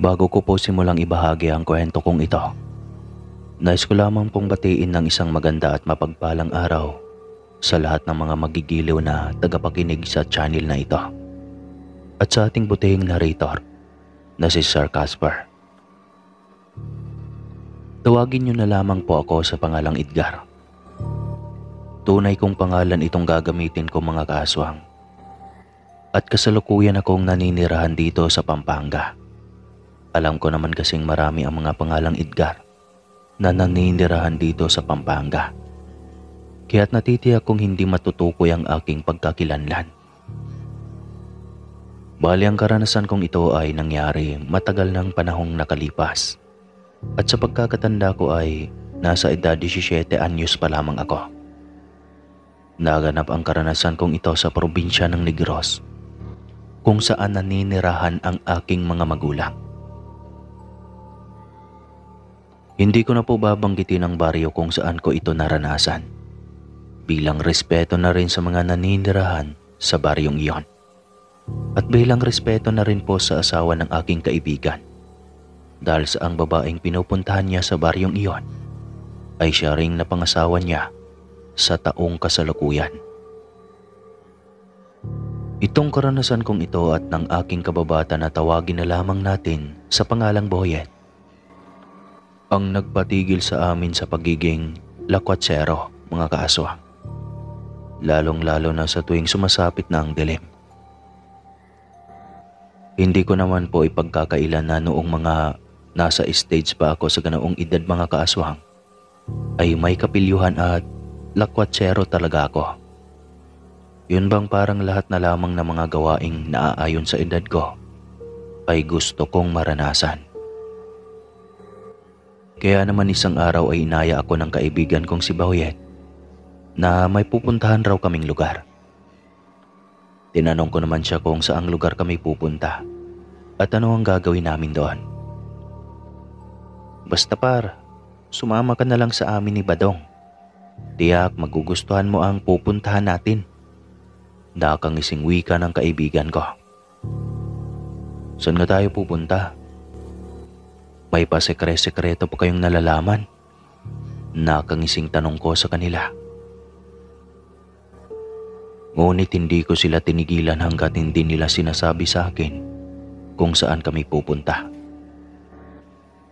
Bago ko po simulang ibahagi ang kwento kong ito, nais ko lamang pong batiin ng isang maganda at mapagpalang araw sa lahat ng mga magigiliw na tagapakinig sa channel na ito at sa ating butihing narrator na si Sir Casper. Tawagin niyo na lamang po ako sa pangalang Edgar. Tunay kong pangalan itong gagamitin ko mga kaaswang, at kasalukuyan akong naninirahan dito sa Pampanga. Alam ko naman kasing marami ang mga pangalang Edgar na naninirahan dito sa Pampanga. Kaya't natitiyak kong hindi matutukoy ang aking pagkakilanlan. Bali ang karanasan kong ito ay nangyari matagal ng panahong nakalipas. At sa pagkakatanda ko ay nasa edad 17 anyos pa lamang ako. Naganap ang karanasan kong ito sa probinsya ng Negros, kung saan naninirahan ang aking mga magulang. Hindi ko na po babanggitin ang baryo kung saan ko ito naranasan, bilang respeto na rin sa mga naninirahan sa baryong iyon. At bilang respeto na rin po sa asawa ng aking kaibigan, dahil sa ang babaeng pinupuntahan niya sa baryong iyon ay siya ring napangasawa niya sa taong kasalukuyan. Itong karanasan kong ito at ng aking kababata na tawagin na lamang natin sa pangalang Boyet ang nagpatigil sa amin sa pagiging lakwatsero, mga kaaswang. Lalong-lalo na sa tuwing sumasapit na ang dilim. Hindi ko naman po ipagkakailan na noong mga nasa stage pa ako sa ganoong edad, mga kaaswang, ay may kapilyuhan at lakwatsero talaga ako. Yun bang parang lahat na lamang ng mga gawaing naaayon sa edad ko ay gusto kong maranasan. Kaya naman isang araw ay inaya ako ng kaibigan kong si Boyet na may pupuntahan raw kaming lugar. Tinanong ko naman siya kung saang lugar kami pupunta at ano ang gagawin namin doon. Basta par, sumama ka na lang sa amin ni Badong. Tiyak magugustuhan mo ang pupuntahan natin. Nakangising wika ng kaibigan ko. Saan nga tayo pupunta? May pasekre-sekreto pa kayong nalalaman? Nakangising tanong ko sa kanila. Ngunit hindi ko sila tinigilan hanggat hindi nila sinasabi sa akin kung saan kami pupunta.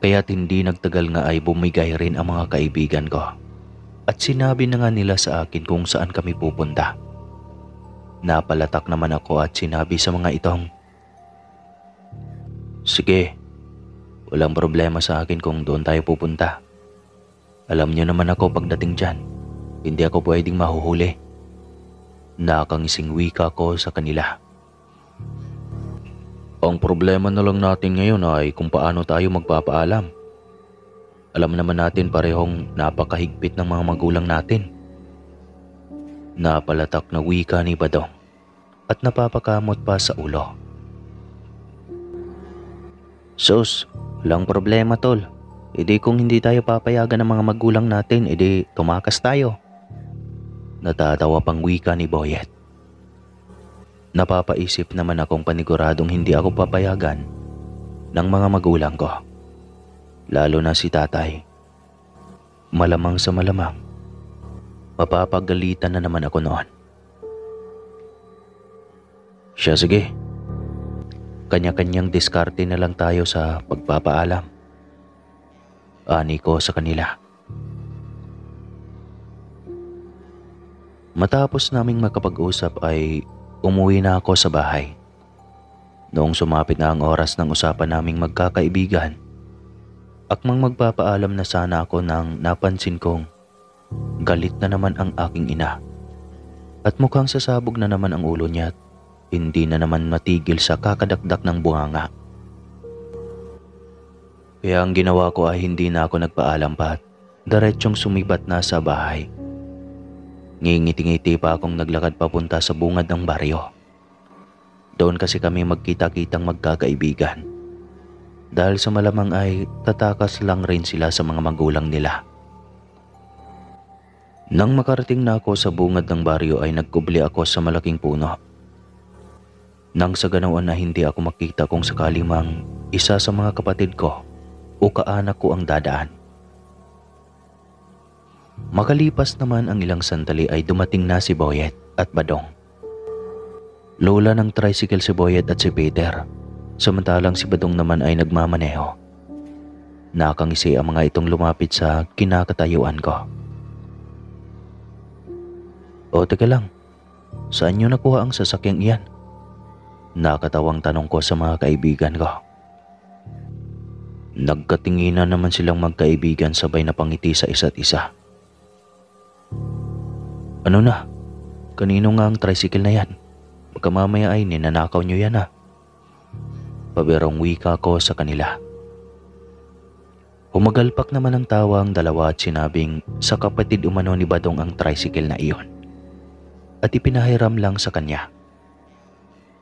Kaya't hindi nagtagal nga ay bumigay rin ang mga kaibigan ko at sinabi na nga nila sa akin kung saan kami pupunta. Napalatak naman ako at sinabi sa mga itong, "Sige, walang problema sa akin kung doon tayo pupunta. Alam niyo naman ako pagdating dyan, hindi ako pwedeng mahuhuli." Nakangising wika ko sa kanila. Ang problema na lang natin ngayon ay kung paano tayo magpapaalam. Alam naman natin parehong napakahigpit ng mga magulang natin. Napalatak na wika ni Badong at napapakamot pa sa ulo. Sus, walang problema tol. Edi kung hindi tayo papayagan ng mga magulang natin, edi tumakas tayo. Natatawa pang wika ni Boyet. Napapaisip naman akong paniguradong hindi ako papayagan ng mga magulang ko. Lalo na si tatay. Malamang sa malamang, mapapagalitan na naman ako noon. Siya sige. Kanya-kanyang diskarte na lang tayo sa pagpapaalam. Ani ko sa kanila. Matapos naming makapag-usap ay umuwi na ako sa bahay. Noong sumapit na ang oras ng usapan naming magkakaibigan, akmang magpapaalam na sana ako nang napansin kong galit na naman ang aking ina. At mukhang sasabog na naman ang ulo niya at hindi na naman matigil sa kakadakdak ng bunganga. Kaya ang ginawa ko ay hindi na ako nagpaalam pa at diretsyong sumibat na sa bahay. Ngingiti-ngiti pa akong naglakad papunta sa bungad ng baryo. Doon kasi kami magkita-kitang magkakaibigan. Dahil sa malamang ay tatakas lang rin sila sa mga magulang nila. Nang makarating na ako sa bungad ng baryo ay nagkubli ako sa malaking puno. Nang sa ganoon na hindi ako makita kung sakali mang isa sa mga kapatid ko o kaanak ko ang dadaan. Makalipas naman ang ilang sandali ay dumating na si Boyet at Badong. Lola ng tricycle si Boyet at si Peter, samantalang si Badong naman ay nagmamaneho. Nakangisi ang mga itong lumapit sa kinakatayuan ko. O teka lang, saan nyo nakuha ang sasakyang iyan? Nakatawang tanong ko sa mga kaibigan ko. Nagkatinginan naman silang magkaibigan sabay na pangiti sa isa't isa. Ano na? Kanino nga ang tricycle na yan? Baka mamaya ay ninanakaw nyo yan ha. Pabirong wika ko sa kanila. Humagalpak naman ang tawa ang dalawa at sinabing sa kapatid umano ni Badong ang tricycle na iyon. At ipinahiram lang sa kanya.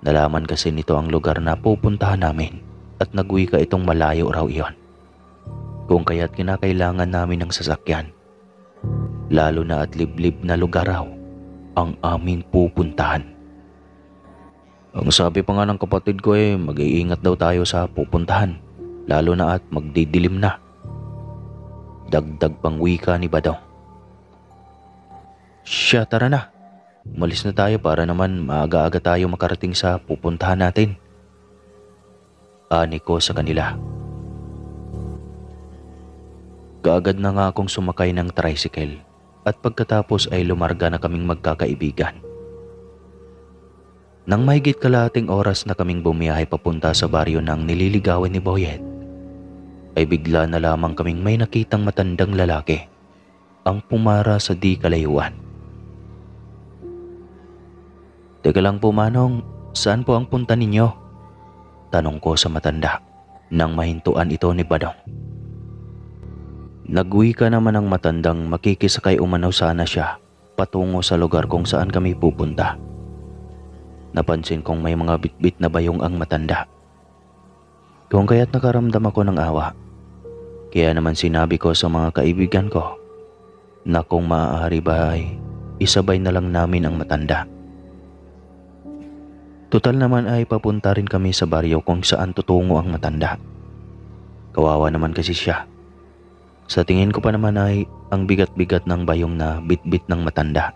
Nalaman kasi nito ang lugar na pupuntahan namin at nagwika itong malayo raw iyon. Kung kaya't kinakailangan namin ng sasakyan. Lalo na at liblib na lugar raw ang aming pupuntahan. Ang sabi pa nga ng kapatid ko mag-iingat daw tayo sa pupuntahan, lalo na at magdidilim na. Dagdag pang wika ni Badong. Siya, tara na. Umalis na tayo para naman maaga-aga tayo makarating sa pupuntahan natin. Ani ko sa kanila. Kaagad na nga akong sumakay ng tricycle at pagkatapos ay lumarga na kaming magkakaibigan. Nang mahigit kalahating oras na kaming bumiyahe papunta sa baryo ng nililigawan ni Boyet, ay bigla na lamang kaming may nakitang matandang lalaki ang pumara sa di kalayuan. Teka lang po Manong, saan po ang punta ninyo? Tanong ko sa matanda nang mahintuan ito ni Badong. Nagwika naman ang matandang makikisakay umano sana siya patungo sa lugar kung saan kami pupunta. Napansin kong may mga bitbit na bayong ang matanda. Kung kaya't nakaramdam ako ng awa, kaya naman sinabi ko sa mga kaibigan ko na kung maaari ba ay isabay na lang namin ang matanda. Tutal naman ay papunta rin kami sa baryo kung saan tutungo ang matanda. Kawawa naman kasi siya. Sa tingin ko pa naman ay ang bigat-bigat ng bayong na bitbit ng matanda.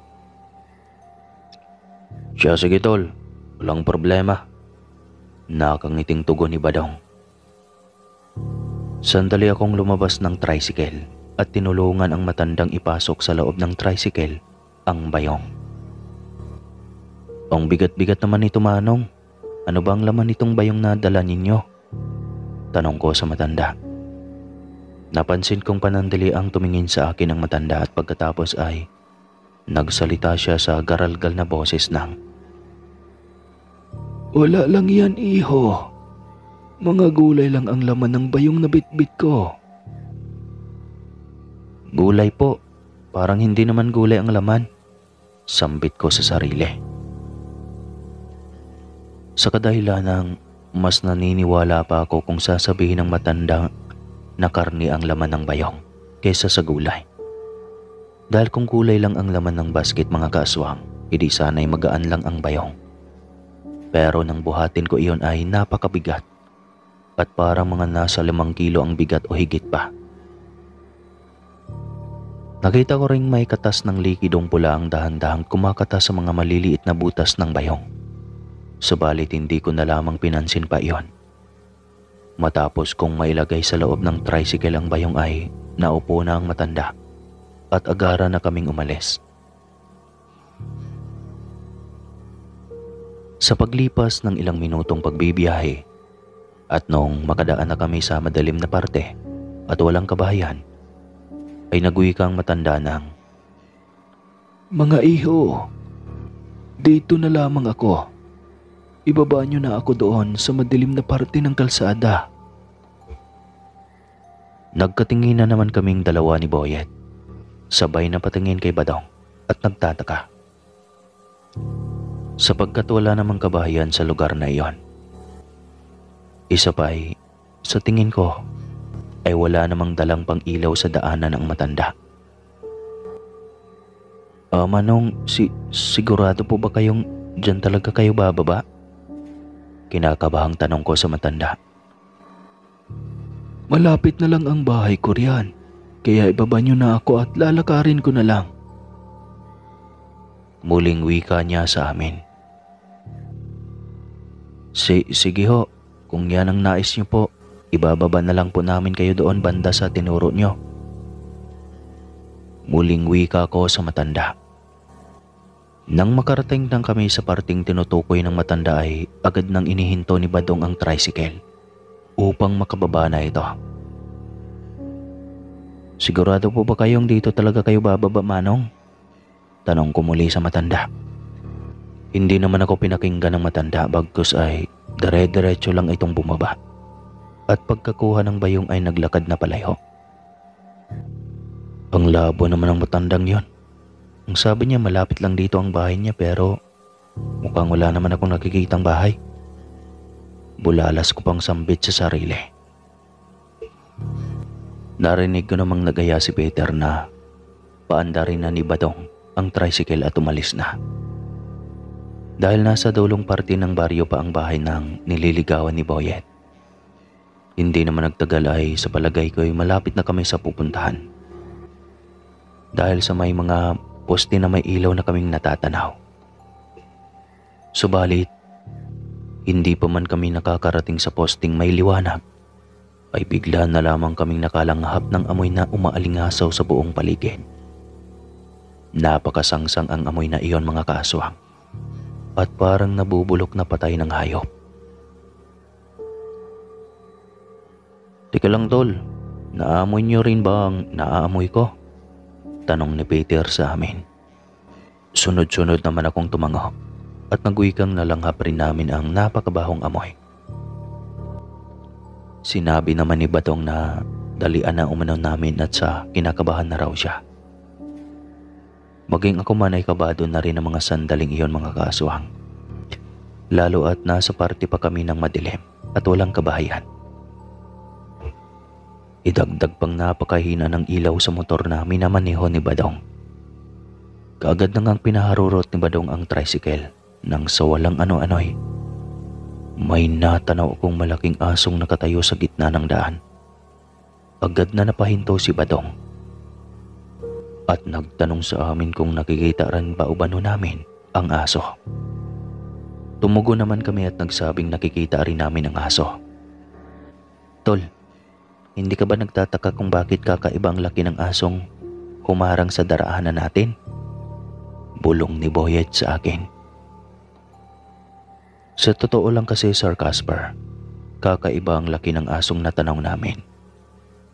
Siya, sige tol, walang problema. Nakangiting tugon ni Badong. Sandali akong lumabas ng tricycle at tinulungan ang matandang ipasok sa loob ng tricycle ang bayong. Ang bigat-bigat naman nito Manong. Ano ba ang laman nitong bayong na dala ninyo? Tanong ko sa matanda. Napansin kong panandali ang tumingin sa akin ang matanda at pagkatapos ay nagsalita siya sa garalgal na boses ng, wala lang yan iho. Mga gulay lang ang laman ng bayong na bitbit ko. Gulay po? Parang hindi naman gulay ang laman. Sambit ko sa sarili. Sa kadahilanang mas naniniwala pa ako kung sasabihin ng matanda na karni ang laman ng bayong kaysa sa gulay. Dahil kung gulay lang ang laman ng basket mga kaaswang, hindi sana'y magaan lang ang bayong. Pero nang buhatin ko iyon ay napakabigat at parang mga nasa 5 kilo ang bigat o higit pa. Nakita ko ring may katas ng likidong pula ang dahan-dahang kumakatas sa mga maliliit na butas ng bayong. Subalit hindi ko na lamang pinansin pa iyon. Matapos kong mailagay sa loob ng tricycle ang bayong ay naupo na ang matanda at agara na kaming umalis. Sa paglipas ng ilang minutong pagbibiyahe at noong makadaan na kami sa madilim na parte at walang kabahayan, ay nagwika ang matanda ng, mga iho, dito na lamang ako. Ibaba niyo na ako doon sa madilim na parte ng kalsada. Nagkatinginan naman kaming dalawa ni Boyet. Sabay na patingin kay Badong at nagtataka. Sapagkat wala namang kabahayan sa lugar na iyon. Isa pa ay, sa tingin ko, ay wala namang dalang pang ilaw sa daanan ang matanda. Manong, sigurado po ba kayong dyan talaga kayo bababa? Kinakabahang tanong ko sa matanda. Malapit na lang ang bahay ko riyan. Kaya ibaba niyo na ako at lalakarin ko na lang. Muling wika niya sa amin. Sige ho, kung yan ang nais niyo po, ibababa na lang po namin kayo doon banda sa tinuro niyo. Muling wika ko sa matanda. Nang makarating nang kami sa parting tinutukoy ng matanda ay agad nang inihinto ni Badong ang tricycle upang makababa na ito. Sigurado po ba kayong dito talaga kayo bababa, Manong? Tanong ko muli sa matanda. Hindi naman ako pinakinggan ng matanda bagkus ay dire-diretso lang itong bumaba. At pagkakuha ng bayong ay naglakad na palayo. Ang labo naman ng matandang yon. Ang sabi niya malapit lang dito ang bahay niya pero mukhang wala naman akong nakikitang bahay. Bulalas ko pang sambit sa sarili. Narinig ko namang nagaya si Peter na paanda rin na ni Badong ang tricycle at umalis na. Dahil nasa dulong parte ng baryo pa ang bahay ng nililigawan ni Boyet. Hindi naman nagtagal ay sa palagay ko ay malapit na kami sa pupuntahan. Dahil sa may mga poste na may ilaw na kaming natatanaw. Subalit, hindi pa man kami nakakarating sa posting may liwanag, ay bigla na lamang kaming nakalanghap ng amoy na umaalingasaw sa buong paligid. Napakasangsang ang amoy na iyon mga kaaswang, at parang nabubulok na patay ng hayop. Teka lang tol, naamoy niyo rin ba ang naaamoy ko? Tanong ni Peter sa amin. Sunod-sunod naman akong tumango at nagwikang nalanghap rin namin ang napakabahong amoy. Sinabi naman ni Badong na dalian na umano namin at sa kinakabahan na raw siya. Maging ako man ay kabado na rin ang mga sandaling iyon mga kaaswang. Lalo at nasa parte pa kami ng madilim at walang kabahayan. Idagdag pang napakahina ng ilaw sa motor na minamaneho ni Badong. Kaagad na ngang pinaharurot ni Badong ang tricycle nang sa walang ano-ano'y may natanaw akong malaking asong nakatayo sa gitna ng daan. Agad na napahinto si Badong at nagtanong sa amin kung nakikita rin ba ubano namin ang aso. Tumugo naman kami at nagsabing nakikita rin namin ang aso. Tol, hindi ka ba nagtataka kung bakit kakaiba ang laki ng asong humarang sa daraanan natin? Bulong ni Boyet sa akin. Sa totoo lang kasi Sir Casper, kakaiba ang laki ng asong natanaw namin.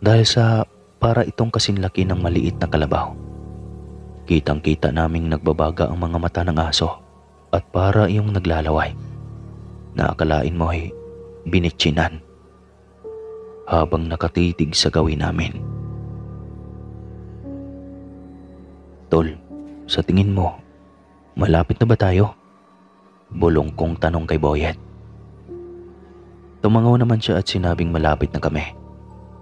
Dahil sa para itong kasing laki ng maliit na kalabaw. Kitang-kita naming nagbabaga ang mga mata ng aso at para iyong naglalaway. Naakalain mo ay binitsinan habang nakatitig sa gawin namin. Tol, sa tingin mo, malapit na ba tayo? Bulong kong tanong kay Boyet. Tumangaw naman siya at sinabing malapit na kami.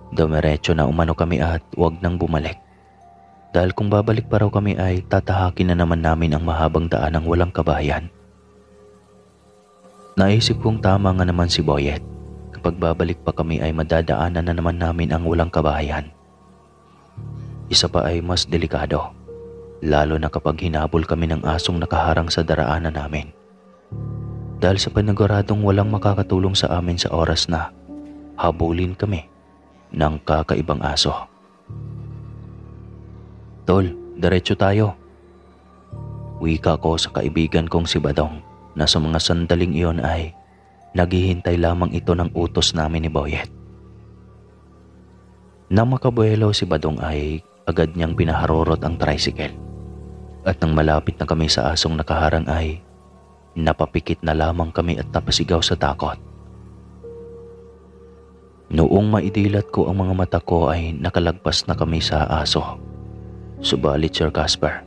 Dumiretso na umano kami at huwag nang bumalik. Dahil kung babalik pa raw kami ay tatahakin na naman namin ang mahabang daan ng walang kabahayan. Naisip kong tama nga naman si Boyet. Kapag babalik pa kami ay madadaanan na naman namin ang walang kabahayan. Isa pa ay mas delikado. Lalo na kapag hinabol kami ng asong nakaharang sa daraanan namin. Dahil sa paniguradong walang makakatulong sa amin sa oras na habulin kami ng kakaibang aso. Tol, diretso tayo. Wika ko sa kaibigan kong si Badong na sa mga sandaling iyon ay naghihintay lamang ito ng utos namin ni Boyet. Nang makabuelo si Badong ay agad niyang pinaharurot ang tricycle. At nang malapit na kami sa asong nakaharang ay napapikit na lamang kami at napasigaw sa takot. Noong maidilat ko ang mga mata ko ay nakalagpas na kami sa aso. Subalit Sir Casper,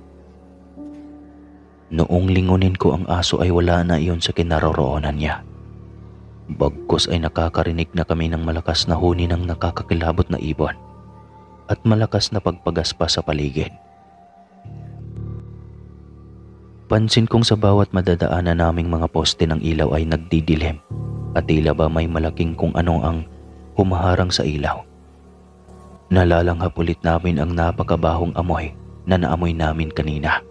noong lingunin ko ang aso ay wala na iyon sa kinaroroonan niya. Bagkus ay nakakarinig na kami ng malakas na huni ng nakakakilabot na ibon at malakas na pagpagaspa sa paligid. Pansin kong sa bawat madadaanan naming mga poste ng ilaw ay nagdidilim at tila ba may malaking kung ano ang humaharang sa ilaw Nalalanghap ulit namin ang napakabahong amoy na naamoy namin kanina.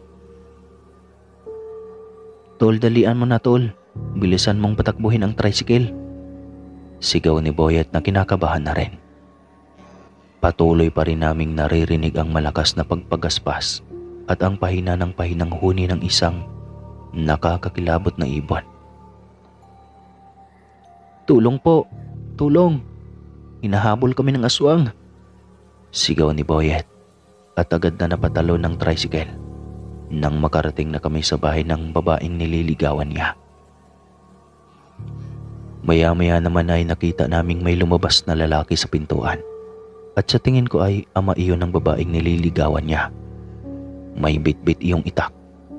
Tol, dalian mo na tol. Bilisan mong patakbuhin ang tricycle. Sigaw ni Boyet na kinakabahan na rin. Patuloy pa rin naming naririnig ang malakas na pagpagaspas at ang pahina ng pahinang huni ng isang nakakakilabot na ibon. Tulong po! Tulong! Hinahabol kami ng aswang! Sigaw ni Boyet at agad na napatalo ng tricycle nang makarating na kami sa bahay ng babaeng nililigawan niya. Maya-maya naman ay nakita naming may lumabas na lalaki sa pintuan at sa tingin ko ay ama iyon ng babaeng nililigawan niya. May bitbit iyong itak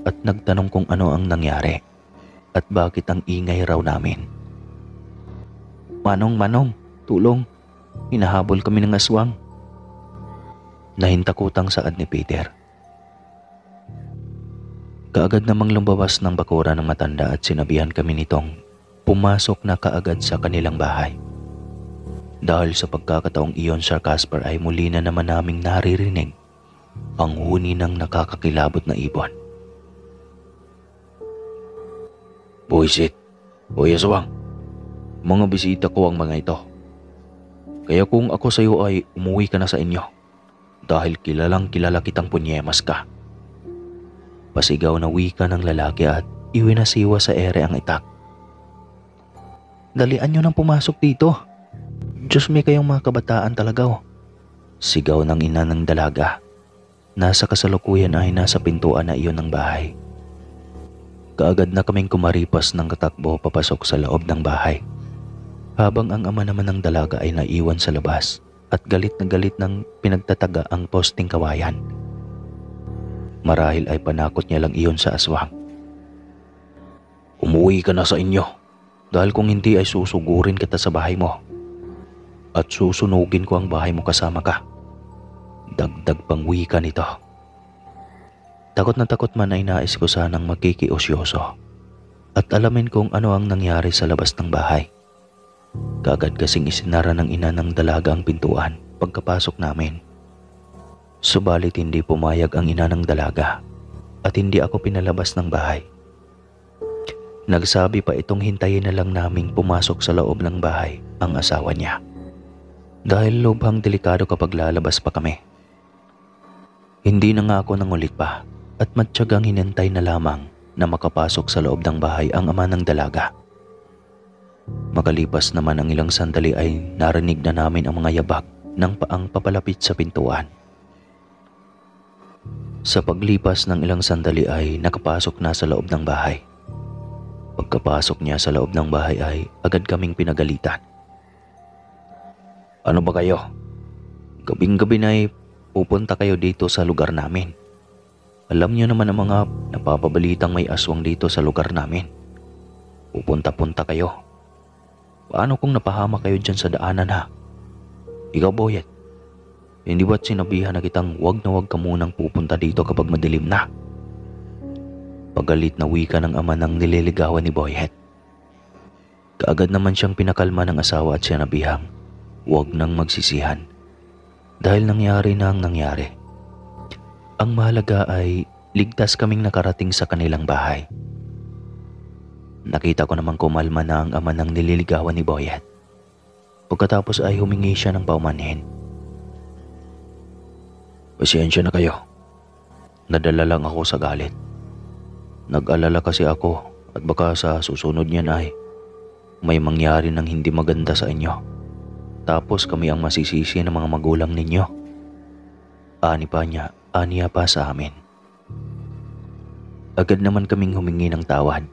at nagtanong kung ano ang nangyari at bakit ang ingay raw namin. Manong, tulong! Hinahabol kami ng aswang! Nahintakutang saad ni Peter. Kaagad namang lumabas ng bakura ng matanda at sinabihan kami nitong pumasok na kaagad sa kanilang bahay. Dahil sa pagkakataong iyon, Sir Casper, ay muli na naman naming naririnig ang huni ng nakakakilabot na ibon. Buisit, Boy Aswang, mga bisita ko ang mga ito. Kaya kung ako sa iyo ay umuwi ka na sa inyo dahil kilalang kilala kitang punyemas ka. Pasigaw na wika ng lalaki at iwinasiwa sa ere ang itak. Dalian nyo nang pumasok dito. Diyos may kayong mga kabataan talaga oh. Sigaw ng ina ng dalaga. Nasa kasalukuyan ay nasa pintuan na iyon ng bahay. Kaagad na kaming kumaripas ng katakbo papasok sa loob ng bahay. Habang ang ama naman ng dalaga ay naiwan sa labas at galit na galit ng pinagtataga ang posting kawayan. Marahil ay panakot niya lang iyon sa aswang. Umuwi ka na sa inyo dahil kung hindi ay susugurin kita sa bahay mo at susunugin ko ang bahay mo kasama ka. Dagdag pang wika nito. Takot na takot man ay nais ko sanang magkikiosyoso at alamin kung ano ang nangyari sa labas ng bahay. Kaagad kasing isinara ng ina ng dalaga ang pintuan pagkapasok namin. Subalit hindi pumayag ang ina ng dalaga at hindi ako pinalabas ng bahay. Nagsabi pa itong hintayin na lang naming pumasok sa loob ng bahay ang asawa niya. Dahil lubhang delikado kapag lalabas pa kami. Hindi na nga ako nangulit pa at matyagang hinintay na lamang na makapasok sa loob ng bahay ang ama ng dalaga. Makalipas naman ang ilang sandali ay narinig na namin ang mga yabag ng paang papalapit sa pintuan. Sa paglipas ng ilang sandali ay nakapasok na sa loob ng bahay. Pagkapasok niya sa loob ng bahay ay agad kaming pinagalitan. Ano ba kayo? Gabing-gabi na ay pupunta kayo dito sa lugar namin. Alam niyo naman ang mga napapabalitang may aswang dito sa lugar namin. Pupunta-punta kayo. Paano kung napahama kayo dyan sa daanan ha? Ikaw Boyet, hindi ba't sinabihan na kitang wag na wag ka munang pupunta dito kapag madilim na? Pagalit na wika ng ama ng nililigawan ni Boyet. Kaagad naman siyang pinakalma ng asawa at sinabihang wag nang magsisihan dahil nangyari na ang nangyari. Ang mahalaga ay ligtas kaming nakarating sa kanilang bahay. Nakita ko namang kumalma na ang ama ng nililigawan ni Boyet. Pagkatapos ay humingi siya ng paumanhin. Pasensya na kayo. Nadala lang ako sa galit. Nag-alala kasi ako at baka sa susunod niyan ay may mangyari ng hindi maganda sa inyo. Tapos kami ang masisisi ng mga magulang ninyo. Aniya pa sa amin. Agad naman kaming humingi ng tawad.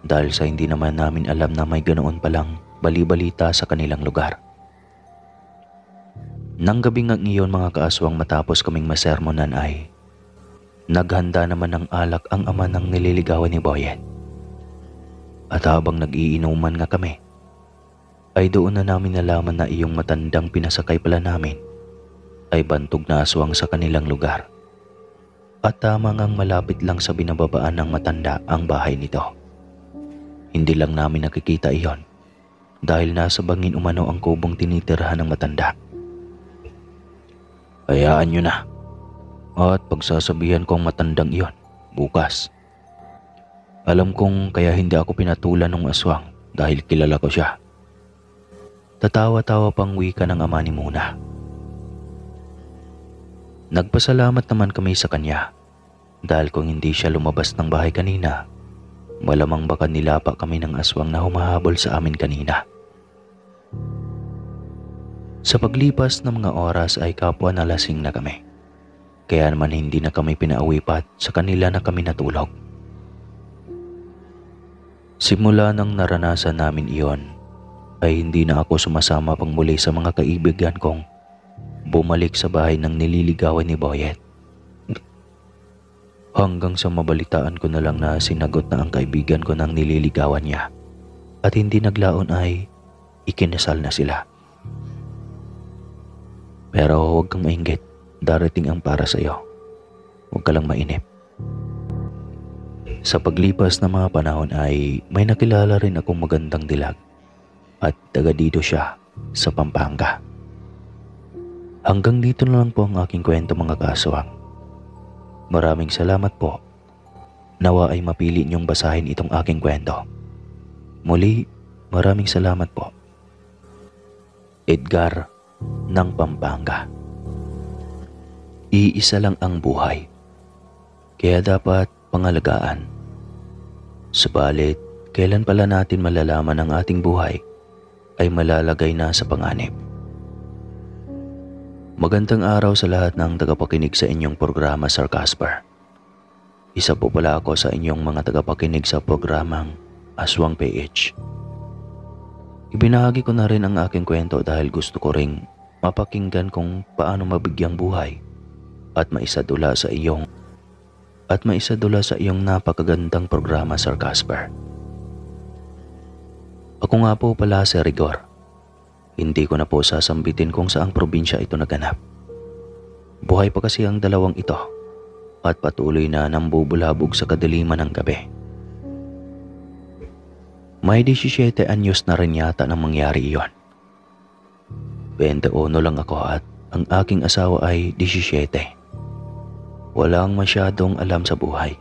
Dahil sa hindi naman namin alam na may ganoon palang bali-balita sa kanilang lugar. Nang gabing iyon mga kaaswang matapos kaming masermonan ay naghanda naman ng alak ang ama ng nililigawan ni Boyet. At habang nag-iinuman nga kami, ay doon na namin nalaman na iyong matandang pinasakay pala namin ay bantog na aswang sa kanilang lugar. At tama ngang malapit lang sa binababaan ng matanda ang bahay nito. Hindi lang namin nakikita iyon dahil nasa bangin umano ang kubong tinitirhan ng matanda. Hayaan nyo na. At pagsasabihan ko ang matandang iyon bukas. Alam kong kaya hindi ako pinatulan ng aswang dahil kilala ko siya. Tatawa-tawa pang wika ng ama ni Muna. Nagpasalamat naman kami sa kanya dahil kung hindi siya lumabas ng bahay kanina, malamang baka nilapa kami ng aswang na humahabol sa amin kanina. Sa paglipas ng mga oras ay kapwa nalasing na kami. Kaya naman hindi na kami pinauwi pa sa kanila na kami natulog. Simula nang naranasan namin iyon, ay hindi na ako sumasama pang muli sa mga kaibigan kong bumalik sa bahay ng nililigawan ni Boyet. Hanggang sa mabalitaan ko na lang na sinagot na ang kaibigan ko ng nililigawan niya at hindi naglaon ay ikinasal na sila. Pero huwag kang mainggit, darating ang para sa iyo. Huwag ka lang mainip. Sa paglipas ng mga panahon ay may nakilala rin akong magandang dilag at taga dito siya sa Pampanga. Hanggang dito na lang po ang aking kwento mga kaaswang. Maraming salamat po. Nawa ay mapili niyong basahin itong aking kwento. Muli, maraming salamat po. Edgar ng Pampanga. Iisa lang ang buhay, kaya dapat pangalagaan. Subalit, kailan pala natin malalaman ang ating buhay ay malalagay na sa panganib. Magandang araw sa lahat ng tagapakinig sa inyong programa, Sir Casper. Isa po pala ako sa inyong mga tagapakinig sa programang Aswang PH. Ibinahagi ko na rin ang aking kwento dahil gusto ko ring mapakinggan kung paano mabigyang buhay at maisadula sa iyong napakagandang programa, Sir Casper. Ako nga po pala si Rigor. Hindi ko na po sasambitin kung saang probinsya ito naganap. Buhay pa kasi ang dalawang ito at patuloy na nambubulabog sa kadiliman ng gabi. May 17 anyos na rin yata nang mangyari iyon. 21 lang ako at ang aking asawa ay 17. Walang masyadong alam sa buhay.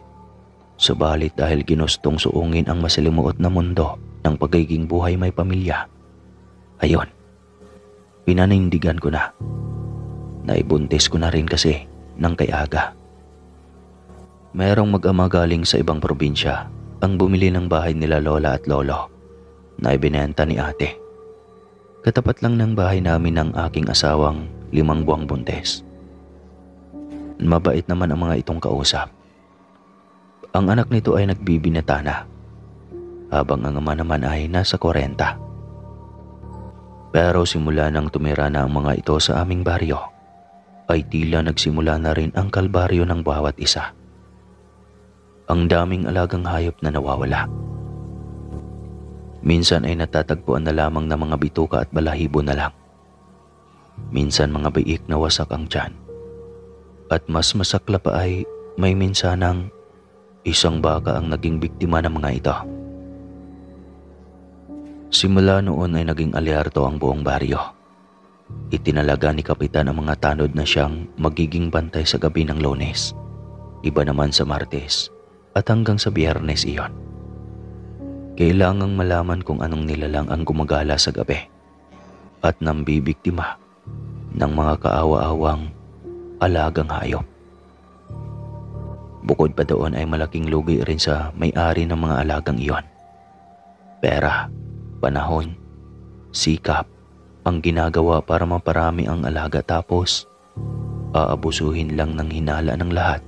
Subalit dahil ginustong suungin ang masalimuot na mundo ng pagiging buhay may pamilya, ayon, pinanindigan ko na. Naibuntis ko na rin kasi ng kay aga. Mayroong mag-ama galing sa ibang probinsya ang bumili ng bahay nila lola at lolo na ibinenta ni ate. Katapat lang ng bahay namin ng aking asawang 5 buwang buntis. Mabait naman ang mga itong kausap. Ang anak nito ay nagbibinata na, habang ang ama naman ay nasa 40. Pero simula nang tumira na ang mga ito sa aming baryo, ay tila nagsimula na rin ang kalbaryo ng bawat isa. Ang daming alagang hayop na nawawala. Minsan ay natatagpuan na lamang ng mga bituka at balahibo na lang. Minsan mga biik na wasak ang tiyan. At mas masakla pa ay may minsanang isang baka ang naging biktima ng mga ito. Simula noon ay naging alerto ang buong baryo. Itinalaga ni Kapitan ang mga tanod na siyang magiging bantay sa gabi ng Lunes, iba naman sa Martes, at hanggang sa Biyernes iyon. Kailangang malaman kung anong nilalang ang gumagala sa gabi at nambibiktima ng mga kaawa-awang alagang hayop. Bukod pa doon ay malaking lugi rin sa may-ari ng mga alagang iyon. Pera, panahon, sikap ang ginagawa para maparami ang alaga, tapos aabusuhin lang ng hinala ng lahat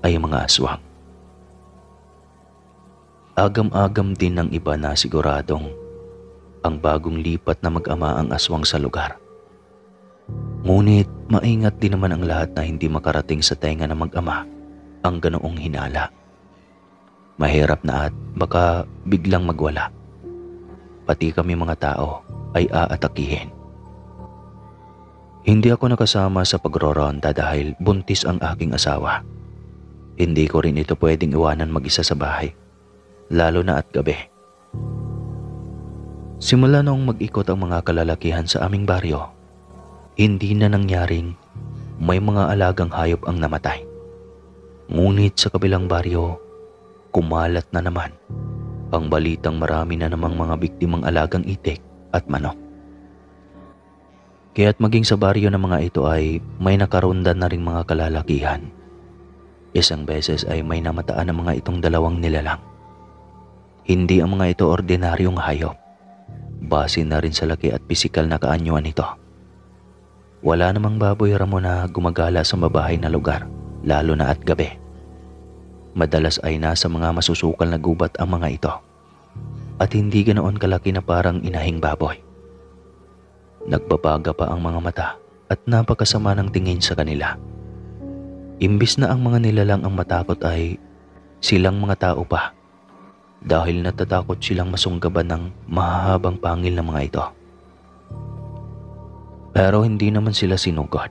ay mga aswang. Agam-agam din ng iba na siguradong ang bagong lipat na mag-ama ang aswang sa lugar. Ngunit maingat din naman ang lahat na hindi makarating sa tenga ng mag-ama ang ganoong hinala. Mahirap na at baka biglang magwala. Pati kami mga tao ay aatakihin. Hindi ako nakasama sa pagroronda dahil buntis ang aking asawa. Hindi ko rin ito pwedeng iwanan mag-isa sa bahay, lalo na at gabi. Simula noong mag-ikot ang mga kalalakihan sa aming baryo, hindi na nangyaring may mga alagang hayop ang namatay. Ngunit sa kabilang baryo, kumalat na naman ang balitang marami na namang mga biktimang alagang itik at manok. Kaya't maging sa baryo ng mga ito ay may nakaronda na ring mga kalalakihan. Isang beses ay may namataan ng mga itong dalawang nilalang. Hindi ang mga ito ordinaryong hayop. Base na rin sa laki at pisikal na kaanyuan nito. Wala namang baboy ramo na gumagala sa mabahay na lugar, lalo na at gabi. Madalas ay nasa mga masusukal na gubat ang mga ito. At hindi ganoon kalaki na parang inahing baboy. Nagbabaga pa ang mga mata at napakasama ng tingin sa kanila. Imbis na ang mga nilalang ang matakot ay silang mga tao pa, dahil natatakot silang masunggaban ng mahahabang pangil ng mga ito. Pero hindi naman sila sinugod.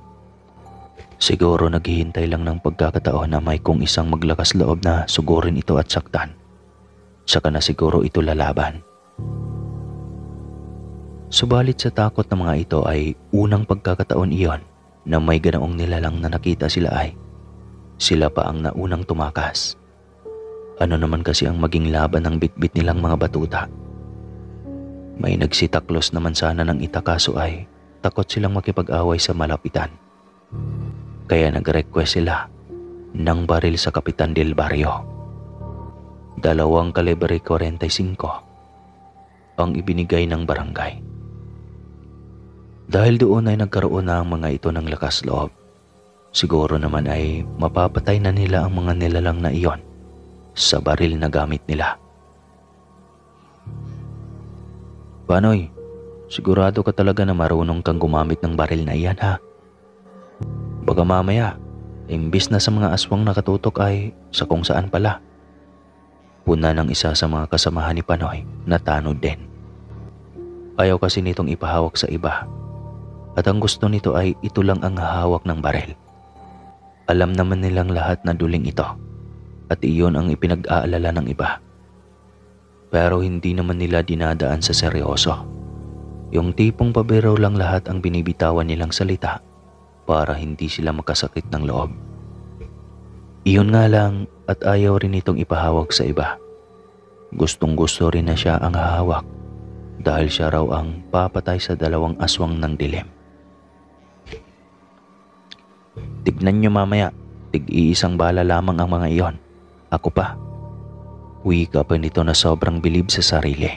Siguro naghihintay lang ng pagkakataon na may kung isang maglakas loob na sugurin ito at saktan. Saka na siguro ito lalaban. Subalit sa takot ng mga ito ay unang pagkakataon iyon na may ganoong nilalang na nakita sila pa ang naunang tumakas. Ano naman kasi ang maging laban ng bitbit nilang mga batuta? May nagsitaklos naman sana ng itakaso ay takot silang makipag-away sa malapitan. Kaya nag-request sila ng baril sa Kapitan del Barrio. 2 kalibre 45 ang ibinigay ng barangay. Dahil doon ay nagkaroon na ang mga ito ng lakas loob. Siguro naman ay mapapatay na nila ang mga nilalang na iyon sa baril na gamit nila. Panoy, sigurado ka talaga na marunong kang gumamit ng baril na iyan, ha? Baka mamaya, imbis na sa mga aswang nakatutok ay sa kung saan pala. Puna ng isa sa mga kasamahan ni Panoy na tanod din. Ayaw kasi nitong ipahawak sa iba. At ang gusto nito ay ito lang ang hahawak ng baril. Alam naman nilang lahat na duling ito at iyon ang ipinag-aalala ng iba. Pero hindi naman nila dinadaan sa seryoso. Yung tipong pabiro lang lahat ang binibitawan nilang salita para hindi sila makasakit ng loob. Iyon nga lang at ayaw rin itong ipahawak sa iba. Gustong-gusto rin na siya ang hahawak dahil siya raw ang papatay sa 2 aswang ng dilim. Tignan nyo mamaya, tig-iisang bala lamang ang mga iyon. Ako pa. Wika pa nito na sobrang bilib sa sarili.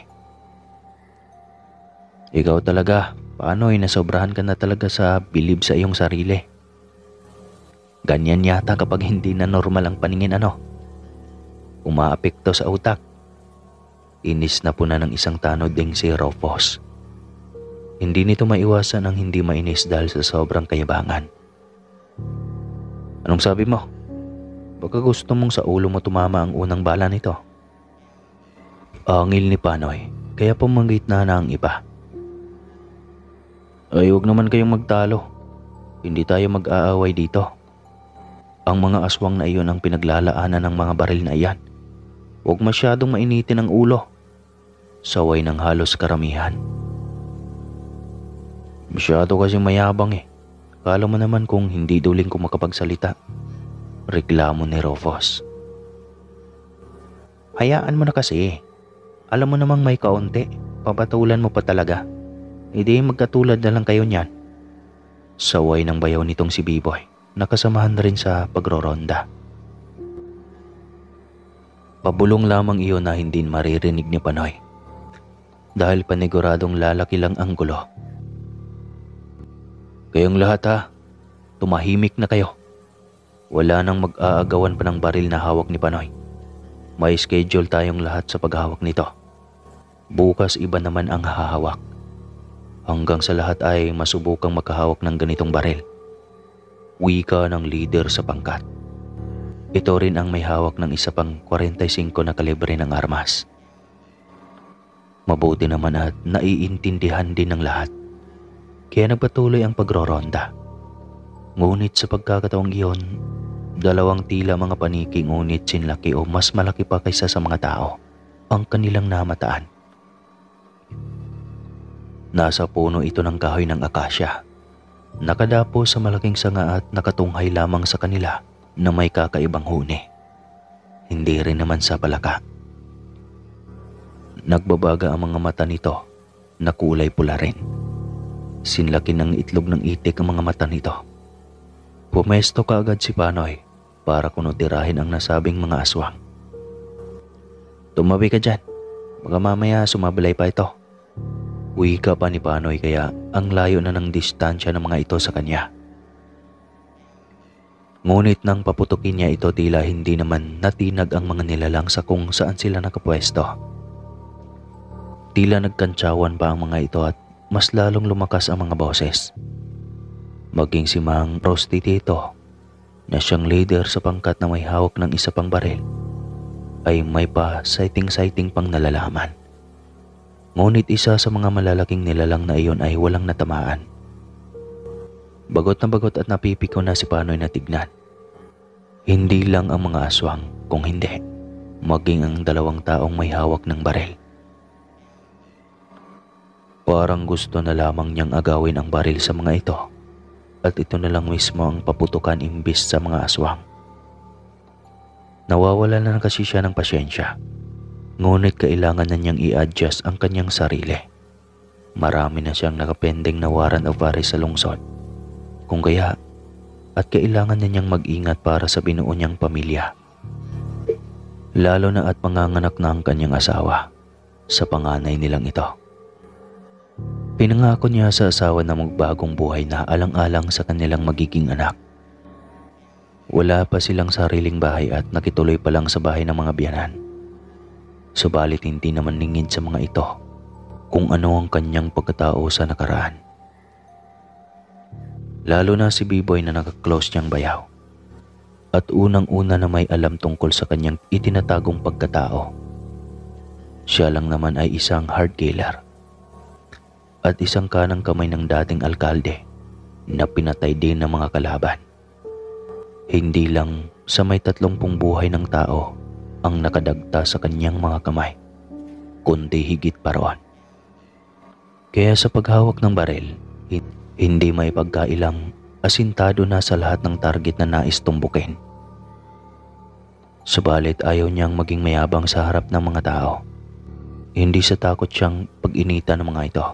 Ikaw talaga, paano ay nasobrahan ka na talaga sa bilib sa iyong sarili? Ganyan yata kapag hindi na normal ang paningin, ano? Umaapekto sa utak. Inis na puna ng isang tanod ding si Rufus. Hindi nito maiwasan ang hindi mainis dahil sa sobrang kayabangan. Anong sabi mo? Baka gusto mong sa ulo mo tumama ang unang bala nito. Angil ni Panoy, kaya pumanggit na ang iba. Ay, huwag naman kayong magtalo. Hindi tayo mag-aaway dito. Ang mga aswang na iyon ang pinaglalaanan ng mga baril na iyan. Huwag masyadong mainitin ang ulo. Saway ng halos karamihan. Masyado kasi mayabang eh. Kala mo naman kung hindi duling ko makapagsalita. Reklamo ni Rufus. Hayaan mo na kasi. Alam mo namang may kaunti. Papatulan mo pa talaga. Hindi magkatulad na lang kayo niyan. Saway ng bayaw nitong si Biboy. Nakasamahan rin sa pagroronda. Pabulong lamang iyon na hindi maririnig ni Panoy. Dahil paniguradong lalaki lang ang gulo. Kayong lahat ha, tumahimik na kayo. Wala nang mag-aagawan pa ng baril na hawak ni Panoy. May schedule tayong lahat sa paghawak nito. Bukas iba naman ang hahawak. Hanggang sa lahat ay masubukang makahawak ng ganitong baril. Wika ng leader sa pangkat. Ito rin ang may hawak ng isa pang 45 na kalibre ng armas. Mabuti naman at naiintindihan din ng lahat. Kaya nagpatuloy ang pagroronda. Ngunit sa pagkakataong iyon, 2 tila mga paniki ngunit sinlaki o mas malaki pa kaysa sa mga tao ang kanilang namataan. Nasa puno ito ng kahoy ng akasya. Nakadapo sa malaking sanga at nakatunghay lamang sa kanila na may kakaibang huni. Hindi rin naman sa palaka. Nagbabaga ang mga mata nito na kulay pula rin. Sinlaki ng itlog ng itik ang mga mata nito. Pumesto kaagad si Panoy para kunutirahin ang nasabing mga aswang. "Tumabi ka dyan, baka mamaya sumabalay pa ito." Wika pa ni Panoy kaya ang layo na ng distansya ng mga ito sa kanya. Ngunit nang paputukin niya ito tila hindi naman natinag ang mga nilalang sa kung saan sila nakapwesto. Tila nagkantsawan pa ang mga ito at mas lalong lumakas ang mga boses. Maging si Mang Prostitito na siyang leader sa pangkat na may hawak ng isa pang baril ay may pa sighting pang nalalaman. Ngunit isa sa mga malalaking nilalang na iyon ay walang natamaan. Bagot na bagot at napipiko na si Panoy na tignan. Hindi lang ang mga aswang, kung hindi, maging ang dalawang taong may hawak ng baril. Parang gusto na lamang niyang agawin ang baril sa mga ito at ito na lang mismo ang paputukan imbis sa mga aswang. Nawawala na kasi siya ng pasyensya. Ngunit kailangan na niyang i-adjust ang kanyang sarili. Marami na siyang nakapending na warrant of arrest sa lungsod. Kung kaya, at kailangan na niyang mag-ingat para sa binuo niyang pamilya. Lalo na at manganganak na ang kanyang asawa sa panganay nilang ito. Pinangako niya sa asawa na magbagong buhay na alang-alang sa kanilang magiging anak. Wala pa silang sariling bahay at nakituloy pa lang sa bahay ng mga biyanan. Subalit hindi naman lingid sa mga ito kung ano ang kanyang pagkatao sa nakaraan. Lalo na si B-Boy na naka-close niyang bayaw at unang-una na may alam tungkol sa kanyang itinatagong pagkatao. Siya lang naman ay isang hard killer at isang kanang kamay ng dating alkalde na pinatay din ng mga kalaban. Hindi lang sa may 30 buhay ng tao ang nakadagta sa kanyang mga kamay, kundi higit pa roon. Kaya sa paghawak ng baril, hindi may pagkailang asintado na sa lahat ng target na nais tumbukin. Subalit ayaw niyang maging mayabang sa harap ng mga tao. Hindi sa takot siyang pag-inita ng mga ito,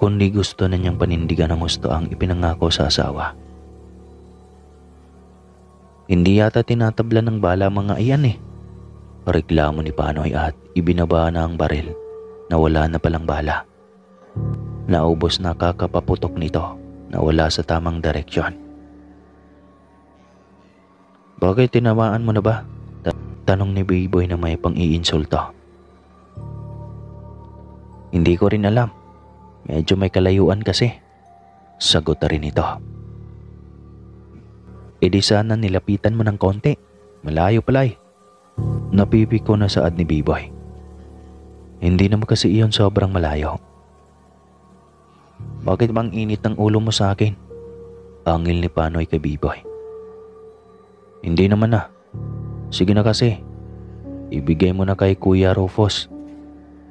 kundi gusto na niyang panindigan ng gusto ang ipinangako sa asawa. Hindi yata tinatabla ng bala mga iyan eh. Reklamo ni Panoy at ibinaba na ang baril na wala na palang bala. Naubos na kakapaputok nito na wala sa tamang direksyon. "Bakit tinamaan mo na ba?" Tanong ni B-Boy na may pang-iinsulto. "Hindi ko rin alam. Medyo may kalayuan kasi." Sagot na rin ito. "E di sana nilapitan mo ng konti. Malayo pala eh." Napipiko na saad ni B-Boy. "Hindi naman kasi iyon sobrang malayo." "Bakit bang init ng ulo mo sa akin?" Angil ni Panoy kay B-Boy. "Hindi naman na. Sige na kasi. Ibigay mo na kay Kuya Rufus.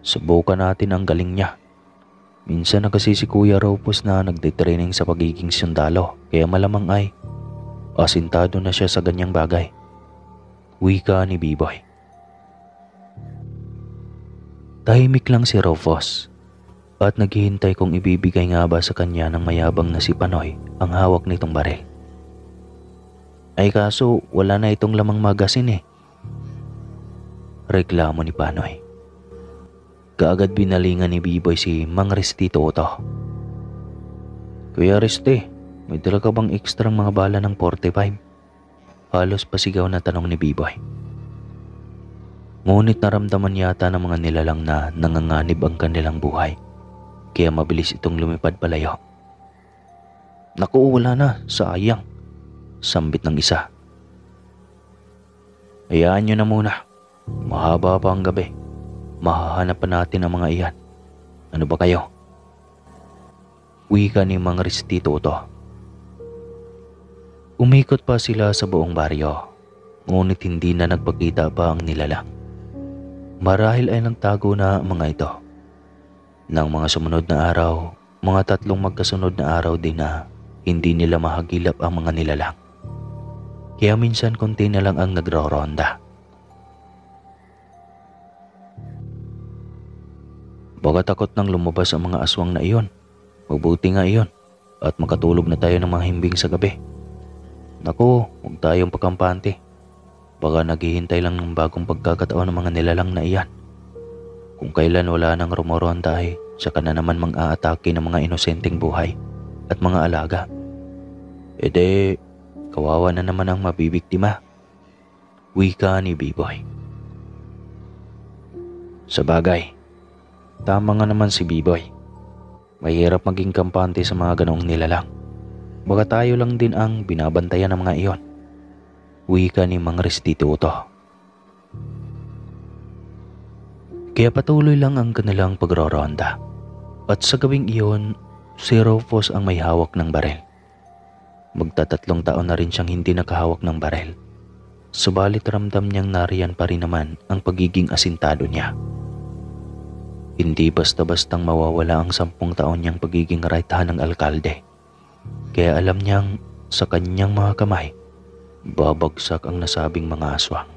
Subukan natin ang galing niya. Minsan na kasi si Kuya Rufus na nagtitraining sa pagiging sundalo, kaya malamang ay asintado na siya sa ganyang bagay." Wika ni B-Boy. Tahimik lang si Rufus at naghihintay kung ibibigay nga ba sa kanya ng mayabang na si Panoy ang hawak nitong baril. "Ay kaso wala na itong lamang magasin eh." Reklamo ni Panoy. Kaagad binalingan ni B-Boy si Mang Restito Uto. "Kuya Reste, may dala ka bang ekstrang mga bala ng 45? Halos pasigaw na tanong ni B-Boy. Ngunit naramdaman yata ng mga nilalang na nanganganib ang kanilang buhay, kaya mabilis itong lumipad palayo. "Naku, wala na, sayang," sambit ng isa. "Hayaan nyo na muna, mahaba pa ang gabi. Mahahanap pa natin ang mga iyan. Ano ba kayo?" Wika ni Mang Restito Uto. Umikot pa sila sa buong baryo, ngunit hindi na nagpakita pa ang nilalang. Marahil ay nagtago na ang mga ito. Nang mga sumunod na araw, Mga 3 magkasunod na araw din na hindi nila mahagilap ang mga nilalang. Kaya minsan konti na lang ang nagroronda. Baka takot nang lumabas ang mga aswang na iyon. Mabuti nga iyon at makatulog na tayo ng mga himbing sa gabi. Naku, huwag tayong pagkampante. Baka naghihintay lang ng bagong pagkakataon ng mga nilalang na iyan. Kung kailan wala nang rumoronda ay saka na naman mang-aatake ng mga inosenteng buhay at mga alaga. Kawawa na naman ang mabibiktima. Wika ni B-Boy. Sabagay, tama nga naman si B-Boy. Mahirap maging kampante sa mga ganoong nilalang. Baka tayo lang din ang binabantayan ng mga iyon. Wika ni Mang Restituto. Kaya patuloy lang ang kanilang pagroronda. At sa gawing iyon, si Rufus ang may hawak ng barel. Magta3 taon na rin siyang hindi nakahawak ng barel. Subalit ramdam niyang nariyan pa rin naman ang pagiging asintado niya. Hindi basta-bastang mawawala ang 10 taon niyang pagiging right hand ng alkalde. Kaya alam niyang sa kanyang mga kamay, babagsak ang nasabing mga aswang.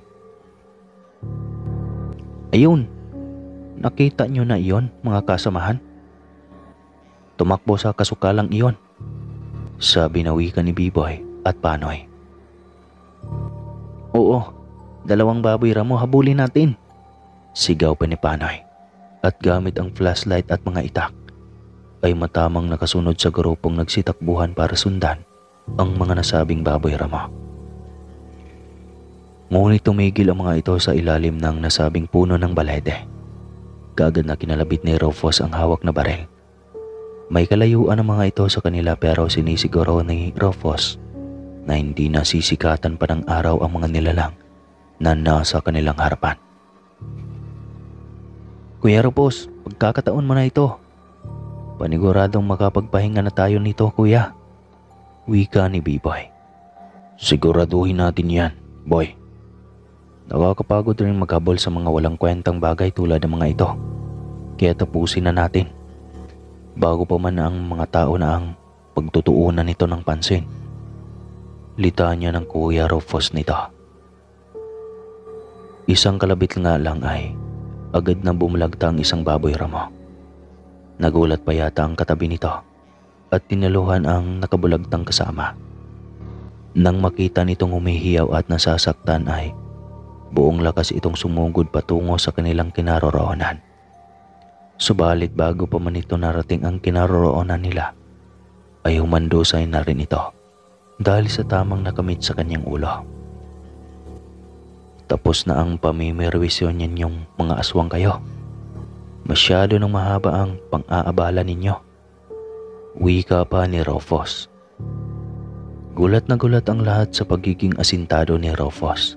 Ayun, nakita niyo na iyon mga kasamahan? Tumakbo sa kasukalang iyon, sabi na wika ni B-Boy at Panoy. Oo, 2 baboy ramo habulin natin, sigaw pa ni Panoy. At gamit ang flashlight at mga itak, ay matamang nakasunod sa grupong nagsitakbuhan para sundan ang mga nasabing baboy ramo. Ngunit tumigil ang mga ito sa ilalim ng nasabing puno ng balede. Kaagad na kinalabit ni Rufus ang hawak na barel. May kalayuan ang mga ito sa kanila pero sinisiguro ni Rufus na hindi nasisikatan pa ng araw ang mga nilalang na nasa kanilang harapan. Kuya Rufus, pagkakataon mo na ito. Paniguradong makapagpahinga na tayo nito, kuya. Wika ni B-Boy. Siguraduhin natin yan, boy. Nakakapagod rin maghabol sa mga walang kwentang bagay tulad ng mga ito. Kaya tapusin na natin. Bago pa man ang mga tao na ang pagtutuunan nito ng pansin. Litanya ng Kuya Rufus nito. Isang kalabit nga lang ay agad na bumulagta ang isang baboy ramo. Nagulat pa yata ang katabi nito at tinaluhan ang nakabulagtang kasama. Nang makita nitong humihiyaw at nasasaktan ay buong lakas itong sumugod patungo sa kanilang kinaroroonan. Subalit bago pa man ito narating ang kinaroroonan nila ay humandusay na rin ito dahil sa tamang nakamit sa kanyang ulo. Tapos na ang pamimirwisyon ninyong mga aswang kayo. Masyado nang mahaba ang pang-aabala ninyo. Wika pa ni Rufus. Gulat na gulat ang lahat sa pagiging asintado ni Rufus.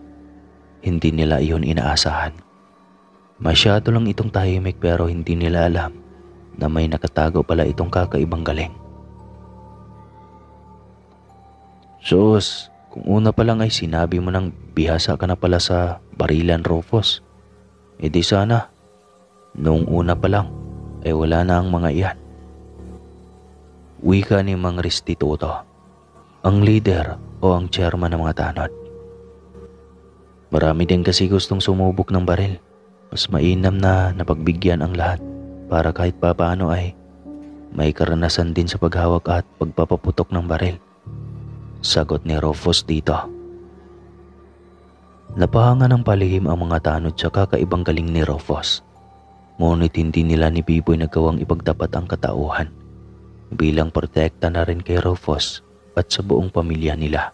Hindi nila iyon inaasahan. Masyado lang itong tahimik pero hindi nila alam na may nakatago pala itong kakaibang galing. Sus, kung una pa lang ay sinabi mo nang bihasa ka na pala sa barilan, Rufus. E di sana, noong una pa lang, ay wala na ang mga iyan. Wika ni Mang Restituto, ang leader o ang chairman ng mga tanod. Marami din kasi gustong sumubok ng baril. Mas mainam na napagbigyan ang lahat para kahit papaano ay may karanasan din sa paghawak at pagpapaputok ng baril. Sagot ni Rufus dito. Napahanga ng palihim ang mga tanod sa kakaibang galing ni Rufus. Ngunit hindi nila ni B-Boy nagawang ipagtapat ang katauhan bilang protekta na rin kay Rufus at sa buong pamilya nila.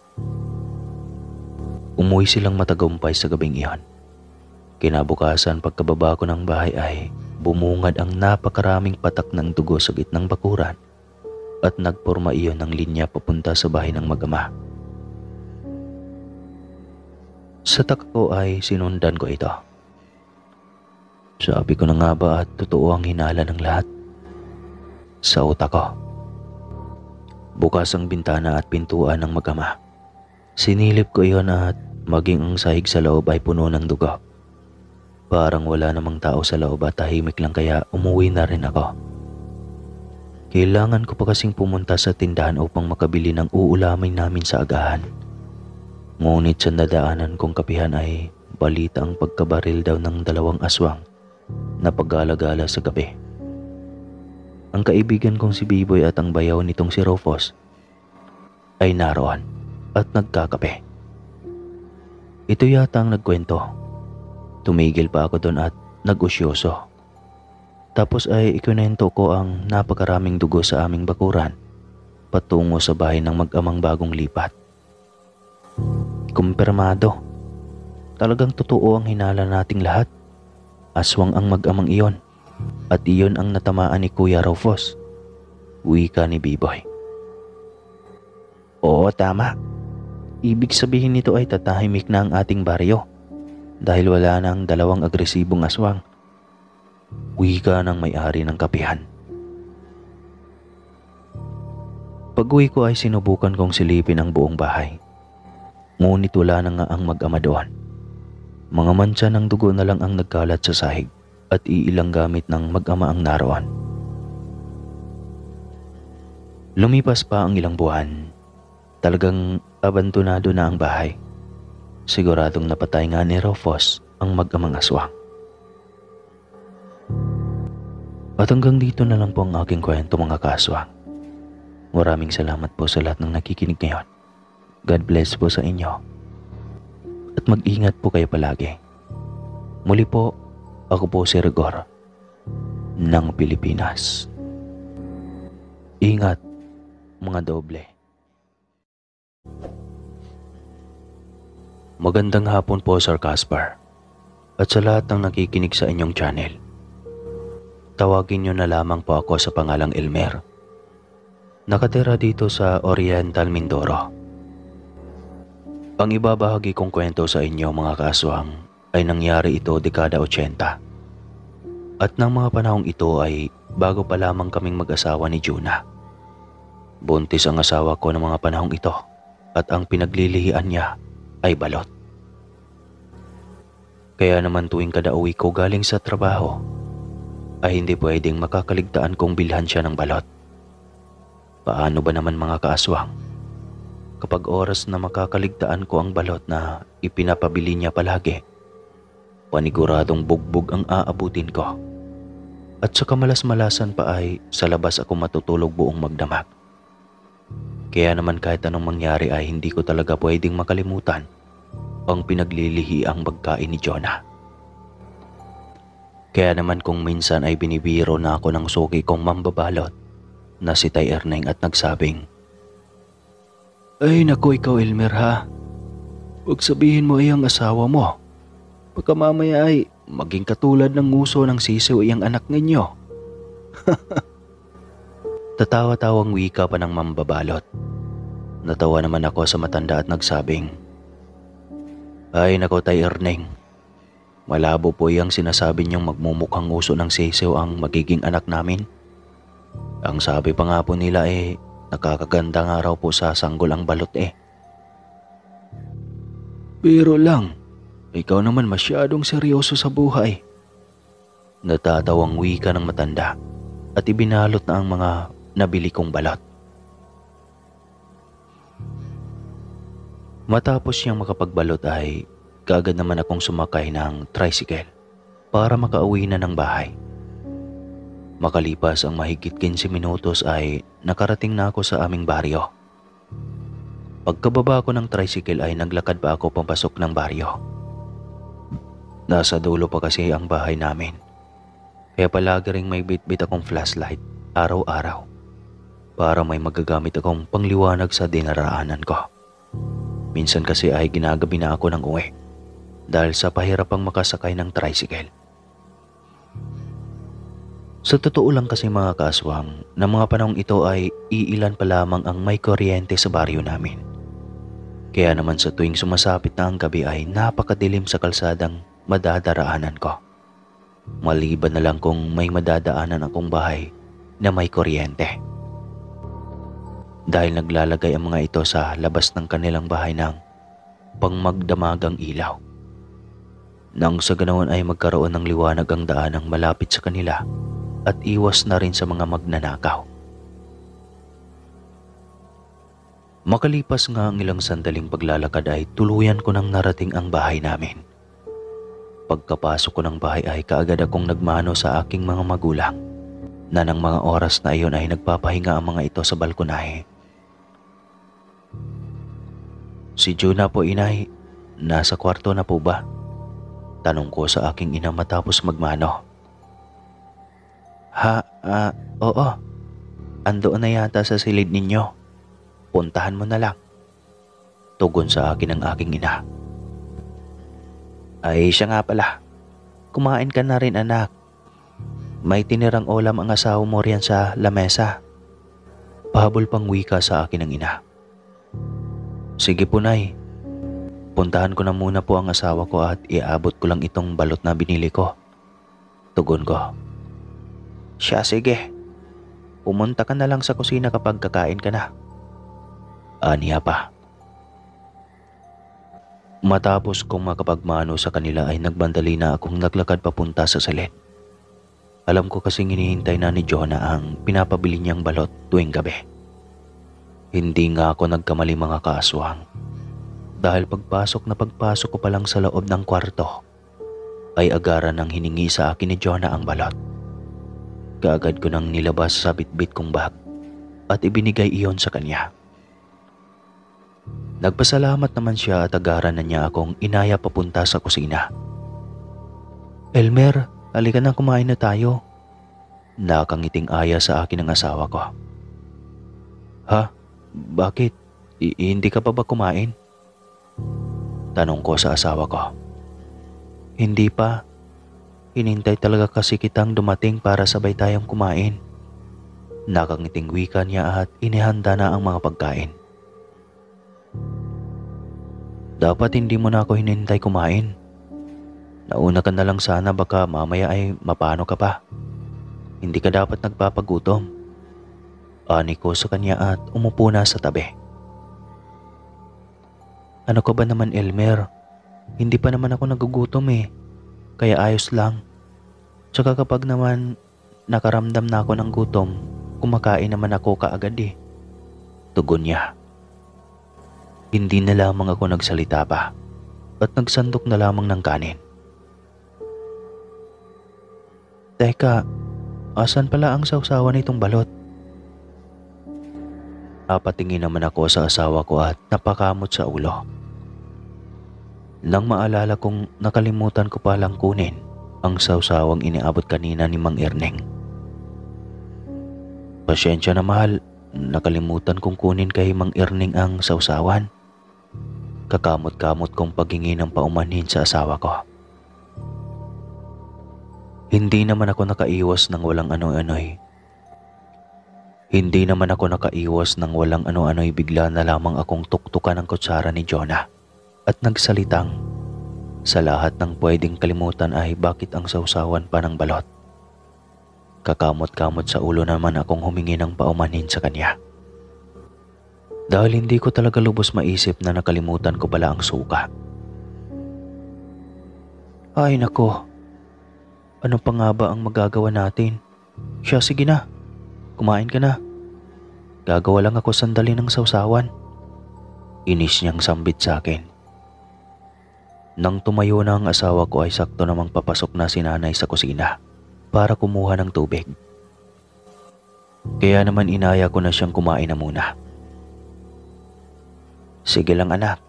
Umuwi silang matagumpay sa gabing iyon. Kinabukasan pagkababa ko ng bahay ay bumungad ang napakaraming patak ng dugo sa gitnang bakuran at nagporma iyon ng linya papunta sa bahay ng mag-ama. Sa taka ko ay sinundan ko ito. Sabi ko na nga ba at totoo ang hinala ng lahat? Sa utak ko. Bukas ang bintana at pintuan ng mag-ama. Sinilip ko iyon at maging ang sahig sa loob ay puno ng dugo. Parang wala namang tao sa loob at tahimik lang kaya umuwi na rin ako. Kailangan ko pa kasing pumunta sa tindahan upang makabili ng uulamin namin sa agahan. Ngunit sa nadaanan kong kapihan ay balita ang pagkabaril daw ng 2 aswang na pag-alagala sa gabi. Ang kaibigan kong si Biboy at ang bayaw nitong si Rufus ay naroon at nagkakape. Ito yata ang nagkwento. Tumigil pa ako doon at nag-usyoso. Tapos ay ikunento ko ang napakaraming dugo sa aming bakuran patungo sa bahay ng mag-amang bagong lipat. Kumpirmado. Talagang totoo ang hinala nating lahat. Aswang ang mag-amang iyon at iyon ang natamaan ni Kuya Rufus. Wika ni Biboy. Oo, tama. Ibig sabihin nito ay tatahimik na ang ating baryo dahil wala na ang 2 agresibong aswang. Wika ng may-ari ng kapihan. Pag-uwi ko ay sinubukan kong silipin ang buong bahay. Ngunit wala na nga ang mag-ama doon. Mga mantsa ng dugo na lang ang nagkalat sa sahig at iilang gamit ng mag-ama ang naroon. Lumipas pa ang ilang buwan. Talagang abandonado na ang bahay. Siguradong napatay nga ni Rufus ang mag-amang aswang. At hanggang dito na lang po ang aking kwento, mga kaswang. Maraming salamat po sa lahat ng nakikinig ngayon. God bless po sa inyo. At mag-ingat po kayo palagi. Muli po, ako po si Rigor ng Pilipinas. Ingat, mga doble. Magandang hapon po, Sir Caspar. At sa lahat ng nakikinig sa inyong channel. Tawagin niyo na lamang po ako sa pangalang Elmer. Nakatira dito sa Oriental Mindoro. Ang ibabahagi kong kwento sa inyo, mga kaswang, ay nangyari ito dekada 80. At ng mga panahong ito ay bago pa lamang kaming mag-asawa ni Juna. Buntis ang asawa ko ng mga panahong ito at ang pinaglilihian niya ay balot. Kaya naman tuwing kada uwi ko galing sa trabaho, ay hindi pwedeng makakaligtaan kung bilhan siya ng balot. Paano ba naman, mga kaaswang? Kapag oras na makakaligtaan ko ang balot na ipinapabili niya palagi, paniguradong bugbog ang aabutin ko. At sa kamalas-malasan pa ay sa labas ako matutulog buong magdamag. Kaya naman kahit anong mangyari ay hindi ko talaga pwedeng makalimutan ang pinaglilihiang pagkain ni Jonah. Kaya naman kung minsan ay binibiro na ako ng suki kong mambabalot na si Tay Erneng at nagsabing, "Ay naku, ikaw Elmer ha, huwag sabihin mo ay ang asawa mo. Baka mamaya ay maging katulad ng nguso ng sisiw iyang anak ninyo." Tatawa-tawang wika pa ng mambabalot. Natawa naman ako sa matanda at nagsabing, "Ay naku, Tay Erneng. Malabo po iyang sinasabi niyong magmumukhang uso ng sisiw ang magiging anak namin. Ang sabi pa nga po nila nakakaganda nga raw po sa sanggol ang balot eh." "Pero lang, ikaw naman masyadong seryoso sa buhay." Natatawang wika ng matanda at ibinalot na ang mga nabili kong balot. Matapos siyang makapagbalot ay kaagad naman akong sumakay ng tricycle para makauwi na ng bahay. Makalipas ang mahigit 15 minutos ay nakarating na ako sa aming baryo. Pagkababa ko ng tricycle ay naglakad pa ako papasok ng baryo. Nasa dulo pa kasi ang bahay namin, kaya palagi ring may bitbit akong flashlight araw-araw para may magagamit akong pangliwanag sa dinaraanan ko. Minsan kasi ay ginagabi na ako ng uwi dahil sa pahirapang makasakay ng tricycle. Sa totoo lang kasi, mga kaswang, na mga panahong ito ay iilan pa lamang ang may kuryente sa baryo namin. Kaya naman sa tuwing sumasapit na ang gabi ay napakadilim sa kalsadang madadaraanan ko. Maliban na lang kung may madadaanan akong bahay na may kuryente. Dahil naglalagay ang mga ito sa labas ng kanilang bahay ng pangmagdamagang ilaw. Nang sa ganoon ay magkaroon ng liwanag ang daanang malapit sa kanila at iwas na rin sa mga magnanakaw Makalipas nga ang ilang sandaling paglalakad ay tuluyan ko nang narating ang bahay namin. Pagkapasok ko ng bahay ay kaagad akong nagmano sa aking mga magulang na ng mga oras na iyon ay nagpapahinga ang mga ito sa balkonahe. Si Juna po, inay, nasa kwarto na po ba? Tanong ko sa aking ina matapos magmano. Oo. Andoon na yata sa silid ninyo. Puntahan mo na lang. Tugon sa akin ng aking ina. Ay siya nga pala. Kumain ka na rin, anak. May tinirang ulam ang asawa mo riyan sa lamesa. Pahabol pang wika sa akin ng ina. Sige po, nay. Puntahan ko na muna po ang asawa ko at iabot ko lang itong balot na binili ko. Tugon ko. Siya, sige. Pumunta ka na lang sa kusina kapag kakain ka na. Aniya pa. Matapos kong makapagmano sa kanila ay nagbandali na akong naglakad papunta sa silid. Alam ko kasing hinihintay na ni Jonah ang pinapabili niyang balot tuwing gabi. Hindi nga ako nagkamali, mga kaaswang. Dahil pagpasok ko pa lang sa loob ng kwarto, ay agaran ng hiningi sa akin ni Jonah ang balot. Kaagad ko nang nilabas sa bitbit kong bag at ibinigay iyon sa kanya. Nagpasalamat naman siya at agaran na niya akong inaya papunta sa kusina. Elmer, halika na, kumain na tayo. Nakangiting aya sa akin ng asawa ko. Ha? Bakit? Hindi ka pa ba kumain? Tanong ko sa asawa ko. Hindi pa. Hinintay talaga kasi kitang dumating para sabay tayong kumain. Nakangiting wika niya at inihanda na ang mga pagkain. Dapat hindi mo na ako hinintay kumain. Nauna ka na lang sana, baka mamaya ay mapano ka pa. Hindi ka dapat nagpapagutom. Ani ko sa kanya at umupo na sa tabi. Ano ka ba naman, Elmer? Hindi pa naman ako nagugutom eh. Kaya ayos lang. Tsaka kapag naman nakaramdam na ako ng gutom, kumakain naman ako kaagad eh. Tugon niya. Hindi na lamang ako nagsalita pa at nagsandok na lamang ng kanin. Teka, asan pala ang sausawan nitong balot? Napatingin naman ako sa asawa ko at napakamot sa ulo. Nang maalala kong nakalimutan ko palang kunin ang sausawang iniabot kanina ni Mang Erneng. Pasensya na, mahal, nakalimutan kong kunin kay Mang Erneng ang sausawan. Kakamot-kamot kong paghingi ng paumanhin sa asawa ko. Hindi naman ako nakaiwas ng walang ano-ano'y. Bigla na lamang akong tuktukan ng kutsara ni Jonah at nagsalitang, sa lahat ng pwedeng kalimutan ay bakit ang sausawan pa ng balot. Kakamot-kamot sa ulo naman akong humingi ng paumanhin sa kanya. Dahil hindi ko talaga lubos maisip na nakalimutan ko pala ang suka. Ay nako, ano pa nga ba ang magagawa natin? Siya, sige na, kumain ka na. Gagawa lang ako sandali ng sausawan. Inis niyang sambit sa akin. Nang tumayo na ang asawa ko ay sakto namang papasok na si nanay sa kusina para kumuha ng tubig. Kaya naman inaya ko na siyang kumain na muna. Sige lang anak,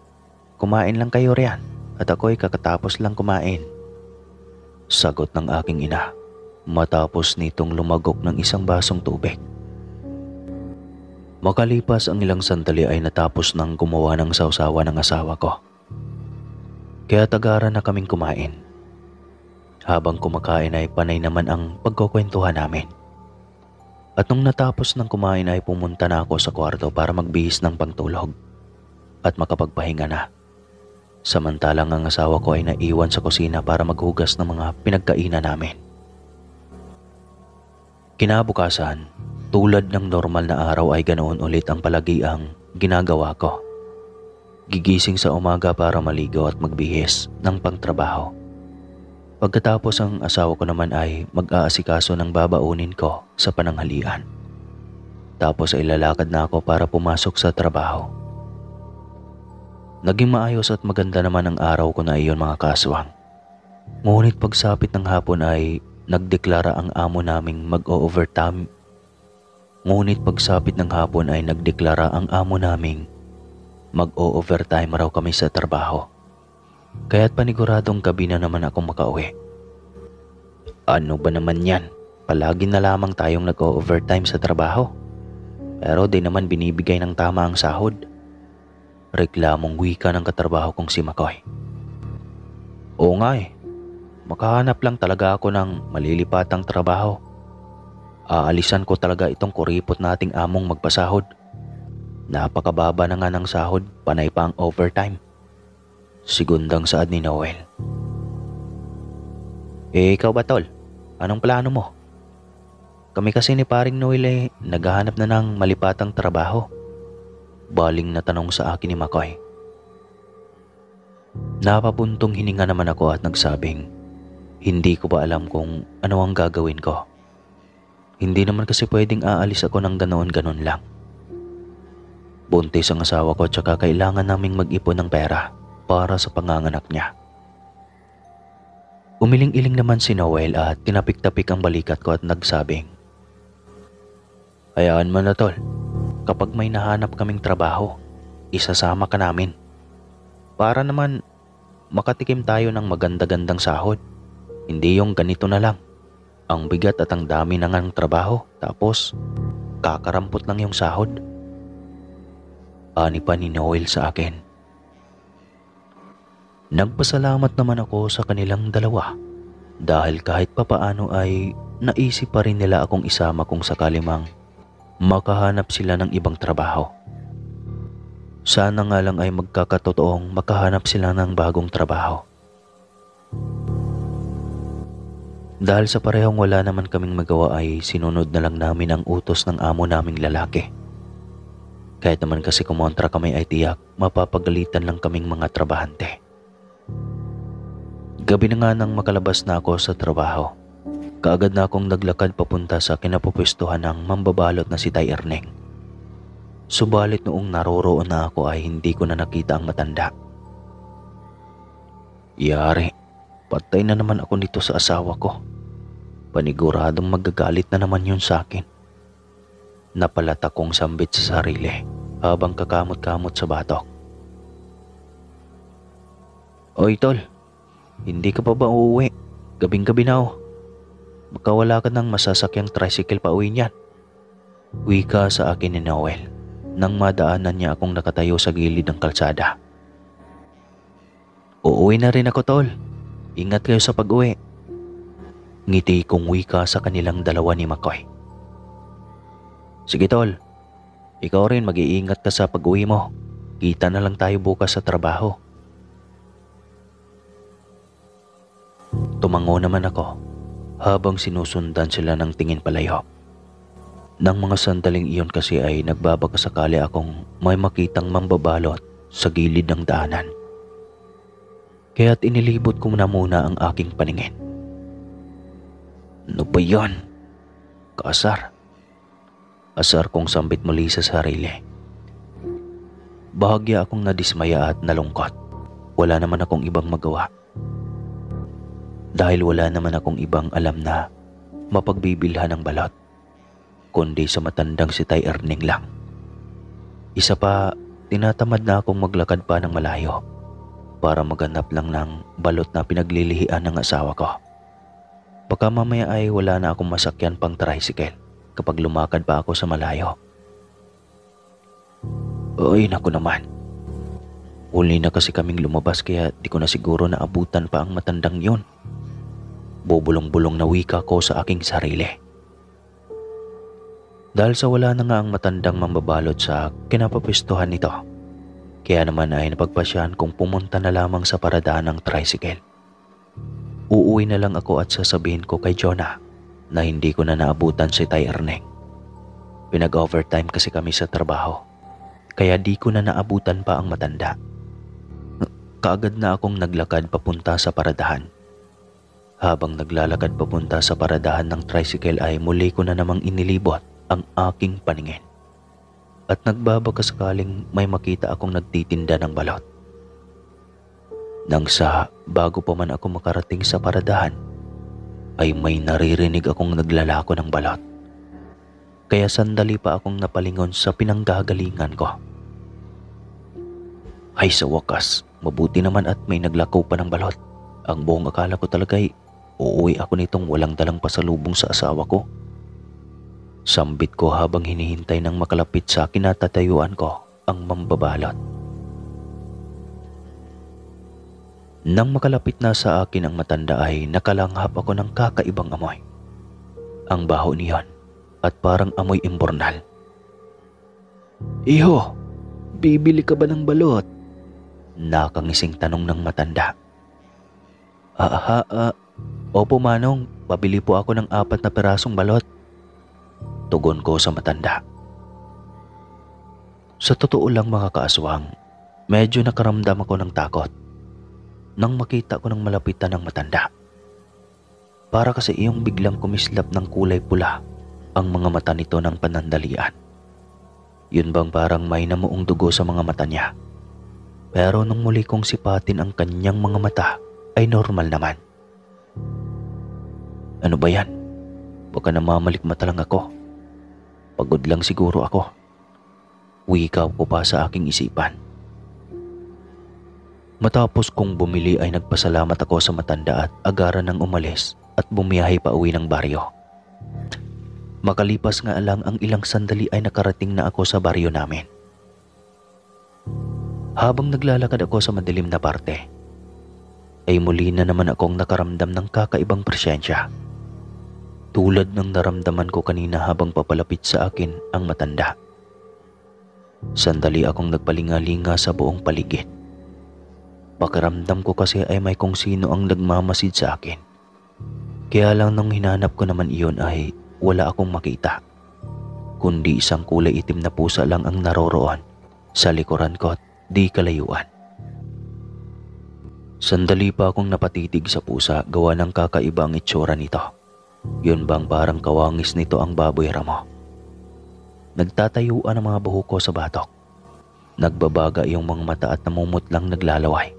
kumain lang kayo riyan at ako'y kakatapos lang kumain. Sagot ng aking ina matapos nitong lumagok ng isang basong tubig. Makalipas ang ilang sandali ay natapos nang gumawa ng sausawa ng asawa ko. Kaya tagaran na kaming kumain. Habang kumakain ay panay naman ang pagkukwentuhan namin. At nung natapos ng kumain ay pumunta na ako sa kwarto para magbihis ng pangtulog at makapagpahinga na. Samantalang ang asawa ko ay naiwan sa kusina para maghugas ng mga pinagkainan namin. Kinabukasan, tulad ng normal na araw ay ganoon ulit ang palagiang ginagawa ko. Gigising sa umaga para maligo at magbihis ng pangtrabaho. Pagkatapos ang asawa ko naman ay mag-aasikaso ng babaunin ko sa pananghalian. Tapos ay lalakad na ako para pumasok sa trabaho Naging maayos at maganda naman ang araw ko na iyon mga kaswang. Ngunit pagsapit ng hapon ay nagdeklara ang amo naming mag-o-overtime. Ngunit pagsapit ng hapon ay nagdeklara ang amo naming mag-o-overtime raw kami sa trabaho. Kaya't paniguradong gabi na naman akong makauwi. Ano ba naman yan? Palagi na lamang tayong nag-o-overtime sa trabaho. Pero di naman binibigay ng tama ang sahod. Reklamong wika ng katrabaho kong si Makoy. Oo nga eh. Makahanap lang talaga ako ng malilipatang trabaho. Aalisan ko talaga itong kuripot nating among magpasahod. Napakababa na nga ng sahod, panay pa ang overtime. Sigundang saad ni Noel. Ikaw ba tol? Anong plano mo? Kami kasi ni paring Noel ay naghahanap na ng malipatang trabaho. Baling na tanong sa akin ni Makoy. Napapuntong hininga naman ako at nagsabing, hindi ko ba alam kung ano ang gagawin ko. Hindi naman kasi pwedeng aalis ako ng ganoon-ganon lang. Buntis ang asawa ko at saka kailangan naming mag-ipon ng pera para sa panganganak niya. Umiling-iling naman si Noel at tinapik-tapik ang balikat ko at nagsabing, hayaan mo na tol, kapag may nahanap kaming trabaho, isasama ka namin. Para naman makatikim tayo ng maganda-gandang sahod. Hindi yung ganito na lang. Ang bigat at ang dami na ngang trabaho, tapos kakarampot lang yung sahod. Ani pa ni Noel sa akin. Nagpasalamat naman ako sa kanilang dalawa dahil kahit papaano ay naisip pa rin nila akong isama kung sakali mang makahanap sila ng ibang trabaho. Sana nga lang ay magkakatotoong makahanap sila ng bagong trabaho. Dahil sa parehong wala naman kaming magawa ay sinunod na lang namin ang utos ng amo naming lalaki. Kahit naman kasi kumontra kami ay tiyak mapapagalitan lang kaming mga trabahante. Gabi na nga nang makalabas na ako sa trabaho. Kaagad na akong naglakad papunta sa kinapupwestuhan ng mambabalot na si Tay Erneng. Subalit noong naroroon na ako ay hindi ko na nakita ang matanda. Yari, patay na naman ako nito sa asawa ko. Paniguradong magagalit na naman yun sa akin. Napalata kong sambit sa sarili habang kakamot-kamot sa batok. Oy tol, hindi ka pa ba uuwi? Gabing-gabi na oh. Baka wala ka ng masasakyang tricycle pa uwi niyan. Wika sa akin ni Noel nang madaanan niya akong nakatayo sa gilid ng kalsada. Uuwi na rin ako tol. Ingat kayo sa pag-uwi. Ngiti kong wika sa kanilang dalawa ni Makoy. Sige tol, ikaw rin mag-iingat ka sa pag-uwi mo. Kita na lang tayo bukas sa trabaho. Tumango naman ako habang sinusundan sila ng tingin palayo. Nang mga sandaling iyon kasi ay nagbabakasakali akong may makitang mambabalot sa gilid ng daanan. Kaya't inilibot ko na muna ang aking paningin. Ano ba yan? Kaasar. Asar kong sambit muli sa sarili. Bahagya akong nadismaya at nalungkot. Wala naman akong ibang magawa. Dahil wala naman akong ibang alam na mapagbibilhan ng balot, kundi sa matandang si Tay Erneng lang. Isa pa, tinatamad na akong maglakad pa ng malayo para maghanap lang ng balot na pinaglilihian ng asawa ko. Baka mamaya ay wala na akong masakyan pang tricycle kapag lumakad pa ako sa malayo. Ay naku naman. Huli na kasi kaming lumabas kaya di ko na siguro naabutan pa ang matandang yun. Bubulong-bulong na wika ko sa aking sarili. Dahil sa wala na nga ang matandang mambabalot sa kinapapwestuhan nito, kaya naman ay napagpasyahan kong pumunta na lamang sa paradahan ng tricycle. Uuwi na lang ako at sasabihin ko kay Jonah na hindi ko na naabutan si Tay Erneng. Pinag-overtime kasi kami sa trabaho, kaya di ko na naabutan pa ang matanda. Kaagad na akong naglakad papunta sa paradahan. Habang naglalakad papunta sa paradahan ng tricycle ay muli ko na namang inilibot ang aking paningin. At nagbabaka sakaling may makita akong nagtitinda ng balot. Nang sa bago pa man ako makarating sa paradahan, ay may naririnig akong naglalako ng balot. Kaya sandali pa akong napalingon sa pinanggagalingan ko. Ay sa wakas, mabuti naman at may naglakaw pa ng balot. Ang buong akala ko talaga'y uuwi ako nitong walang dalang pasalubong sa asawa ko. Sambit ko habang hinihintay ng makalapit sa kinatatayuan ko ang mambabalot. Nang makalapit na sa akin ang matanda ay nakalanghap ako ng kakaibang amoy. Ang baho niyon at parang amoy imbornal. Iho, bibili ka ba ng balot? Nakangising tanong ng matanda. Opo manong, pabili po ako ng 4 na pirasong balot. Tugon ko sa matanda. Sa totoo lang mga kaaswang, medyo nakaramdam ako ng takot nang makita ko ng malapitan ng matanda. Para kasi iyong biglang kumislap ng kulay pula ang mga mata nito ng panandalian. Yun bang parang may namuong dugo sa mga mata niya. Pero nung muli kong sipatin ang kanyang mga mata ay normal naman. Ano ba yan? Baka namamalikmata lang ako. Pagod lang siguro ako. Wika ko pa sa aking isipan. Matapos kong bumili ay nagpasalamat ako sa matanda at agaran ng umalis at bumiyahe pa uwi ng baryo. Makalipas nga lang ang ilang sandali ay nakarating na ako sa baryo namin. Habang naglalakad ako sa madilim na parte, ay muli na naman akong nakaramdam ng kakaibang presensya. Tulad ng naramdaman ko kanina habang papalapit sa akin ang matanda. Sandali akong nagpalingalinga sa buong paligid. Pakiramdam ko kasi ay may kung sino ang nagmamasid sa akin. Kaya lang nung hinanap ko naman iyon ay wala akong makita. Kundi isang kulay itim na pusa lang ang naroroon sa likuran ko at di kalayuan. Sandali pa akong napatitig sa pusa gawa ng kakaiba ang itsura nito. Yun bang parang kawangis nito ang baboy ramo. Nagtatayuan ang mga buhok ko sa batok. Nagbabaga yung mga mata at namumutlang naglalaway.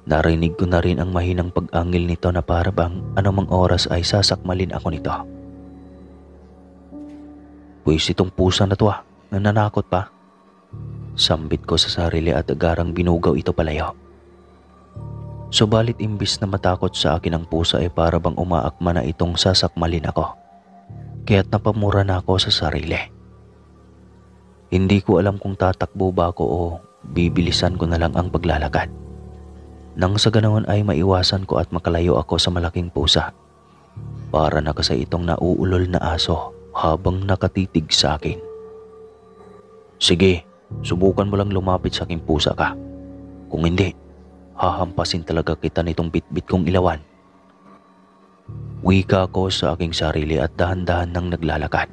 Narinig ko na rin ang mahinang pag-angil nito na para bang anumang oras ay sasakmalin ako nito. Pwes itong pusa na to nananakot pa. Sambit ko sa sarili at agarang binugaw ito palayo. Subalit imbis na matakot sa akin ang pusa ay para bang umaakma na itong sasakmalin ako. Kaya't napamura na ako sa sarili. Hindi ko alam kung tatakbo ba ako o bibilisan ko na lang ang paglalakad. Nang sa ganoon ay maiwasan ko at makalayo ako sa malaking pusa. Para na kasi itong nauulol na aso habang nakatitig sa akin. Sige, subukan mo lang lumapit sa aking pusa ka. Kung hindi, hahampasin talaga kita nitong bitbit kong ilawan. Wika ko sa aking sarili at dahan-dahan nang naglalakad.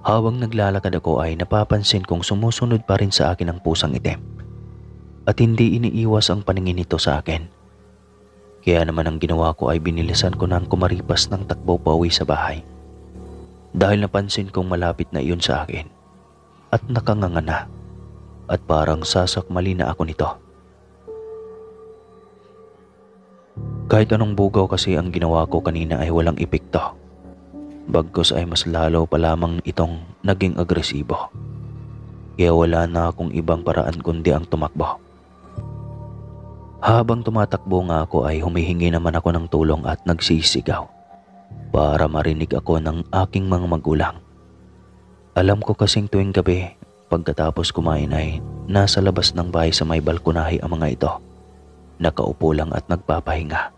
Habang naglalakad ako ay napapansin kong sumusunod pa rin sa akin ang pusang itim. At hindi iniiwas ang paningin nito sa akin. Kaya naman ang ginawa ko ay binilisan ko nang kumaripas ng takbo pauwi sa bahay. Dahil napansin kong malapit na iyon sa akin. At nakanganga na. At parang sasakmali na ako nito. Kahit anong bugaw kasi ang ginawa ko kanina ay walang epekto. Bagkus ay mas lalo pa lamang itong naging agresibo. Kaya wala na akong ibang paraan kundi ang tumakbo. Habang tumatakbo nga ako ay humihingi naman ako ng tulong at nagsisigaw para marinig ako ng aking mga magulang. Alam ko kasing tuwing gabi pagkatapos kumain ay nasa labas ng bahay sa may balkonahe ang mga ito. Nakaupo lang at nagpapahinga.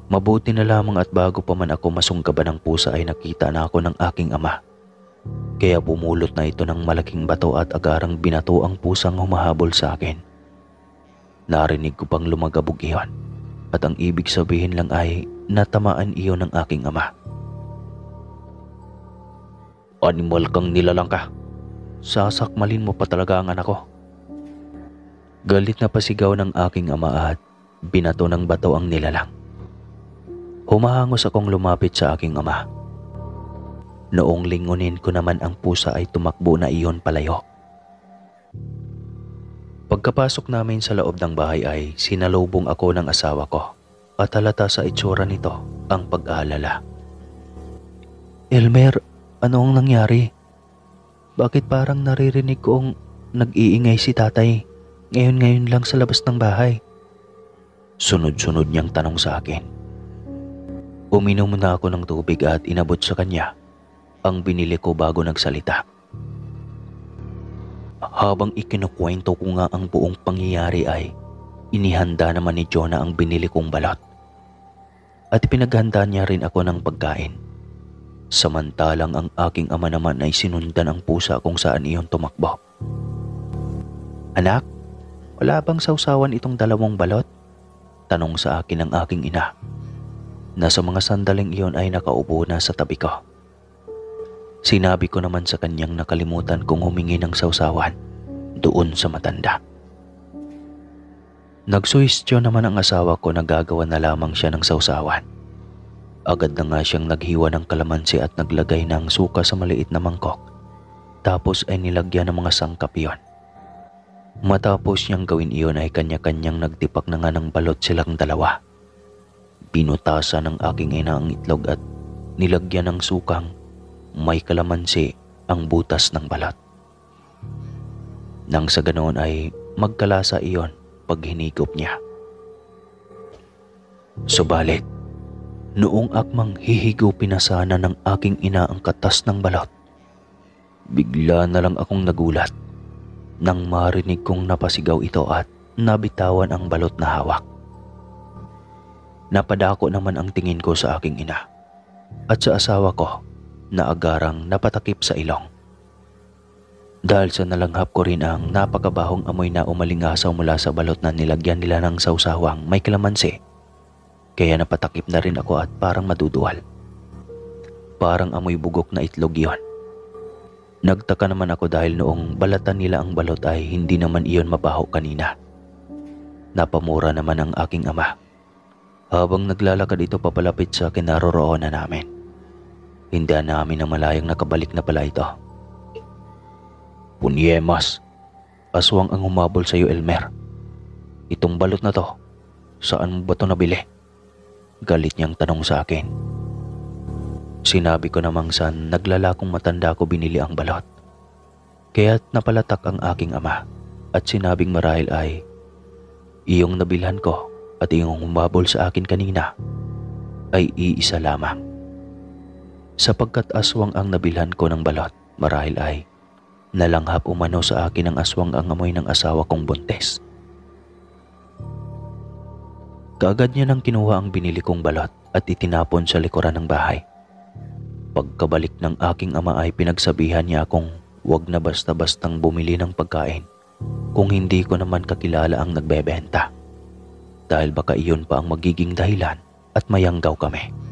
Mabuti na lamang at bago pa man ako masunggaban ng pusa ay nakita na ako ng aking ama. Kaya pumulot na ito ng malaking bato at agarang binato ang pusang humahabol sa akin. Narinig ko pang lumagabog iyon at ang ibig sabihin lang ay natamaan iyon ng aking ama. Animal kang nilalang ka. Sasakmalin mo pa talaga ang anak ko. Galit na pasigaw ng aking ama at binato ng bato ang nilalang. Humahangos akong lumapit sa aking ama. Noong lingunin ko naman ang pusa ay tumakbo na iyon palayo. Pagkapasok namin sa loob ng bahay ay sinalubong ako ng asawa ko at halata sa itsura nito ang pag-aalala. Elmer, ano ang nangyari? Bakit parang naririnig kong nag-iingay si tatay ngayon lang sa labas ng bahay? Sunod-sunod niyang tanong sa akin. Uminom na ako ng tubig at inabot sa kanya ang binili ko bago nagsalita. Habang ikinukwento ko nga ang buong pangyayari ay inihanda naman ni Jonah ang binili kong balot. At pinaghandaan niya rin ako ng pagkain. Samantalang ang aking ama naman ay sinundan ang pusa kung saan iyon tumakbo. Anak, wala bang sausawan itong dalawang balot? Tanong sa akin ng aking ina. Nasa mga sandaling iyon ay nakaupo na sa tabi ko. Sinabi ko naman sa kanyang nakalimutan kong humingi ng sausawan doon sa matanda. Nagsuhestyon naman ang asawa ko na gagawa na lamang siya ng sausawan. Agad na nga siyang naghiwa ng kalamansi at naglagay ng suka sa maliit na mangkok. Tapos ay nilagyan ng mga sangkap iyon. Matapos niyang gawin iyon ay kanya-kanyang nagtipak na nga ng balot silang dalawa. Binutasan ng aking ina ang itlog at nilagyan ng sukang may kalamansi ang butas ng balot. Nang sa ganoon ay magkalasa iyon pag hinigop niya. Subalit, noong akmang hihigupin na sana ng aking ina ang katas ng balot, bigla na lang akong nagulat nang marinig kong napasigaw ito at nabitawan ang balot na hawak. Napadako naman ang tingin ko sa aking ina at sa asawa ko na agarang napatakip sa ilong. Dahil sa nalanghap ko rin ang napakabahong amoy na umalingasaw mula sa balot na nilagyan nila ng sausawang may kalamansi, kaya napatakip na rin ako at parang maduduwal. Parang amoy bugok na itlog iyon. Nagtaka naman ako dahil noong balatan nila ang balot ay hindi naman iyon mabaho kanina. Napamura naman ang aking ama habang naglalakad ito papalapit sa kinaroroonan namin. Hindi namin na malayang nakabalik na pala ito. Punyemas, aswang ang humabol sa iyo, Elmer. Itong balot na to, saan mo ba ito nabili? Galit niyang tanong sa akin. Sinabi ko namang sa naglalakong matanda ko binili ang balot. Kaya't napalatak ang aking ama at sinabing marahil ay iyong nabilhan ko at iyong humabol sa akin kanina ay iisa lamang. Sapagkat aswang ang nabilhan ko ng balot, marahil ay nalanghap umano sa akin ang aswang ang amoy ng asawa kong buntes. Kaagad niya nang kinuha ang binili kong balot at itinapon sa likuran ng bahay. Pagkabalik ng aking ama ay pinagsabihan niya akong huwag na basta-bastang bumili ng pagkain kung hindi ko naman kakilala ang nagbebenta. Dahil baka iyon pa ang magiging dahilan at mayanggaw kami.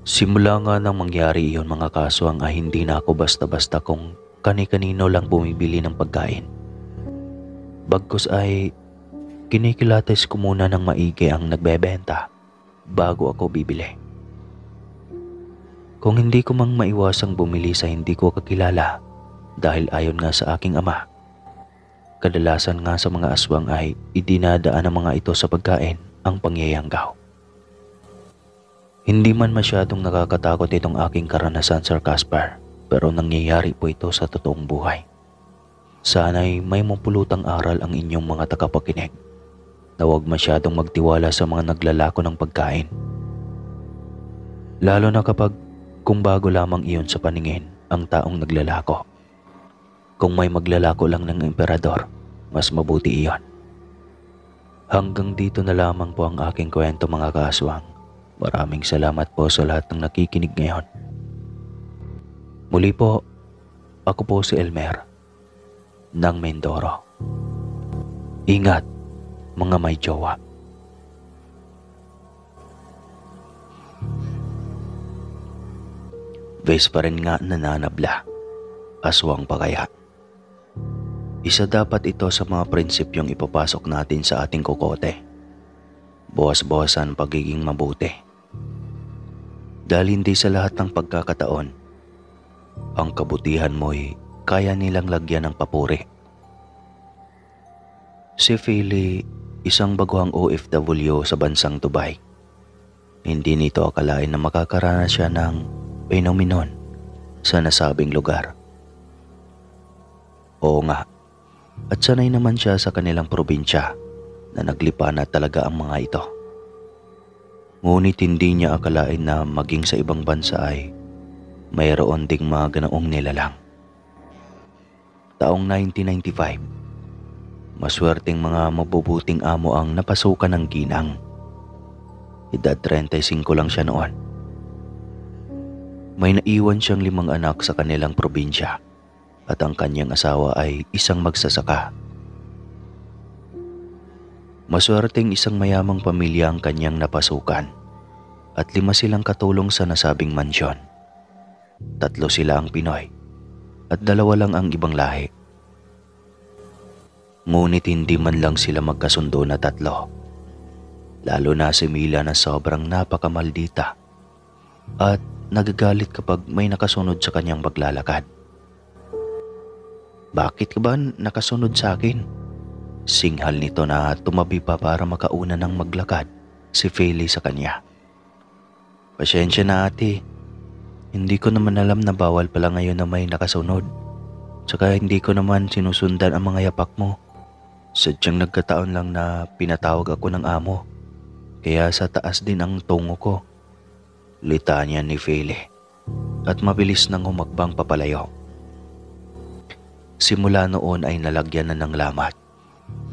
Simula nga nang mangyari iyon mga kaswang ay hindi na ako basta-basta kung kani-kanino lang bumibili ng pagkain. Bagkus ay kinikilates ko muna ng maigi ang nagbebenta bago ako bibili. Kung hindi ko mang maiwasang bumili sa hindi ko kakilala dahil ayon nga sa aking ama, kadalasan nga sa mga aswang ay idinadaan ng mga ito sa pagkain ang pangyayanggaw. Hindi man masyadong nakakatakot itong aking karanasan, Sir Casper, pero nangyayari po ito sa totoong buhay. Sana'y may mapulutang aral ang inyong mga tagapakinig na huwag masyadong magtiwala sa mga naglalako ng pagkain. Lalo na kapag kung bago lamang iyon sa paningin ang taong naglalako. Kung may maglalako lang ng emperador, mas mabuti iyon. Hanggang dito na lamang po ang aking kwento mga kaaswang. Maraming salamat po sa lahat ng nakikinig ngayon. Muli po, ako po si Elmer ng Mindoro. Ingat mga may jowa. Ves pa rin nga nananabla, aswang pa kaya. Isa dapat ito sa mga prinsipyong ipapasok natin sa ating kokote. Buwas-buwasan pagiging mabuti. Dahil hindi sa lahat ng pagkakataon, ang kabutihan mo'y kaya nilang lagyan ng papuri. Si Philly, isang baguhang OFW sa bansang Dubai. Hindi nito akalain na makakaranas siya ng phenomenon sa nasabing lugar. Oo nga, at sanay naman siya sa kanilang probinsya na naglipa na talaga ang mga ito. Ngunit hindi niya akalain na maging sa ibang bansa ay mayroon ding mga ganoong nilalang. Taong 1995, maswerteng mga mabubuting amo ang napasukan ng ginang. Edad 35 lang siya noon. May naiwan siyang 5 anak sa kanilang probinsya at ang kanyang asawa ay isang magsasaka. Maswerteng isang mayamang pamilya ang kanyang napasukan at 5 silang katulong sa nasabing mansyon. 3 sila ang Pinoy at 2 lang ang ibang lahi. Ngunit hindi man lang sila magkasundo na 3. Lalo na si Mila na sobrang napakamaldita at nagagalit kapag may nakasunod sa kanyang paglalakad. Bakit ka ba nakasunod sa akin? Singhal nito na tumabi pa para makauna ng maglakad si Philly sa kanya. Pasensya na ate, hindi ko naman alam na bawal pala ngayon na may nakasunod. Tsaka hindi ko naman sinusundan ang mga yapak mo. Sadyang nagkataon lang na pinatawag ako ng amo. Kaya sa taas din ang tungo ko. Litanya ni Philly at mabilis nang humakbang papalayo. Simula noon ay nalagyan na ng lamat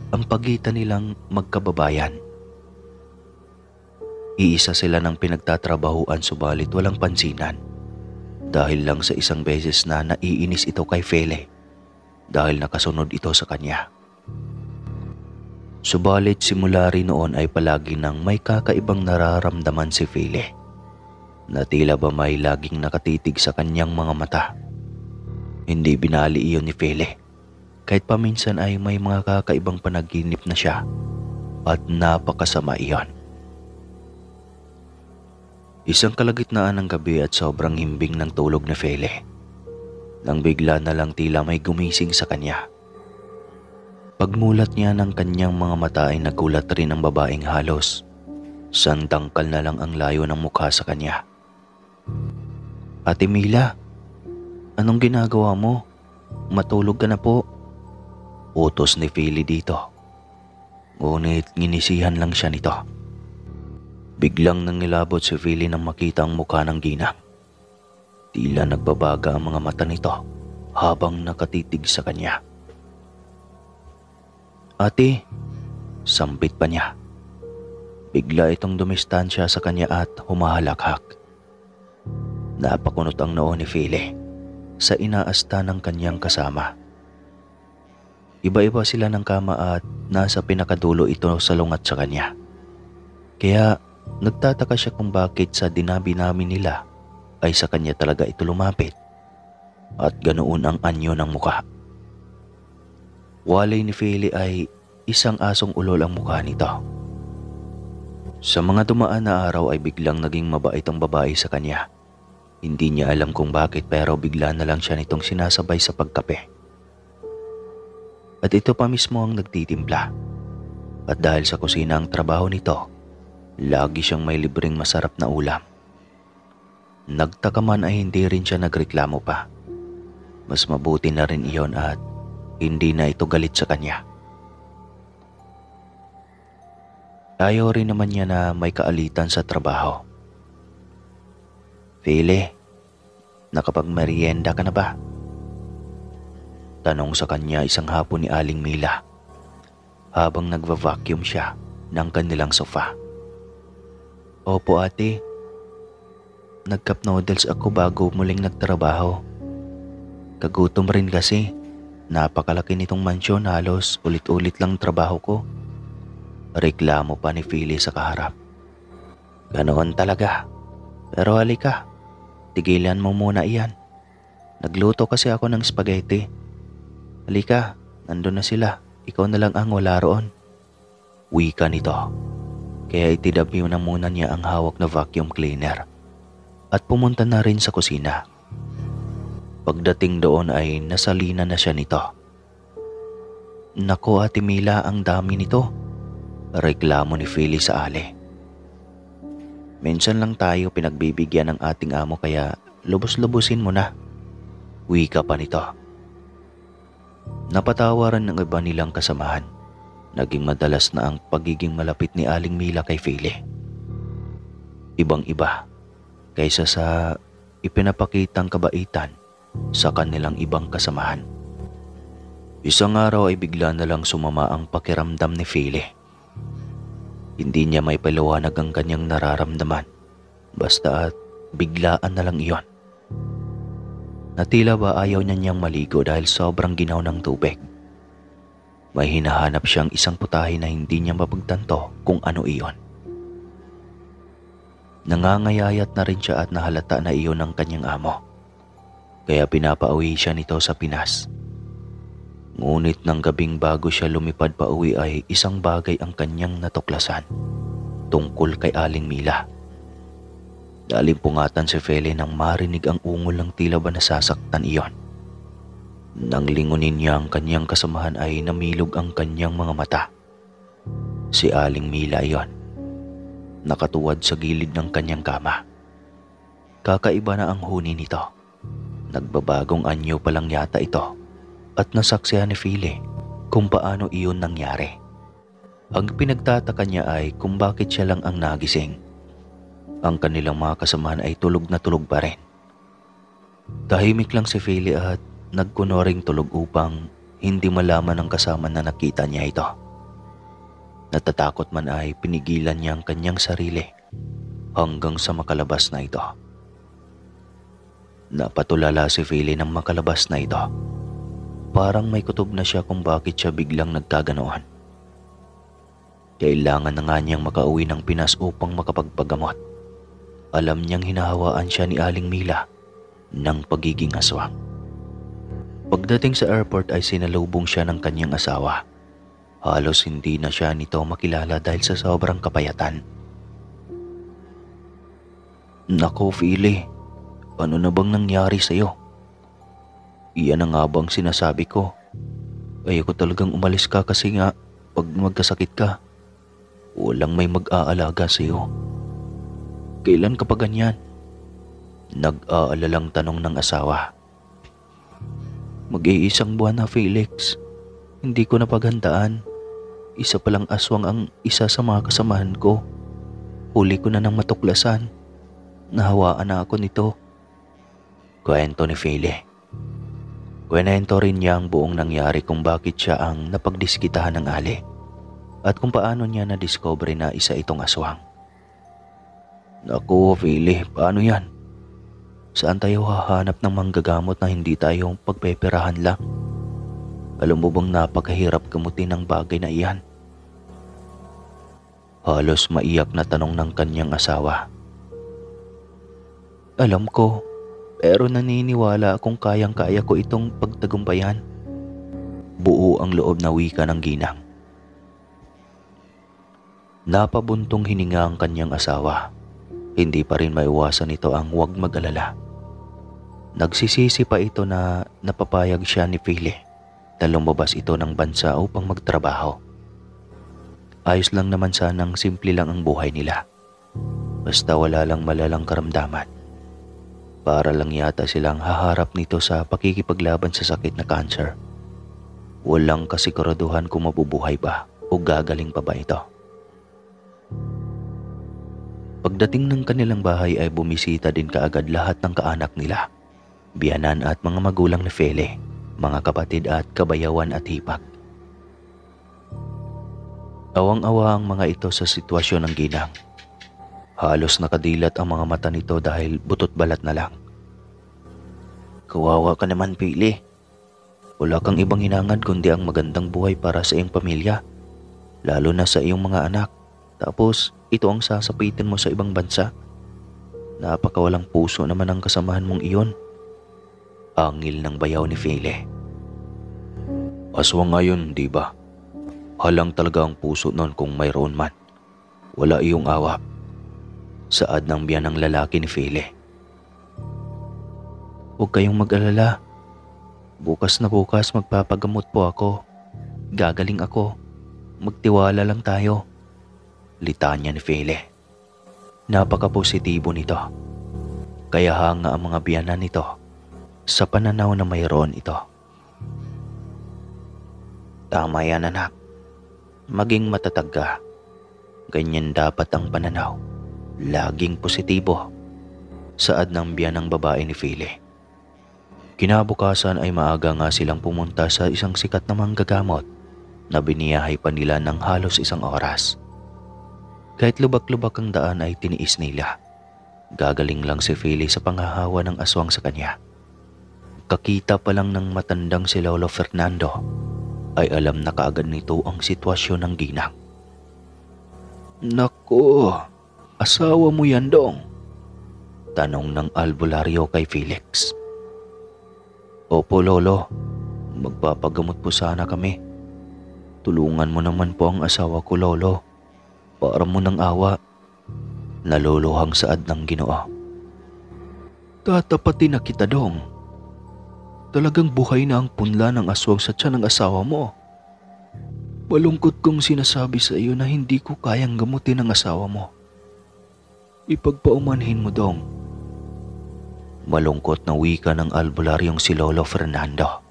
ang pagitan nilang magkababayan. Iisa sila ng pinagtatrabahuan subalit walang pansinan dahil lang sa isang beses na naiinis ito kay Philly dahil nakasunod ito sa kanya. Subalit simula rin noon ay palagi nang may kakaibang nararamdaman si Philly na tila ba may laging nakatitig sa kanyang mga mata. Hindi binali iyon ni Philly kahit paminsan ay may mga kakaibang panaginip na siya at napakasama iyon. Isang kalagitnaan ng gabi at sobrang himbing ng tulog ni Philly nang bigla na lang tila may gumising sa kanya. Pagmulat niya ng kanyang mga mata ay nagulat rin ang babaeng halos sandangkal na lang ang layo ng mukha sa kanya. Ate Mila, anong ginagawa mo? Matulog ka na po. Utos ni Philly dito. Ngunit nginisihan lang siya nito. Biglang nangilabot si Philly nang makita ang mukha ng ginang. Tila nagbabaga ang mga mata nito habang nakatitig sa kanya. Ate, sambit pa niya. Bigla itong dumistansya sa kanya at humahalakhak. Napakunot ang noo ni Philly sa inaasta ng kanyang kasama. Iba-iba sila ng kama at nasa pinakadulo ito sa lungat sa kanya. Kaya nagtataka siya kung bakit sa dinabi-nabi nila ay sa kanya talaga ito lumapit at ganoon ang anyo ng mukha. Walay ni Philly ay isang asong ulol ang mukha nito. Sa mga dumaan na araw ay biglang naging mabait ang babae sa kanya. Hindi niya alam kung bakit pero bigla na lang siya nitong sinasabay sa pagkape. At ito pa mismo ang nagtitimpla. At dahil sa kusina ang trabaho nito, lagi siyang may libreng masarap na ulam. Nagtaka man ay hindi rin siya nagreklamo pa. Mas mabuti na rin iyon at hindi na ito galit sa kanya. Ayaw rin naman niya na may kaalitan sa trabaho. Philly, nakapagmerienda ka na ba? Tanong sa kanya isang hapon ni Aling Mila habang nagva-vacuum siya ng kanilang sofa. Opo ate, nag-cup noodles ako bago muling nagtrabaho. Kagutom rin kasi, napakalaki nitong mansyon, halos ulit-ulit lang trabaho ko. Reklamo pa ni Philly sa kaharap. Ganoon talaga. Pero halika, tigilan mo muna iyan. Nagluto kasi ako ng spaghetti. Halika, nandun na sila. Ikaw na lang ang wala roon. Wika nito. Kaya itidabi na muna niya ang hawak na vacuum cleaner at pumunta na rin sa kusina. Pagdating doon ay nasalina na siya nito. Nako Ate Mila, ang dami nito. Reklamo ni Philly sa Ali. Minsan lang tayo pinagbibigyan ng ating amo kaya lubos-lubusin mo na. Wika pa nito. Napatawaran ng iba nilang kasamahan. Naging madalas na ang pagiging malapit ni Aling Mila kay Philly. Ibang-iba kaysa sa ipinapakitang kabaitan sa kanilang ibang kasamahan. Isang araw ay bigla na lang sumama ang pakiramdam ni Philly. Hindi niya may paliwanag ang kanyang nararamdaman. Basta at biglaan na lang iyon. Natila ba ayaw niyang maligo dahil sobrang ginaw ng tubig. May hinahanap siyang isang putahe na hindi niya mapagtanto kung ano iyon. Nangangayayat na rin siya at nahalata na iyon ng kanyang amo. Kaya pinapauwi siya nito sa Pinas. Ngunit ng gabing bago siya lumipad pa uwi ay isang bagay ang kanyang natuklasan tungkol kay Aling Mila. Nalimpungatan si Philly nang marinig ang ungol ng tila ba nasasaktan iyon. Nang lingunin niya ang kanyang kasamahan ay namilog ang kanyang mga mata. Si Aling Mila iyon. Nakatuwad sa gilid ng kanyang kama. Kakaiba na ang huni nito. Nagbabagong anyo pa lang yata ito. At nasaksihan ni Philly kung paano iyon nangyari. Ang pinagtataka niya ay kung bakit siya lang ang nagising. Ang kanilang mga kasamahan ay tulog na tulog pa rin. Tahimik lang si Philly at nagkunoring tulog upang hindi malaman ng kasama na nakita niya ito. Natatakot man ay pinigilan niya ang kanyang sarili hanggang sa makalabas na ito. Napatulala si Philly nang makalabas na ito. Parang may kutob na siya kung bakit siya biglang nagkaganoon. Kailangan na nga niyang makauwi ng Pinas upang makapagpagamot. Alam niyang hinahawaan siya ni Aling Mila ng pagiging aswang. Pagdating sa airport ay sinalubong siya ng kanyang asawa. Halos hindi na siya nito makilala dahil sa sobrang kapayatan. Nako Philly, ano na bang nangyari sa'yo? Iyan ang nga bang sinasabi ko. Ayoko talagang umalis ka kasi nga pag magkasakit ka, walang may mag-aalaga sa iyo. Kailan ka pa ganyan? Nag-aalalang tanong ng asawa. Mag-iisang buwan na Felix. Hindi ko napaghandaan. Isa palang aswang ang isa sa mga kasamahan ko. Huli ko na ng matuklasan. Nahawaan na ako nito. Kwento ni Philly. Kwento rin niya ang buong nangyari kung bakit siya ang napagdiskitahan ng Ali at kung paano niya na-discover na isa itong aswang. Naku, Philly, paano yan? Saan tayo hahanap ng manggagamot na hindi tayo pagpeperahan lang? Alam mo bang napakahirap gamutin ng bagay na iyan? Halos maiyak na tanong ng kanyang asawa. Alam ko. Pero naniniwala akong kayang-kaya ko itong pagtagumpayan. Buo ang loob na wika ng ginang. Napabuntong hininga ang kanyang asawa. Hindi pa rin maiwasan ito ang huwag mag-alala. Nagsisisi pa ito na napapayag siya ni Philly na lumabas ito ng bansa upang magtrabaho. Ayos lang naman sanang simple lang ang buhay nila. Basta wala lang malalang karamdaman. Para lang yata silang haharap nito sa pakikipaglaban sa sakit na cancer. Walang kasiguraduhan kung mabubuhay ba o gagaling pa ba ito. Pagdating ng kanilang bahay ay bumisita din kaagad lahat ng kaanak nila, biyanan at mga magulang ni Philly, mga kapatid at kabayawan at hipag. Awang-awa ang mga ito sa sitwasyon ng ginang. Halos nakadilat ang mga mata nito dahil butot balat na lang. Kawawa ka naman, Philly. Wala kang ibang hinangad kundi ang magandang buhay para sa iyong pamilya, lalo na sa iyong mga anak. Tapos ito ang sasapitin mo sa ibang bansa. Napakawalang puso naman ang kasamahan mong iyon. Angil ng bayaw ni Philly. Aswang ngayon, di ba? Halang talaga ang puso nun kung mayroon man. Wala iyong awap. Saad ng biyanang lalaki ni Philly. Huwag kayong mag-alala. Bukas na bukas magpapagamot po ako. Gagaling ako. Magtiwala lang tayo. Litanya ni Feli. Napaka-positibo nito. Kaya hanga ang mga biyanan nito sa pananaw na mayroon ito. Tama yan, anak. Maging matatag ka. Ganyan dapat ang pananaw. Laging positibo. Saad ng biyanang babae ni Feli. Kinabukasan ay maaga nga silang pumunta sa isang sikat na manggagamot na biniyahay pa nila ng halos 1 oras. Kahit lubak-lubak ang daan ay tiniis nila. Gagaling lang si Feli sa panghahawa ng aswang sa kanya. Kakita pa lang ng matandang si Lolo Fernando ay alam na kaagad nito ang sitwasyon ng ginang. Naku, asawa mo yan dong? Tanong ng albularyo kay Felix. Opo, Lolo. Magpapagamot po sana kami. Tulungan mo naman po ang asawa ko, Lolo. Para mo ng awa. Naluluhang saad ng Ginoo. Tatapatin na kita, dong. Talagang buhay na ang punla ng aswang sa tiyan ng asawa mo. Malungkot kong sinasabi sa iyo na hindi ko kayang gamutin ang asawa mo. Ipagpaumanhin mo, dong. Malungkot na wika ng albularyong si Lolo Fernando.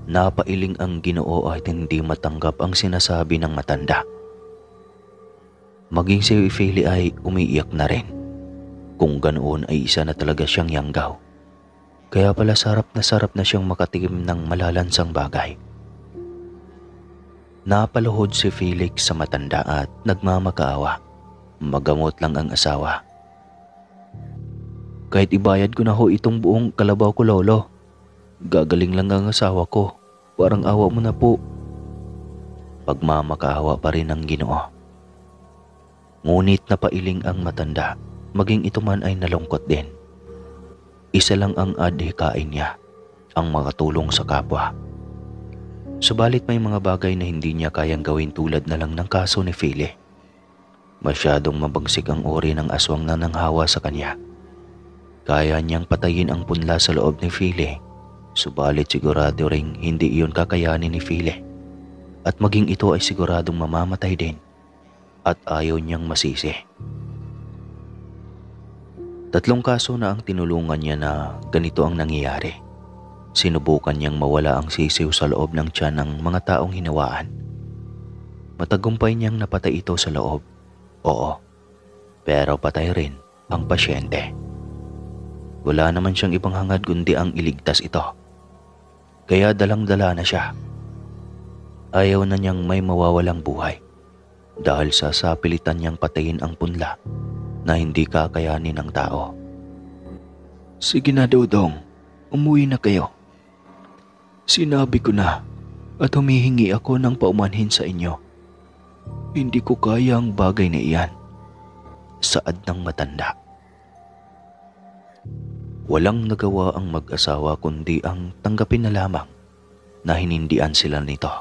Napailing ang Ginoo at hindi matanggap ang sinasabi ng matanda. Maging si Feli ay umiiyak na rin. Kung ganoon ay isa na talaga siyang yanggaw. Kaya pala sarap na siyang makatikim ng malalansang bagay. Napaluhod si Felix sa matanda at nagmamakaawa. Magamot lang ang asawa. Kahit ibayad ko na ho itong buong kalabaw ko, Lolo. Gagaling lang ang asawa ko. Parang awa mo na po. Pagmamakaawa pa rin ang Ginoo. Ngunit napailing ang matanda, maging ito man ay nalungkot din. Isa lang ang adhikain niya, ang makatulong sa kapwa. Subalit may mga bagay na hindi niya kayang gawin tulad na lang ng kaso ni Feli. Masyadong mabagsik ang uri ng aswang na nanghawa sa kanya. Kaya niyang patayin ang punla sa loob ni Feli, subalit sigurado ring hindi iyon kakayanin ni Feli. At maging ito ay siguradong mamamatay din at ayaw niyang masisi. 3 kaso na ang tinulungan niya na ganito ang nangyayari. Sinubukan niyang mawala ang sisiw sa loob ng tiyan ng mga taong hinawaan. Matagumpay niyang napatay ito sa loob. Oo, pero patay rin ang pasyente. Wala naman siyang ibang hangad kundi ang iligtas ito. Kaya dalang-dala na siya. Ayaw na niyang may mawawalang buhay dahil sa sapilitan niyang patayin ang punla na hindi kakayanin ng tao. Sige na, Dodong. Umuwi na kayo. Sinabi ko na at humihingi ako ng paumanhin sa inyo. Hindi ko kaya ang bagay na iyan. Saad ng matanda. Walang nagawa ang mag-asawa kundi ang tanggapin na lamang na hinindian sila nito.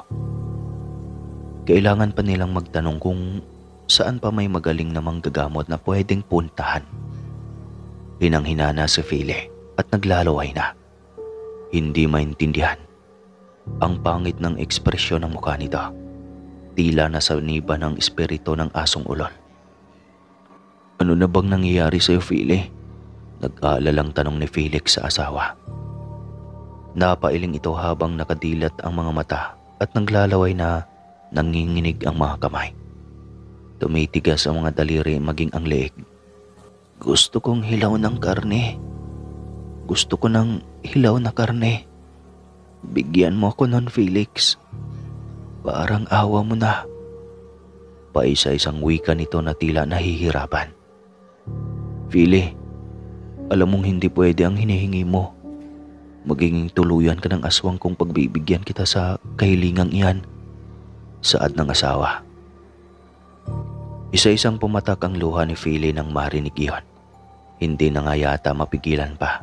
Kailangan pa nilang magtanong kung saan pa may magaling na manggagamot na pwedeng puntahan. Hinang-hinana si Feli at naglalaway na. Hindi maintindihan. Ang pangit ng ekspresyon ng mukha nito. Tila nasa niba ng espiritu ng asong ulol. Ano na bang nangyayari sa'yo, Feli? Nag-aalalang tanong ni Felix sa asawa. Napailing ito habang nakadilat ang mga mata at naglalaway na nanginginig ang mga kamay. Tumitigas ang mga daliri maging ang leeg. Gusto kong hilaw ng karne. Gusto ko ng hilaw na karne. Bigyan mo ako nun, Felix. Parang awa mo na. Paisa-isang wika nito na tila nahihirapan. Feli, alam mong hindi pwede ang hinihingi mo. Magiging tuluyan ka ng aswang kung pagbibigyan kita sa kahilingang iyan. Saad ng asawa. Isa-isang pumatak ang luha ni Feli nang marinig iyon. Hindi na nga yata mapigilan pa.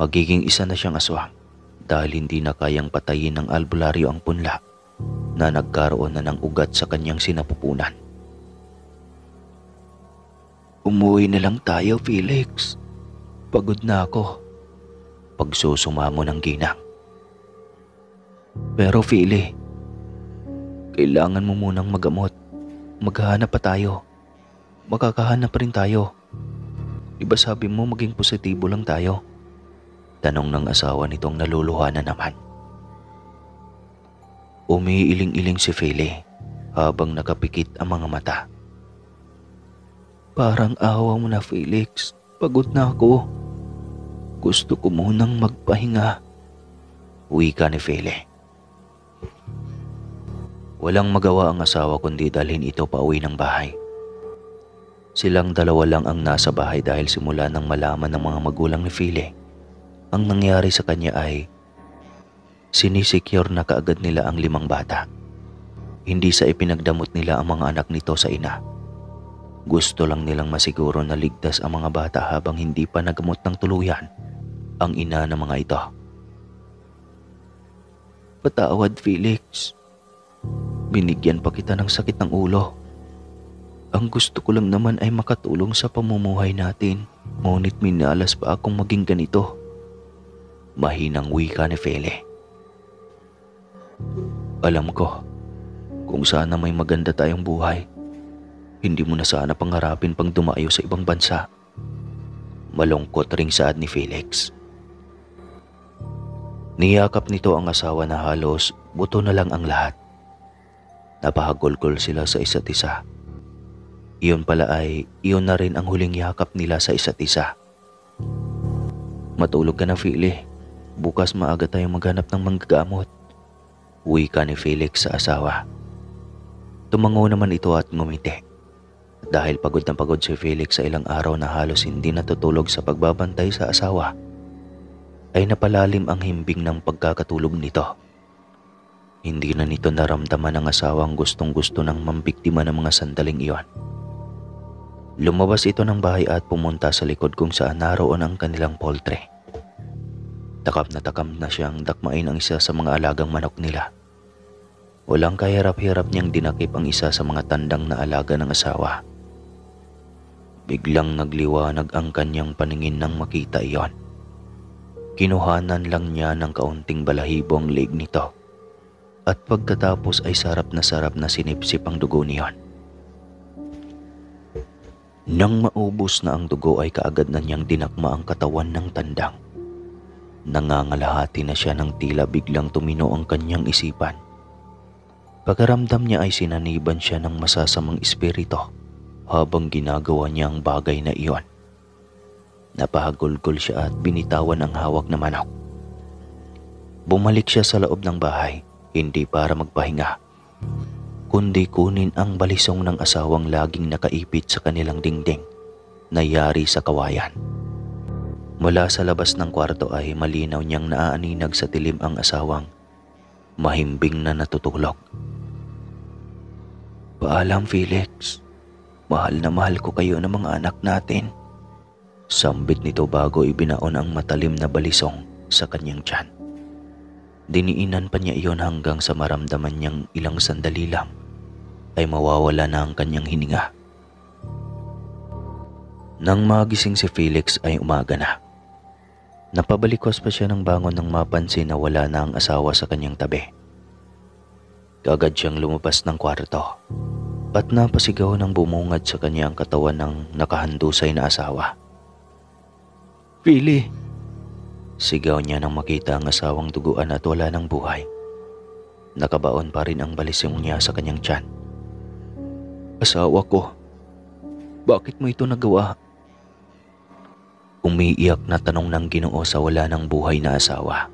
Magiging isa na siyang aswang dahil hindi na kayang patayin ng albularyo ang punla na nagkaroon na ng ugat sa kanyang sinapupunan. Umuwi na lang tayo, Felix. Pagod na ako. Pagsusumamo ng ginang. Pero Philly, kailangan mo munang magamot. Maghahanap pa tayo. Makakahanap pa rin tayo. Di ba sabi mo maging positibo lang tayo? Tanong ng asawa nitong naluluha na naman. Umiiling-iling si Philly habang nakapikit ang mga mata. Parang awa mo na, Felix. Pagod na ako. Gusto ko munang magpahinga. Wika ni Philly. Walang magawa ang asawa kundi dalhin ito pauwi ng bahay. Silang dalawa lang ang nasa bahay dahil simula nang malaman ng mga magulang ni Philly, ang nangyari sa kanya ay sinisecure na kaagad nila ang 5 bata. Hindi sa ipinagdamot nila ang mga anak nito sa ina. Gusto lang nilang masiguro na ligtas ang mga bata habang hindi pa nagamot ng tuluyan ang ina ng mga ito. Patawad, Felix. Binigyan pa kita ng sakit ng ulo. Ang gusto ko lang naman ay makatulong sa pamumuhay natin. Ngunit minalas pa akong maging ganito. Mahinang wika ni Philly. Alam ko, kung sana may maganda tayong buhay, hindi mo na sana pangarapin pang dumayo sa ibang bansa. Malungkot ring saad ni Felix. Niyakap nito ang asawa na halos buto na lang ang lahat. Napahagulgol sila sa isa't isa. Iyon pala ay iyon na rin ang huling yakap nila sa isa't isa. Matulog ka na, Philly. Bukas maaga tayong maghanap ng manggagamot. Wika ni Felix sa asawa. Tumango naman ito at ngumiti. Dahil pagod na pagod si Felix sa ilang araw na halos hindi natutulog sa pagbabantay sa asawa, ay napalalim ang himbing ng pagkakatulog nito. Hindi na nito naramdaman ng asawang gustong-gusto ng mambiktima ng mga sandaling iyon. Lumabas ito ng bahay at pumunta sa likod kung saan naroon ang kanilang poultry. Takam na siyang dakmain ang isa sa mga alagang manok nila. Walang kahirap-hirap niyang dinakip ang isa sa mga tandang na alaga ng asawa. Biglang nagliwanag ang kanyang paningin nang makita iyon. Kinuhanan lang niya ng kaunting balahibo ang leeg nito. At pagkatapos ay sarap na sinipsip ang dugo niyon. Nang maubos na ang dugo ay kaagad na niyang dinakma ang katawan ng tandang. Nangangalahati na siya ng tila biglang tumino ang kanyang isipan. Pagkaramdam niya ay sinaniban siya ng masasamang espiritu habang ginagawa niya ang bagay na iyon. Napahagulgol siya at binitawan ang hawak na manok. Bumalik siya sa loob ng bahay. Hindi para magpahinga, kundi kunin ang balisong ng asawang laging nakaipit sa kanilang dingding na yari sa kawayan. Mula sa labas ng kwarto ay malinaw niyang naaaninag sa dilim ang asawang mahimbing na natutulog. Paalam, Felix. Mahal na mahal ko kayo ng mga anak natin. Sambit nito bago ibinaon ang matalim na balisong sa kanyang tiyan. Diniinan pa niya iyon hanggang sa maramdaman niyang ilang sandali lang ay mawawala na ang kanyang hininga. Nang magising si Felix ay umaga na. Napabalikos pa siya ng bangon nang mapansin na wala na ang asawa sa kanyang tabi. Kaagad siyang lumabas ng kwarto at napasigaw ng bumungad sa kanyang katawan ng nakahandusay na asawa. Philly! Sigaw niya nang makita ang asawang duguan at wala ng buhay. Nakabaon pa rin ang balisong niya sa kanyang tiyan. Asawa ko, bakit mo ito nagawa? Umiiyak na tanong ng Ginoo sa wala ng buhay na asawa.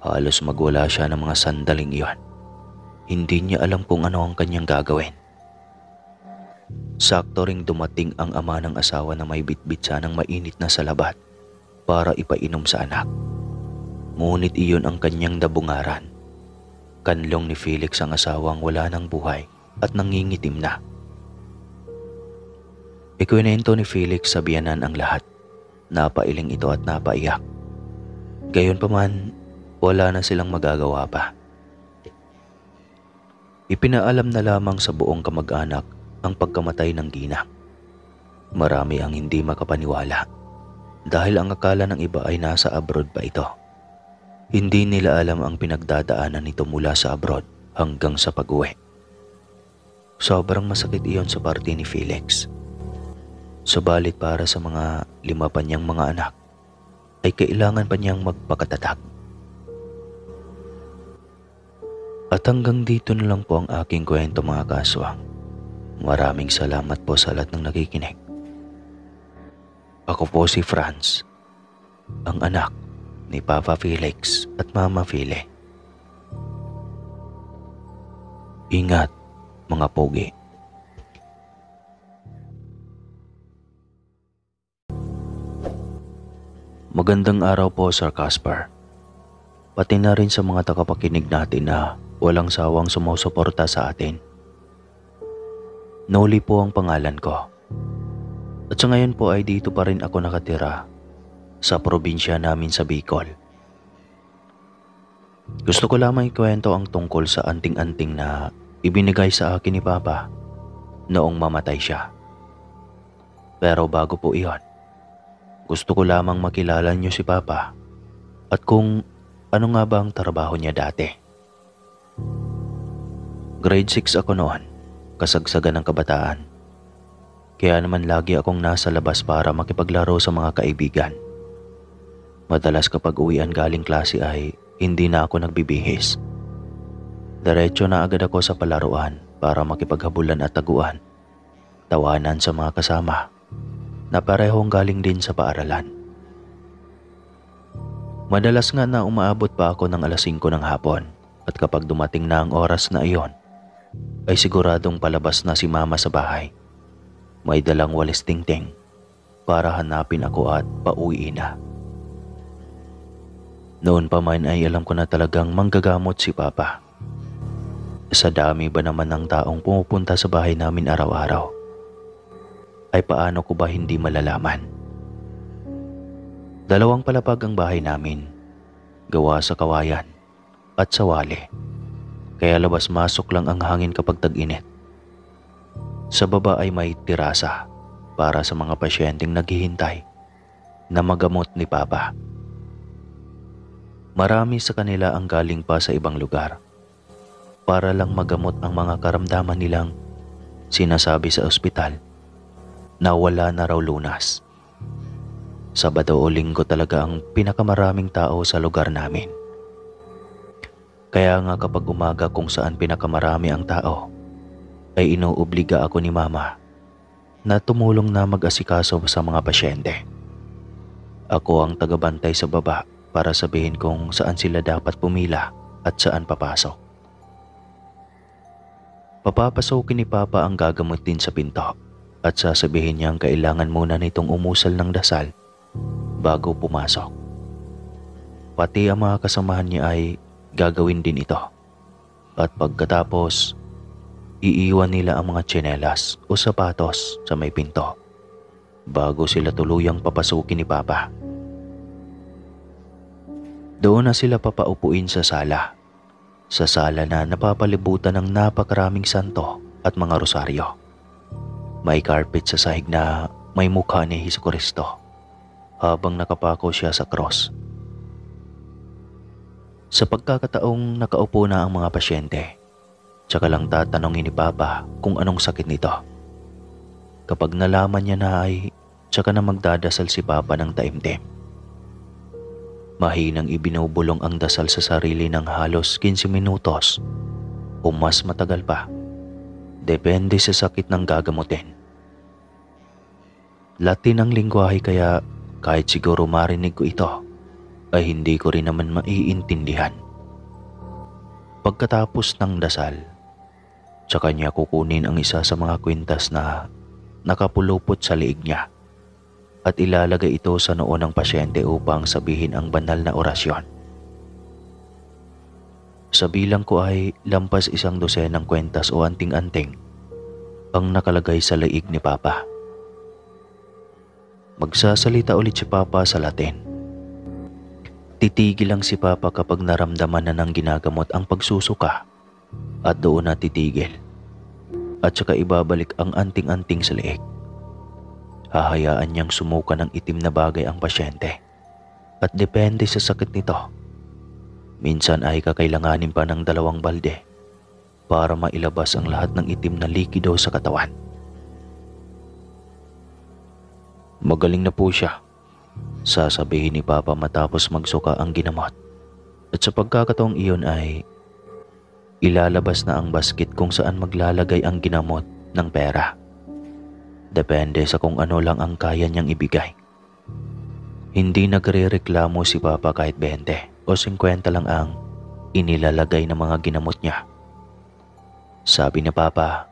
Halos magwala siya ng mga sandaling iyon. Hindi niya alam kung ano ang kanyang gagawin. Sakto ring dumating ang ama ng asawa na may bitbit siya ng mainit na salabat para ipainom sa anak. Ngunit iyon ang kanyang dabungaran. Kanlong ni Felix ang asawang wala ng buhay at nangingitim na. Ikwinento ni Felix sa biyanan ang lahat. Napailing ito at napaiyak. Gayunpaman, wala na silang magagawa pa. Ipinaalam na lamang sa buong kamag-anak ang pagkamatay ng ginang. Marami ang hindi makapaniwala dahil ang akala ng iba ay nasa abroad pa ito. Hindi nila alam ang pinagdadaanan nito mula sa abroad hanggang sa pag-uwi. Sobrang masakit iyon sa parte ni Felix. Subalit para sa mga 5 pa niyang mga anak, ay kailangan pa niyang magpakatatag. At hanggang dito na lang po ang aking kwento mga kaswang. Maraming salamat po sa lahat ng nakikinig. Ako po si Franz, ang anak ni Papa Felix at Mama File. Ingat mga pogi. Magandang araw po, Sir Casper. Pati na rin sa mga tagapakinig natin na walang sawang sumusuporta sa atin. Noli po ang pangalan ko. At sa ngayon po ay dito pa rin ako nakatira sa probinsya namin sa Bicol. Gusto ko lamang ikwento ang tungkol sa anting-anting na ibinigay sa akin ni Papa noong mamatay siya. Pero bago po iyon, gusto ko lamang makilala niyo si Papa at kung ano nga ba ang trabaho niya dati. Grade 6 ako noon, kasagsagan ng kabataan. Kaya naman lagi akong nasa labas para makipaglaro sa mga kaibigan. Madalas kapag uwian galing klase ay hindi na ako nagbibihis. Diretso na agad ako sa palaruan para makipaghabulan at taguan, tawanan sa mga kasama na parehong galing din sa paaralan. Madalas nga na umaabot pa ako ng alas 5 ng hapon at kapag dumating na ang oras na iyon, ay siguradong palabas na si Mama sa bahay. May dalang walis tingting para hanapin ako at pauwiin na. Noon pa man ay alam ko na talagang manggagamot si Papa. Sa dami ba naman ng taong pumupunta sa bahay namin araw-araw, ay paano ko ba hindi malalaman? 2 palapag ang bahay namin, gawa sa kawayan at sa wali, kaya labas-masok lang ang hangin kapag tag-init. Sa baba ay may tirasa para sa mga pasyenteng naghihintay na magamot ni Papa. Marami sa kanila ang galing pa sa ibang lugar para lang magamot ang mga karamdaman nilang sinasabi sa ospital na wala na raw lunas. Sabado o Linggo talaga ang pinakamaraming tao sa lugar namin. Kaya nga kapag umaga kung saan pinakamarami ang tao, ay inuobliga ako ni Mama na tumulong na mag-asikaso sa mga pasyente. Ako ang tagabantay sa baba para sabihin kung saan sila dapat pumila at saan papasok. Papapasokin ni Papa ang gagamutin sa pinto at sasabihin niyang kailangan muna nitong umusal ng dasal bago pumasok. Pati ang mga kasamahan niya ay gagawin din ito. At pagkatapos, iiwan nila ang mga tsinelas o sapatos sa may pinto bago sila tuluyang papasukin ni Papa. Doon na sila papaupuin sa sala. Sa sala na napapalibutan ng napakaraming santo at mga rosaryo. May carpet sa sahig na may mukha ni Jesucristo habang nakapako siya sa cross. Sa pagkakataong nakaupo na ang mga pasyente, tsaka lang tatanungin ni Papa kung anong sakit nito. Kapag nalaman niya na ay tsaka na magdadasal si Papa ng taimtim. Mahinang ibinubulong ang dasal sa sarili ng halos 15 minutos o mas matagal pa. Depende sa sakit ng gagamutin. Latin ang lingwahe kaya kahit siguro marinig ko ito, ay hindi ko rin naman maiintindihan. Pagkatapos ng dasal, tsaka niya kukunin ang isa sa mga kwintas na nakapulupot sa liig niya at ilalagay ito sa noo ng pasyente upang sabihin ang banal na orasyon. Sa bilang ko ay lampas 100 kwintas o anting-anting ang nakalagay sa liig ni Papa. Magsasalita ulit si Papa sa Latin. Titigil lang si Papa kapag naramdaman na ng ginagamot ang pagsusuka at doon na titigil. At saka ibabalik ang anting-anting sa liig. Hahayaan niyang sumuka ng itim na bagay ang pasyente at depende sa sakit nito Minsan ay kakailanganin pa ng 2 balde para mailabas ang lahat ng itim na likido sa katawan. Magaling na po siya, sasabihin ni Papa matapos magsuka ang ginamot. At sa pagkakataong iyon ay ilalabas na ang basket kung saan maglalagay ang ginamot ng pera. Depende sa kung ano lang ang kaya niyang ibigay. Hindi nagrereklamo si Papa kahit 20 o 50 lang ang inilalagay ng mga ginamot niya. Sabi ni Papa,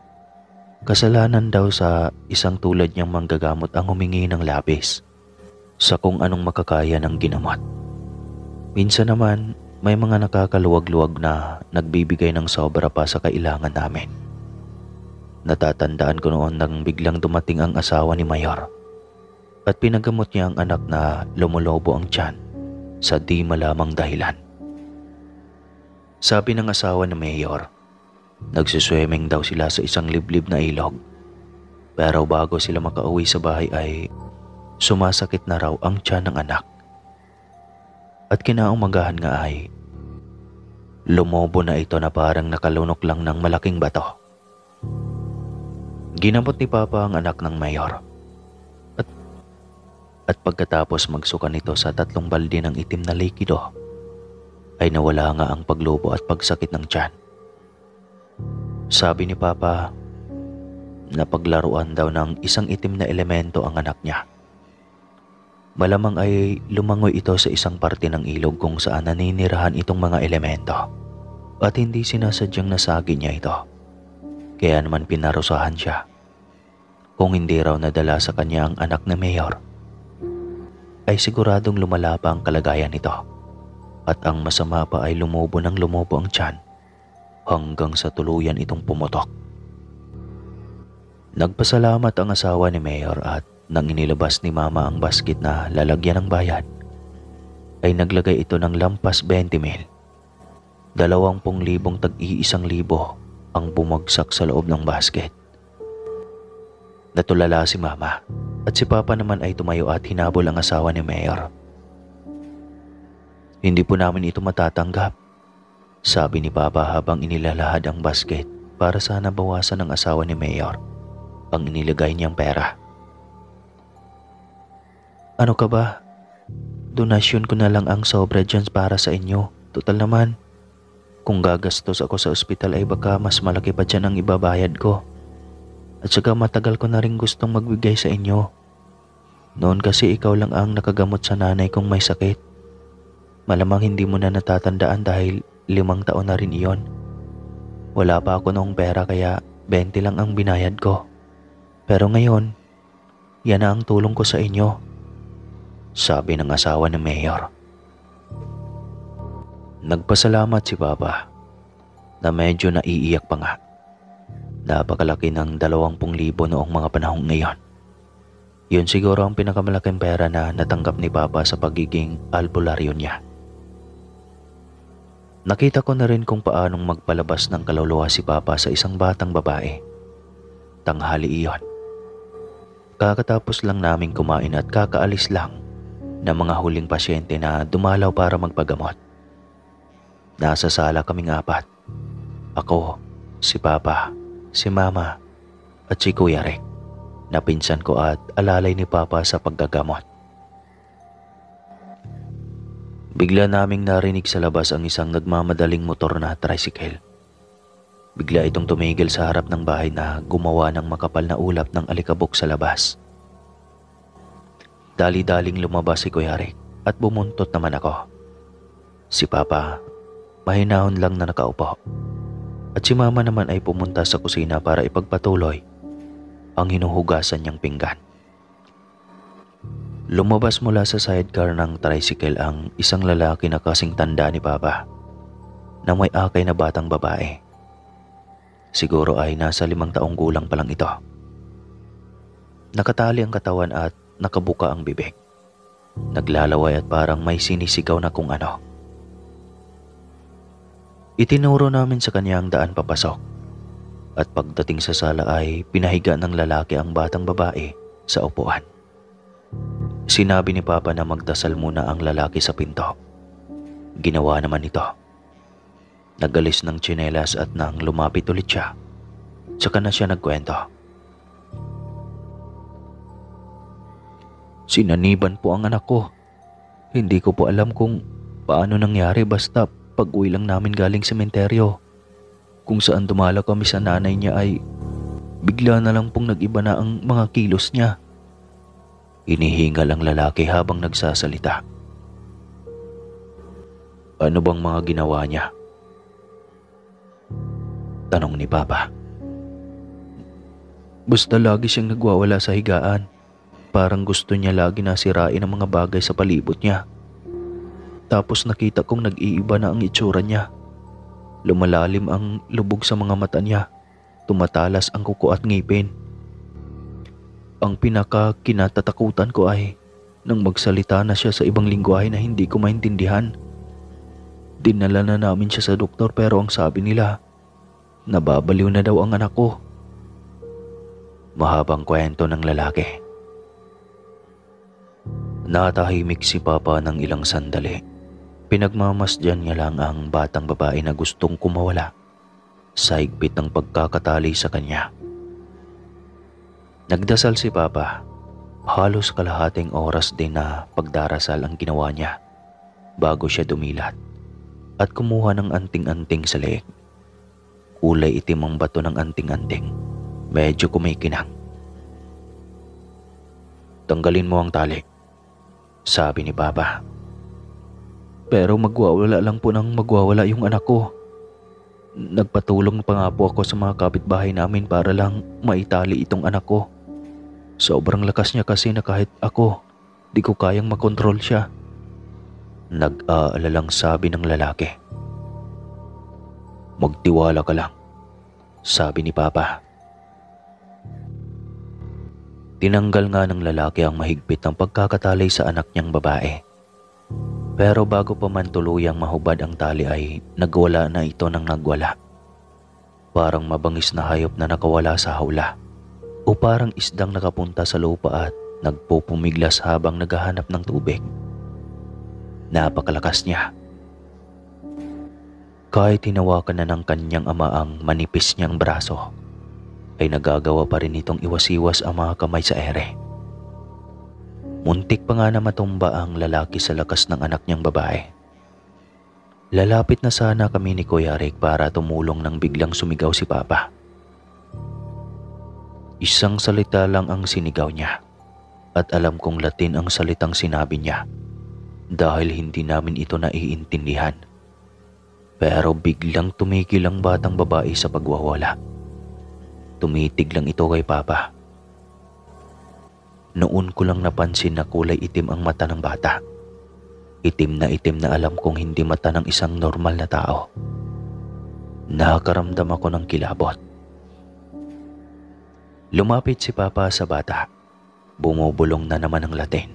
kasalanan daw sa isang tulad niyang manggagamot ang humingi ng labis sa kung anong makakaya ng ginamot. Minsan naman, may mga nakakaluwag-luwag na nagbibigay ng sobra pa sa kailangan namin. Natatandaan ko noon nang biglang dumating ang asawa ni Mayor at pinagamot niya ang anak na lumulobo ang tiyan sa di malamang dahilan. Sabi ng asawa ni Mayor, nagsiswimming daw sila sa isang liblib na ilog. Pero bago sila makauwi sa bahay ay sumasakit na raw ang tiyan ng anak. At kinaumagahan nga ay lumobo na ito na parang nakalunok lang ng malaking bato. Ginamot ni Papa ang anak ng Mayor. At pagkatapos magsuka nito sa 3 balde ng itim na likido, ay nawala nga ang paglubo at pagsakit ng tiyan. Sabi ni Papa, napaglaruan daw ng isang itim na elemento ang anak niya. Malamang ay lumangoy ito sa isang parte ng ilog kung saan naninirahan itong mga elemento at hindi sinasadyang nasagi niya ito. Kaya naman pinarusahan siya. Kung hindi raw nadala sa kanya ang anak na Mayor, ay siguradong lumala pa ang kalagayan nito at ang masama pa ay lumobo ng lumobo ang tiyan hanggang sa tuluyan itong pumutok. Nagpasalamat ang asawa ni Mayor at nang inilabas ni Mama ang basket na lalagyan ng bayad, ay naglagay ito ng lampas 20,000. 20,000 tag-1,000 ang bumagsak sa loob ng basket. Natulala si Mama at si Papa naman ay tumayo at hinabol ang asawa ni Mayor. Hindi po namin ito matatanggap, sabi ni Papa habang inilalahad ang basket para sana bawasan ng asawa ni Mayor ang inilagay niyang pera. Ano ka ba? Donasyon ko na lang ang sobra dyan para sa inyo. Total naman, kung gagastos ako sa ospital ay baka mas malaki pa dyan ang ibabayad ko. At saka matagal ko na rin gustong magbigay sa inyo. Noon kasi ikaw lang ang nakagamot sa nanay kong may sakit. Malamang hindi mo na natatandaan dahil 5 taon na rin iyon. Wala pa ako noong pera kaya 20 lang ang binayad ko. Pero ngayon, yan na ang tulong ko sa inyo, sabi ng asawa ng Mayor. Nagpasalamat si Papa na medyo naiiyak pa nga. Napakalaki ng 20,000 noong mga panahong ngayon. Yun siguro ang pinakamalaking pera na natanggap ni Papa sa pagiging albularyo niya. Nakita ko na rin kung paanong magpalabas ng kaluluwa si Papa sa isang batang babae. Tanghali iyon. Kakatapos lang naming kumain at kakaalis lang ng mga huling pasyente na dumalaw para magpagamot. Nasa sala kaming 4. Ako, si Papa, si Mama, at si Kuya Rick, na pinsan ko at alalay ni Papa sa paggagamot. Bigla naming narinig sa labas ang isang nagmamadaling motor na tricycle. Bigla itong tumigil sa harap ng bahay na gumawa ng makapal na ulap ng alikabok sa labas. Dali-daling lumabas si Kuya Rick at bumuntot naman ako. Si Papa, mahinahon lang na nakaupo. At si Mama naman ay pumunta sa kusina para ipagpatuloy ang hinuhugasan niyang pinggan. Lumabas mula sa sidecar ng tricycle ang isang lalaki na kasing tanda ni Papa na may akay na batang babae. Siguro ay nasa 5 taong gulang pa lang ito. Nakatali ang katawan at nakabuka ang bibig. Naglalaway at parang may sinisigaw na kung ano. Itinuro namin sa kanya ang daan papasok. At pagdating sa sala ay pinahiga ng lalaki ang batang babae sa upuan. Sinabi ni Papa na magdasal muna ang lalaki sa pinto. Ginawa naman ito. Nagalis ng tsinelas at nang lumapit ulit siya, saka na siya nagkwento. Sinaniban po ang anak ko. Hindi ko po alam kung paano nangyari, basta pag-uwi lang namin galing sementeryo, kung saan dumala kami sa nanay niya, ay bigla na lang pong nag-iba na ang mga kilos niya. Hinihingal ang lalaki habang nagsasalita. Ano bang mga ginawa niya? Tanong ni Papa. Basta lagi siyang nagwawala sa higaan. Parang gusto niya lagi na sirain ang mga bagay sa palibot niya. Tapos nakita kong nag-iiba na ang itsura niya. Lumalalim ang lubog sa mga mata niya. Tumatalas ang kuko at ngipin. Ang pinaka-kinatatakutan ko ay nang magsalita na siya sa ibang lingwahe na hindi ko maintindihan. Dinala na namin siya sa doktor, pero ang sabi nila, nababaliw na daw ang anak ko. Mahabang kwento ng lalaki. Natahimik si Papa ng ilang sandali. Pinagmamasdan niya lang ang batang babae na gustong kumawala sa higpit ng pagkakatali sa kanya. Nagdasal si Papa. Halos kalahating oras din na pagdarasal ang ginawa niya bago siya dumilat at kumuha ng anting-anting sa leeg. Kulay itim ang bato ng anting-anting. Medyo kumikinang. Tanggalin mo ang tali, sabi ni Papa. Pero magwawala lang po nang magwawala yung anak ko. Nagpatulong pa nga po ako sa mga kapitbahay namin para lang maitali itong anak ko. Sobrang lakas niya kasi na kahit ako, di ko kayang makontrol siya. Nag-aalalang sabi ng lalaki. Magtiwala ka lang, sabi ni Papa. Tinanggal nga ng lalaki ang mahigpit ng pagkakatali sa anak niyang babae. Pero bago pa man tuluyang mahubad ang tali ay nagwala na ito ng nagwala. Parang mabangis na hayop na nakawala sa hawla, o parang isdang nakapunta sa lupa at nagpupumiglas habang naghahanap ng tubig. Napakalakas niya. Kahit hinawakan na ng kanyang ama ang manipis niyang braso, ay nagagawa pa rin itong iwas-iwas ang mga kamay sa ere. Muntik pa nga na matumba ang lalaki sa lakas ng anak niyang babae. Lalapit na sana kami ni Kuya Rick para tumulong nang biglang sumigaw si Papa. Isang salita lang ang sinigaw niya, at alam kong Latin ang salitang sinabi niya dahil hindi namin ito naiintindihan. Pero biglang tumigil ang batang babae sa pagwawala. Tumitig lang ito kay Papa. Noon ko lang napansin na kulay itim ang mata ng bata. Itim na alam kong hindi mata ng isang normal na tao. Nakakaramdam ako ng kilabot. Lumapit si Papa sa bata. Bumubulong na naman ang Latin.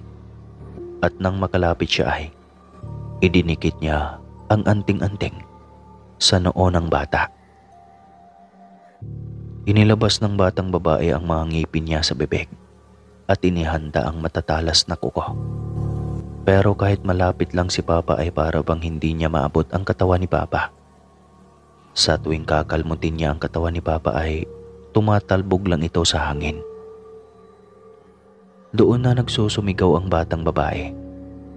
At nang makalapit siya ay idinikit niya ang anting-anting sa noo ng bata. Inilabas ng batang babae ang mga ngipin niya sa bibig at inihanda ang matatalas na kuko. Pero kahit malapit lang si Papa ay para bang hindi niya maabot ang katawan ni Papa. Sa tuwing kakalmutin niya ang katawan ni Papa ay tumatalbog lang ito sa hangin. Doon na nagsusumigaw ang batang babae.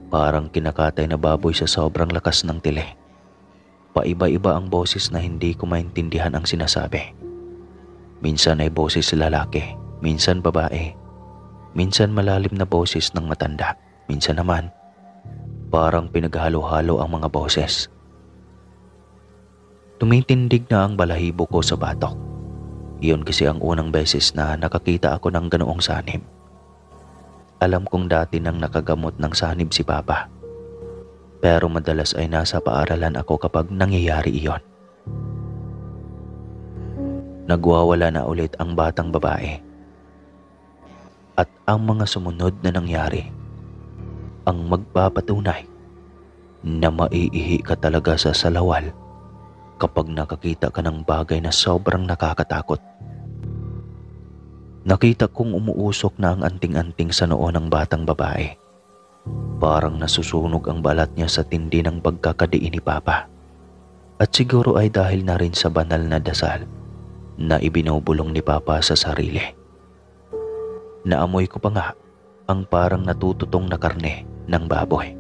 Parang kinakatay na baboy sa sobrang lakas ng tili. Paiba-iba ang boses na hindi ko maintindihan ang sinasabi. Minsan ay boses lalaki, minsan babae, minsan malalim na boses ng matanda, minsan naman parang pinaghalo-halo ang mga boses. Tumitindig na ang balahibo ko sa batok. Iyon kasi ang unang beses na nakakita ako ng ganoong sanib. Alam kong dati nang nakagamot ng sanib si Papa, pero madalas ay nasa paaralan ako kapag nangyayari iyon. Nagwawala na ulit ang batang babae. At ang mga sumunod na nangyari ang magpapatunay na maiihi ka talaga sa salawal kapag nakakita ka ng bagay na sobrang nakakatakot. Nakita kong umuusok na ang anting-anting sa noo ng batang babae. Parang nasusunog ang balat niya sa tindi ng pagkakadiin ni Papa. At siguro ay dahil na rin sa banal na dasal na ibinubulong ni Papa sa sarili. Naamoy ko pa nga ang parang natututong na karne ng baboy.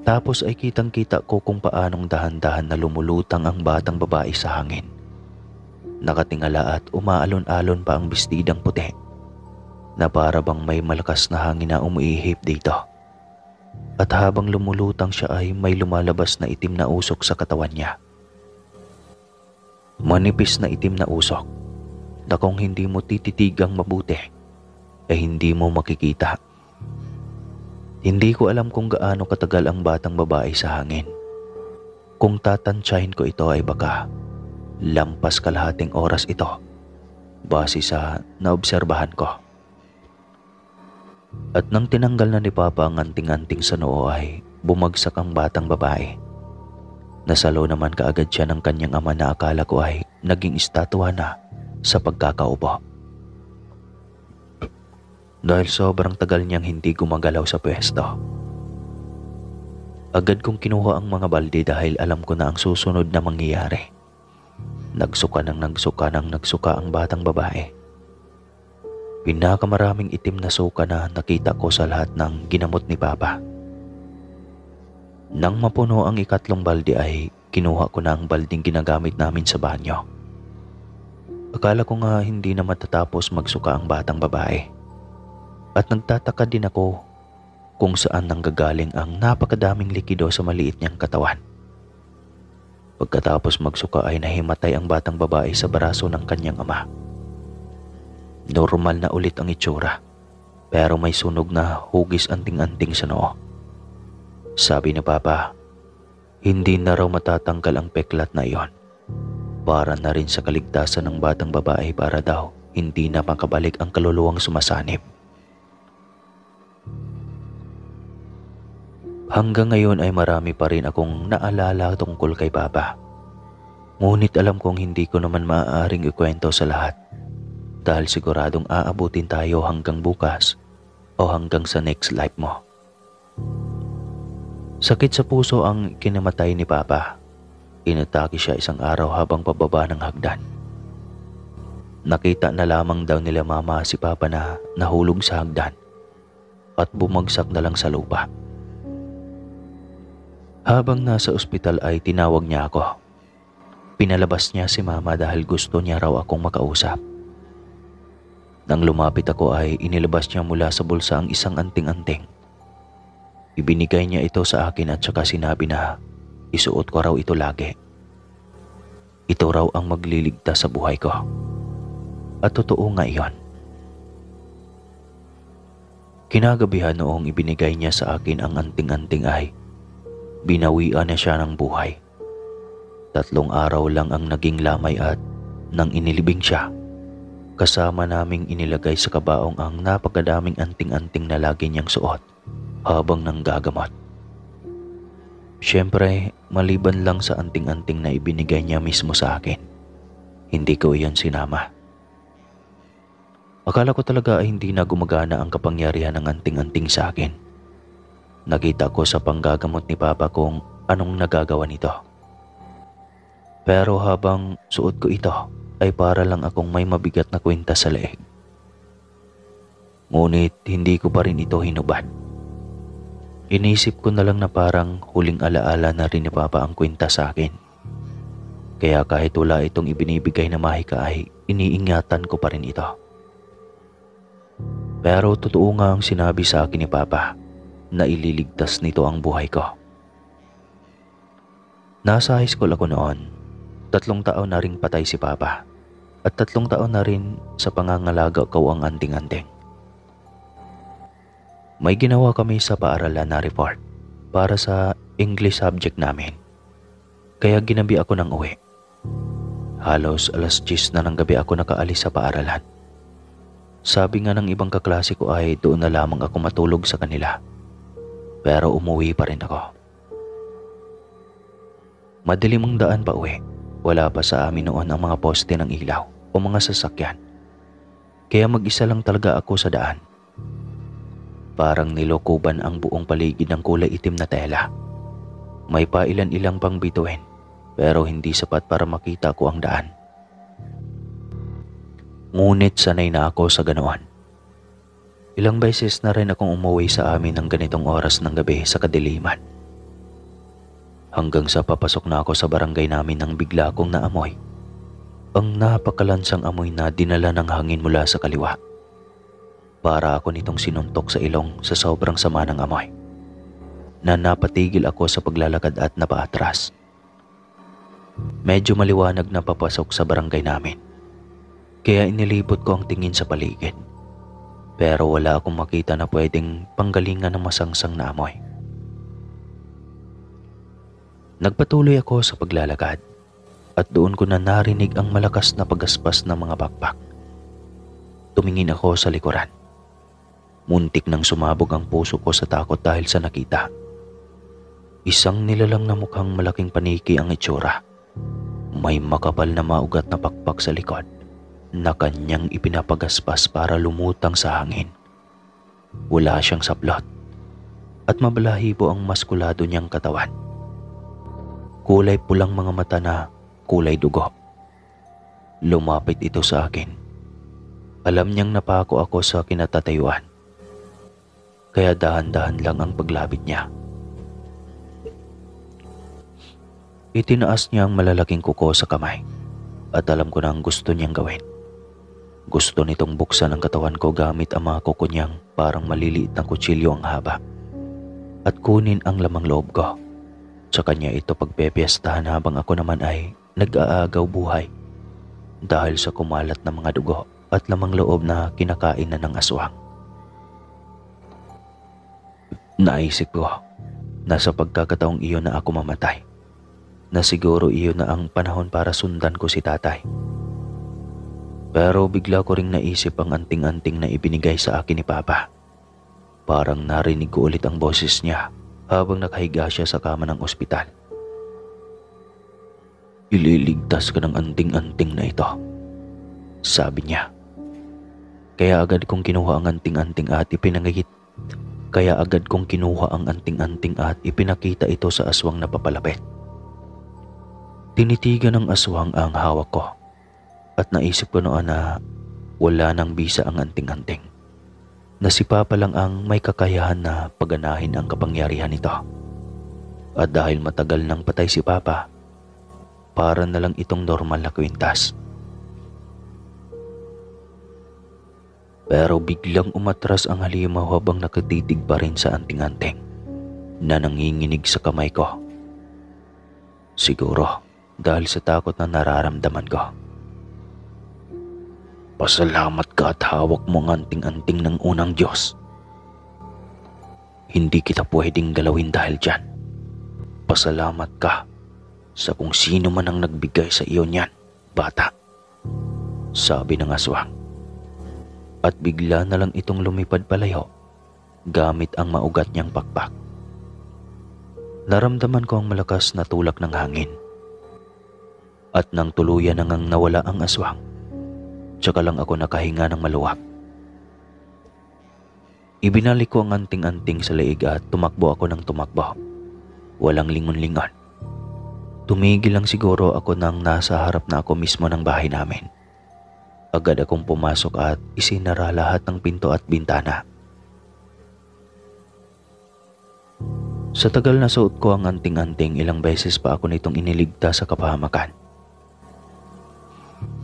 Tapos ay kitang-kita ko kung paanong dahan-dahan na lumulutang ang batang babae sa hangin. Nakatingala at umaalon-alon pa ang bestidang puti na para bang may malakas na hangin na umiihip dito. At habang lumulutang siya ay may lumalabas na itim na usok sa katawan niya. Manipis na itim na usok na kung hindi mo tititigang mabuti ay hindi mo makikita. Hindi ko alam kung gaano katagal ang batang babae sa hangin. Kung tatansyahin ko ito ay baka lampas kalahating oras ito base sa naobserbahan ko. At nang tinanggal na ni Papa ang anting-anting sa noo ay bumagsak ang batang babae. Nasalo naman kaagad siya ng kanyang ama na akala ko ay naging estatwa na sa pagkakaupo. Dahil sobrang tagal niyang hindi gumagalaw sa pwesto. Agad kong kinuha ang mga balde dahil alam ko na ang susunod na mangyayari. Nagsuka ang batang babae. Pinakamaraming itim na suka na nakita ko sa lahat ng ginamot ni Papa. Nang mapuno ang ikatlong balde ay kinuha ko na ang balding ginagamit namin sa banyo. Akala ko nga hindi na matatapos magsuka ang batang babae. At nagtataka din ako kung saan nanggagaling ang napakadaming likido sa maliit niyang katawan. Pagkatapos magsuka ay nahimatay ang batang babae sa braso ng kanyang ama. Normal na ulit ang itsura, pero may sunog na hugis anting-anting sa noo. Sabi ni Papa, hindi na raw matatanggal ang peklat na iyon. Para na rin sa kaligtasan ng batang babae para daw hindi na makabalik ang kaluluwang sumasanib. Hanggang ngayon ay marami pa rin akong naalala tungkol kay Papa. Ngunit alam kong hindi ko naman maaaring ikwento sa lahat dahil siguradong aabutin tayo hanggang bukas o hanggang sa next life mo. Sakit sa puso ang kinamatay ni Papa. Inatake siya isang araw habang pababa ng hagdan. Nakita na lamang daw nila Mama si Papa na nahulog sa hagdan at bumagsak na lang sa lupa. Habang nasa ospital ay tinawag niya ako. Pinalabas niya si Mama dahil gusto niya raw akong makausap. Nang lumapit ako ay inilabas niya mula sa bulsa ang isang anting-anting. Ibinigay niya ito sa akin at saka sinabi na isuot ko raw ito lagi. Ito raw ang magliligtas sa buhay ko. At totoo nga iyon. Kinagabihan noong ibinigay niya sa akin ang anting-anting ay binawian na siya ng buhay. 3 araw lang ang naging lamay at nang inilibing siya, kasama naming inilagay sa kabaong ang napakadaming anting-anting na lagi niyang suot habang nanggagamot. Siyempre, maliban lang sa anting-anting na ibinigay niya mismo sa akin, hindi ko iyon sinama. Akala ko talaga ay hindi na gumagana ang kapangyarihan ng anting-anting sa akin. Nakita ko sa panggagamot ni Papa kung anong nagagawa nito. Pero habang suot ko ito, ay para lang akong may mabigat na kwenta sa leeg. Ngunit hindi ko pa rin ito hinubad. Inisip ko na lang na parang huling alaala na rin ni Papa ang kwenta sa akin. Kaya kahit wala itong ibinibigay na mahika ay iniingatan ko pa rin ito. Pero totoo nga ang sinabi sa akin ni Papa na ililigtas nito ang buhay ko. Nasa high school ako noon. 3 taon na ring patay si Papa at 3 taon na rin sa pangangalaga ko ang anting-anting. May ginawa kami sa paaralan na report para sa English subject namin. Kaya ginabi ako ng uwi. Halos 10:00 na ng gabi ako nakaalis sa paaralan. Sabi nga ng ibang kaklase ko ay doon na lamang ako matulog sa kanila. Pero umuwi pa rin ako. Madilim ang daan pa uwi. Wala pa sa amin noon ang mga poste ng ilaw o mga sasakyan. Kaya mag-isa lang talaga ako sa daan. Parang nilokoban ang buong paligid ng kulay itim na tela. May pailan-ilang pang bituin pero hindi sapat para makita ko ang daan. Ngunit sanay na ako sa ganoon. Ilang beses na rin akong umuwi sa amin ng ganitong oras ng gabi sa kadiliman. Hanggang sa papasok na ako sa barangay namin nang bigla akong naamoy ang napakalansang amoy na dinala ng hangin mula sa kaliwa. Para ako nitong sinuntok sa ilong sa sobrang sama ng amoy, na napatigil ako sa paglalakad at napaatras. Medyo maliwanag na papasok sa barangay namin, kaya inilibot ko ang tingin sa paligid. Pero wala akong makita na pwedeng panggalingan ng masangsang na amoy. Nagpatuloy ako sa paglalakad at doon ko na narinig ang malakas na pagaspas ng mga bakbak. Tumingin ako sa likuran. Muntik nang sumabog ang puso ko sa takot dahil sa nakita. Isang nilalang na mukhang malaking paniki ang itsura. May makapal na maugat na pakpak sa likod na kanyang ipinapagaspas para lumutang sa hangin. Wala siyang saplot at mabalahibo ang maskulado niyang katawan. Kulay pulang mga mata na kulay dugo. Lumapit ito sa akin. Alam niyang napako ako sa kinatatayuan, kaya dahan-dahan lang ang paglapit niya. Itinaas niya ang malalaking kuko sa kamay at alam ko na ang gusto niyang gawin. Gusto nitong buksan ang katawan ko gamit ang mga kuko niyang parang maliliit na kutsilyo ang haba at kunin ang lamang loob ko. Sa kanya ito pagpepiestahan habang ako naman ay nag-aagaw buhay dahil sa kumalat na mga dugo at lamang loob na kinakain na ng aswang. Naisip ko na sa pagkakataong iyon na ako mamatay, na siguro iyon na ang panahon para sundan ko si tatay. Pero bigla ko ring naisip ang anting-anting na ibinigay sa akin ni Papa. Parang narinig ko ulit ang boses niya habang nakahiga siya sa kama ng ospital. Ililigtas ka ng anting-anting na ito, sabi niya. Kaya agad kong kinuha ang anting-anting at ipinakita ito sa aswang na papalapit. Tinitigan ng aswang ang hawak ko at naisip ko noon na wala nang bisa ang anting-anting, na si Papa lang ang may kakayahan na paganahin ang kapangyarihan nito. At dahil matagal nang patay si Papa, para na lang itong normal na kwintas. Pero biglang umatras ang halimaw habang nakatitig pa rin sa anting-anting na nanginginig sa kamay ko. Siguro dahil sa takot na nararamdaman ko. Pasalamat ka at hawak mo ang anting-anting ng unang Diyos. Hindi kita pwedeng galawin dahil dyan. Pasalamat ka sa kung sino man ang nagbigay sa iyo niyan, bata, sabi ng aswang. At bigla na lang itong lumipad palayo gamit ang maugat niyang pakpak. Naramdaman ko ang malakas na tulak ng hangin. At nang tuluyan na ngang nawala ang aswang, tsaka lang ako nakahinga ng maluwag. Ibinalik ko ang anting-anting sa leeg at tumakbo ako ng tumakbo. Walang lingon-lingon. Tumigil lang siguro ako nang nasa harap na ako mismo ng bahay namin. Agad akong pumasok at isinara lahat ng pinto at bintana. Sa tagal na suot ko ang anting-anting, ilang beses pa ako nitong iniligtas sa kapahamakan.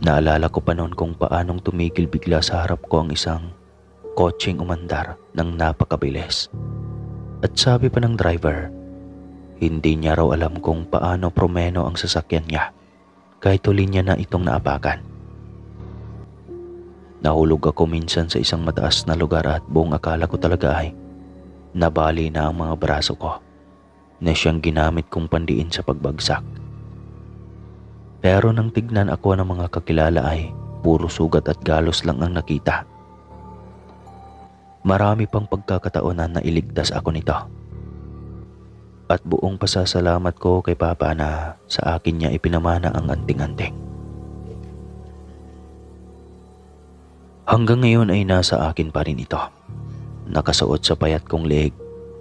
Naalala ko pa noon kung paanong tumigil bigla sa harap ko ang isang kotseng umandar ng napakabilis. At sabi pa ng driver, hindi niya raw alam kung paano promeno ang sasakyan niya kahit huli niya na itong naapakan. Nahulog ako minsan sa isang mataas na lugar at buong akala ko talaga ay nabali na ang mga braso ko na siyang ginamit kong pandiin sa pagbagsak. Pero nang tignan ako ng mga kakilala ay puro sugat at galos lang ang nakita. Marami pang pagkakataon na nailigtas ako nito. At buong pasasalamat ko kay Papa na sa akin niya ipinamana ang anting-anting. Hanggang ngayon ay nasa akin pa rin ito. Nakasuot sa payat kong leeg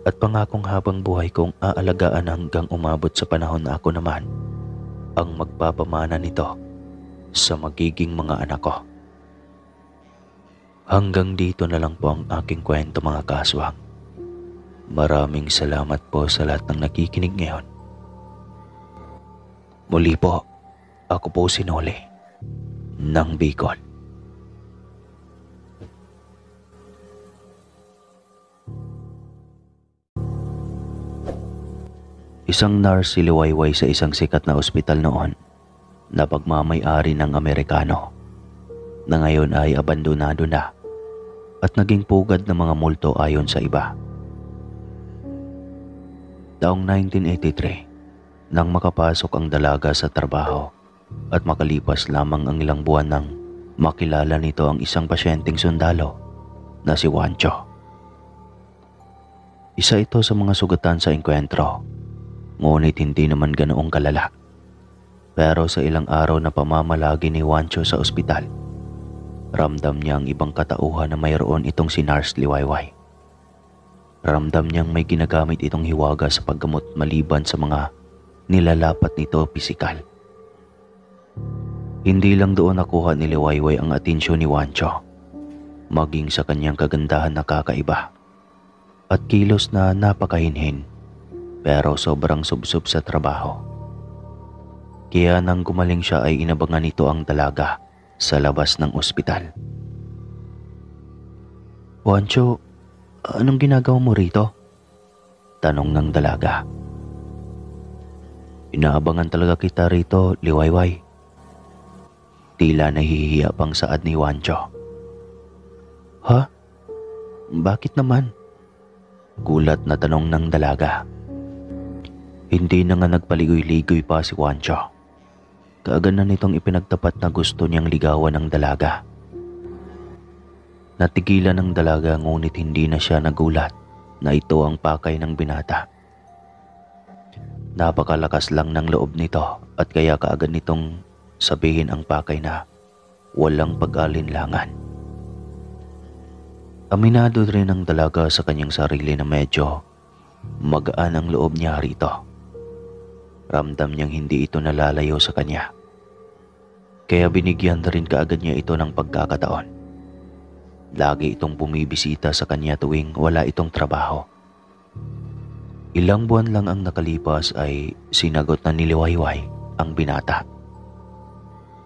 at pangakong habang buhay kong aalagaan hanggang umabot sa panahon na ako naman ang magpapamana nito sa magiging mga anak ko. Hanggang dito na lang po ang aking kwento mga kaaswang. Maraming salamat po sa lahat ng nakikinig ngayon. Muli po, ako po si Noli ng Bicol. Isang nurse si Liwayway sa isang sikat na ospital noon na pagmamay-ari ng Amerikano na ngayon ay abandonado na at naging pugad ng mga multo ayon sa iba. Taong 1983, nang makapasok ang dalaga sa trabaho at makalipas lamang ang ilang buwan nang makilala nito ang isang pasyenteng sundalo na si Juancho. Isa ito sa mga sugatan sa engkwentro, ngunit hindi naman ganoong kalala. Pero sa ilang araw na pamamalagi ni Juancho sa ospital, ramdam niya ang ibang katauhan na mayroon itong si Nurse Liwayway. Ramdam niyang may ginagamit itong hiwaga sa paggamot maliban sa mga nilalapat nito pisikal. Hindi lang doon nakuha ni Liwayway ang atensyon ni Juancho, maging sa kanyang kagandahan na kakaiba at kilos na napakahinhin pero sobrang subsob sa trabaho. Kaya nang gumaling siya ay inabangan nito ang dalaga sa labas ng ospital. Juancho, anong ginagawa mo rito? Tanong ng dalaga. Inaabangan talaga kita rito, Liwayway. Tila nahihiya pang saad ni Juancho. Ha? Bakit naman? Gulat na tanong ng dalaga. Hindi na nga nagpaligoy-ligoy pa si Juancho. Kaagad na nitong ipinagtapat na gusto niyang ligawan ng dalaga. Natigilan ng dalaga ngunit hindi na siya nagulat na ito ang pakay ng binata. Napakalakas lang ng loob nito at kaya kaagad nitong sabihin ang pakay na walang pag-alinlangan. Aminado rin ang dalaga sa kanyang sarili na medyo magaan ang loob niya rito. Ramdam niyang hindi ito nalalayo sa kanya. Kaya binigyan na rin kaagad niya ito ng pagkakataon. Lagi itong bumibisita sa kanya tuwing wala itong trabaho. Ilang buwan lang ang nakalipas ay sinagot na ni Liwayway ang binata.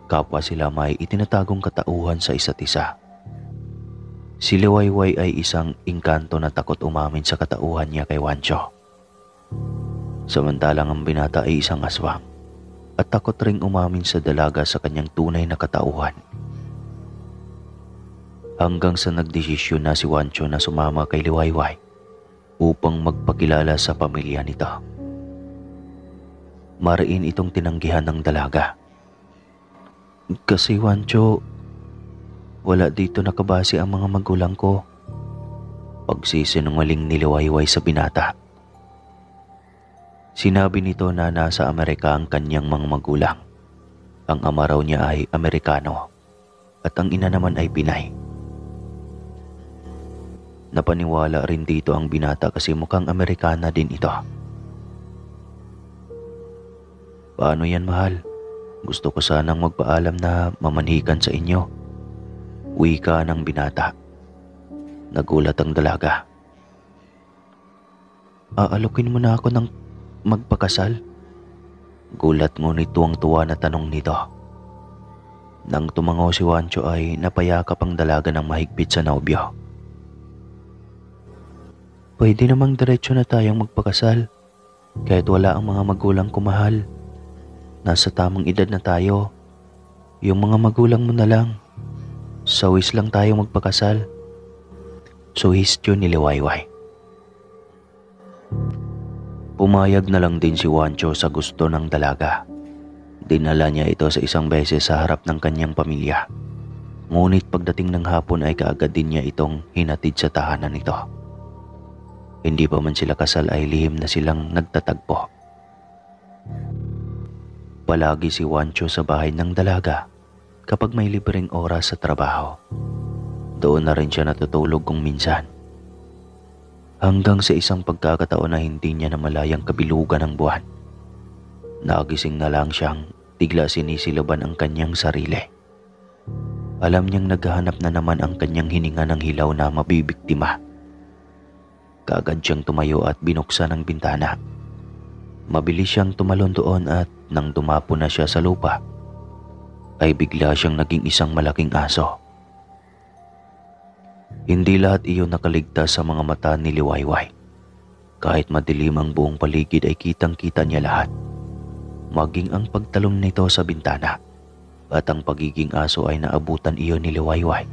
Kapwa sila may itinatagong katauhan sa isa't isa. Si Liwayway ay isang engkanto na takot umamin sa katauhan niya kay Juancho. Samantalang ang binata ay isang aswang at takot ring umamin sa dalaga sa kanyang tunay na katauhan. Hanggang sa nagdesisyon na si Juancho na sumama kay Liwayway upang magpakilala sa pamilya nito. Mariin itong tinanggihan ng dalaga. Kasi Juancho, wala dito nakabase ang mga magulang ko. Pagsisinungaling ni Liwayway sa binata. Sinabi nito na nasa Amerika ang kanyang mga magulang. Ang ama raw niya ay Amerikano at ang ina naman ay Pinay. Napaniwala rin dito ang binata kasi mukhang Amerikana din ito. Paano yan, mahal? Gusto ko sanang magpaalam na mamanhikan sa inyo. Wika ng binata. Nagulat ang dalaga. Aalokin mo na ako ng magpakasal? Gulat ngunit tuwang-tuwa na tanong nito. Nang tumango si Juancho ay napayakap ang dalaga ng mahigpit sa nobyo. Pwede namang diretso na tayong magpakasal kahit wala ang mga magulang ko, mahal. Nasa tamang edad na tayo. Yung mga magulang mo na lang. Sawis lang tayo magpakasal. Suhestyo ni Liwayway. Pumayag na lang din si Juancho sa gusto ng dalaga. Dinala niya ito sa isang beses sa harap ng kanyang pamilya. Ngunit pagdating ng hapon ay kaagad din niya itong hinatid sa tahanan nito. Hindi pa man sila kasal ay lihim na silang nagtatagpo. Palagi si Juancho sa bahay ng dalaga kapag may libreng oras sa trabaho. Doon na rin siya natutulog kung minsan. Hanggang sa isang pagkakataon na hindi niya namalayang kabilugan ng buwan. Nagising na lang siyang bigla sinisilaban ang kanyang sarili. Alam niyang naghahanap na naman ang kanyang hininga ng hilaw na mabibiktima. Kaagad siyang tumayo at binuksan ang bintana. Mabilis siyang tumalon doon at nang dumapo na siya sa lupa, ay bigla siyang naging isang malaking aso. Hindi lahat iyon nakaligtas sa mga mata ni Liwayway. Kahit madilim ang buong paligid ay kitang-kita niya lahat. Maging ang pagtalon nito sa bintana at ang pagiging aso ay naabutan iyon ni Liwayway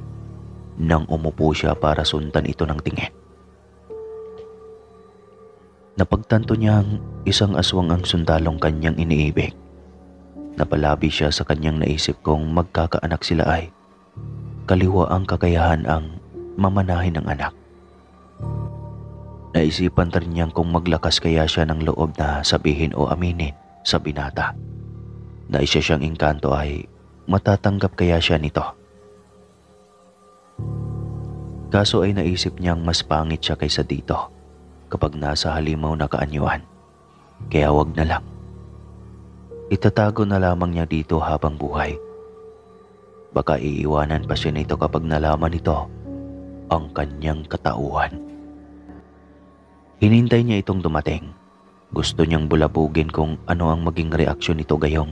nang umupo siya para sundan ito ng tingin. Napagtanto niyang isang aswang ang sundalong kanyang iniibig. Napalabi siya sa kanyang naisip kung magkakaanak sila ay kaliwa ang kakayahan ang mamanahin ng anak. Naisipan rin niyang kung maglakas kaya siya ng loob na sabihin o aminin sa binata na isa siyang engkanto ay matatanggap kaya siya nito. Kaso ay naisip niyang mas pangit siya kaysa dito kapag nasa halimaw na kaanyuan. Kaya wag na lang. Itatago na lamang niya dito habang buhay. Baka iiwanan pa siya nito kapag nalaman nito ang kanyang katauhan. Hinintay niya itong dumating. Gusto niyang bulabugin kung ano ang maging reaksyon nito gayong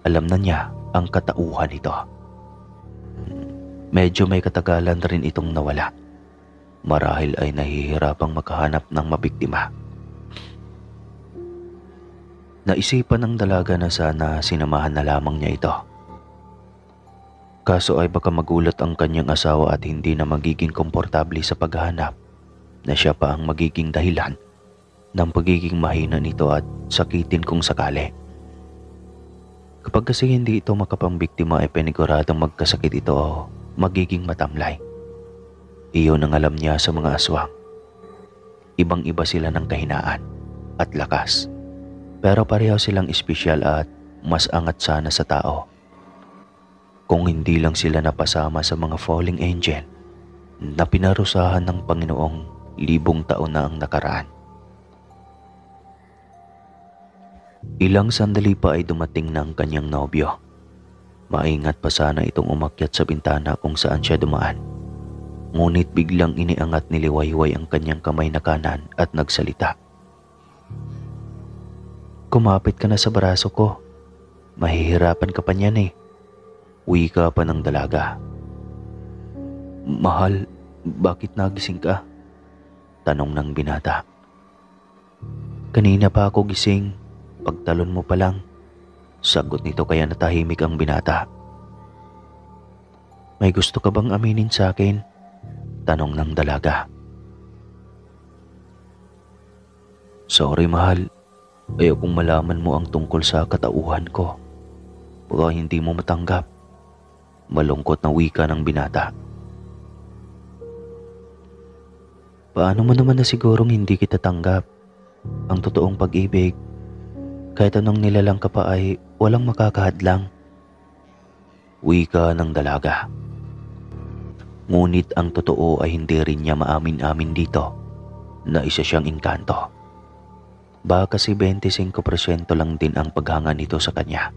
alam na niya ang katauhan nito. Medyo may katagalan rin itong nawala. Marahil ay nahihirapang makahanap ng mabiktima. Naisipan ng dalaga na sana sinamahan na lamang niya ito. Kaso ay baka magulat ang kanyang asawa at hindi na magiging komportable sa paghahanap na siya pa ang magiging dahilan ng pagiging mahina nito at sakitin kung sakali. Kapag kasi hindi ito makapambiktima ay paniguradong magkasakit ito o magiging matamlay. Iyon ang alam niya sa mga aswang. Ibang-iba sila ng kahinaan at lakas. Pero pareho silang espesyal at mas angat sana sa tao. Kung hindi lang sila napasama sa mga falling angel na pinarusahan ng Panginoong 1000 taon na ang nakaraan. Ilang sandali pa ay dumating na ang kanyang nobyo. Maingat pa sana itong umakyat sa bintana kung saan siya dumaan. Ngunit biglang iniangat ni Liwayway ang kanyang kamay na kanan at nagsalita. Kumapit ka na sa braso ko. Mahihirapan ka pa niyan eh. Wika pa ng dalaga. Mahal, bakit nagising ka? Tanong ng binata. Kanina pa ako gising. Pagtalon mo pa lang. Sagot nito kaya natahimik ang binata. May gusto ka bang aminin sa akin? Tanong ng dalaga. Sorry mahal, ayokong malaman mo ang tungkol sa katauhan ko. Baka hindi mo matanggap. Malungkot na wika ng binata. Paano mo naman na sigurong hindi kita tanggap? Ang totoong pag-ibig, kahit anong nilalang ka pa ay walang makakahadlang. Wika ng dalaga. Ngunit ang totoo ay hindi rin niya maamin-amin dito na isa siyang engkanto. Baka kasi 25% lang din ang paghanga nito sa kanya.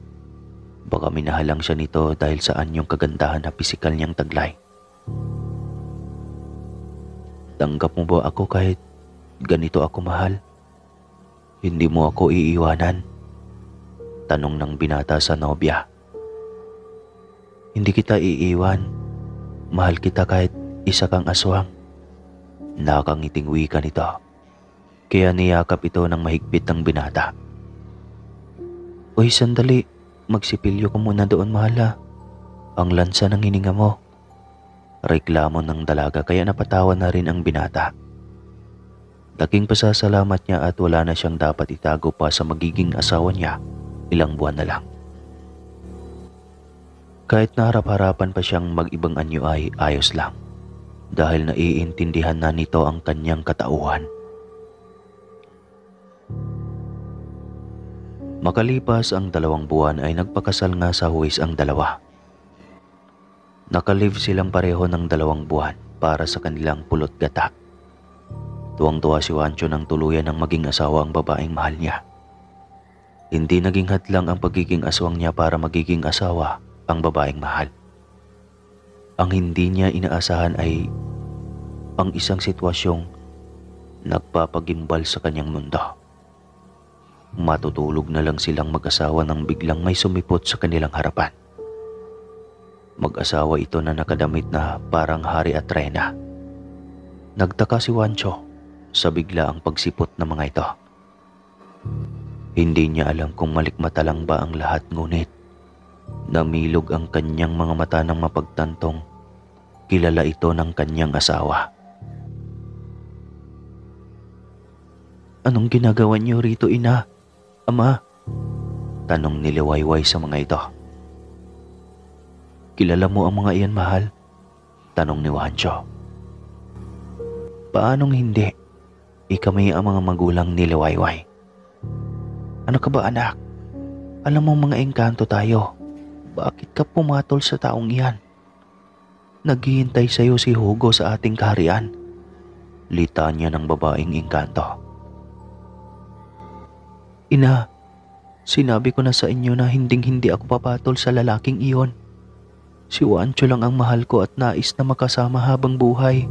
Baka minahalang siya nito dahil sa anyong kagandahan na pisikal niyang taglay. Tanggap mo ba ako kahit ganito ako mahal? Hindi mo ako iiwanan? Tanong ng binata sa nobya. Hindi kita iiwan. Mahal kita kahit isa kang aswang. Nakangiting wika nito. Kaya niyakap ito ng mahigpit ng binata. Uy, sandali. Magsipilyo ko muna doon, mahal. Ang lansa ng hininga mo. Reklamo ng dalaga kaya napatawa na rin ang binata. Laking pasasalamat niya at wala na siyang dapat itago pa sa magiging asawa niya ilang buwan na lang. Kahit naharap-harapan pa siyang mag-ibang anyo ay ayos lang dahil naiintindihan na nito ang kanyang katauhan. Makalipas ang 2 buwan ay nagpakasal nga sa huwis ang dalawa. Nakalive silang pareho ng 2 buwan para sa kanilang pulot gata. Tuwang-tuwa si Wancho nang tuluyan ng maging asawa ang babaeng mahal niya. Hindi naging hadlang ang pagiging aswang niya para magiging asawa ang babaeng mahal. Ang hindi niya inaasahan ay ang isang sitwasyong nagpapagimbal sa kanyang mundo. Matutulog na lang silang mag-asawa nang biglang may sumipot sa kanilang harapan. Mag-asawa ito na nakadamit na parang hari at reyna. Nagtaka si Wancho sa bigla ang pagsipot ng mga ito. Hindi niya alam kung malikmata lang ba ang lahat, ngunit namilog ang kanyang mga mata ng mapagtantong kilala ito ng kanyang asawa. "Anong ginagawa niyo rito, ina? Ama?" tanong ni Liwayway sa mga ito. "Kilala mo ang mga iyan, mahal?" tanong ni Wancho. "Paanong hindi? Kami ang mga magulang ni Liwayway." "Ano ka ba, anak? Alam mo mga engkanto tayo. Bakit ka pumatol sa taong iyan? Naghihintay sa iyo si Hugo sa ating kaharian." Litanya ng babaeng engkanto. "Ina, sinabi ko na sa inyo na hinding-hindi ako papatol sa lalaking iyon. Si Wancho lang ang mahal ko at nais na makasama habang buhay,"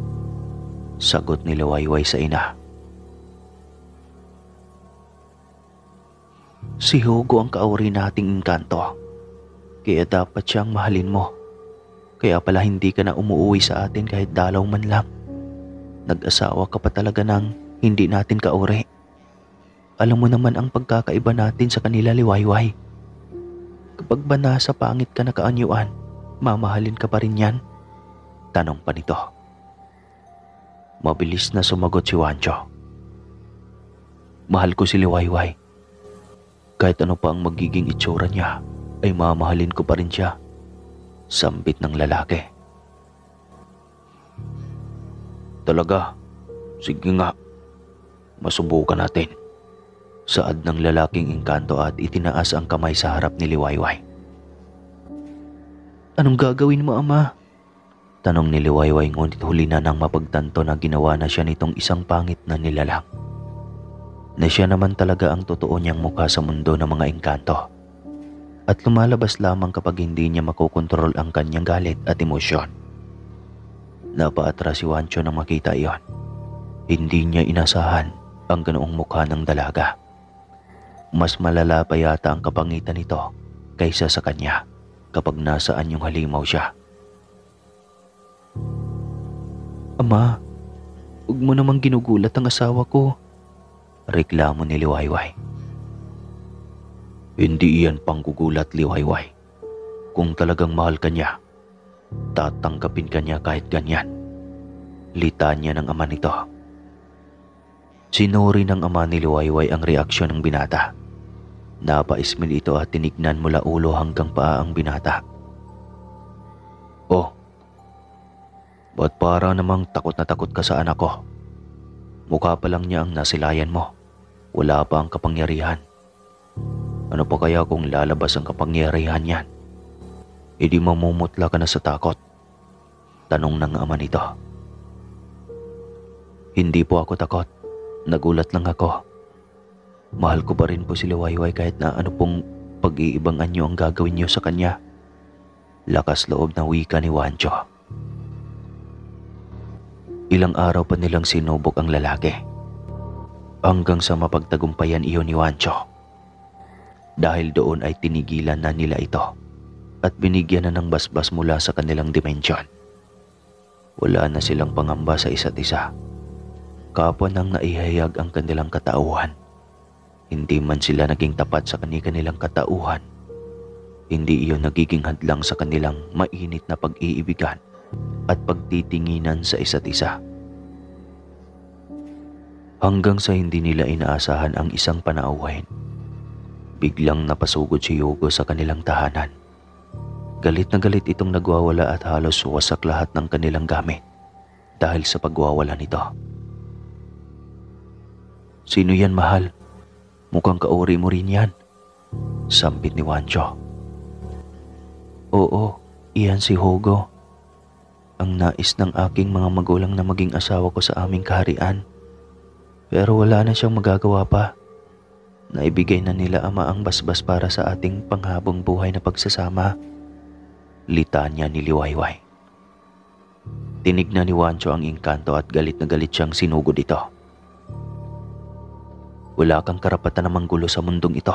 sagot ni Liwayway sa ina. "Si Hugo ang kauri nating engkanto, kaya dapat siyang mahalin mo. Kaya pala hindi ka na umuwi sa atin kahit dalaw man lang. Nag-asawa ka pa talaga ng hindi natin kauri. Alam mo naman ang pagkakaiba natin sa kanila, Liwayway. Kapag ba nasa pangit ka na kaanyuan, mamahalin ka pa rin yan?" tanong pa nito. Mabilis na sumagot si Wancho. "Mahal ko si Liwayway. Kahit ano pa ang magiging itsura niya, ay mamahalin ko pa rin siya," sambit ng lalaki. "Talaga? Sige nga. Masubukan natin," saad ng lalaking engkanto at itinaas ang kamay sa harap ni Liwayway. "Anong gagawin mo, ama?" tanong ni Liwayway, ngunit huli na nang mapagtanto na ginawa na siya nitong isang pangit na nilalang. Na siya naman talaga ang totoo niyang mukha sa mundo ng mga engkanto. At lumalabas lamang kapag hindi niya makokontrol ang kanyang galit at emosyon. Napaatras si Wancho nang makita iyon. Hindi niya inasahan ang ganoong mukha ng dalaga. Mas malala pa yata ang kapangitan nito kaysa sa kanya kapag nasaan yung halimaw siya. "Ama, huwag mo namang ginugulat ang asawa ko," reklamo ni Liwayway. "Hindi iyan panggugulat, Liwayway. Kung talagang mahal ka niya, tatanggapin ka niya kahit ganyan," litanya ng ama nito. Sinuri ng ama ni Liwayway ang reaksyon ng binata. Napaismil ito at tinignan mula ulo hanggang paa ang binata. "Oh, ba't para namang takot na takot ka sa anak ko? Mukha pa lang niya ang nasilayan mo. Wala pa ang kapangyarihan. Ano pa kaya kung lalabas ang kapangyarihan niyan? Di mamumutla ka na sa takot?" tanong ng ama nito. "Hindi po ako takot. Nagulat lang ako. Mahal ko pa rin po si Liwayway kahit na ano pong pag-iibangan niyo ang gagawin niyo sa kanya." Lakas loob na wika ni Wancho. Ilang araw pa nilang sinubok ang lalaki, hanggang sa mapagtagumpayan iyon ni Wancho. Dahil doon ay tinigilan na nila ito at binigyan na ng basbas mula sa kanilang dimensyon. Wala na silang pangamba sa isa't isa. Kapwa nang naihayag ang kanilang katauhan. Hindi man sila naging tapat sa kanilang katauhan, hindi iyon nagiging hadlang sa kanilang mainit na pag-iibigan at pagtitinginan sa isa't isa. Hanggang sa hindi nila inaasahan ang isang panauhin, biglang napasugod si Hugo sa kanilang tahanan. Galit na galit itong nagwawala at halos wasak lahat ng kanilang gamit dahil sa pagwawala nito. "Sino yan, mahal? Mukhang kauri mo rin yan," sambit ni Wancho. "Oo, iyan si Hugo. Ang nais ng aking mga magulang na maging asawa ko sa aming kaharian. Pero wala na siyang magagawa pa. Naibigay na nila Ama ang basbas para sa ating panghabang buhay na pagsasama. Litanya ni Liwayway. Tinignan ni Wancho ang engkanto at galit na galit siyang sinugod ito. Wala kang karapatan na manggulo sa mundong ito.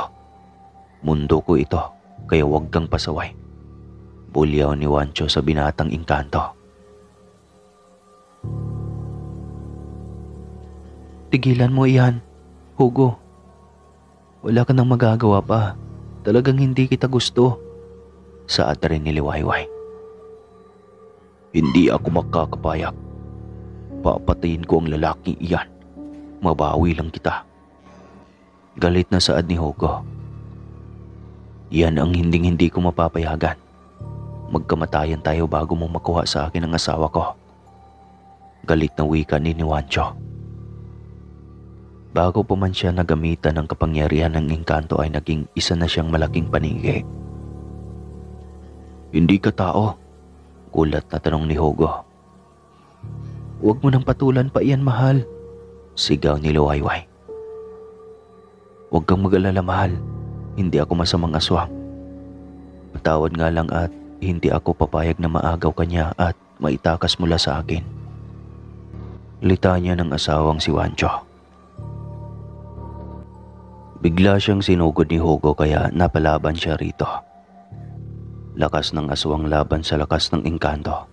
Mundo ko ito, kaya huwag kang pasaway. Bulyaw ni Wancho sa binatang engkanto. Tigilan mo iyan, Hugo. Wala ka nang magagawa pa. Talagang hindi kita gusto. Saad rin ni Liwayway. Hindi ako makakapayag. Papatayin ko ang lalaking iyan. Mabawi lang kita. Galit na saad ni Hugo. Yan ang hinding-hindi ko mapapayagan. Magkamatayan tayo bago mo makuha sa akin ang asawa ko. Galit na wika ni Wancho. Bago pa man siya nagamitan ng kapangyarihan ng engkanto ay naging isa na siyang malaking panigi. Hindi ka tao? Gulat na tanong ni Hugo. Huwag mo nang patulan pa iyan, mahal. Sigaw ni Liwayway. Huwag kang mag-alala, mahal. Hindi ako masamang aswang. Patawad nga lang at hindi ako papayag na maagaw ka niya at maitakas mula sa akin. Litanya ng asawang si Wancho. Bigla siyang sinugod ni Hugo kaya napalaban siya rito. Lakas ng aswang laban sa lakas ng engkanto.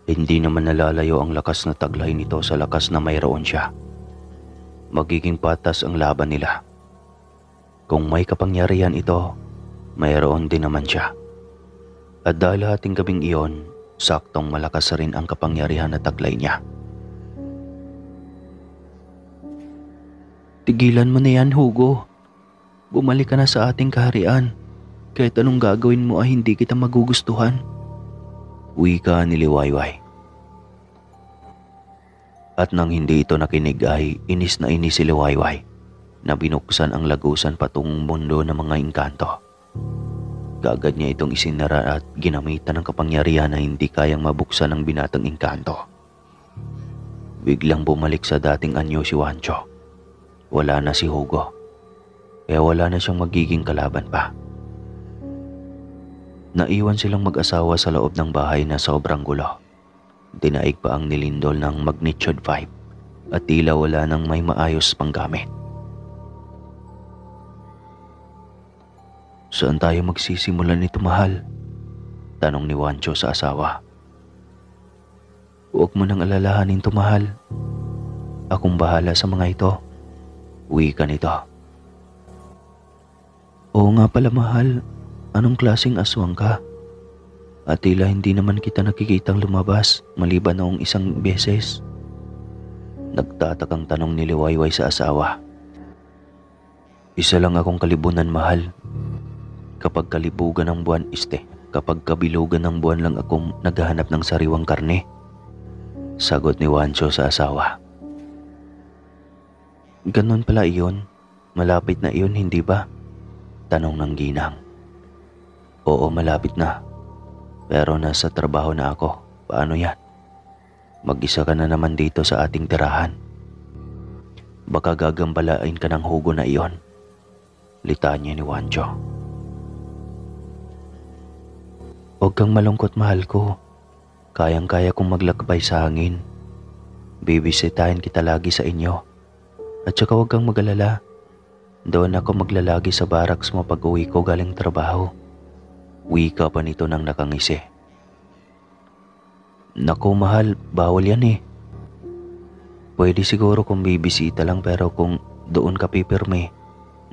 Hindi naman nalalayo ang lakas na taglay nito sa lakas na mayroon siya. Magiging patas ang laban nila. Kung may kapangyarihan ito, mayroon din naman siya. At dahil hating gabing iyon, saktong malakas rin ang kapangyarihan na taglay niya. Tigilan mo na yan, Hugo. Bumalik ka na sa ating kaharian. Kahit anong gagawin mo ay hindi kita magugustuhan. Wika ni Liwayway. At nang hindi ito nakinig ay inis na inis si Liwayway na binuksan ang lagusan patungong mundo ng mga engkanto. Kaagad niya itong isinara at ginamitan ng kapangyarihan na hindi kayang mabuksan ng binatang engkanto. Biglang bumalik sa dating anyo si Wancho. Wala na si Hugo. Kaya wala na siyang magiging kalaban pa. Naiwan silang mag-asawa sa loob ng bahay na sobrang gulo. Dinaig pa ang nilindol ng magnitude 5 at tila wala nang may maayos pang gamit. Saan tayo magsisimulan nito, mahal? Tanong ni Wancho sa asawa. Huwag mo nang alalahanin to, mahal. Akong bahala sa mga ito. Wika nito. Oo nga pala, mahal. Anong klaseng aswang ka? At tila hindi naman kita nakikitang lumabas maliban noong isang beses. Nagtatakang tanong ni Liwayway sa asawa. Isa lang akong kalibunan, mahal. Kapag kalibugan ng buwan kapag kabilugan ng buwan lang akong naghahanap ng sariwang karne. Sagot ni Wancho sa asawa. Ganon pala iyon. Malapit na iyon, hindi ba? Tanong ng ginang. Oo, malapit na. Pero nasa trabaho na ako. Paano yan? Mag-isa ka na naman dito sa ating tirahan. Baka gagambalain ka ng Hugo na iyon. Litanya ni Wancho. Huwag kang malungkot, mahal ko. Kayang-kaya kong maglakbay sa hangin. Bibisitahin kita lagi sa inyo. At saka huwag kang mag-alala. Doon ako maglalagi sa barracks mo pag uwi ko galing trabaho. Wika pa nito nang nakangisi. Naku, mahal, bawal yan eh. Pwede siguro kung bibisita lang pero kung doon ka pipirme,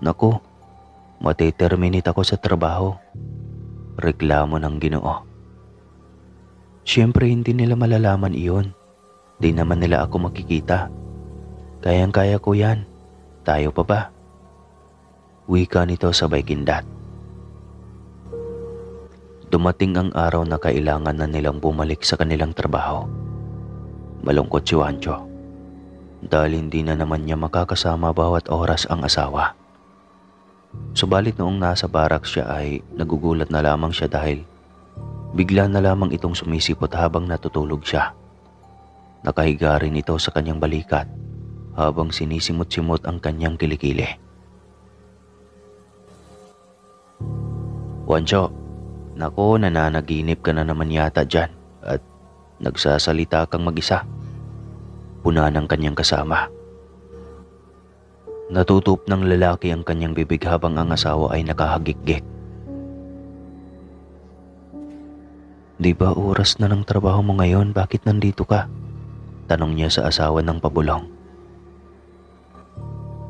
naku, mateterminate ako sa trabaho. Reklamo ng Ginoo. Siyempre hindi nila malalaman iyon. Di naman nila ako makikita. Kayang-kaya ko yan. Tayo pa ba? Wika nito sabay kindat. Dumating ang araw na kailangan na nilang bumalik sa kanilang trabaho. Malungkot si Wancho. Dahil hindi na naman niya makakasama bawat oras ang asawa. Subalit noong nasa barracks siya ay nagugulat na lamang siya dahil bigla na lamang itong sumisipot habang natutulog siya. Nakahiga rin ito sa kanyang balikat habang sinisimot-simot ang kanyang kilikili. Wancho, nako, nananaginip ka na naman yata dyan at nagsasalita kang mag-isa. Puna ng kanyang kasama. Natutup ng lalaki ang kanyang bibig habang ang asawa ay nakahagikgik. Di ba oras na ng trabaho mo ngayon? Bakit nandito ka? Tanong niya sa asawa ng pabulong.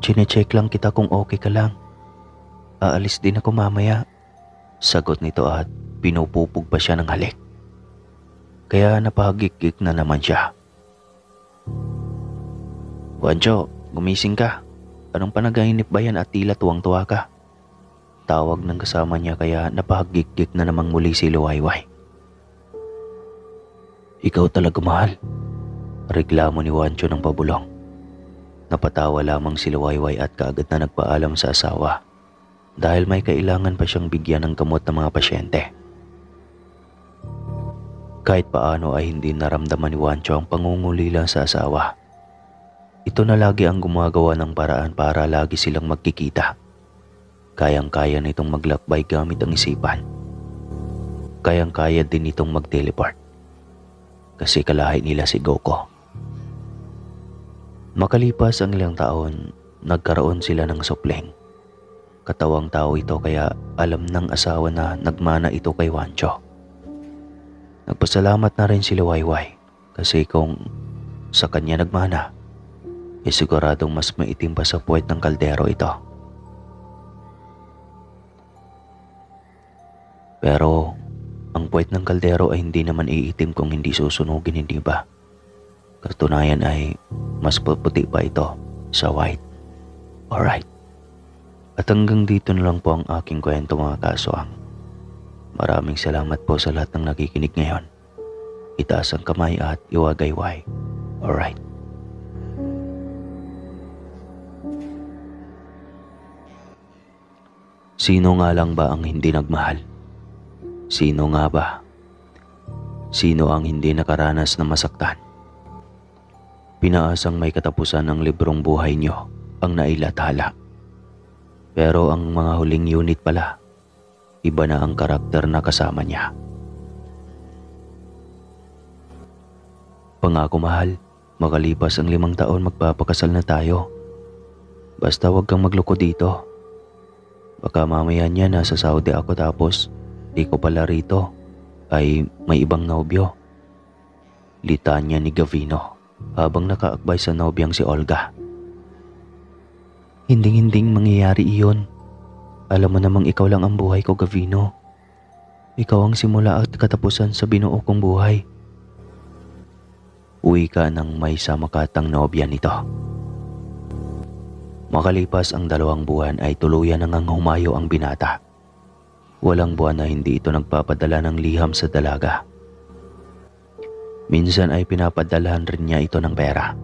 Chine-check lang kita kung okay ka lang. Aalis din ako mamaya. Sagot nito at pinupupog pa siya ng halik. Kaya napahagikgik na naman siya. Wancho, gumising ka. Anong panaginip ba yan at tila tuwang-tuwa ka? Tawag ng kasama niya kaya napahagikgik na namang muli si Luwayway. Ikaw talaga mahal. Reklamo ni Wancho ng pabulong. Napatawa lamang si Luwayway at kaagad na nagpaalam sa asawa dahil may kailangan pa siyang bigyan ng gamot ng mga pasyente. Kahit paano ay hindi naramdaman ni Wancho ang pangungulila sa asawa. Ito na lagi ang gumagawa ng paraan para lagi silang magkikita. Kayang-kaya nitong maglakbay gamit ang isipan. Kayang-kaya din nitong mag-teleport. Kasi kalahi nila si Goko. Makalipas ang ilang taon, nagkaroon sila ng supling. Katawang tao ito kaya alam ng asawa na nagmana ito kay Wancho. Nagpasalamat na rin si Luwayway kasi kung sa kanya nagmana, siguradong mas maitim pa sa puwet ng kaldero ito. Pero ang puwet ng kaldero ay hindi naman iitim kung hindi susunugin, hindi ba? Katunayan ay mas puti pa ito sa white. Alright. At hanggang dito na lang po ang aking kwento mga kaswang. Maraming salamat po sa lahat ng nakikinig ngayon. Itaas ang kamay at iwagayway. Alright. Sino nga lang ba ang hindi nagmahal? Sino nga ba? Sino ang hindi nakaranas na masaktan? Pinaasang may katapusan ng librong buhay nyo ang nailathala. Pero ang mga huling unit pala, iba na ang karakter na kasama niya. Pangako mahal, makalipas ang 5 taon magpapakasal na tayo. Basta wag kang magloko dito. Baka mamaya niya nasa Saudi ako tapos di ko pala rito ay may ibang nobyo. Litanya ni Gavino habang nakaakbay sa nobyang si Olga. Hinding-hinding mangyayari iyon. Alam mo namang ikaw lang ang buhay ko, Gavino. Ikaw ang simula at katapusan sa binuo kong buhay. Uwi ka ng may samakatang nobya nito. Makalipas ang 2 buwan ay tuluyan nang humayo ang binata. Walang buwan na hindi ito nagpapadala ng liham sa dalaga. Minsan ay pinapadalahan rin niya ito ng pera.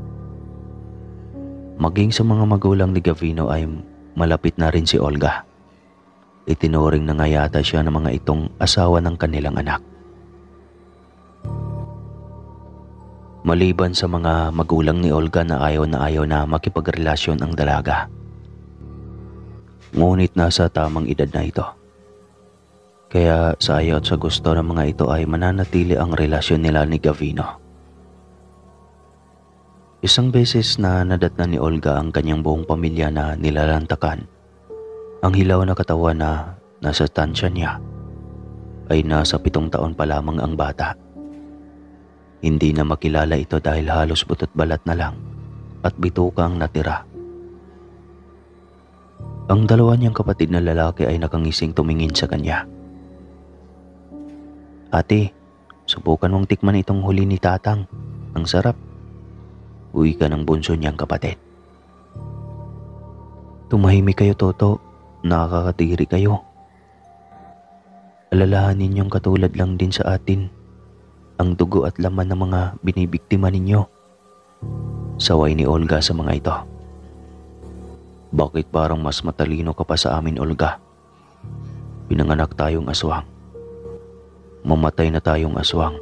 Maging sa mga magulang ni Gavino ay malapit na rin si Olga. Itinuring na nga yata siya ng mga itong asawa ng kanilang anak. Maliban sa mga magulang ni Olga na ayaw na makipagrelasyon ang dalaga. Ngunit nasa tamang edad na ito. Kaya sa ayaw at sa gusto ng mga ito ay mananatili ang relasyon nila ni Gavino. Isang beses na nadatnan ni Olga ang kanyang buong pamilya na nilalantakan. Ang hilaw na katawan na nasa tansya niya ay nasa 7 taon pa lamang ang bata. Hindi na makilala ito dahil halos butot balat na lang at bituka ang natira. Ang 2 niyang kapatid na lalaki ay nakangising tumingin sa kanya. Ate, subukan mong tikman itong huli ni Tatang. Ang sarap. Uwi ka ng bunso niyang kapatid. Tumahimik kayo, Toto. Nakakatiri kayo. Alalahanin niyong katulad lang din sa atin ang dugo at laman ng mga binibiktima ninyo. Saway ni Olga sa mga ito. Bakit parang mas matalino ka pa sa amin, Olga? Pinanganak tayong aswang. Mamatay na tayong aswang.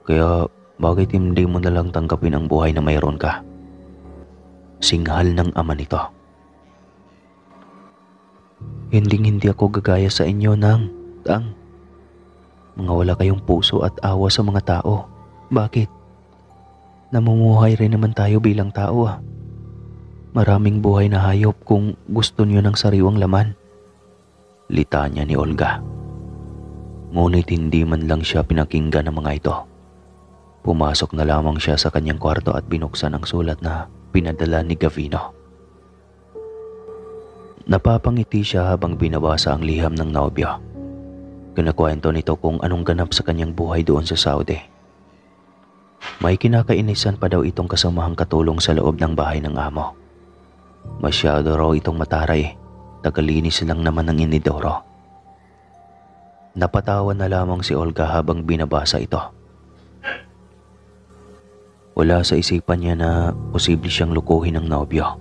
Kaya bakit hindi mo na lang tanggapin ang buhay na mayroon ka? Singhal ng ama nito. Hindi ako gagaya sa inyo, Nang. Tang. Mga wala kayong puso at awa sa mga tao. Bakit? Namumuhay rin naman tayo bilang tao ah. Maraming buhay na hayop kung gusto niyo ng sariwang laman. Litanya ni Olga. Ngunit hindi man lang siya pinakinggan ng mga ito. Pumasok na lamang siya sa kanyang kwarto at binuksan ang sulat na pinadala ni Gavino. Napapangiti siya habang binabasa ang liham ng nobyo. Kinakwento nito kung anong ganap sa kanyang buhay doon sa Saudi. May kinakainisan pa daw itong kasamahang katulong sa loob ng bahay ng amo. Masyado raw itong mataray, tagalinis lang naman ng inidoro. Napatawa na lamang si Olga habang binabasa ito. Wala sa isipan niya na posible siyang lukuhin ng nobyo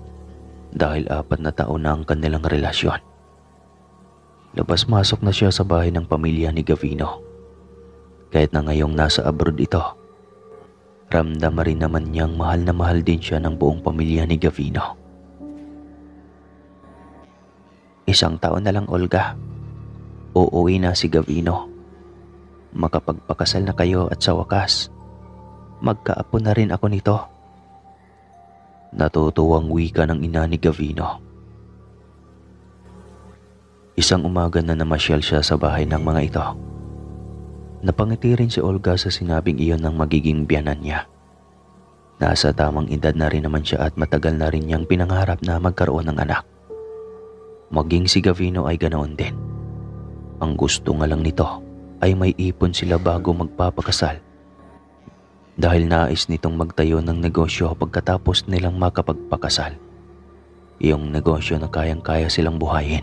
dahil 4 na taon na ang kanilang relasyon. Labas-masok na siya sa bahay ng pamilya ni Gavino. Kahit na ngayong nasa abroad ito, ramdam rin naman niyang mahal na mahal din siya ng buong pamilya ni Gavino. 1 taon na lang, Olga. Uuwi na si Gavino. Makapagpakasal na kayo at sa wakas, magkaapo na rin ako nito. Natutuwang wika ng ina ni Gavino. Isang umaga na namasyal siya sa bahay ng mga ito. Napangiti rin si Olga sa sinabing iyon ng magiging biyanan niya. Nasa tamang edad na rin naman siya at matagal na rin niyang pinangarap na magkaroon ng anak. Maging si Gavino ay ganoon din. Ang gusto nga lang nito ay may ipon sila bago magpapakasal. Dahil nais nitong magtayo ng negosyo pagkatapos nilang makapagpakasal. Iyong negosyo na kayang-kaya silang buhayin.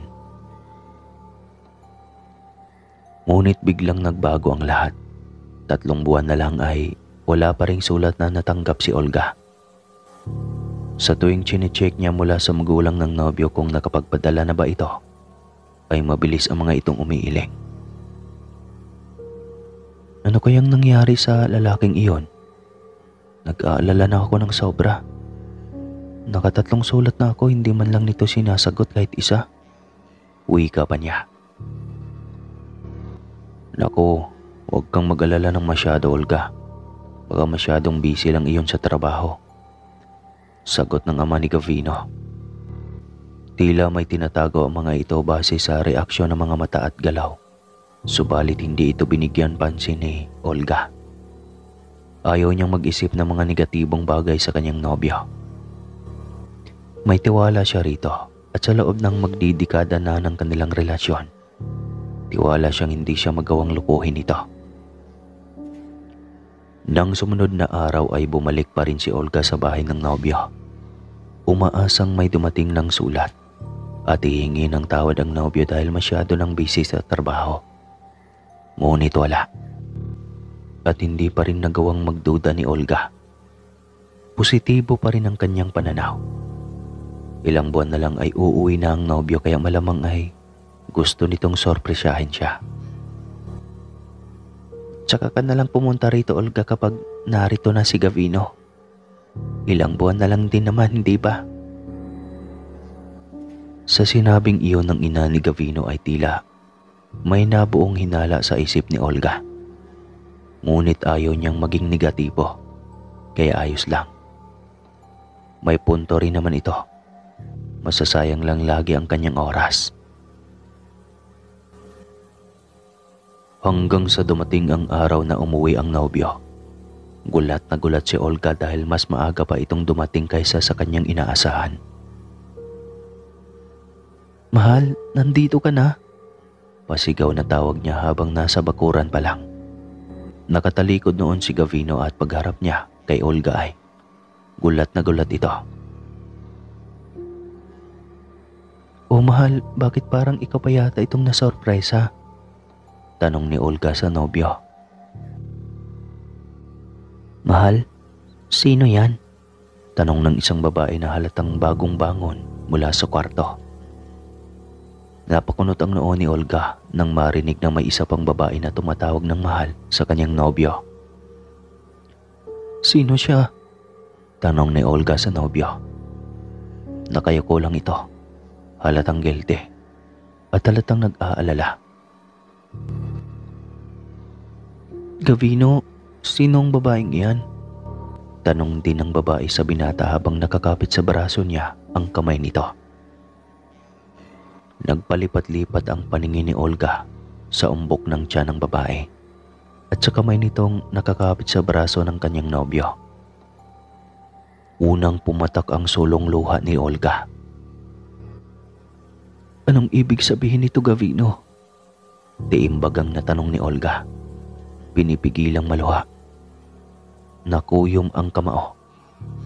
Ngunit biglang nagbago ang lahat. 3 buwan na lang ay wala pa ring sulat na natanggap si Olga. Sa tuwing chine-check niya mula sa magulang ng nobyo kung nakapagpadala na ba ito, ay mabilis ang mga itong umiiling. Ano kayang nangyari sa lalaking iyon? Nag-aalala na ako ng sobra. 3 sulat na ako, hindi man lang nito sinasagot kahit isa. Wika pa niya. Naku, huwag kang mag-alala ng masyado, Olga. Baka masyadong busy lang iyon sa trabaho. Sagot ng ama ni Gavino. Tila may tinatago ang mga ito base sa reaksyon ng mga mata at galaw. Subalit hindi ito binigyan pansin ni Olga. Ayaw niyang mag-isip ng mga negatibong bagay sa kanyang nobyo. May tiwala siya rito at sa loob ng magdidekada na ng kanilang relasyon, tiwala siyang hindi siya magawang lukuhin ito. Nang sumunod na araw ay bumalik pa rin si Olga sa bahay ng nobyo. Umaasang may dumating ng sulat at hihingi ng tawad ang nobyo dahil masyado nang busy sa trabaho. Ngunit wala. At hindi pa rin nagawang magduda ni Olga. Positibo pa rin ang kanyang pananaw. Ilang buwan na lang ay uuwi na ang nobyo kaya malamang ay gusto nitong sorpresyahin siya. Tsaka ka na lang pumunta rito, Olga, kapag narito na si Gavino. Ilang buwan na lang din naman, hindi ba? Sa sinabing iyon ng ina ni Gavino ay tila may nabuong hinala sa isip ni Olga. Ngunit ayaw niyang maging negatibo, kaya ayos lang. May punto rin naman ito. Masasayang lang lagi ang kanyang oras. Hanggang sa dumating ang araw na umuwi ang nobyo. Gulat na gulat si Olga dahil mas maaga pa itong dumating kaysa sa kanyang inaasahan. Mahal, nandito ka na? Pasigaw na tawag niya habang nasa bakuran pa lang. Nakatalikod noon si Gavino at pagharap niya kay Olga ay gulat na gulat ito. Oh mahal, bakit parang ikaw pa yata itong nasurpresa? Tanong ni Olga sa nobyo. Mahal, sino yan? Tanong ng isang babae na halatang bagong bangon mula sa kwarto. Napakunot ang noo ni Olga nang marinig na may isa pang babae na tumatawag ng mahal sa kanyang nobyo. Sino siya? Tanong ni Olga sa nobyo. Nakayuko lang ito, halatang guilty at halatang nag-aalala. Gavino, sino ang babaeng iyan? Tanong din ng babae sa binata habang nakakapit sa braso niya ang kamay nito. Nagpalipat-lipat ang paningin ni Olga sa umbok ng tiyan ng babae at sa kamay nitong nakakapit sa braso ng kanyang nobyo. Unang pumatak ang sulong luha ni Olga. Anong ibig sabihin nito, Gavino? Tiimbagang natanong ni Olga. Pinipigilang maluha. Nakuyom ang kamao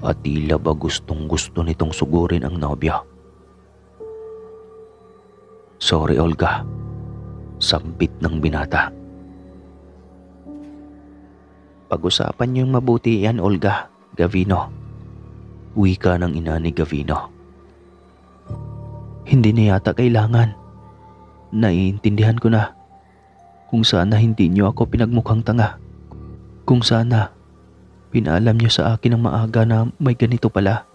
at tila ba gustong-gusto nitong sugurin ang nobyo. Sorry, Olga. Sambit ng binata. Pag-usapan niyong mabuti yan, Olga, Gavino. Wika ng ina ni Gavino. Hindi na yata kailangan. Naiintindihan ko na. Kung sana hindi niyo ako pinagmukhang tanga. Kung sana pinaalam niyo sa akin ng maaga na may ganito pala.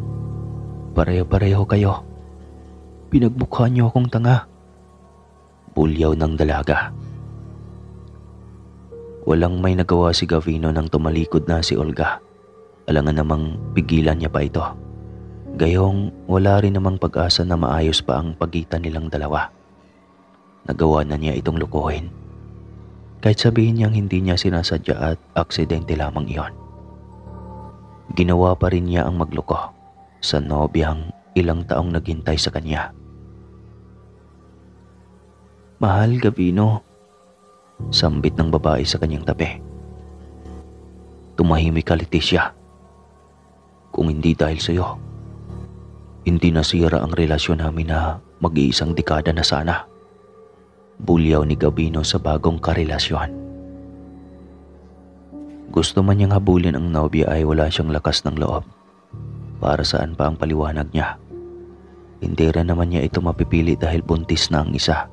Pareho-pareho kayo. Pinagmukha niyo akong tanga. Bulyaw ng dalaga. Walang may nagawa si Gavino nang tumalikod na si Olga. Alangan namang pigilan niya pa ito. Gayong wala rin namang pag-asa na maayos pa ang pagitan nilang dalawa. Nagawa na niya itong lukuhin. Kahit sabihin niyang hindi niya sinasadya at aksidente lamang iyon. Ginawa pa rin niya ang magloko sa nobyang ilang taong naghintay sa kanya. Mahal, Gavino. Sambit ng babae sa kanyang tabi. Tumahimik ka, Leticia. Kung hindi dahil sa iyo, hindi nasira ang relasyon namin na mag-iisang dekada na sana. Bulyaw ni Gavino sa bagong karelasyon. Gusto man niyang habulin ang nobya ay wala siyang lakas ng loob. Para saan pa ang paliwanag niya? Hindi rin naman niya ito mapipili dahil buntis na ang isa.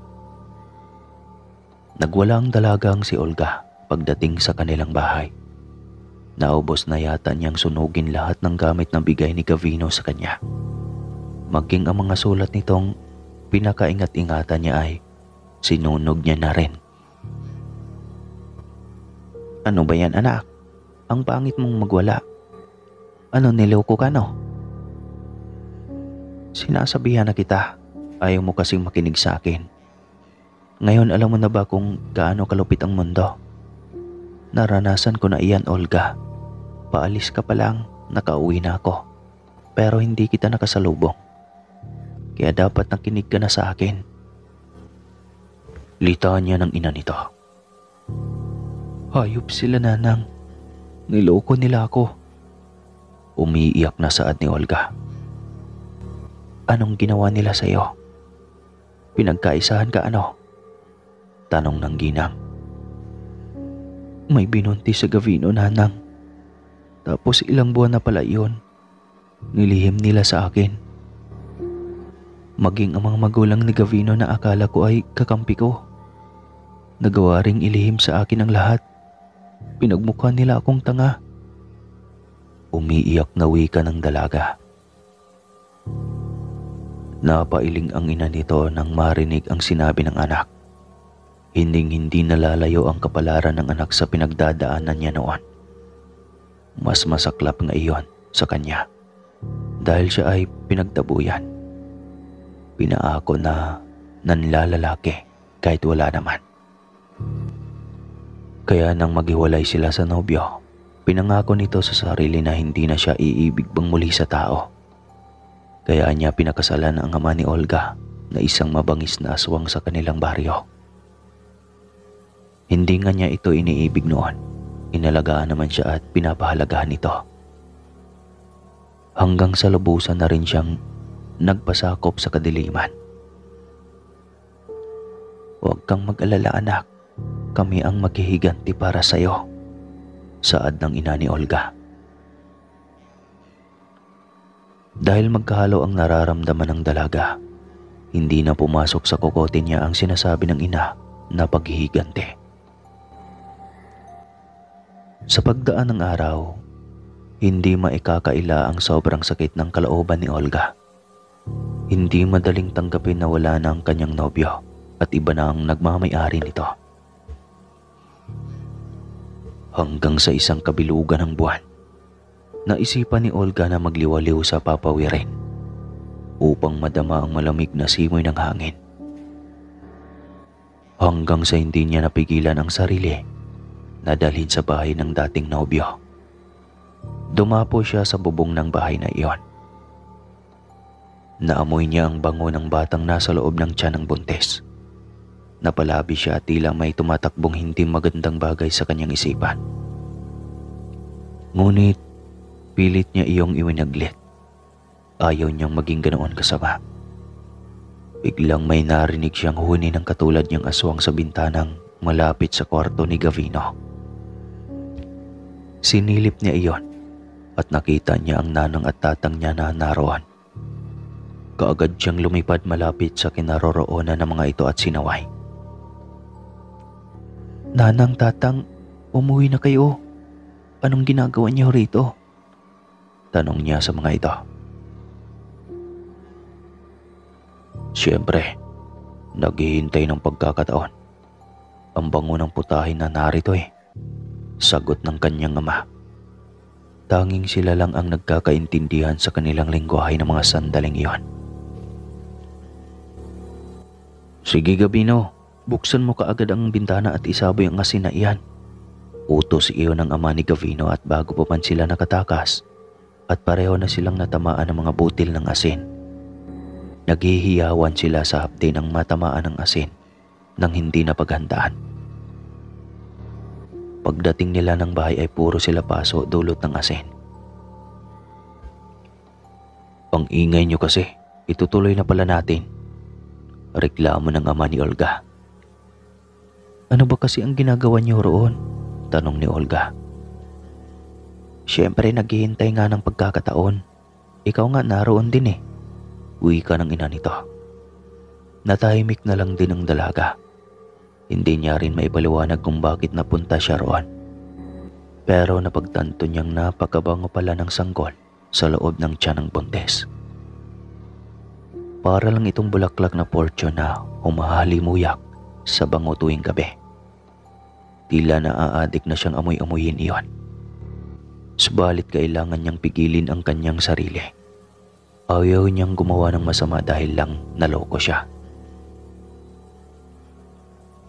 Nagwala ang dalagang si Olga pagdating sa kanilang bahay. Naubos na yata niyang sunugin lahat ng gamit na bigay ni Gavino sa kanya. Maging ang mga sulat nitong pinakaingat-ingatan niya ay sinunog niya na rin. Ano ba yan, anak? Ang pangit mong magwala. Ano, niloko ka, no? Sinasabihan na kita. Ayaw mo kasing makinig sa akin. Ngayon alam mo na ba kung gaano kalupit ang mundo? Naranasan ko na iyan, Olga. Paalis ka pa lang, nakauwi na ako. Pero hindi kita nakasalubong. Kaya dapat nakinig ka na sa akin. Litaan niya ng ina nito. Hayop sila, nanang. Niloko nila ako. Umiiyak na saad ni Olga. Anong ginawa nila sa iyo? Pinagkaisahan ka, ano? Tanong ng ginang. May binuntis sa Gavino, nanang. Tapos ilang buwan na pala iyon. Nilihim nila sa akin. Maging ang mga magulang ni Gavino na akala ko ay kakampi ko. Nagawa ring ilihim sa akin ang lahat. Pinagmukha nila akong tanga. Umiiyak na wika ng dalaga. Napailing ang ina nito nang marinig ang sinabi ng anak. Hinding-hindi nalalayo ang kapalaran ng anak sa pinagdadaanan niya noon. Mas masaklap nga iyon sa kanya dahil siya ay pinagtabuyan. Pinaako na nanlalalaki kahit wala naman. Kaya nang maghiwalay sila sa nobyo, pinangako nito sa sarili na hindi na siya iibig pang muli sa tao. Kaya niya pinakasalan ang ama ni Olga na isang mabangis na aswang sa kanilang baryo. Hindi nga niya ito iniibig noon. Inalagaan naman siya at pinapahalagahan ito. Hanggang sa lubusan na rin siyang nagpasakop sa kadiliman. Huwag kang mag-alala, anak. Kami ang maghihiganti para sa iyo. Saad ng ina ni Olga. Dahil magkahalo ang nararamdaman ng dalaga, hindi na pumasok sa kokote niya ang sinasabi ng ina na paghihiganti. Sa pagdaan ng araw, hindi maikakaila ang sobrang sakit ng kalooban ni Olga. Hindi madaling tanggapin na wala na ang kanyang nobyo at iba na ang nagmamay-ari nito. Hanggang sa isang kabilugan ng buwan, naisipan ni Olga na magliwaliw sa papawirin upang madama ang malamig na simoy ng hangin. Hanggang sa hindi niya napigilan ang sarili na dalhin sa bahay ng dating nobyo. Dumapo siya sa bubong ng bahay na iyon. Naamoy niya ang bango ng batang nasa loob ng tiyan ng buntis. Napalabi siya at tila may tumatakbong hindi magandang bagay sa kanyang isipan. Ngunit pilit niya iyong iwinaglit. Ayaw niyang maging ganoon kasama. Biglang may narinig siyang huni ng katulad niyang aswang sa bintanang malapit sa kwarto ni Gavino. Sinilip niya iyon at nakita niya ang nanang at tatang niya na naroon. Kaagad siyang lumipad malapit sa kinaroroonan ng mga ito at sinaway. "Nanang, tatang, umuwi na kayo. Anong ginagawa niyo rito?" tanong niya sa mga ito. Siyempre, naghihintay ng pagkakataon. Ang bango ng putahin na narito sagot ng kanyang ama. Tanging sila lang ang nagkakaintindihan sa kanilang lengguwahe ng mga sandaling iyon. "Sige Gavino, buksan mo kaagad ang bintana at isaboy ang asin na iyan." Utos iyon ng ama ni Gavino at bago pa man sila nakatakas at pareho na silang natamaan ng mga butil ng asin. Naghihiyawan sila sa hapdi ng matamaan ng asin nang hindi na paghandaan. Pagdating nila ng bahay ay puro sila paso dulot ng asin. "Ang ingay niyo kasi, itutuloy na pala natin," reklamo ng ama ni Olga. "Ano ba kasi ang ginagawa niyo roon?" tanong ni Olga. "Siyempre naghihintay nga ng pagkakataon. Ikaw nga naroon din wika ng ina nito. Natahimik na lang din ang dalaga. Hindi niya rin maibaliwanag kung bakit napunta siya roon. Pero napagtanto niyang napakabango pala ng sanggol sa loob ng tiyan ng buntis. Para lang itong bulaklak na fortune na humahalimuyak sa bango tuwing gabi. Tila naaadik na siyang amoy-amoyin iyon. Subalit kailangan niyang pigilin ang kanyang sarili. Ayaw niyang gumawa ng masama dahil lang naloko siya.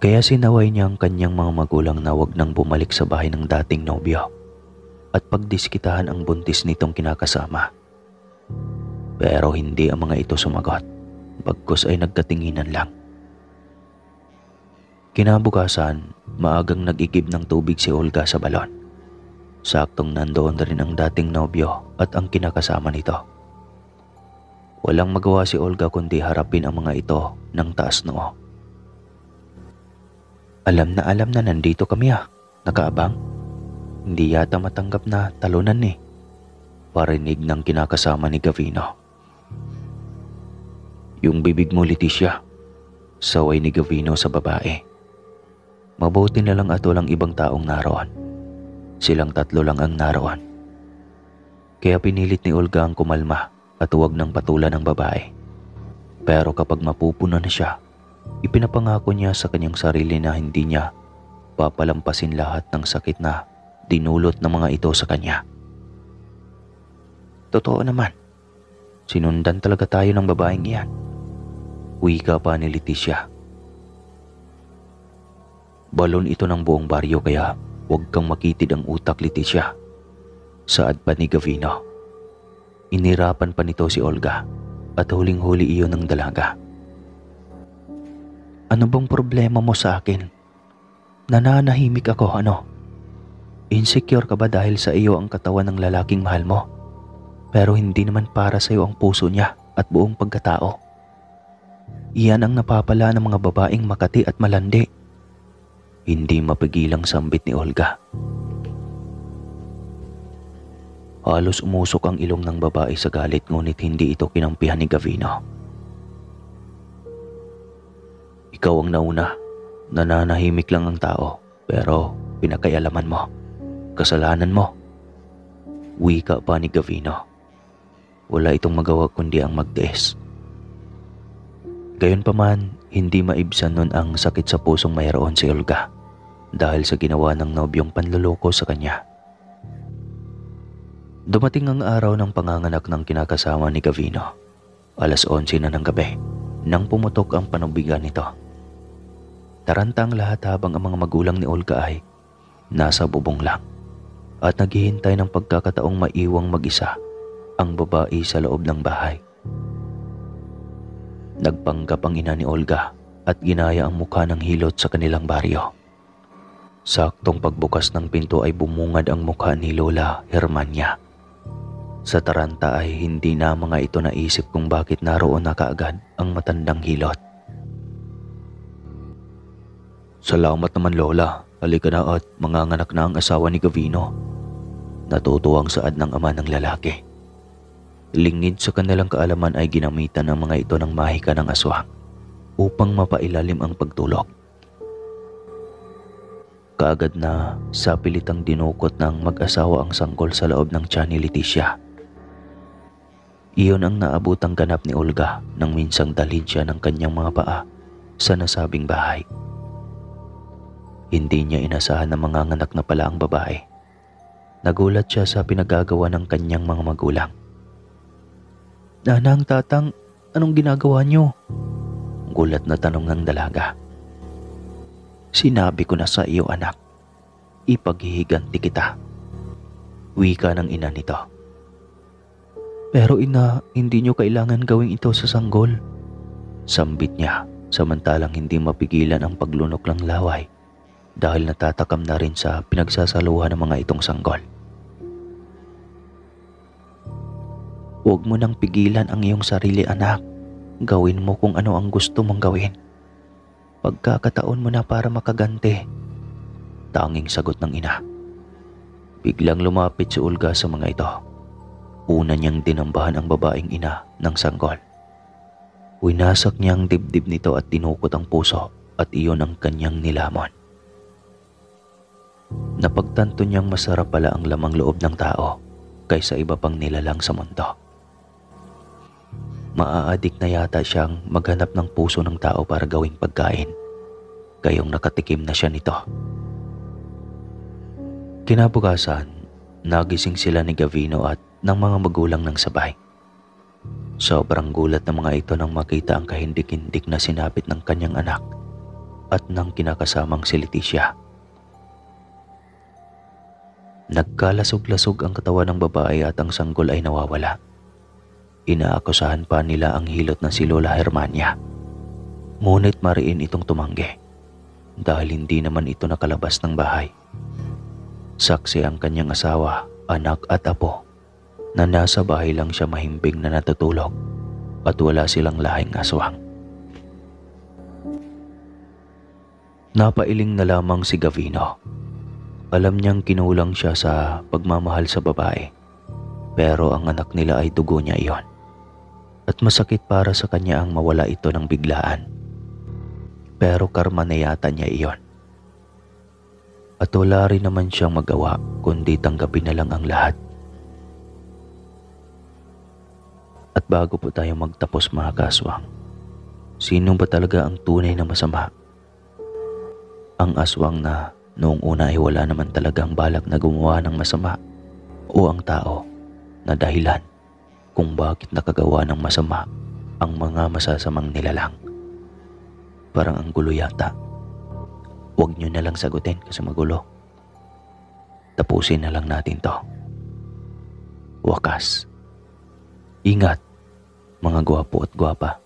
Kaya sinaway niya ang kanyang mga magulang na wag nang bumalik sa bahay ng dating nobyo at pagdiskitahan ang buntis nitong kinakasama. Pero hindi ang mga ito sumagot, bagkus ay nagkatinginan lang. Kinabukasan, maagang nag-igib ng tubig si Olga sa balon. Saktong nandoon na rin ang dating nobyo at ang kinakasama nito. Walang magawa si Olga kundi harapin ang mga ito ng taas noo. Alam na nandito kami nakaabang. Hindi yata matanggap na talunan parinig ng kinakasama ni Gavino. "Yung bibig mo, Leticia," saway ni Gavino sa babae. Mabuti na lang at walang ibang taong naroon. Silang tatlo lang ang naroon. Kaya pinilit ni Olga ang kumalma at huwag nang patulan ng babae. Pero kapag mapupuna na siya, ipinapangako niya sa kanyang sarili na hindi niya papalampasin lahat ng sakit na dinulot ng mga ito sa kanya. "Totoo naman, sinundan talaga tayo ng babaeng iyan," wika pa ni Leticia. "Balon ito ng buong baryo kaya huwag kang makitid ang utak, Leticia," saad pa ni Gavino. Inirapan pa nito si Olga at huling-huli iyon ng dalaga. "Ano bang problema mo sa akin? Nananahimik ako, Insecure ka ba dahil sa iyo ang katawan ng lalaking mahal mo? Pero hindi naman para sa iyo ang puso niya at buong pagkatao. Iyan ang napapala ng mga babaeng makati at malandi." Hindi mapigilang sambit ni Olga. Halos umusok ang ilong ng babae sa galit ngunit hindi ito kinampihan ni Gavino. "Ikaw ang nauna. Nananahimik lang ang tao pero pinakaialaman mo. Kasalanan mo," wika pa ni Gavino. Wala itong magawa kundi ang magtiis. Gayunpaman, hindi maibsan nun ang sakit sa pusong mayroon si Olga dahil sa ginawa ng nobyong panluloko sa kanya. Dumating ang araw ng panganganak ng kinakasama ni Gavino. 11:00 na ng gabi nang pumutok ang panubigan nito. Taranta ang lahat habang ang mga magulang ni Olga ay nasa bubong lang at naghihintay ng pagkakataong maiwang mag-isa ang babae sa loob ng bahay. Nagpanggap ang ina ni Olga at ginaya ang mukha ng hilot sa kanilang baryo. Saktong pagbukas ng pinto ay bumungad ang mukha ni Lola Hermania. Sa taranta ay hindi na mga ito naisip kung bakit naroon na kaagad ang matandang hilot. "Salamat naman Lola, halika na at manganganak na ang asawa ni Gavino." Natutuwang saad ng ama ng lalaki. Lingid sa kanilang kaalaman ay ginamitan ng mga ito ng mahika ng aswang upang mapailalim ang pagtulog. Kaagad na sa pilitang dinukot ng mag-asawa ang sanggol sa loob ng tiyan ni Leticia. Iyon ang naabutang ganap ni Olga nang minsang dalhin siya ng kanyang mga paa sa nasabing bahay. Hindi niya inasahan na manganganak na pala ang babae. Nagulat siya sa pinagagawa ng kanyang mga magulang. "Nanang, tatang, anong ginagawa niyo?" Gulat na tanong ng dalaga. "Sinabi ko na sa iyo anak, ipaghihiganti kita," wika ng ina nito. "Pero ina, hindi niyo kailangan gawin ito sa sanggol," sambit niya samantalang hindi mapigilan ang paglunok ng laway dahil natatakam na rin sa pinagsasaluhan ng mga itong sanggol. "Huwag mo nang pigilan ang iyong sarili anak. Gawin mo kung ano ang gusto mong gawin. Pagkakataon mo na para makaganti," tanging sagot ng ina. Biglang lumapit si Olga sa mga ito. Una niyang dinambahan ang babaeng ina ng sanggol. Winasak niya ang dibdib nito at tinukot ang puso at iyon ang kanyang nilamon. Napagtanto niyang masarap pala ang lamang loob ng tao kaysa iba pang nilalang sa mundo. Maaadik na yata siyang maghanap ng puso ng tao para gawing pagkain, gayong nakatikim na siya nito. Kinabukasan, nagising sila ni Gavino at ng mga magulang ng sabay. Sobrang gulat ng mga ito nang makita ang kahindik-hindik na sinapit ng kanyang anak at ng kinakasamang si Leticia. Nagkalasog-lasog ang katawan ng babae at ang sanggol ay nawawala. Inaakusahan pa nila ang hilot na si Lola Hermania. Ngunit mariin itong tumanggi dahil hindi naman ito nakalabas ng bahay. Saksi ang kanyang asawa, anak at apo na nasa bahay lang siya mahimbing na natutulog at wala silang lahing aswang. Napailing na lamang si Gavino. Alam niyang kinulang siya sa pagmamahal sa babae, pero ang anak nila ay dugo niya iyon. At masakit para sa kanya ang mawala ito ng biglaan. Pero karma na yata niya iyon. At wala rin naman siyang magawa kundi tanggapin na lang ang lahat. At bago po tayo magtapos mga kaswang, sino ba talaga ang tunay na masama? Ang aswang na noong una ay wala naman talagang balak na gumawa ng masama, o ang tao na dahilan kung bakit nakagawa ng masama ang mga masasamang nilalang? Parang ang gulo yata. Huwag nyo na lang sagutin kasi magulo. Tapusin na lang natin to. Wakas. Ingat, mga gwapo at gwapa.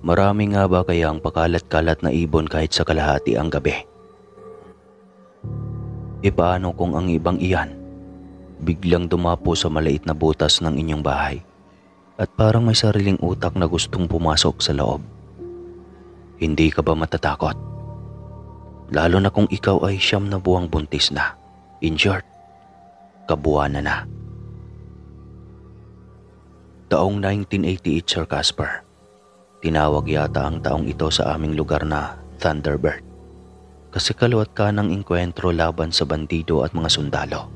Marami nga ba kaya ang pakalat-kalat na ibon kahit sa kalahati ang gabi? E paano kung ang ibang iyan biglang dumapo sa maliit na butas ng inyong bahay at parang may sariling utak na gustong pumasok sa loob? Hindi ka ba matatakot? Lalo na kung ikaw ay 9 na buwang buntis na. In short, kabuwanan na. Taong 1988, Sir Casper. Tinawag yata ang taong ito sa aming lugar na Thunderbird. kasi kaliwat kanang engkwentro laban sa bandido at mga sundalo.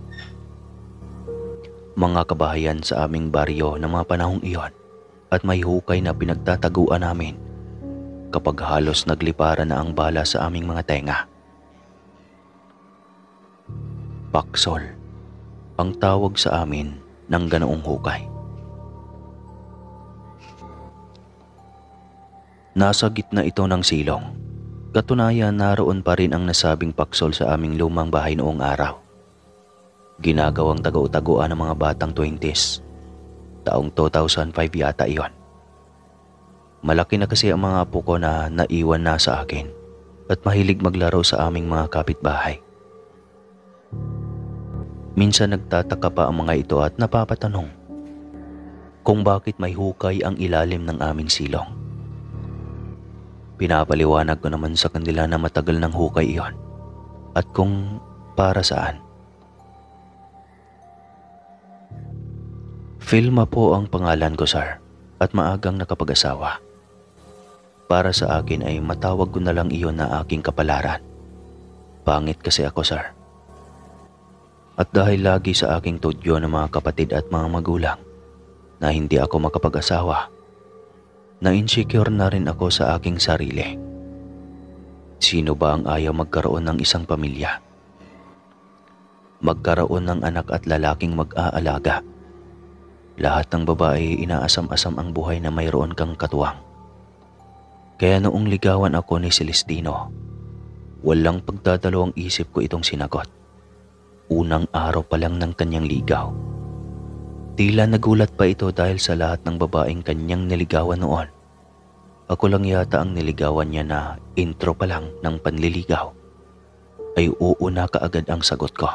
Mga kabahayan sa aming baryo ng mga panahong iyon at may hukay na pinagtataguan namin kapag halos nagliparan na ang bala sa aming mga tenga. Paksol ang tawag sa amin ng ganoong hukay. Nasa gitna ito ng silong. Katunayan, naroon pa rin ang nasabing paksol sa aming lumang bahay noong araw. Ginagawang taga-utaguan ng mga batang 20s. Taong 2005 yata iyon. Malaki na kasi ang mga apo ko na naiwan na sa akin at mahilig maglaro sa aming mga kapitbahay. Minsan nagtataka pa ang mga ito at napapatanong kung bakit may hukay ang ilalim ng aming silong. Pinapaliwanag ko naman sa kanila na matagal ng hukay iyon at kung para saan. Filma po ang pangalan ko, sir, at maagang nakapag-asawa. Para sa akin ay matawag ko na lang iyon na aking kapalaran. Pangit kasi ako, sir. At dahil lagi sa aking tudyo ng mga kapatid at mga magulang na hindi ako makapag-asawa, na-insecure na rin ako sa aking sarili. Sino ba ang ayaw magkaroon ng isang pamilya? Magkaroon ng anak at lalaking mag-aalaga. Lahat ng babae inaasam-asam ang buhay na mayroon kang katuwang. Kaya noong ligawan ako ni Celestino, walang pagdadalawang isip ko itong sinagot. Unang araw pa lang ng kanyang ligaw. Tila nagulat pa ito dahil sa lahat ng babaeng kanyang niligawan noon. Ako lang yata ang niligawan niya na intro pa lang ng panliligaw ay uuna kaagad ang sagot ko.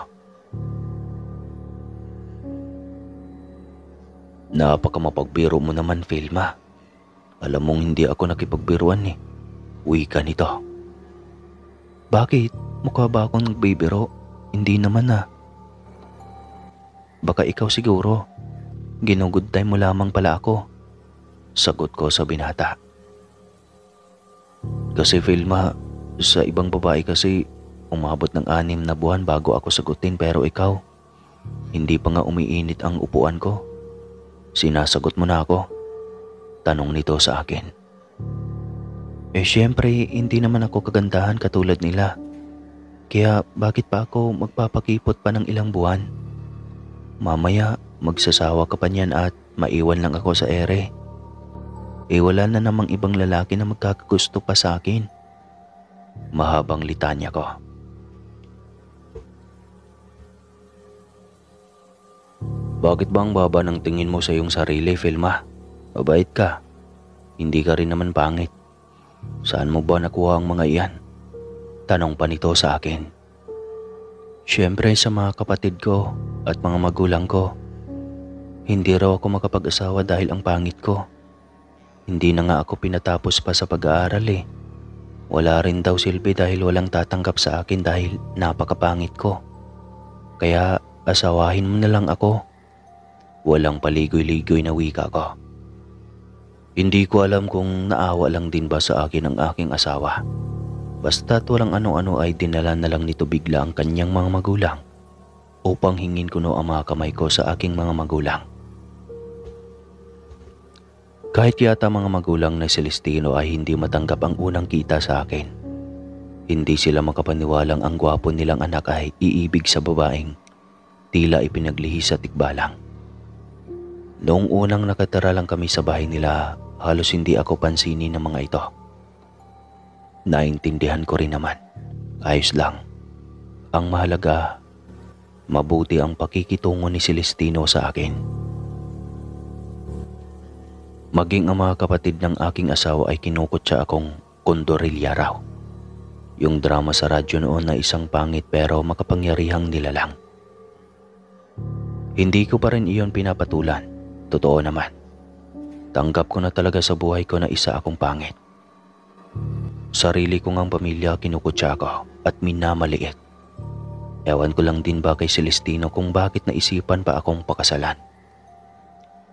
Napakamapagbiro mo naman, Filma. Alam mong hindi ako nakipagbiruan eh. Wika nito. Bakit? Mukha ba akong nagbibiro? Hindi naman ah. Baka ikaw siguro. Ginugud time mo lamang pala ako. Sagot ko sa binata. Kasi Filma, sa ibang babae kasi umabot ng 6 na buwan bago ako sagutin, pero ikaw, hindi pa nga umiinit ang upuan ko. Sinasagot mo na ako. Tanong nito sa akin. Syempre, hindi naman ako kagandahan katulad nila. Kaya bakit pa ako magpapakipot pa ng ilang buwan? Mamaya, magsasawa ka pa niyan at maiwan lang ako sa ere. Wala na namang ibang lalaki na magkakagusto pa sa akin. Mahabang litanya ko. Bakit ba ang baba ng tingin mo sa iyong sarili, Filma? Mabait ka. Hindi ka rin naman pangit. Saan mo ba nakuha ang mga iyan? Tanong pa nito sa akin. Siyempre sa mga kapatid ko at mga magulang ko. Hindi raw ako makapag-asawa dahil ang pangit ko. Hindi na nga ako pinatapos pa sa pag-aaral eh. Wala rin daw silbi dahil walang tatanggap sa akin dahil napakapangit ko. Kaya asawahin mo na lang ako. Walang paligoy-ligoy na wika ko. Hindi ko alam kung naawa lang din ba sa akin ang aking asawa. Basta't walang ano-ano ay dinala na lang nito bigla ang kanyang mga magulang upang hingin ko ang mga kamay ko sa aking mga magulang. Kahit yata mga magulang na Celestino ay hindi matanggap ang unang kita sa akin. Hindi sila makapaniwalang ang gwapo nilang anak ay iibig sa babaeng tila ipinaglihi sa tikbalang. Noong unang nakatira lang kami sa bahay nila, halos hindi ako pansinin ng mga ito. Naintindihan ko rin naman. Ayos lang. Ang mahalaga, mabuti ang pakikitungo ni Celestino sa akin. Maging ang mga kapatid ng aking asawa ay kinukutya akong kondorilya raw. Yung drama sa radyo noon na isang pangit pero makapangyarihang nilalang. Hindi ko pa rin iyon pinapatulan. Totoo naman. Tanggap ko na talaga sa buhay ko na isa akong pangit. Sarili ko ngang pamilya kinukutya ko at minamaliit. Ewan ko lang din ba kay Celestino kung bakit naisipan pa akong pakasalan.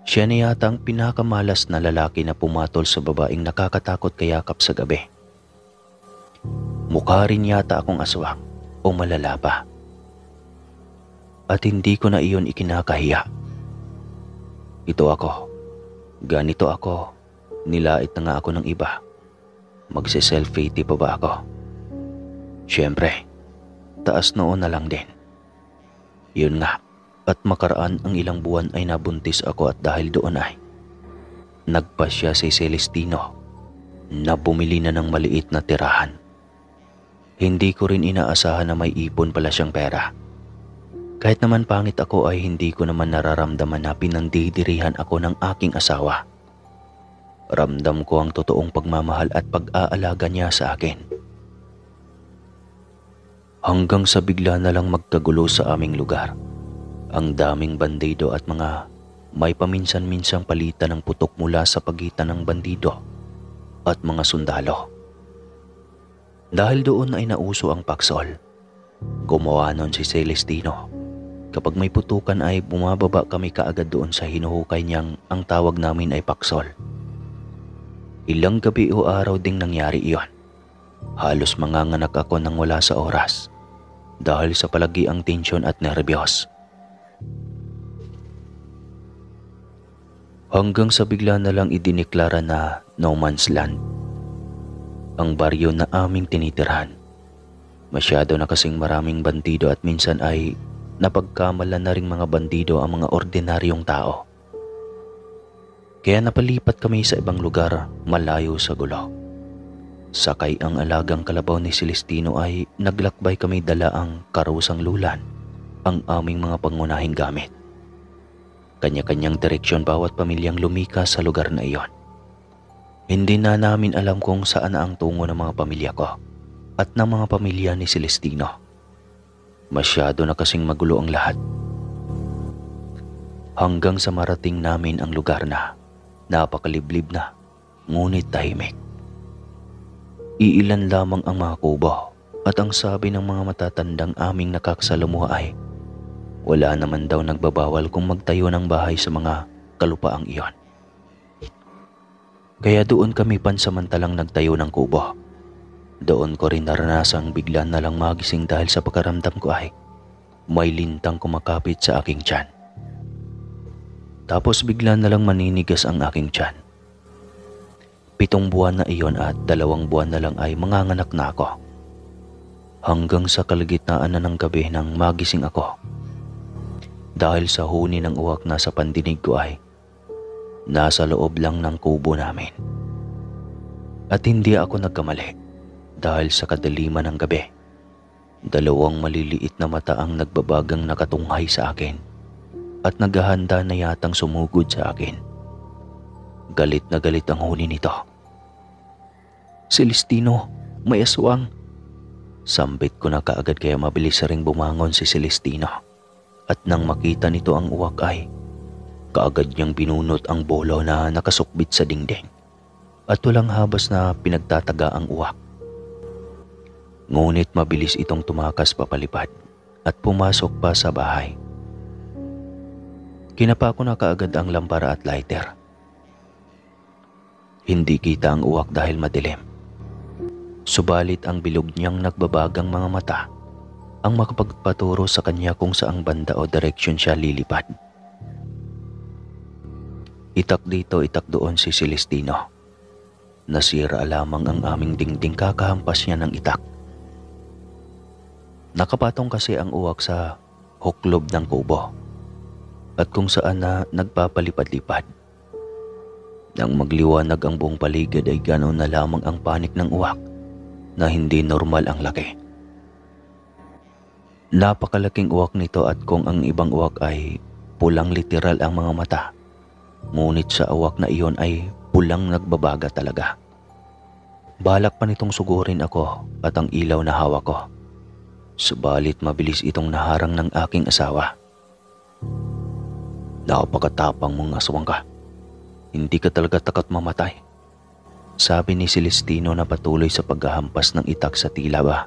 Siya na yata ang pinakamalas na lalaki na pumatol sa babaeng nakakatakot kayakap sa gabi. Mukha rin yata akong aswang o malala pa. At hindi ko na iyon ikinakahiya. Ito ako. Ganito ako. Nilait na nga ako ng iba. Magse-self-pity pa ba ako? Siyempre, taas noon na lang din. Yun nga, at makaraan ang ilang buwan ay nabuntis ako at dahil doon ay nagpasya si Celestino na bumili na ng maliit na tirahan. Hindi ko rin inaasahan na may ipon pala siyang pera. Kahit naman pangit ako ay hindi ko naman nararamdaman na pinandidirihan ako ng aking asawa. Ramdam ko ang totoong pagmamahal at pag-aalaga niya sa akin. Hanggang sa bigla na lang magkagulo sa aming lugar. Ang daming bandido at mga may paminsan-minsang palitan ng putok mula sa pagitan ng bandido at mga sundalo. Dahil doon ay nauso ang paksol. Gumawa nun si Celestino. Kapag may putukan ay bumababa kami kaagad doon sa hinuhukay niyang ang tawag namin ay paksol. Ilang gabi o araw ding nangyari iyon. Halos manganganak ako nang wala sa oras dahil sa palagiang tensyon at nerbiyos. Hanggang sa bigla na lang idineklara na no man's land ang baryo na aming tinitirhan. Masyado na kasing maraming bandido at minsan ay napagkamalan na ring mga bandido ang mga ordinaryong tao. Kaya napalipat kami sa ibang lugar malayo sa gulo. Sakay ang alagang kalabaw ni Celestino ay naglakbay kami dala ang karusang lulan, ang aming mga pangunahing gamit. Kanya-kanyang direksyon bawat pamilyang lumikas sa lugar na iyon. Hindi na namin alam kung saan na ang tungo ng mga pamilya ko at ng mga pamilya ni Celestino. Masyado na kasing magulo ang lahat. Hanggang sa marating namin ang lugar na napakaliblib na, ngunit tahimik. Iilan lamang ang mga kubo at ang sabi ng mga matatandang aming nakakasalamuha ay wala naman daw nagbabawal kung magtayo ng bahay sa mga kalupaang iyon. Kaya doon kami pansamantalang nagtayo ng kubo. Doon ko rin naranasang bigla na lang magising dahil sa pagkaramdam ko ay may lintang kumakapit sa aking tiyan. Tapos bigla na lang maninigas ang aking tiyan. 7 buwan na iyon at 2 buwan na lang ay manganganak na ako. Hanggang sa kalagitnaan na ng gabi nang magising ako. Dahil sa huni ng uwak na sa pandinig ko ay nasa loob lang ng kubo namin. At hindi ako nagkamali dahil sa kadaliman ng gabi. 2 maliliit na mata ang nagbabagang nakatunghay sa akin at naghahanda na yatang sumugod sa akin. Galit na galit ang huni nito. "Celestino, may aswang!" Sambit ko na kaagad kaya mabilis ring bumangon si Celestino. At nang makita nito ang uwak ay kaagad niyang binunot ang bolo na nakasukbit sa dingding at walang habas na pinagtataga ang uwak. Ngunit mabilis itong tumakas papalipad at pumasok pa sa bahay. Kinapa ko na kaagad ang lampara at lighter. Hindi kita ang uwak dahil madilim. Subalit ang bilog niyang nagbabagang mga mata ang makapagpaturo sa kanya kung saang banda o direksyon siya lilipad. Itak dito, itak doon si Celestino. Nasira lamang ang aming dingding kakahampas niya ng itak. Nakapatong kasi ang uwak sa huklob ng kubo at kung saan na nagpapalipad-lipad. Nang magliwanag ang buong paligid ay ganoon na lamang ang panik ng uwak na hindi normal ang laki. Napakalaking uwak nito at kung ang ibang uwak ay pulang literal ang mga mata, ngunit sa uwak na iyon ay pulang nagbabaga talaga. Balak pa nitong sugurin ako at ang ilaw na hawak ko. Subalit mabilis itong naharang ng aking asawa. "Napakatapang mong aswang ka. Hindi ka talaga takot mamatay," sabi ni Celestino na patuloy sa paghahampas ng itak sa tila ba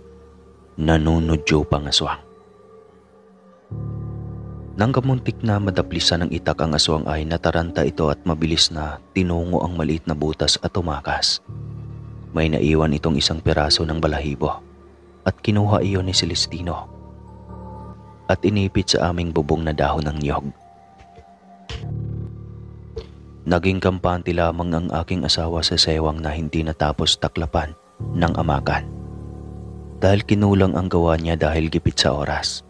nanunudyo pang aswang. Nang kamuntik na madaplisan ng itak ang aswang ay nataranta ito at mabilis na tinungo ang maliit na butas at tumakas. May naiwan itong isang piraso ng balahibo at kinuha iyon ni Celestino at inipit sa aming bubong na dahon ng niyog. Naging kampante lamang ang aking asawa sa sewang na hindi natapos taklapan ng amakan dahil kinulang ang gawa niya dahil gipit sa oras.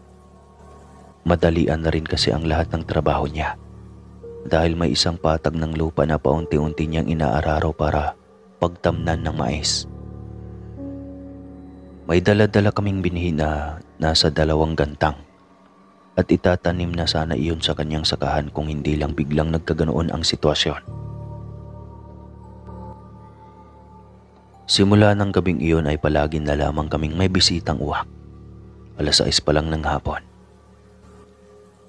Madalian na rin kasi ang lahat ng trabaho niya dahil may isang patag ng lupa na paunti-unti niyang inaararo para pagtamnan ng mais. May dala-dala kaming binhi na nasa 2 gantang at itatanim na sana iyon sa kanyang sakahan kung hindi lang biglang nagkaganoon ang sitwasyon. Simula ng gabing iyon ay palagi na lamang kaming may bisitang uwak. 6:00 pa lang ng hapon.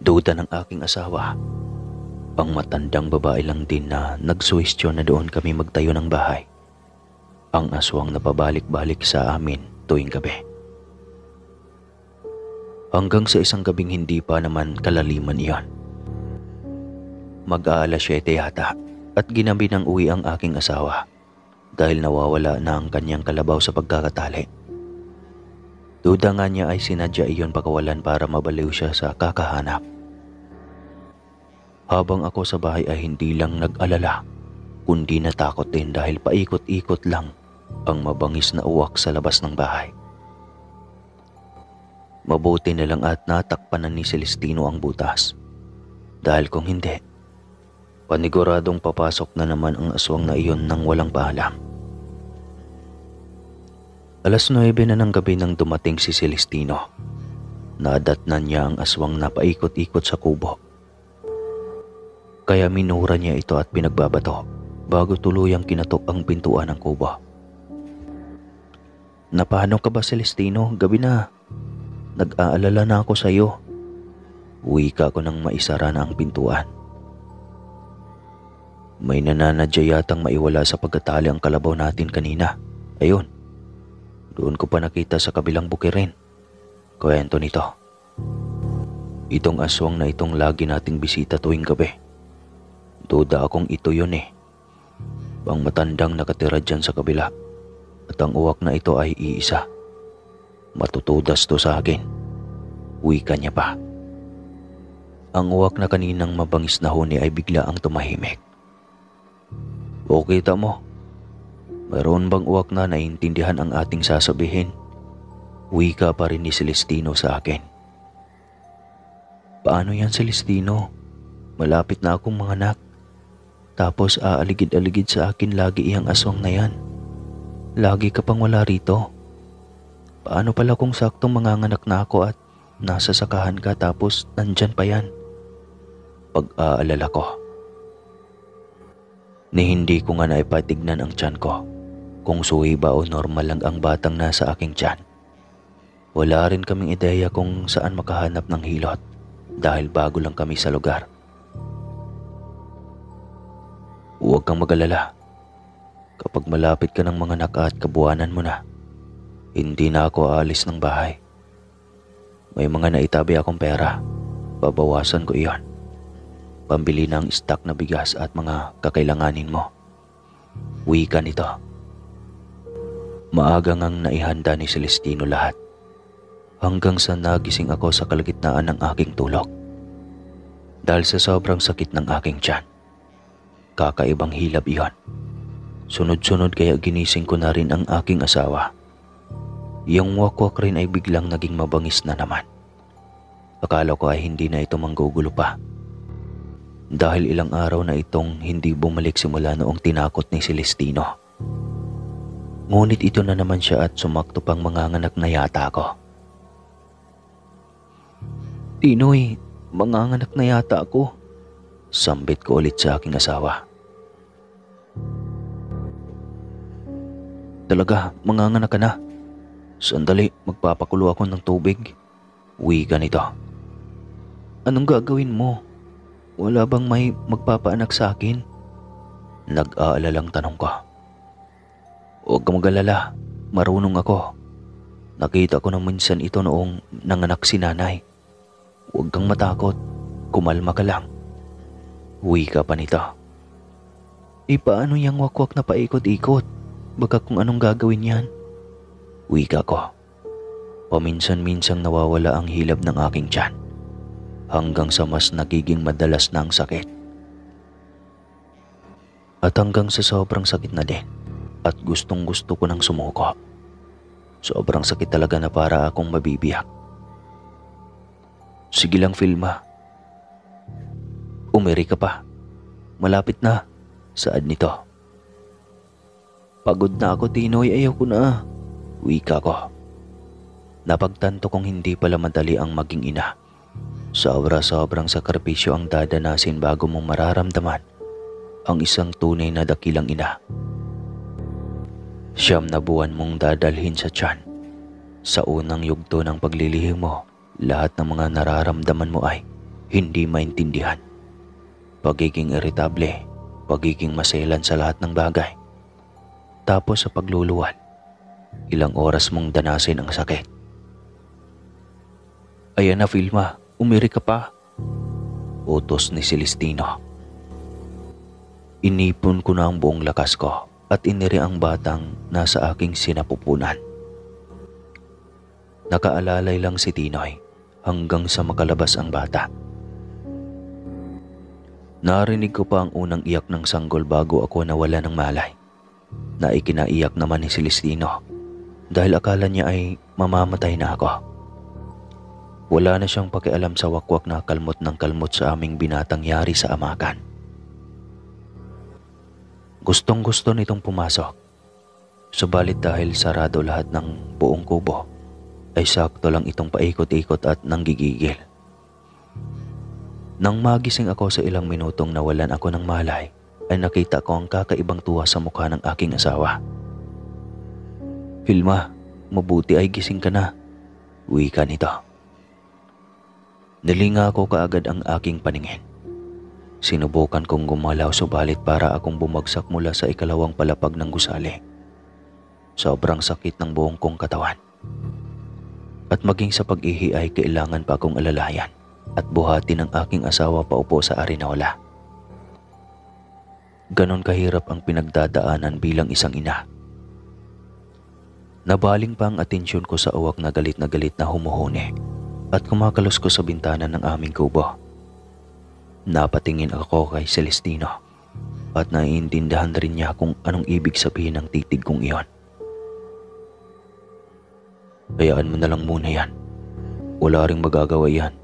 Duda ng aking asawa, ang matandang babae lang din na nagsuwestyon na doon kami magtayo ng bahay. Ang aswang na pabalik-balik sa amin tuwing gabi. Hanggang sa isang gabing hindi pa naman kalaliman iyon. Mag-aalas 7 yata at ginabi ng uwi ang aking asawa dahil nawawala na ang kanyang kalabaw sa pagkakatali. Duda nga niya ay sinadya iyon pakawalan para mabaliw siya sa kakahanap. Habang ako sa bahay ay hindi lang nag-alala kundi natakot din dahil paikot-ikot lang ang mabangis na uwak sa labas ng bahay. Mabuti na lang at natakpan na ni Celestino ang butas. Dahil kung hindi, paniguradong papasok na naman ang aswang na iyon nang walang paalam. 9:00 na ng gabi nang dumating si Celestino. Nadatnan niya ang aswang na paikot-ikot sa kubo. Kaya minura niya ito at pinagbabato bago tuluyang kinatok ang pintuan ng kubo. "Napano ka ba, Celestino? Gabi na. Nag-aalala na ako sa iyo." Wika ko nang maisara na ang pintuan. "May nananadya yatang maiwala sa pagkatali ang kalabaw natin kanina. Ayun, doon ko pa nakita sa kabilang bukirin." Kwento nito. "Itong aswang na itong lagi nating bisita tuwing gabi. Duda akong ito yun eh. Ang matandang nakatira dyan sa kabila at ang uwak na ito ay iisa. Matutudas to sa akin." Wika niya pa. Ang uwak na kaninang mabangis na huni ay bigla ang tumahimik. "O kita mo, mayroon bang uwak na naiintindihan ang ating sasabihin?" Wika pa rin ni Celestino sa akin. "Paano yan, Celestino? Malapit na akong manganak. Tapos aaligid-aligid sa akin lagi iyang aswang na yan. Lagi ka pang wala rito. Paano pala kung saktong manganganak na ako at nasa sakahan ka tapos nandyan pa yan?" Pag-aalala ko. Ni hindi ko nga naipatignan ang tiyan ko kung suhi ba o normal lang ang batang nasa aking tiyan. Wala rin kaming ideya kung saan makahanap ng hilot dahil bago lang kami sa lugar. "Huwag kang mag-alala. Kapag malapit ka ng manganak at kabuwanan mo na, hindi na ako aalis ng bahay. May mga naitabi akong pera. Babawasan ko iyon. Pambili ng stock na bigas at mga kakailanganin mo." Wika nito. Maaga ngang naihanda ni Celestino lahat hanggang sa nagising ako sa kalagitnaan ng aking tulog. Dahil sa sobrang sakit ng aking tiyan. Kakaibang hilab iyon. Sunod-sunod kaya ginising ko na rin ang aking asawa. Yung wakwak rin ay biglang naging mabangis na naman. Akala ko ay hindi na ito manggugulo pa. Dahil ilang araw na itong hindi bumalik simula noong tinakot ni Celestino. Ngunit ito na naman siya at sumakto pang manganganak na yata ako. "Tinoy, manganganak na yata ako." Sambit ko ulit sa aking asawa. "Talaga, manganganak ka na? Sandali, magpapakulo ako ng tubig." Wika nito. "Anong gagawin mo? Wala bang may magpapaanak sa akin?" Nag-aalalang tanong ko. "Huwag kang mag-alala, marunong ako. Nakita ko na minsan ito noong nanganak si nanay. Huwag kang matakot, kumalma ka lang." Wika pa nito. Paano yung wakwak na paikot-ikot? Baka kung anong gagawin yan?" Wika ko. Paminsan-minsang nawawala ang hilab ng aking tiyan hanggang sa mas nagiging madalas na ang sakit. At hanggang sa sobrang sakit na din at gustong-gusto ko nang sumuko. Sobrang sakit talaga na para akong mabibiyak. Sige lang, Filma. Umiri ka pa. Malapit na. Saad nito. Pagod na ako, Tinoy. Ayaw ko na. Wika ko. Napagtanto kong hindi pala madali ang maging ina. Sobra-sobrang sakripisyo ang dadanasin bago mong mararamdaman ang isang tunay na dakilang ina. 9 na buwan mong dadalhin sa tiyan. Sa unang yugto ng paglilihim mo, lahat ng mga nararamdaman mo ay hindi maintindihan. Pagiging iritable, pagiging maselan sa lahat ng bagay. Tapos sa pagluluwal, ilang oras mong danasin ang sakit. Ayan na, Filma, umiri ka pa. Utos ni Celestino. Inipon ko na ang buong lakas ko at iniri ang batang nasa aking sinapupunan. Nakaalalay lang si Tinoy hanggang sa makalabas ang bata. Narinig ko pa ang unang iyak ng sanggol bago ako nawala ng malay. Na ikinaiyak naman ni Celestino dahil akala niya ay mamamatay na ako. Wala na siyang pakialam sa wakwak na kalmot ng kalmot sa aming binatang yari sa amakan. Gustong-gusto nitong pumasok. Subalit dahil sarado lahat ng buong kubo, ay sakto lang itong paikot-ikot at nanggigigil. Nang magising ako sa ilang minutong nawalan ako ng malay, ay nakita ko ang kakaibang tuwa sa mukha ng aking asawa. Filma, mabuti ay gising ka na. Wika nito. Nilinga ko kaagad ang aking paningin. Sinubukan kong gumalaw subalit para akong bumagsak mula sa ikalawang palapag ng gusali. Sobrang sakit ng buong kong katawan. At maging sa pag-ihi ay kailangan pa akong alalayan at buhati ng aking asawa paupo sa arenola. Ganon kahirap ang pinagdadaanan bilang isang ina. Nabaling pa ang atensyon ko sa uwak na galit na humuhuni at kumakalos ko sa bintana ng aming kubo. Napatingin ako kay Celestino at naiintindihan rin niya kung anong ibig sabihin ng titig kong iyon. Hayaan mo na lang muna yan. Wala ring magagawa yan.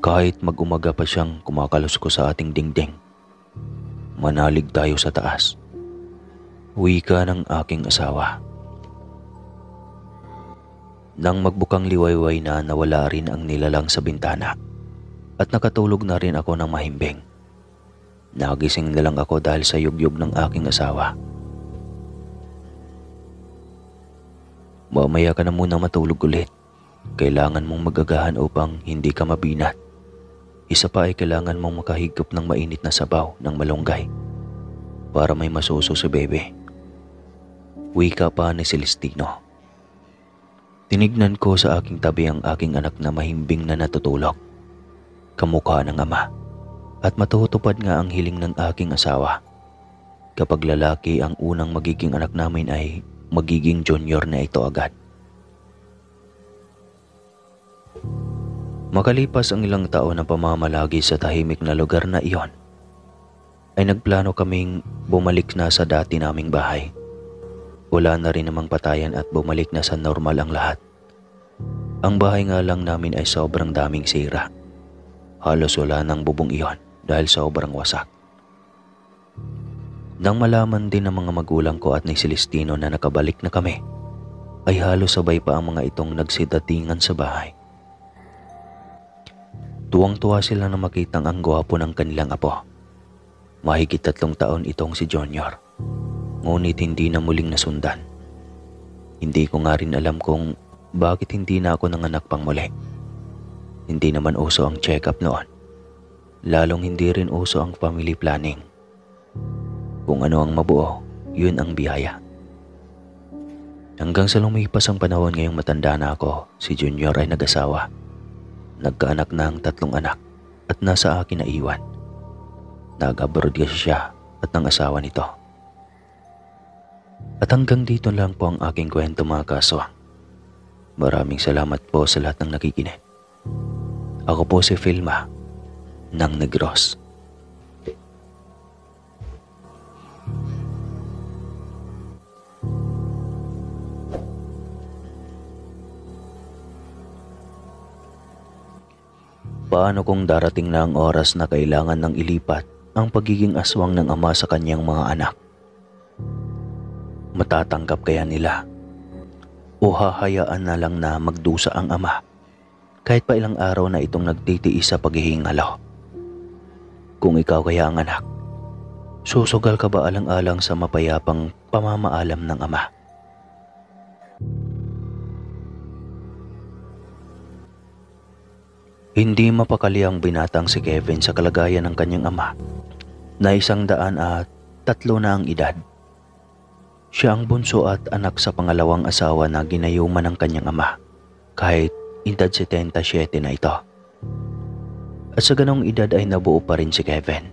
Kahit mag-umaga pa siyang kumakalos ko sa ating dingding. Manalig tayo sa taas. Wika ng aking asawa. Nang magbukang liwayway na nawala rin ang nilalang sa bintana at nakatulog na rin ako ng mahimbing. Nagising na lang ako dahil sa yugyug ng aking asawa. Mamaya ka na muna matulog ulit. Kailangan mong magagahan upang hindi ka mabinat. Isa pa ay kailangan mong makahigop ng mainit na sabaw ng malunggay para may masuso si bebe. Wika pa ni Celestino. Tinignan ko sa aking tabi ang aking anak na mahimbing na natutulog. Kamukha ng ama at matutupad nga ang hiling ng aking asawa. Kapag lalaki ang unang magiging anak namin ay magiging junior na ito agad. Makalipas ang ilang taon na pamamalagi sa tahimik na lugar na iyon, ay nagplano kaming bumalik na sa dati naming bahay. Wala na rin namang patayan at bumalik na sa normal ang lahat. Ang bahay nga lang namin ay sobrang daming sira. Halos wala ng bubong iyon dahil sobrang wasak. Nang malaman din ng mga magulang ko at ni Celestino na nakabalik na kami, ay halos sabay pa ang mga itong nagsidatingan sa bahay. Tuwang-tuwa sila na makitang ang gwapo ng kanilang apo. Mahigit 3 taon itong si Junior, ngunit hindi na muling nasundan. Hindi ko nga rin alam kung bakit hindi na ako nanganak pang muli. Hindi naman uso ang check-up noon. Lalong hindi rin uso ang family planning. Kung ano ang mabuo, yun ang biyaya. Hanggang sa lumipas ang panahon ngayong matanda na ako, si Junior ay nag-asawa. Nagkaanak na ang 3 anak at nasa akin na iwan. Nag-abroad kasi siya at ng asawa nito. At hanggang dito lang po ang aking kwento mga kaswang. Maraming salamat po sa lahat ng nakikinig. Ako po si Filma ng Negros. Paano kung darating na ang oras na kailangan ng ilipat ang pagiging aswang ng ama sa kanyang mga anak? Matatanggap kaya nila? O hahayaan na lang na magdusa ang ama kahit pa ilang araw na itong nagtitiis sa paghihingalo? Kung ikaw kaya ang anak, susugal ka ba alang-alang sa mapayapang pamamaalam ng ama? Hindi mapakali ang binatang si Kevin sa kalagayan ng kanyang ama na 103 na ang edad. Siya ang bunso at anak sa pangalawang asawa na ginayuman ng kanyang ama kahit edad 77 na ito. At sa ganong edad ay nabuo pa rin si Kevin.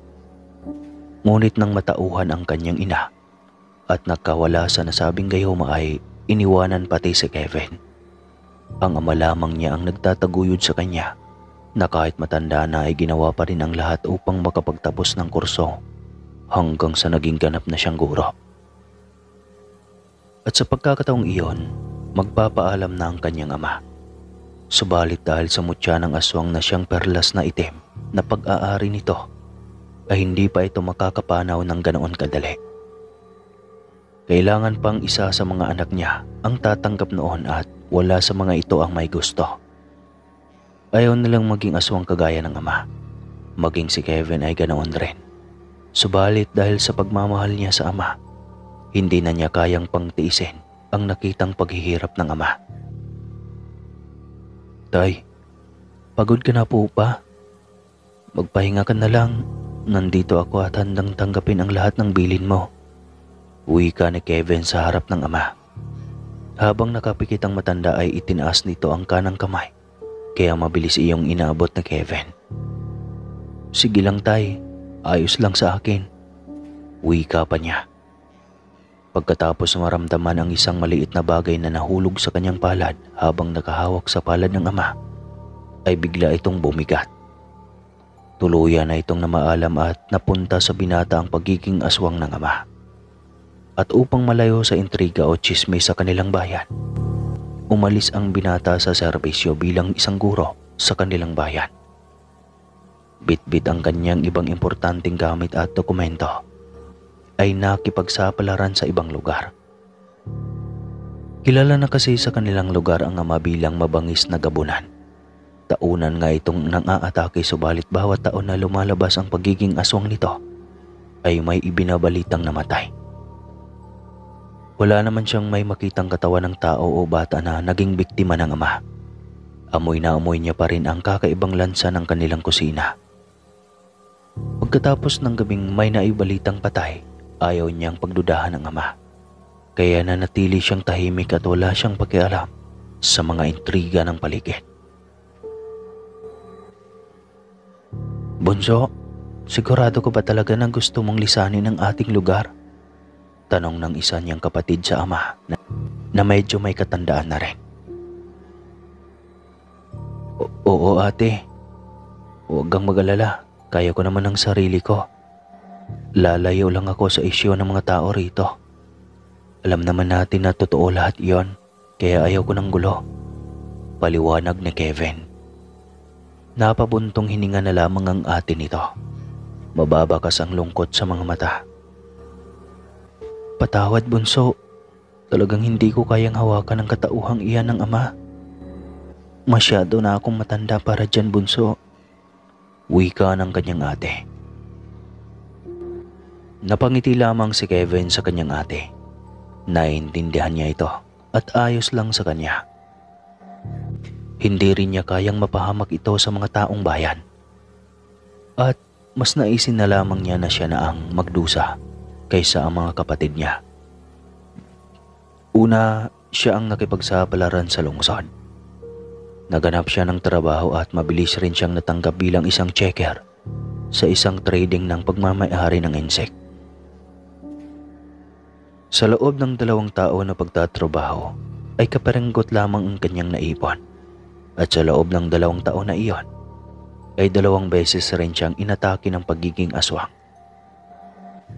Ngunit nang matauhan ang kanyang ina at nagkawala sa nasabing gayuma ay iniwanan pati si Kevin. Ang ama lamang niya ang nagtataguyod sa kanya na kahit matanda na ay ginawa pa rin ang lahat upang makapagtapos ng kurso hanggang sa naging ganap na siyang guro. At sa pagkakataong iyon, magpapaalam na ang kanyang ama. Subalit dahil sa mutya ng aswang na siyang perlas na itim na pag-aari nito, ay hindi pa ito makakapanaw ng ganoon kadali. Kailangan pang isa sa mga anak niya ang tatanggap noon at wala sa mga ito ang may gusto. Ayaw nilang maging aswang kagaya ng ama. Maging si Kevin ay ganoon rin. Subalit dahil sa pagmamahal niya sa ama, hindi na niya kayang pangtiisin ang nakitang paghihirap ng ama. Tay, pagod ka na po ba? Magpahinga ka na lang. Nandito ako at handang tanggapin ang lahat ng bilin mo. Wika ni Kevin sa harap ng ama. Habang nakapikit ang matanda ay itinaas nito ang kanang kamay. Kaya mabilis iyong inaabot na Kevin. Sige lang tay, ayos lang sa akin. Wika pa niya. Pagkatapos maramdaman ang isang maliit na bagay na nahulog sa kanyang palad habang nakahawak sa palad ng ama, ay bigla itong bumigat. Tuluyan na itong namaalam at napunta sa binata ang pagiging aswang ng ama. At upang malayo sa intriga o tsismis sa kanilang bayan, umalis ang binata sa serbisyo bilang isang guro sa kanilang bayan. Bit-bit ang kanyang ibang importanteng gamit at dokumento, ay nakipagsapalaran sa ibang lugar. Kilala na kasi sa kanilang lugar ang ama bilang mabangis na gabunan. Taunan nga itong nang-aatake subalit bawat taon na lumalabas ang pagiging aswang nito ay may ibinabalitang namatay. Wala naman siyang may makitang katawan ng tao o bata na naging biktima ng ama. Amoy na amoy niya pa rin ang kakaibang lansa ng kanilang kusina. Pagkatapos ng gabing may naibalitang patay, ayaw niyang pagdudahan ng ama. Kaya nanatili siyang tahimik at wala siyang pakialam sa mga intriga ng paligid. Bunso, sigurado ko ba talaga na gusto mong lisanin ang ating lugar? Tanong ng isa niyang kapatid sa ama na medyo may katandaan na rin. Oo ate, huwag kang mag-alala, kaya ko naman ang sarili ko. Lalayo lang ako sa isyu ng mga tao rito. Alam naman natin na totoo lahat iyon, kaya ayaw ko ng gulo. Paliwanag ni Kevin. Napabuntong hininga na lamang ang ate nito. Mababakas ang lungkot sa mga mata. Patawad bunso, talagang hindi ko kayang hawakan ang katauhang iyan ng ama. Masyado na akong matanda para dyan bunso. Wika ng kanyang ate. Napangiti lamang si Kevin sa kanyang ate. Naiintindihan niya ito at ayos lang sa kanya. Hindi rin niya kayang mapahamak ito sa mga taong bayan. At mas naisin na lamang niya na siya na ang magdusa kaysa ang mga kapatid niya. Una, siya ang nakipagsapalaran sa lungsod. Naganap siya ng trabaho at mabilis rin siyang natanggap bilang isang checker sa isang trading ng pagmamay-ari ng insect. Sa loob ng 2 taon na pagtatrabaho, ay kaperenggot lamang ang kanyang naipon. At sa loob ng 2 taon na iyon, ay 2 beses rin siyang inatake ng pagiging aswang.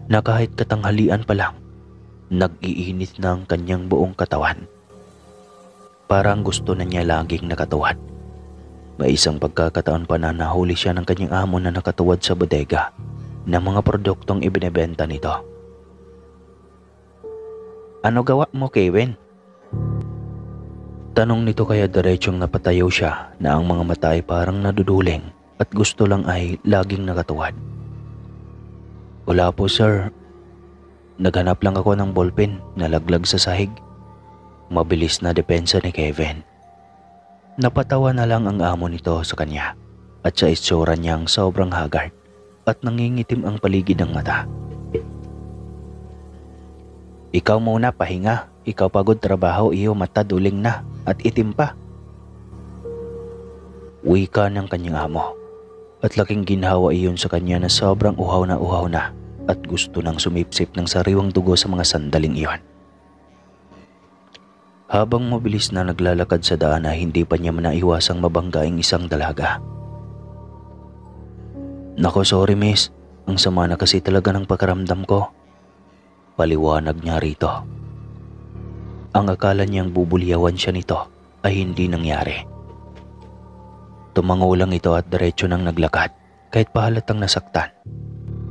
Na kahit katanghalian pa lang, nag-iinit na ang kanyang buong katawan. Parang gusto na niya laging nakatuwad. May isang pagkakataon pa na nahuli siya ng kanyang amo na nakatuwad sa bodega ng mga produktong ibinebenta nito. "Ano gawa mo, Kevin?" Tanong nito kaya diretsong napatayo siya na ang mga mata ay parang naduduling at gusto lang ay laging nakatuwad. "Wala po, sir. Naghanap lang ako ng ballpen na laglag sa sahig." Mabilis na depensa ni Kevin. Napatawa na lang ang amo nito sa kanya at sa itsura niyang sobrang haggard at nangingitim ang paligid ng mata. "Ikaw muna pahinga. Ikaw pagod trabaho, iyo mata duling na at itim pa." Wika ng kanyang amo at laking ginhawa iyon sa kanya na sobrang uhaw na at gusto nang sumipsip ng sariwang dugo sa mga sandaling iyon. Habang mabilis na naglalakad sa daan ay hindi pa niya manaiwasang mabangga ang isang dalaga. "Nako, sorry miss. Ang sama na kasi talaga ng pakiramdam ko." Paliwanag niya rito. Ang akala niyang bubulyawan siya nito ay hindi nangyari. Tumango lang ito at diretso nang naglakad kahit pahalatang nasaktan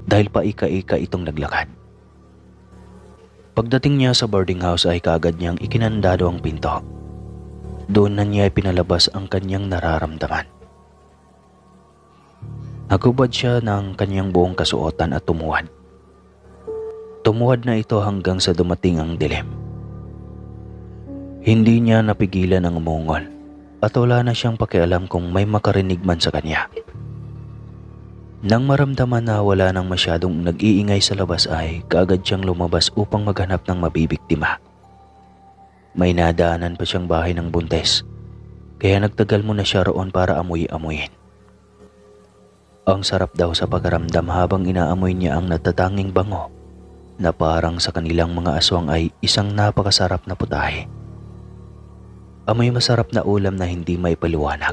dahil paika-ika itong naglakad. Pagdating niya sa boarding house ay kaagad niyang ikinandado ang pinto. Doon na niya pinalabas ang kanyang nararamdaman. Nagubad siya ng kanyang buong kasuotan at tumuwad. Tumuwad na ito hanggang sa dumating ang dilim. Hindi niya napigilan ang umungol at wala na siyang pakialam kung may makarinig man sa kanya. Nang maramdaman na wala nang masyadong nag-iingay sa labas ay kaagad siyang lumabas upang maghanap ng mabibiktima. May nadaanan pa siyang bahay ng buntes, kaya nagtagal muna siya roon para amuyin. Ang sarap daw sa pagkaramdam habang inaamoy niya ang natatanging bango na parang sa kanilang mga aswang ay isang napakasarap na putahe. Amoy masarap na ulam na hindi maipaliwanag.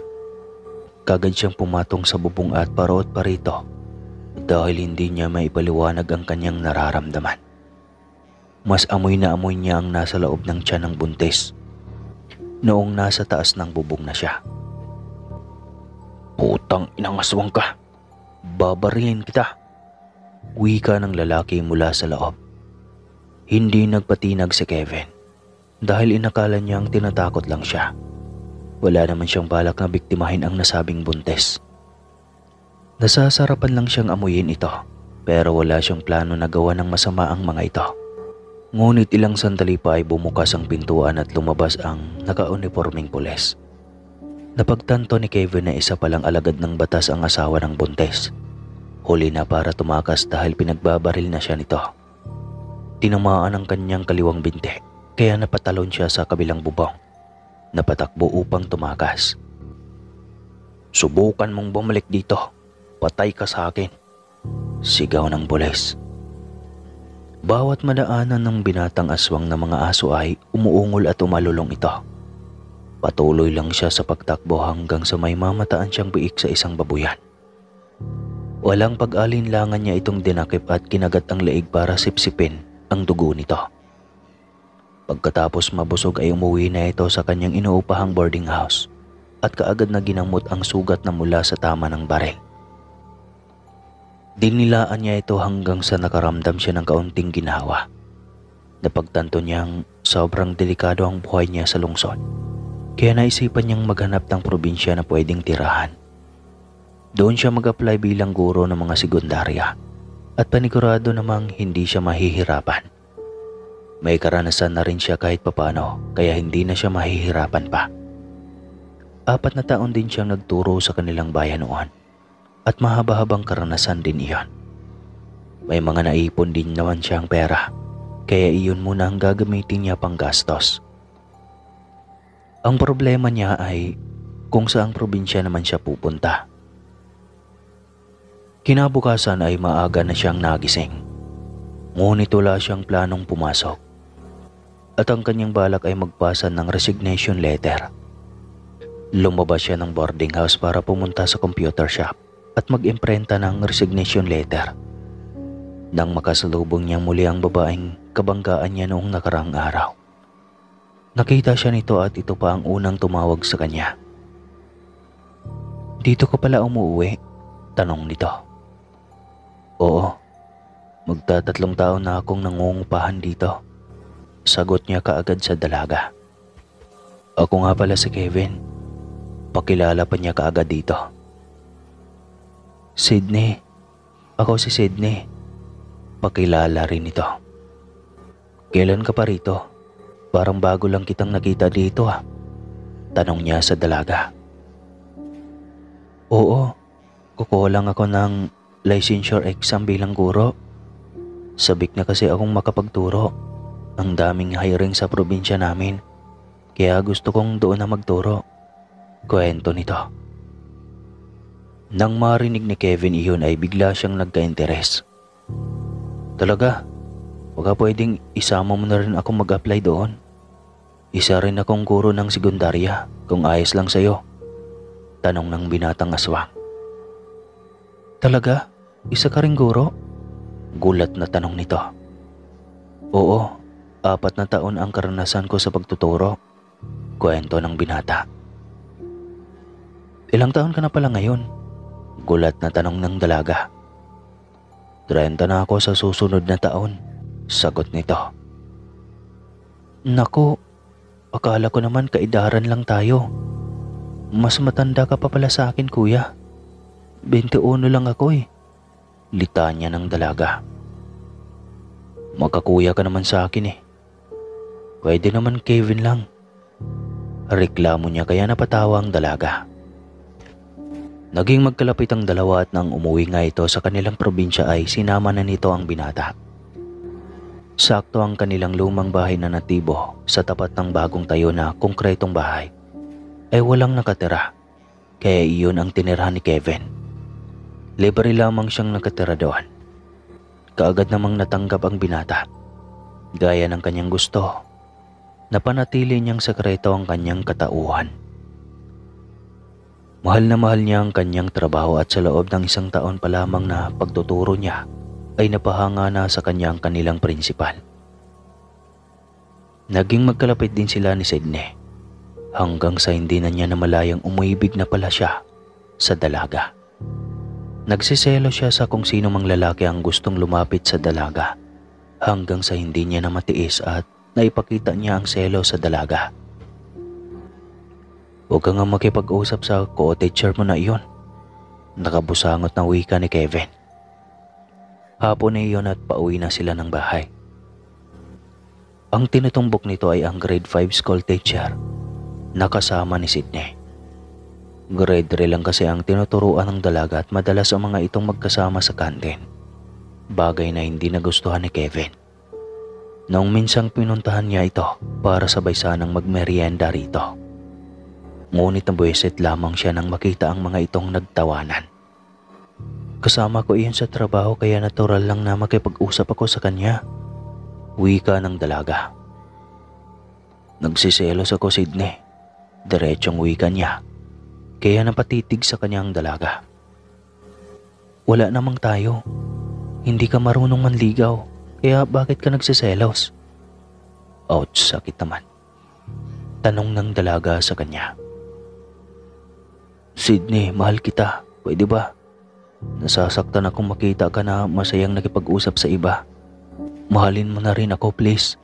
Kagad siyang pumatong sa bubong at parot pa rito dahil hindi niya maipaliwanag ang kanyang nararamdaman. Mas amoy na amoy niya ang nasa loob ng tiyan ng buntis noong nasa taas ng bubong na siya. "Putang inang aswang ka! Babarilin kita!" Wika ng lalaki mula sa loob. Hindi nagpatinag si Kevin dahil inakala niyang tinatakot lang siya. Wala naman siyang balak na biktimahin ang nasabing buntis. Nasasarapan lang siyang amuyin ito pero wala siyang plano na gawa ng masama ang mga ito. Ngunit ilang sandali pa ay bumukas ang pintuan at lumabas ang naka-uniforming pulis. Napagtanto ni Kevin na isa palang alagad ng batas ang asawa ng buntis. Huli na para tumakas dahil pinagbabaril na siya nito. Tinamaan ang kanyang kaliwang binti kaya napatalon siya sa kabilang bubong. Napatakbo upang tumakas. "Subukan mong bumalik dito. Patay ka sa akin," sigaw ng pulis. Bawat madaanan ng binatang aswang na mga aso ay umuungol at umalulong ito. Patuloy lang siya sa pagtakbo hanggang sa may mamataan siyang biik sa isang babuyan. Walang pag-alinlangan niya itong dinakip at kinagat ang leeg para sipsipin ang dugo nito. Pagkatapos mabusog ay umuwi na ito sa kanyang inuupahang boarding house at kaagad na ginamot ang sugat na mula sa tama ng baril. Dinilaan niya ito hanggang sa nakaramdam siya ng kaunting ginhawa. Napagtanto niyang sobrang delikado ang buhay niya sa lungsod, kaya naisipan niyang maghanap ng probinsya na pwedeng tirahan. Doon siya mag-apply bilang guro ng mga sekundarya at panigurado namang hindi siya mahihirapan. May karanasan na rin siya kahit papano kaya hindi na siya mahihirapan pa. 4 na taon din siyang nagturo sa kanilang bayan noon at mahaba-habang karanasan din iyon. May mga naipon din naman siyang pera kaya iyon muna ang gagamitin niya pang gastos. Ang problema niya ay kung saang probinsya naman siya pupunta. Kinabukasan ay maaga na siyang nagising. Ngunit wala siyang planong pumasok. at ang kanyang balak ay magpasa ng resignation letter. Lumabas siya ng boarding house para pumunta sa computer shop at mag-imprenta ng resignation letter. Nang makasalubong niya muli ang babaeng kabanggaan niya noong nakaraang araw. Nakita siya nito at ito pa ang unang tumawag sa kanya. "Dito ka pala umuwi?" tanong nito. "Oo, magtatatlong taon na akong nangungupahan dito," sagot niya kaagad sa dalaga. "Ako nga pala si Kevin." Pakilala pa niya kaagad dito. "Sydney, ako si Sydney." Pakilala rin ito. "Kailan ka pa rito? Parang bago lang kitang nakita dito ah," tanong niya sa dalaga. "Oo, kukuha lang ako ng licensure exam bilang guro. Sabik na kasi akong makapagturo. Ang daming hiring sa probinsya namin, kaya gusto kong doon na magturo," kwento nito. Nang marinig ni Kevin iyon ay bigla siyang nagka-interes. "Talaga? Baka pwedeng isama mo na rin ako mag-apply doon. Isa rin akong guro ng sekundarya kung ayos lang sa'yo," tanong ng binatang aswang. "Talaga? Isa ka ring guro?" Gulat na tanong nito. "Oo, 4 na taon ang karanasan ko sa pagtuturo," kwento ng binata. "Ilang taon ka na pala ngayon?" Gulat na tanong ng dalaga. 30 na ako sa susunod na taon," sagot nito. "Naku, akala ko naman kaidaran lang tayo. Mas matanda ka pa pala sa akin, kuya. 21 lang ako eh," litanya ng dalaga. "Magkakuya ka naman sa akin eh. Pwede naman Kevin lang," reklamo niya kaya napatawa ang dalaga. Naging magkalapit ang dalawa at nang umuwi nga ito sa kanilang probinsya ay sinama na nito ang binata. Sakto ang kanilang lumang bahay na natibo sa tapat ng bagong tayo na konkretong bahay ay walang nakatira, kaya iyon ang tinirahan ni Kevin. Libre lamang siyang nakatira doon. Kaagad namang natanggap ang binata. Gaya ng kanyang gusto, napanatili niyang sekreto ang kanyang katauhan. Mahal na mahal niya ang kanyang trabaho at sa loob ng 1 taon pa lamang na pagtuturo niya ay napahanga na sa kanyang kanilang prinsipal. Naging magkalapit din sila ni Sydney hanggang sa hindi na niya namalayang umuibig na pala siya sa dalaga. Nagsiselo siya sa kung sino mang lalaki ang gustong lumapit sa dalaga hanggang sa hindi niya na matiis at naipakita niya ang selo sa dalaga. "Huwag ka nga makipag-usap sa co-teacher mo na iyon," nakabusangot na wika ni Kevin. Hapon na iyon at pauwi na sila ng bahay. Ang tinutumbok nito ay ang grade 5 school teacher na kasama ni Sydney. Grade 3 lang kasi ang tinuturuan ng dalaga at madalas ang mga itong magkasama sa kantin. Bagay na hindi nagustuhan ni Kevin. Noong minsang pinuntahan niya ito para sabay sanang magmerienda rito. Ngunit nabuwisit lamang siya nang makita ang mga itong nagtawanan. "Kasama ko iyon sa trabaho kaya natural lang na makipag-usap ako sa kanya," wika ng dalaga. "Nagsiselos ako, Sydney," diretsong wika niya, kaya napatitig sa kanyang dalaga. "Wala namang tayo. Hindi ka marunong manligaw, kaya bakit ka nagsiselos?" Ouch, sakit naman. Tanong ng dalaga sa kanya. "Sydney, mahal kita. Pwede ba? Nasasaktan akong makita ka na masayang nakipag-usap sa iba. Mahalin mo na rin ako, please."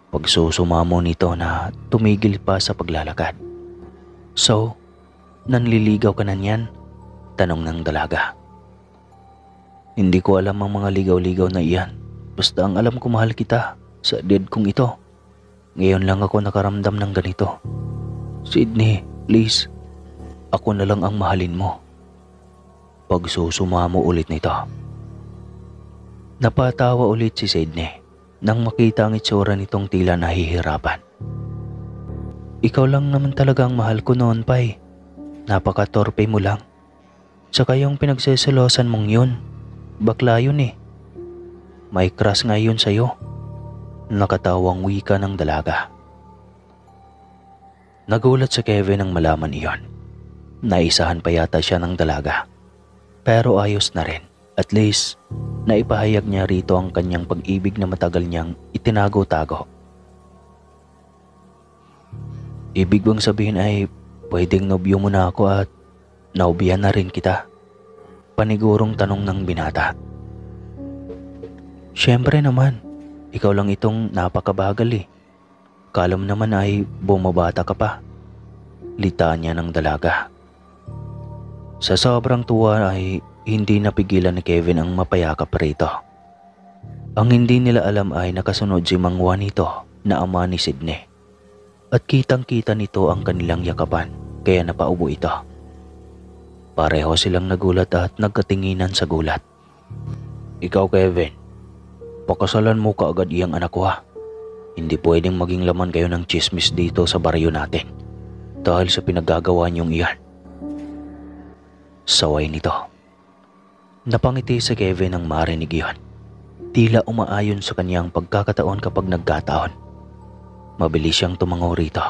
Pagsusumamo nito na tumigil pa sa paglalakad. "So, nanliligaw ka na niyan?" tanong ng dalaga. "Hindi ko alam ang mga ligaw-ligaw na iyan. Basta ang alam ko mahal kita sa edad kong ito. Ngayon lang ako nakaramdam ng ganito. Sydney, please. Ako na lang ang mahalin mo." Pagsusumamo ulit nito. Napatawa ulit si Sydney nang makita ang itsura nitong tila nahihirapan. "Ikaw lang naman talaga ang mahal ko noon pa eh. Napaka-torpe mo lang. Tsaka yung pinagseselosan mong yun, bakla yun eh. May crush nga yun sa'yo." Nakatawang wika ng dalaga. Nagulat si Kevin nang malaman iyon. Naisahan pa yata siya ng dalaga. Pero ayos na rin. At least, naipahayag niya rito ang kanyang pag-ibig na matagal niyang itinago-tago. Ibig bang sabihin ay pwedeng nobyo mo na ako at naubyan na rin kita? Panigurong tanong ng binata. Siyempre naman, ikaw lang itong napakabagal eh. Kala mo naman ay bumabata ka pa. Litanya ng dalaga. Sa sobrang tuwa ay hindi napigilan ni Kevin ang mapayakap rito. Ang hindi nila alam ay nakasunod si Mang Juanito na ama ni Sidney. At kitang-kita nito ang kanilang yakapan kaya napaubo ito. Pareho silang nagulat at nagkatinginan sa gulat. Ikaw Kevin, pakasalan mo kaagad iyang anak ko ha. Hindi pwedeng maging laman kayo ng chismis dito sa baryo natin dahil sa pinaggagawa niyong iyan. Saway nito. Napangiti si Kevin nang marinig iyon. Tila umaayon sa kanyang pagkakataon kapag nagkataon. Mabilis siyang tumango rito.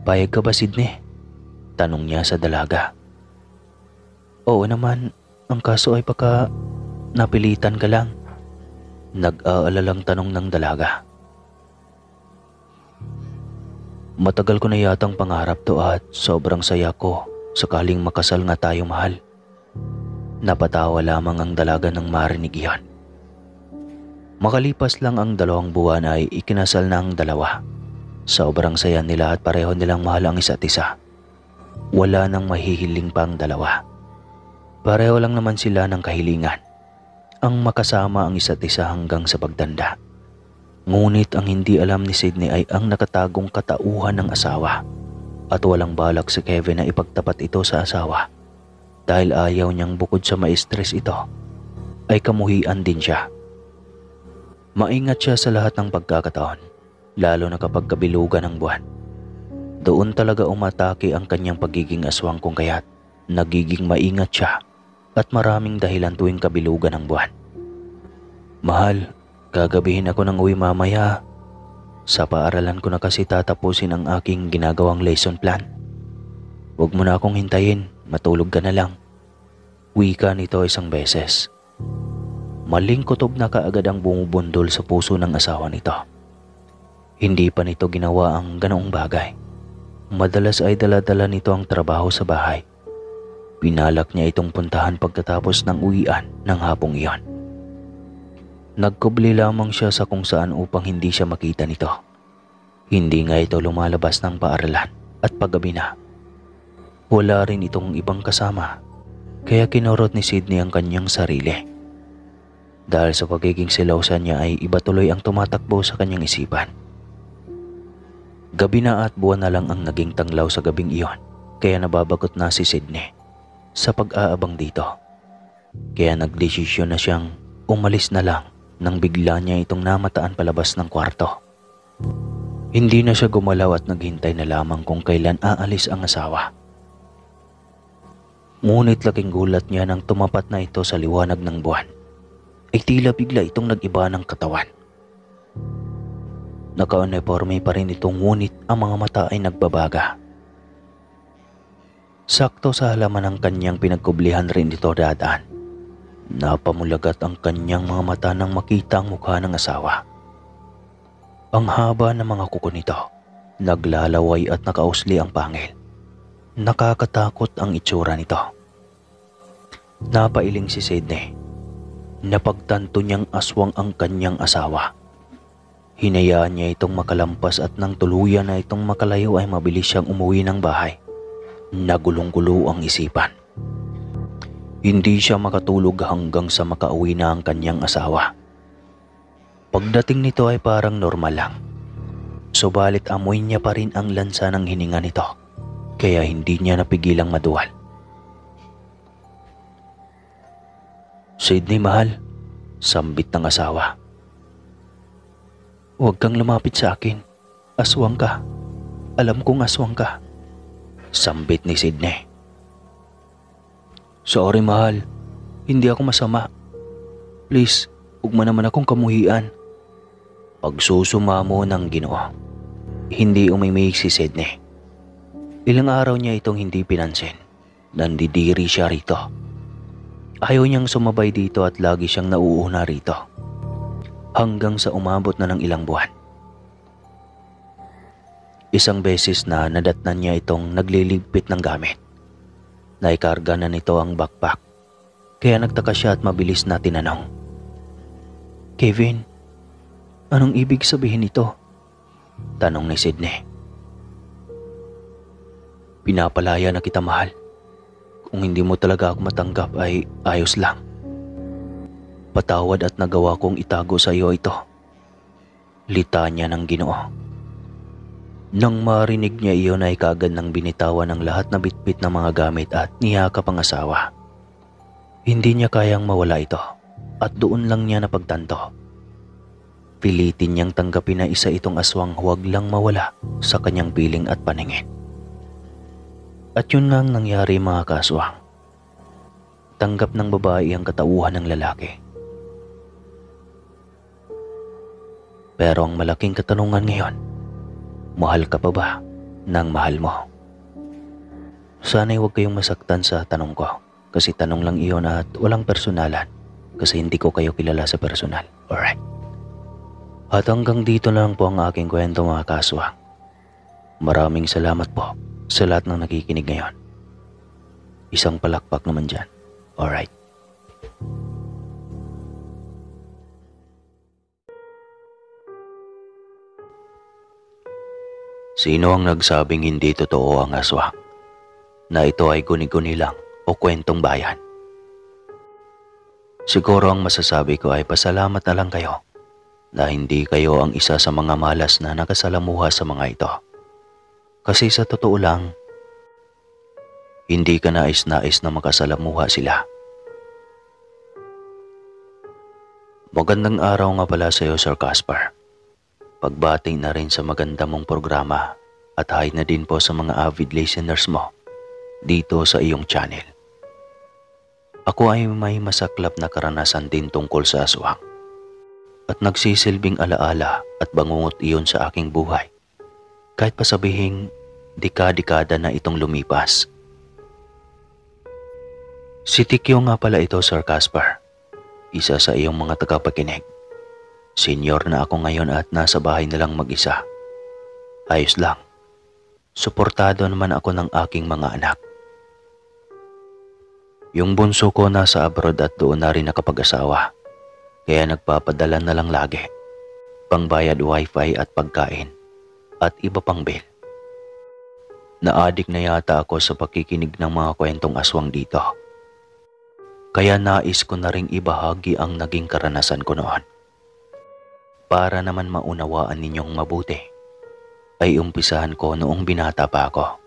Payag ka ba Sidney? Tanong niya sa dalaga. Oo naman, ang kaso ay baka napilitan ka lang. Nag-aalalang tanong ng dalaga. Matagal ko na yatang pangarap to at sobrang saya ko sakaling makasal nga tayo mahal. Napatawa lamang ang dalaga nang marinig iyon. Makalipas lang ang 2 buwan ay ikinasal na ang dalawa. Sobrang saya nila at pareho nilang mahal ang isa't isa. Wala nang mahihiling pa ang dalawa. Pareho lang naman sila ng kahilingan. Ang makasama ang isa't isa hanggang sa pagtanda. Ngunit ang hindi alam ni Sidney ay ang nakatagong katauhan ng asawa at walang balak si Kevin na ipagtapat ito sa asawa dahil ayaw niyang bukod sa ma-stress ito ay kamuhian din siya. Maingat siya sa lahat ng pagkakataon lalo na kapag kabilugan ng buwan. Doon talaga umatake ang kanyang pagiging aswang kung kaya't nagiging maingat siya at maraming dahilan tuwing kabilugan ng buwan. Mahal, gagabihin ako ng uwi mamaya. Sa paaralan ko na kasi tatapusin ang aking ginagawang lesson plan. Huwag mo na akong hintayin, matulog ka na lang. Wika nito isang beses. Maling kutob na kaagad ang bumubundol sa puso ng asawa nito. Hindi pa nito ginawa ang ganoong bagay. Madalas ay dala-dala nito ang trabaho sa bahay. Pinalak niya itong puntahan pagkatapos ng uwian ng hapong iyon. Nagkubli lamang siya sa kung saan upang hindi siya makita nito. Hindi nga ito lumalabas ng paaralan at paggabi na. Wala rin itong ibang kasama kaya kinurot ni Sidney ang kanyang sarili. Dahil sa pagiging silosan niya ay iba tuloy ang tumatakbo sa kanyang isipan. Gabi na at buwan na lang ang naging tanglaw sa gabing iyon kaya nababagot na si Sidney sa pag-aabang dito. Kaya nagdesisyon na siyang umalis na lang nang bigla niya itong namataan palabas ng kwarto. Hindi na siya gumalaw at naghintay na lamang kung kailan aalis ang asawa. Ngunit laking gulat niya nang tumapat na ito sa liwanag ng buwan. Ay tila bigla itong nag-iba ng katawan. Naka-uniforme pa rin ito ngunit ang mga mata ay nagbabaga. Sakto sa halaman ng kanyang pinagkublihan rin ito dadaan. Napamulagat ang kanyang mga mata nang makita ang mukha ng asawa. Ang haba ng mga kuko nito, naglalaway at nakausli ang pangil. Nakakatakot ang itsura nito. Napailing si Sidney. Napagtanto niyang aswang ang kanyang asawa. Hinayaan niya itong makalampas at nang tuluyan na itong makalayo ay mabilis siyang umuwi ng bahay. Nagulong-gulo ang isipan. Hindi siya makatulog hanggang sa makauwi na ang kanyang asawa. Pagdating nito ay parang normal lang. Subalit amoy niya pa rin ang lansa ng hininga nito, kaya hindi niya napigilang maduwal. Sidney mahal, sambit ng asawa. Huwag kang lumapit sa akin. Aswang ka. Alam kong aswang ka. Sambit ni Sidney. Sorry mahal, hindi ako masama. Please, Huwag mo naman akong kamuhian. Pagsusumamo ng Ginoo. Hindi umimik si Sydney. Ilang araw niya itong hindi pinansin. Nandidiri siya rito. Ayaw niyang sumabay dito at lagi siyang nauuna rito. Hanggang sa umabot na ng ilang buwan. Isang beses na nadatnan niya itong nagliligpit ng gamit. Naikarga na nito ang backpack. Kaya nagtaka siya at mabilis na tinanong. Kevin, anong ibig sabihin nito? Tanong ni Sydney. Pinapalaya na kita, mahal. Kung hindi mo talaga ako matanggap ay ayos lang. Patawad at nagawa kong itago sa iyo ito. Litanya ng Ginoo. Nang marinig niya iyon ay kaagad nang binitawan ng lahat na bitbit ng mga gamit at niyakap ang asawa. Hindi niya kayang mawala ito at doon lang niya napagtanto. Pilitin niyang tanggapin na isa itong aswang huwag lang mawala sa kanyang piling at paningin. At yun nga ang nangyari, mga kaswang. Tanggap ng babae ang katauhan ng lalaki. Pero ang malaking katanungan ngayon, mahal ka pa ba ng mahal mo? Sana'y huwag kayong masaktan sa tanong ko kasi tanong lang iyon at walang personalan kasi hindi ko kayo kilala sa personal. Alright. At hanggang dito na lang po ang aking kwento, mga kaswang. Maraming salamat po sa lahat ng nakikinig ngayon. Isang palakpak naman dyan. Alright. Sino ang nagsabing hindi totoo ang aswang? Na ito ay guni-guni lang o kwentong bayan? Siguro ang masasabi ko ay pasalamat na lang kayo na hindi kayo ang isa sa mga malas na nakasalamuha sa mga ito. Kasi sa totoo lang, hindi ka nais-nais na makasalamuha sila. Magandang araw nga pala sa iyo, Sir Caspar. Pagbati na rin sa maganda mong programa at hi na din po sa mga avid listeners mo dito sa iyong channel. Ako ay may masaklap na karanasan din tungkol sa aswang at nagsisilbing alaala at bangungot iyon sa aking buhay kahit pa sabihing dekada na itong lumipas. Si Tikyo nga pala ito, Sir Caspar, isa sa iyong mga tagapakinig. Senior na ako ngayon at nasa bahay na lang mag-isa. Ayos lang. Suportado naman ako ng aking mga anak. Yung bunso ko nasa abroad at doon na rin nakapag-asawa. Kaya nagpapadala na lang lagi. Pangbayad wifi at pagkain. At iba pang bill. Naadik na yata ako sa pakikinig ng mga kwentong aswang dito. Kaya nais ko na ring ibahagi ang naging karanasan ko noon. Para naman maunawaan ninyong mabuti, ay umpisahan ko noong binata pa ako.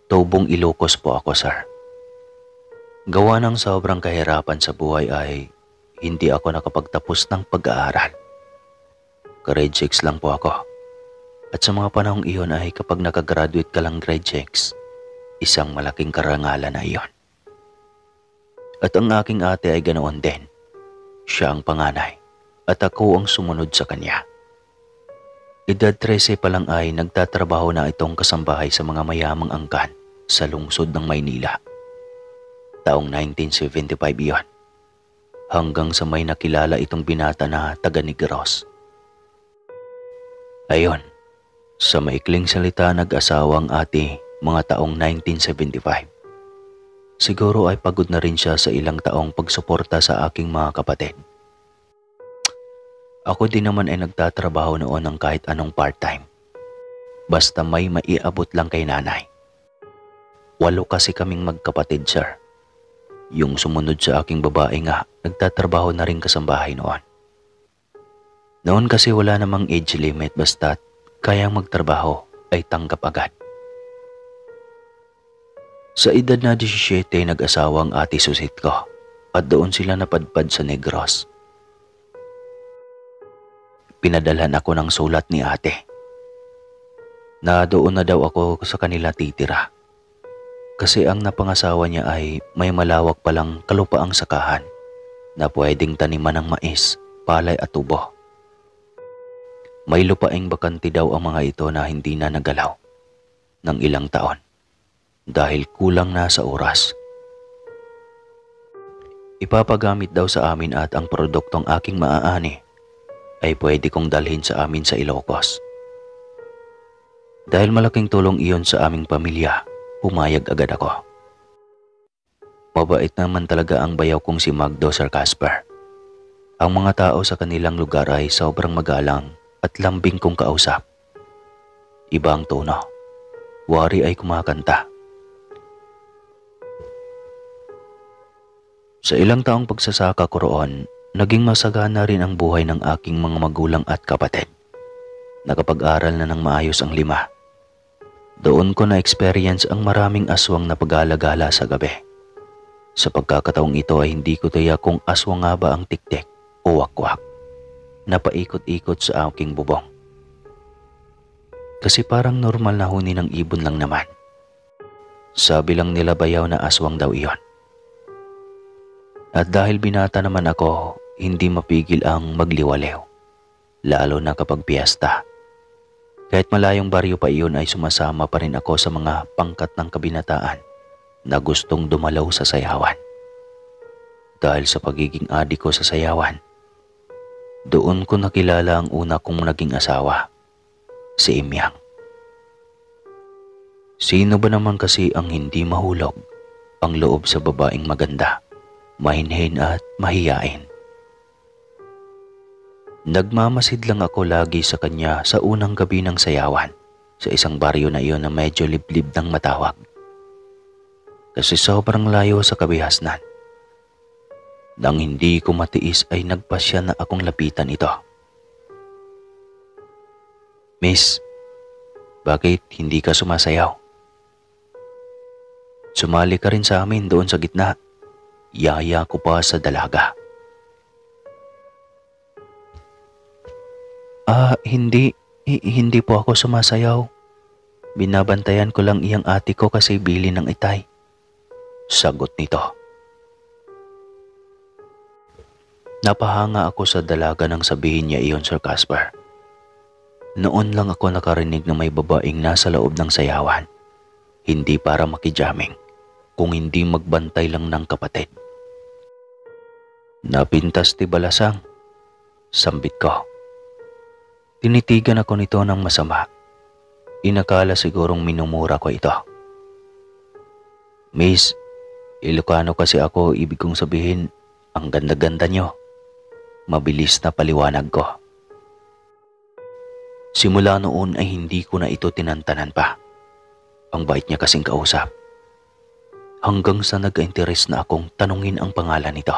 Tubong Ilocos po ako, sir. Gawa ng sobrang kahirapan sa buhay ay hindi ako nakapagtapos ng pag-aaral. Grade 6 lang po ako. At sa mga panahong iyon ay kapag nakagraduate ka lang grade 6, isang malaking karangalan na iyon. At ang aking ate ay ganoon din. Siya ang panganay at ako ang sumunod sa kanya. Edad 13 pa lang ay nagtatrabaho na itong kasambahay sa mga mayamang angkan sa lungsod ng Maynila. Taong 1975 iyon. Hanggang sa may nakilala itong binata na taga Negros. Ayon, sa maikling salita nag-asawang ate mga taong 1975. Siguro ay pagod na rin siya sa ilang taong pagsuporta sa aking mga kapatid. Ako din naman ay nagtatrabaho noon ng kahit anong part-time. Basta may maiabot lang kay nanay. 8 kasi kaming magkapatid, sir. Yung sumunod sa aking babae nga, nagtatrabaho na rin kasambahay noon. Noon kasi wala namang age limit basta't kayang magtrabaho ay tanggap agad. Sa edad na 17, nag-asawa ang ate susit ko at doon sila napadpad sa Negros. Pinadalhan ako ng sulat ni ate na doon na daw ako sa kanila titira kasi ang napangasawa niya ay may malawak palang kalupaang sakahan na pwedeng taniman ng mais, palay at tubo. May lupaing bakante daw ang mga ito na hindi na nagalaw ng ilang taon dahil kulang na sa oras. Ipapagamit daw sa amin at ang produktong aking maaani ay pwede kong dalhin sa amin sa Ilocos. Dahil malaking tulong iyon sa aming pamilya, pumayag agad ako. Mabait naman talaga ang bayaw kong si Magdo, Sir Casper. Ang mga tao sa kanilang lugar ay sobrang magalang at lambing kong kausap. Iba ang tono. Wari ay kumakanta. Sa ilang taong pagsasaka ko roon, naging masagana rin ang buhay ng aking mga magulang at kapatid. Nakapag-aral na ng maayos ang 5. Doon ko na-experience ang maraming aswang na pag-alagala sa gabi. Sa pagkakataong ito ay hindi ko tiyak kung aswang nga ba ang tiktik o wakwak na paikot-ikot sa aking bubong. Kasi parang normal na huni ng ibon lang naman. Sabi lang nila bayaw na aswang daw iyon. At dahil binata naman ako, hindi mapigil ang magliwaliw, lalo na kapag piyesta. Kahit malayong baryo pa iyon ay sumasama pa rin ako sa mga pangkat ng kabinataan na gustong dumalaw sa sayawan. Dahil sa pagiging adik ko sa sayawan, doon ko nakilala ang una kong naging asawa, si Imyang. Sino ba naman kasi ang hindi mahulog ang loob sa babaeng maganda, mahinhin at mahiyain? Nagmamasid lang ako lagi sa kanya sa unang gabi ng sayawan sa isang baryo na iyon na medyo liblib ng matawag. Kasi sobrang layo sa kabihasnan. Nang hindi ko matiis ay nagpasya na akong lapitan ito. Miss, bakit hindi ka sumasayaw? Sumali ka rin sa amin doon sa gitna. Yaya ko pa sa dalaga. Hindi po ako sumasayaw. Binabantayan ko lang iyang ate ko kasi bili ng itay. Sagot nito. Napahanga ako sa dalaga nang sabihin niya iyon, Sir Casper. Noon lang ako nakarinig na may babaeng nasa loob ng sayawan. Hindi para makijaming, kung hindi magbantay lang ng kapatid. Napintas ti balasang, sambit ko. Tinitigan ako nito ng masama. Inakala sigurong minumura ko ito. Miss, Ilocano kasi ako, ibig kong sabihin, ang ganda-ganda nyo. Mabilis na paliwanag ko. Simula noon ay hindi ko na ito tinantanan pa. Ang bait niya kasing kausap. Hanggang sa nag-interes na akong tanungin ang pangalan nito.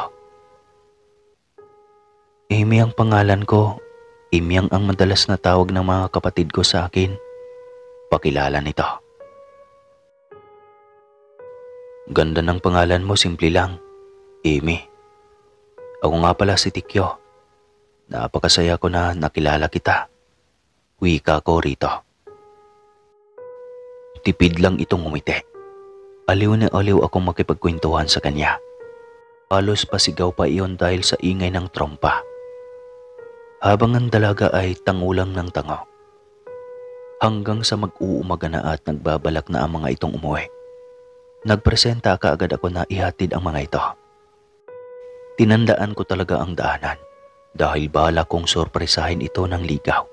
Amy ang pangalan ko. Imyang ang madalas na tawag ng mga kapatid ko sa akin. Pakilala nito. Ganda ng pangalan mo, simple lang. Amy. Ako nga pala si Tikyo. Napakasaya ko na nakilala kita. Wika ko rito. Tipid lang itong umiti. Aliw na aliw akong makipagkwentuhan sa kanya. Halos pasigaw pa iyon dahil sa ingay ng trompa. Habang ang dalaga ay tangulang ng tango. Hanggang sa mag-uumaga na at nagbabalak na ang mga itong umuwi. Nagpresenta kaagad ako na ihatid ang mga ito. Tinandaan ko talaga ang daanan dahil bala kong sorpresahin ito ng ligaw.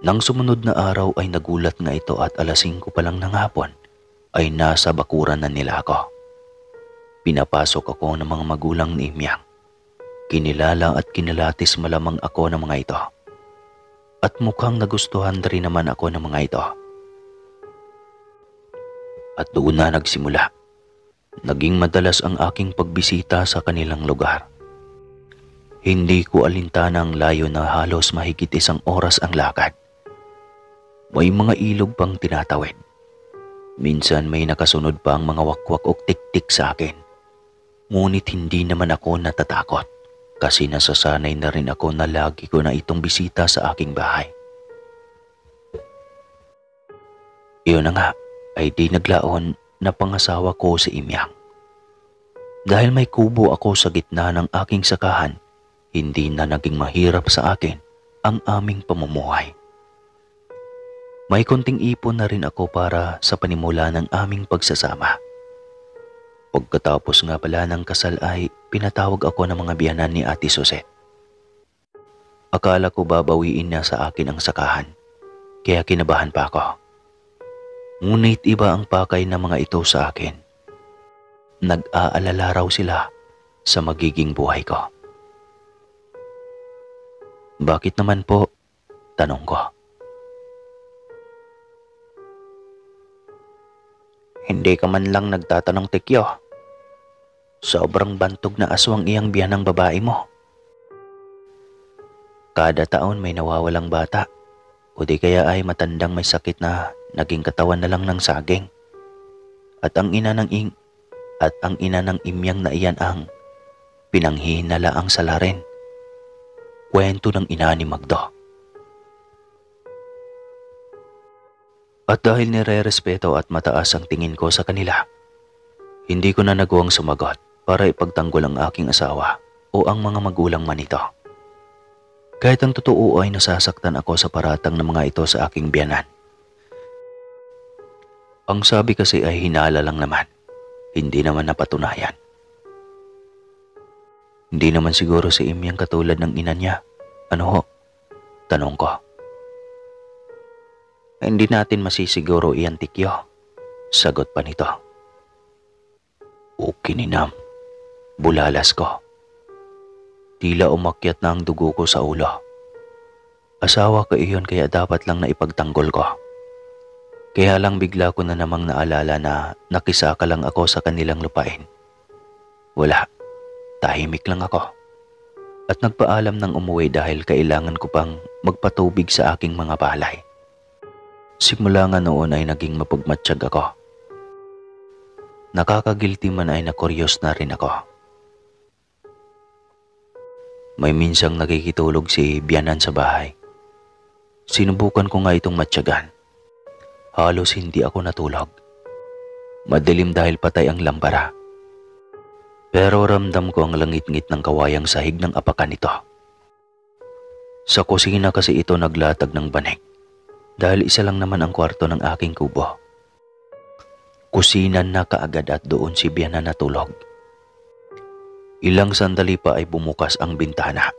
Nang sumunod na araw ay nagulat nga ito at 5:00 pa lang ng hapon ay nasa bakuran na nila ako. Pinapasok ako ng mga magulang ni Imyang. Kinilala at kinalatis malamang ako ng mga ito. At mukhang nagustuhan rin naman ako ng mga ito. At doon na nagsimula. Naging madalas ang aking pagbisita sa kanilang lugar. Hindi ko alintanang layo na halos mahigit 1 oras ang lakad. May mga ilog pang tinatawid. Minsan may nakasunod pa ang mga wakwak o tik-tik sa akin. Ngunit hindi naman ako natatakot. Kasi nasasanay na rin ako na lagi ko na itong bisita sa aking bahay. Iyon na nga ay di naglaon na pangasawa ko si Imyang. Dahil may kubo ako sa gitna ng aking sakahan, hindi na naging mahirap sa akin ang aming pamumuhay. May konting ipon na rin ako para sa panimula ng aming pagsasama. Pagkatapos nga pala ng kasal ay pinatawag ako ng mga biyanan ni Ate Suzette. Akala ko babawiin niya sa akin ang sakahan, kaya kinabahan pa ako. Ngunit iba ang pakay ng mga ito sa akin. Nag-aalala raw sila sa magiging buhay ko. Bakit naman po? Tanong ko. Hindi ka man lang nagtatanong, Tikyo. Sobrang bantog na aswang iyang biyanang babae mo. Kada taon may nawawalang bata, o di kaya ay matandang may sakit na naging katawan na lang ng saging. At ang ina ng imyang na iyan ang pinanghihinalaang salarin. Kwento ng ina ni Magdo. At dahil nire-respeto at mataas ang tingin ko sa kanila, hindi ko na nagawang sumagot para ipagtanggol ang aking asawa o ang mga magulang man ito. Kahit ang totoo ay nasasaktan ako sa paratang ng mga ito sa aking biyanan. Ang sabi kasi ay hinala lang naman, hindi naman napatunayan. Hindi naman siguro si Imyang katulad ng ina niya. Ano ho? Tanong ko. Hindi natin masisiguro iyan, Tikyo. Sagot pa nito. Ukininam. Bulalas ko. Tila umakyat na ang dugo ko sa ulo. Asawa ko iyon kaya dapat lang na ipagtanggol ko. Kaya lang bigla ko na namang naalala na nakisaka lang ako sa kanilang lupain. Wala. Tahimik lang ako. At nagpaalam ng umuwi dahil kailangan ko pang magpatubig sa aking mga palay. Simula nga noon ay naging mapagmatsyag ako. Nakakagilty man ay nakuryos na rin ako. May minsang nakikitulog si biyanan sa bahay. Sinubukan ko nga itong matsyagan. Halos hindi ako natulog. Madilim dahil patay ang lampara. Pero ramdam ko ang langit-ngit ng kawayang sahig ng apakan nito. Sa kusina kasi ito naglatag ng banig. Dahil isa lang naman ang kwarto ng aking kubo. Kusina na kaagad at doon si biyanan natulog. Ilang sandali pa ay bumukas ang bintana.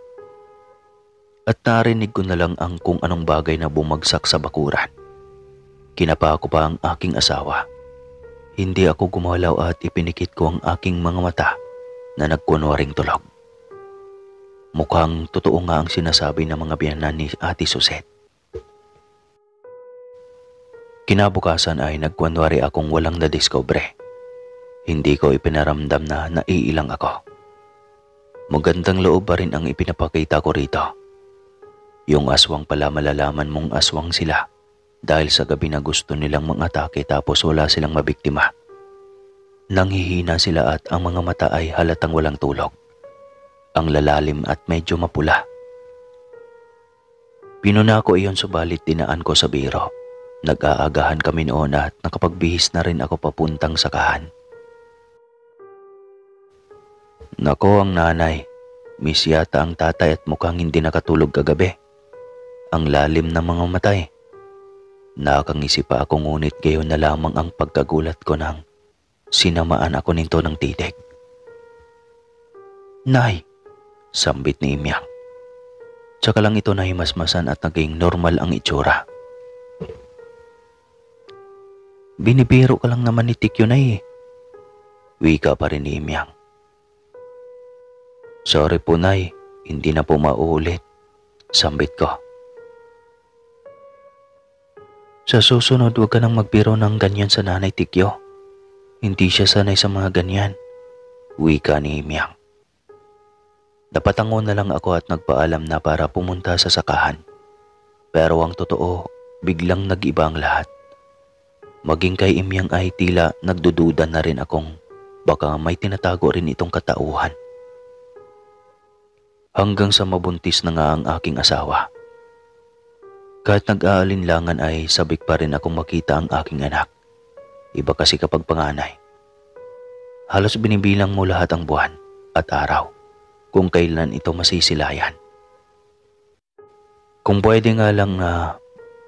At narinig ko na lang ang kung anong bagay na bumagsak sa bakuran. Kinapa ko pa ang aking asawa. Hindi ako gumalaw at ipinikit ko ang aking mga mata na nagkunwaring tulog. Mukhang totoo nga ang sinasabi ng mga biyanan ni Ate Suzette. Kinabukasan ay nagkunwari akong walang nadiskubre. Hindi ko ipinaramdam na naiilang ako. Magandang loob pa rin ang ipinapakita ko rito. Yung aswang pala malalaman mong aswang sila dahil sa gabi na gusto nilang mang-atake tapos wala silang mabiktima. Nanghihina sila at ang mga mata ay halatang walang tulog. Ang lalalim at medyo mapula. Pinuna ko iyon subalit dinaan ko sa biro. Nag-aagahan kami noon at nakapagbihis na rin ako papuntang sakahan. Nako ang nanay, miss yata ang tatay at mukhang hindi nakatulog kagabi. Ang lalim ng mga matay. Nakangisi pa ako ngunit gayon na lamang ang pagkagulat ko nang sinamaan ako nito ng titig. Nay, sambit ni Imyang. Tsaka lang ito nahimasmasan at naging normal ang itsura. Binibiro ka lang naman ni Tikyo na eh. Wika pa rin ni Imyang. Sorry po nay, hindi na po mauulit. Sambit ko. Sa susunod huwag ka nang magbiro ng ganyan sa nanay Tikyo. Hindi siya sanay sa mga ganyan. Wika ni Imyang. Napatango na lang ako at nagpaalam na para pumunta sa sakahan. Pero ang totoo, biglang nag-iba ang lahat. Maging kay Imyang ay tila nagdududa na rin akong baka may tinatago rin itong katauhan. Hanggang sa mabuntis na nga ang aking asawa. Kahit nag-aalinlangan ay sabik pa rin akong makita ang aking anak. Iba kasi kapag panganay. Halos binibilang mo lahat ang buwan at araw kung kailan ito masisilayan. Kung pwede nga lang na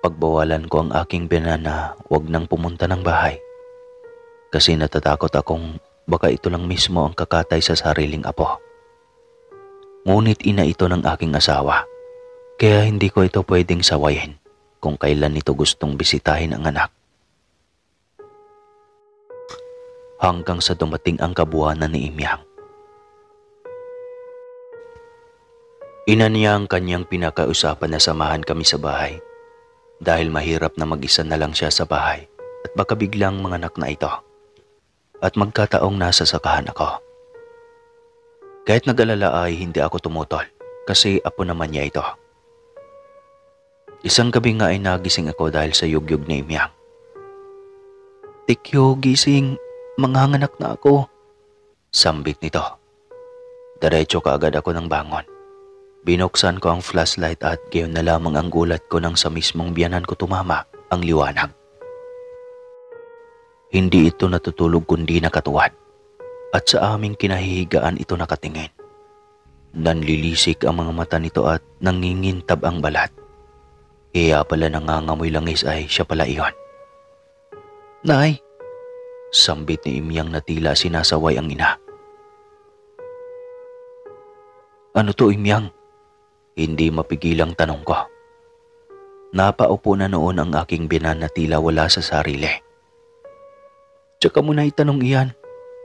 pagbawalan ko ang aking biyanan na huwag nang pumunta ng bahay. Kasi natatakot akong baka ito lang mismo ang kakatay sa sariling apo. Ngunit ina ito ng aking asawa, kaya hindi ko ito pwedeng sawayin kung kailan ito gustong bisitahin ang anak. Hanggang sa dumating ang kabuwanan ni Imyang. Ina niya ang kanyang pinakausapan na samahan kami sa bahay dahil mahirap na mag-isa na lang siya sa bahay at baka biglang manganak na ito at magkataong nasa sakahan ako. Kahit nag-alala ay hindi ako tumutol kasi apo naman niya ito. Isang gabi nga ay nagising ako dahil sa yugyug ni Imyang. "Tikyo, gising, manganganak na ako," sambit nito. Diretso kaagad ako ng bangon. Binuksan ko ang flashlight at gayon na lamang ang gulat ko nang sa mismong biyanan ko tumama ang liwanag. Hindi ito natutulog kundi nakatuwad at sa aming kinahihigaan ito nakatingin. Nanlilisik ang mga mata nito at nangingintab ang balat. Kaya pala nangangamoy langis ay siya pala iyon. "Nay!" sambit ni Imyang na tila sinasaway ang ina. "Ano to, Imyang?" Hindi mapigilang tanong ko. Napaupo na noon ang aking biyanan na tila wala sa sarili. "Tsaka mo na itanong iyan.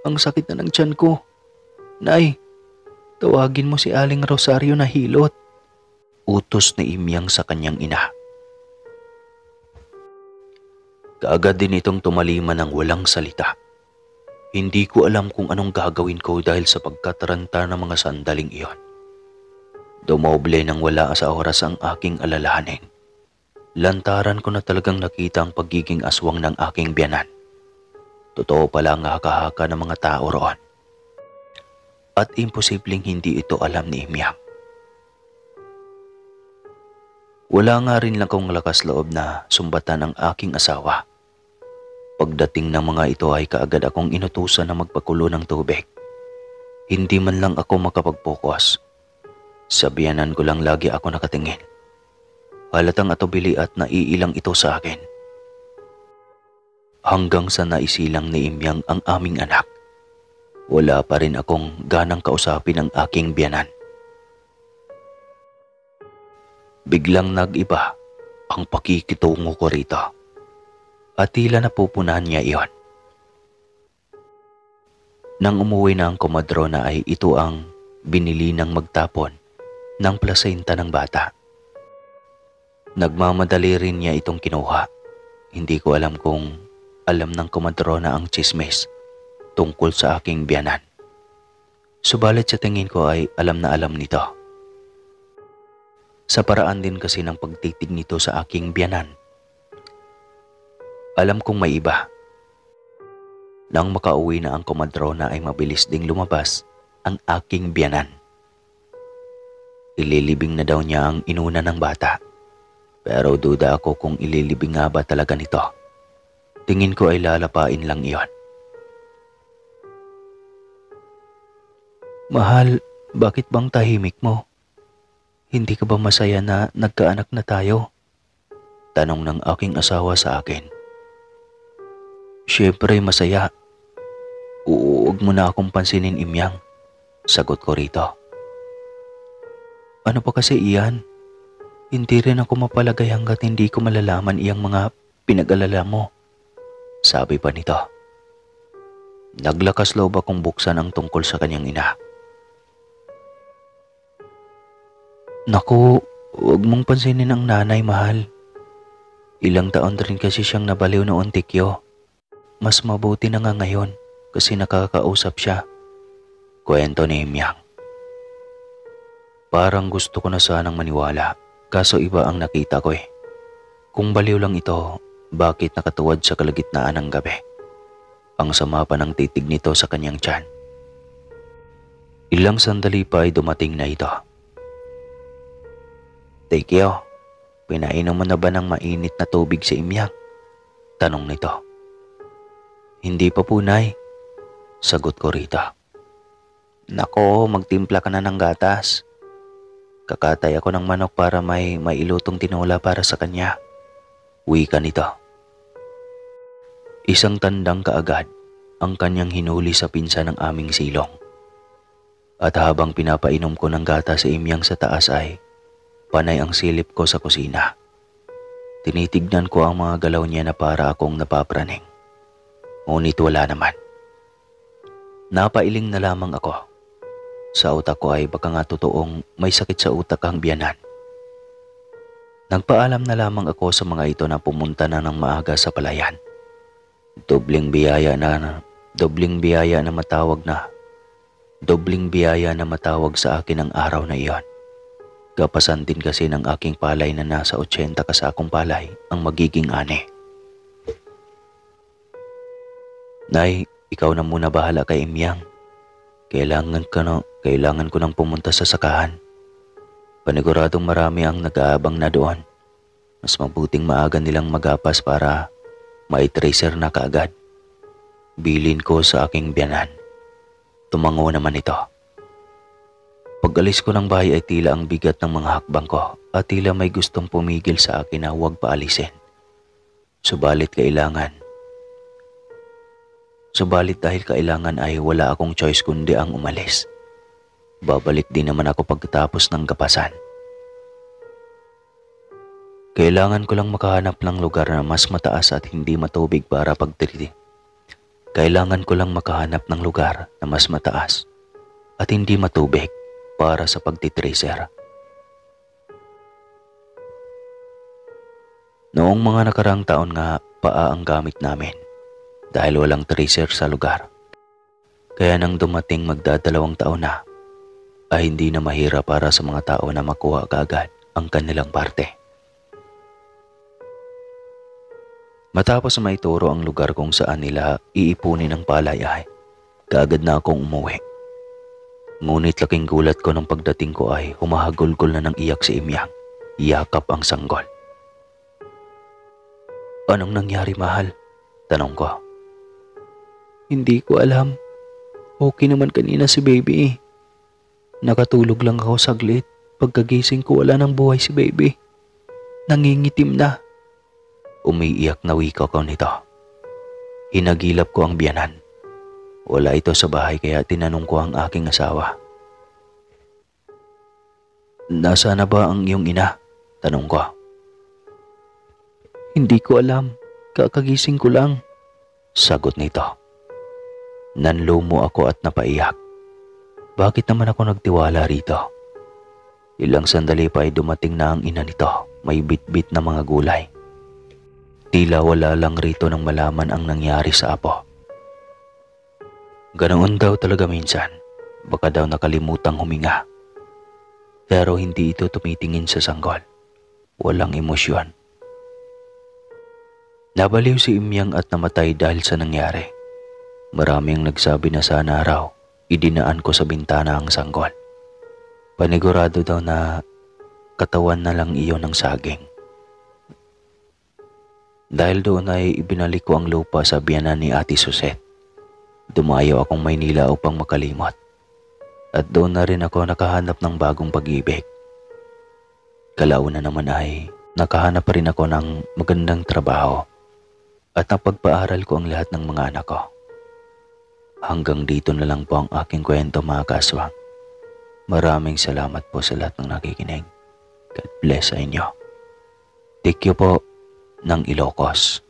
Ang sakit na ng tiyan ko. Nay, tawagin mo si Aling Rosario na hilot." Utos ni Imyang sa kanyang ina. Kaagad din itong tumaliman ng walang salita. Hindi ko alam kung anong gagawin ko dahil sa pagkataranta ng mga sandaling iyon. Dumoble nang wala sa oras ang aking alalahanin. Lantaran ko na talagang nakita ang pagiging aswang ng aking biyanan. Totoo pala ang haka-haka ng mga tao roon. At imposibleng hindi ito alam ni Imyang. Wala nga rin lang kong lakas loob na sumbatan ang aking asawa. Pagdating ng mga ito ay kaagad akong inutusan na magpakulo ng tubig. Hindi man lang ako makapag-focus. Sa biyanan ko lang lagi ako nakatingin. Halatang atubili at naiilang ito sa akin. Hanggang sa naisilang ni Imyang ang aming anak, wala pa rin akong ganang kausapin ang aking biyanan. Biglang nag-iba ang pakikitungo ko rito at tila napupunahan niya iyon. Nang umuwi na ang komadrona ay ito ang binili ng magtapon ng plasenta ng bata. Nagmamadali rin niya itong kinuha. Hindi ko alam kung alam ng komadrona ang chismis tungkol sa aking biyanan. Subalit sa tingin ko ay alam na alam nito. Sa paraan din kasi ng pagtitig nito sa aking biyanan. Alam kong may iba. Nang makauwi na ang komadrona ay mabilis ding lumabas ang aking biyanan. Ililibing na daw niya ang inuna ng bata. Pero duda ako kung ililibing nga ba talaga nito. Tingin ko ay lalapain lang iyon. "Mahal, bakit bang tahimik mo? Hindi ka ba masaya na nagkaanak na tayo?" Tanong ng aking asawa sa akin. "Siyempre masaya. Huwag mo na akong pansinin, Imyang." Sagot ko rito. "Ano pa kasi iyan? Hindi rin ako mapalagay hanggat hindi ko malalaman iyang mga pinag-alala mo." Sabi pa nito. Naglakas loob akong buksan ang tungkol sa kanyang ina. "Naku, huwag mong pansinin ang nanay, mahal. Ilang taon rin kasi siyang nabaliw noon, Tikyo. Mas mabuti na nga ngayon kasi nakakausap siya." Kwento ni Imyang. Parang gusto ko na sanang maniwala, kaso iba ang nakita ko eh. Kung baliw lang ito, bakit nakatuwad sa kalagitnaan ng gabi? Ang sama pa ng titig nito sa kanyang tiyan. Ilang sandali pa ay dumating na ito. "Tikyo, pinainom mo na ba ng mainit na tubig si Imyang?" Tanong nito. "Hindi pa po, Nay. Sagot ko rito. Nako, magtimpla ka na ng gatas. Kakatay ako ng manok para may mailutong tinola para sa kanya. Wika nito. Isang tandang kaagad ang kanyang hinuli sa pinsa ng aming silong. At habang pinapainom ko ng gatas sa imyang sa taas ay panay ang silip ko sa kusina. Tinitignan ko ang mga galaw niya na para akong napapraning. Ngunit wala naman. Napailing na lamang ako. Sa utak ko ay baka nga totoong may sakit sa utak ang biyanan. Nagpaalam na lamang ako sa mga ito na pumunta na ng maaga sa palayan. Dobling biyaya na matawag sa akin ang araw na iyon. Kapasan din kasi ng aking palay na nasa 80 kasakong palay ang magiging ani. Nay, ikaw na muna bahala kay Imyang. Kailangan ko nang pumunta sa sakahan. Paniguradong marami ang nag-aabang na doon. Mas mabuting maaga nilang magapas para mai-tracer na kaagad. Bilin ko sa aking biyanan. Tumango naman ito. Pag-alis ko ng bahay ay tila ang bigat ng mga hakbang ko at tila may gustong pumigil sa akin na huwag paalisin. Subalit dahil kailangan ay wala akong choice kundi ang umalis. Babalik din naman ako pagkatapos ng gapasan. Kailangan ko lang makahanap ng lugar na mas mataas at hindi matubig para pagtiriting. Kailangan ko lang makahanap ng lugar na mas mataas at hindi matubig para sa pagtitracer. Noong mga nakarang taon nga, paa ang gamit namin dahil walang tracer sa lugar. Kaya nang dumating magdadalawang taon na, ay hindi na mahirap para sa mga tao na makuha kaagad ang kanilang parte. Matapos maituro ang lugar kung saan nila iipunin ang palay ay kaagad na akong umuwi. Ngunit laking gulat ko nang pagdating ko ay humahagulgol na ng iyak si Imyang. Yakap ang sanggol. Anong nangyari, mahal? Tanong ko. Hindi ko alam. Okay naman kanina si baby eh. Nakatulog lang ako saglit. Pagkagising ko wala nang buhay si baby. Nangingitim na. Umiiyak na wika ko nito. Hinagilap ko ang biyanan. Wala ito sa bahay kaya tinanong ko ang aking asawa. Nasaan na ba ang iyong ina? Tanong ko. Hindi ko alam. Kakagising ko lang. Sagot nito. Nanlumo ako at napaiyak. Bakit naman ako nagtiwala rito? Ilang sandali pa ay dumating na ang ina nito. May bit-bit na mga gulay. Tila wala lang rito nang malaman ang nangyari sa apo. Ganoon daw talaga minsan. Baka daw nakalimutang huminga. Pero hindi ito tumitingin sa sanggol. Walang emosyon. Nabaliw si Imyang at namatay dahil sa nangyari. Maraming nagsabi na sana raw idinaan ko sa bintana ang sanggol. Panigurado daw na katawan na lang iyon ng saging. Dahil doon ay ibinalik ko ang lupa sa biyanan ni Ate Suset. Dumayo akong Maynila upang makalimot. At doon na rin ako nakahanap ng bagong pag-ibig. Kalauna naman ay nakahanap pa rin ako ng magandang trabaho at napagpaaral ko ang lahat ng mga anak ko. Hanggang dito na lang po ang aking kwento, mga kaswang. Maraming salamat po sa lahat ng nakikinig. God bless sa inyo. Thank you po ng Ilocos.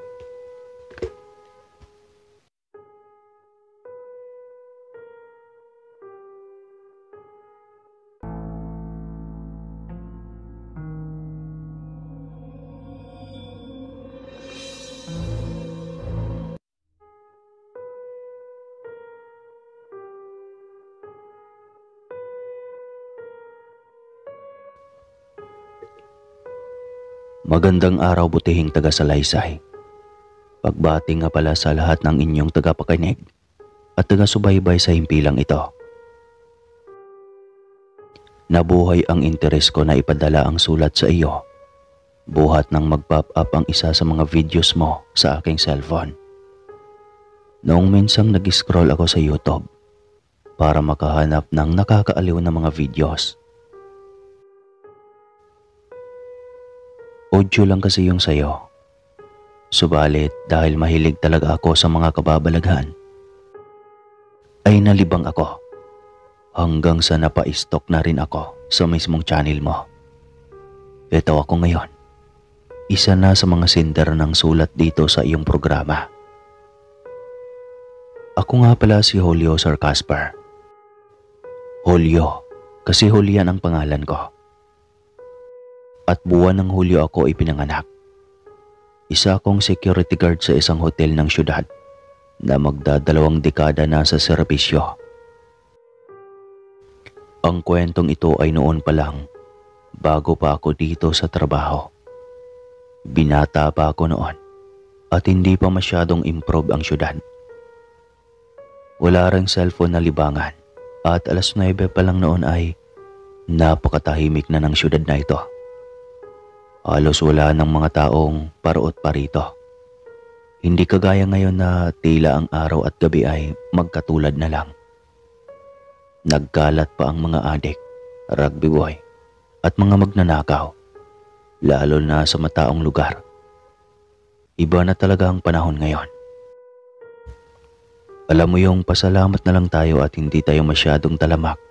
Magandang araw, butihing taga-salaysay. Pagbati nga pala sa lahat ng inyong tagapakinig at taga-subaybay sa himpilang ito. Nabuhay ang interes ko na ipadala ang sulat sa iyo, buhat nang mag-pop up ang isa sa mga videos mo sa aking cellphone. Noong minsang nag-scroll ako sa YouTube para makahanap ng nakakaaliw na mga videos. Audio lang kasi yung sayo. Subalit dahil mahilig talaga ako sa mga kababalaghan, ay nalibang ako hanggang sa napa-stalk na rin ako sa mismong channel mo. Ito ako ngayon, isa na sa mga sender ng sulat dito sa iyong programa. Ako nga pala si Julio Sir Casper. Julio, kasi Julian ang pangalan ko. At buwan ng Hulyo ako ipinanganak. Isa akong security guard sa isang hotel ng syudad na magdadalawang dekada na sa serbisyo. Ang kwentong ito ay noon pa lang, bago pa ako dito sa trabaho. Binata pa ako noon at hindi pa masyadong improve ang syudad. Wala ring cellphone na libangan at 9:00 pa lang noon ay napakatahimik na ng syudad na ito. Halos wala ng mga taong parot pa rito. Hindi kagaya ngayon na tila ang araw at gabi ay magkatulad na lang. Nagkalat pa ang mga adik, rugby boy, at mga magnanakaw, lalo na sa mataong lugar. Iba na talaga ang panahon ngayon. Alam mo yung pasalamat na lang tayo at hindi tayo masyadong talamak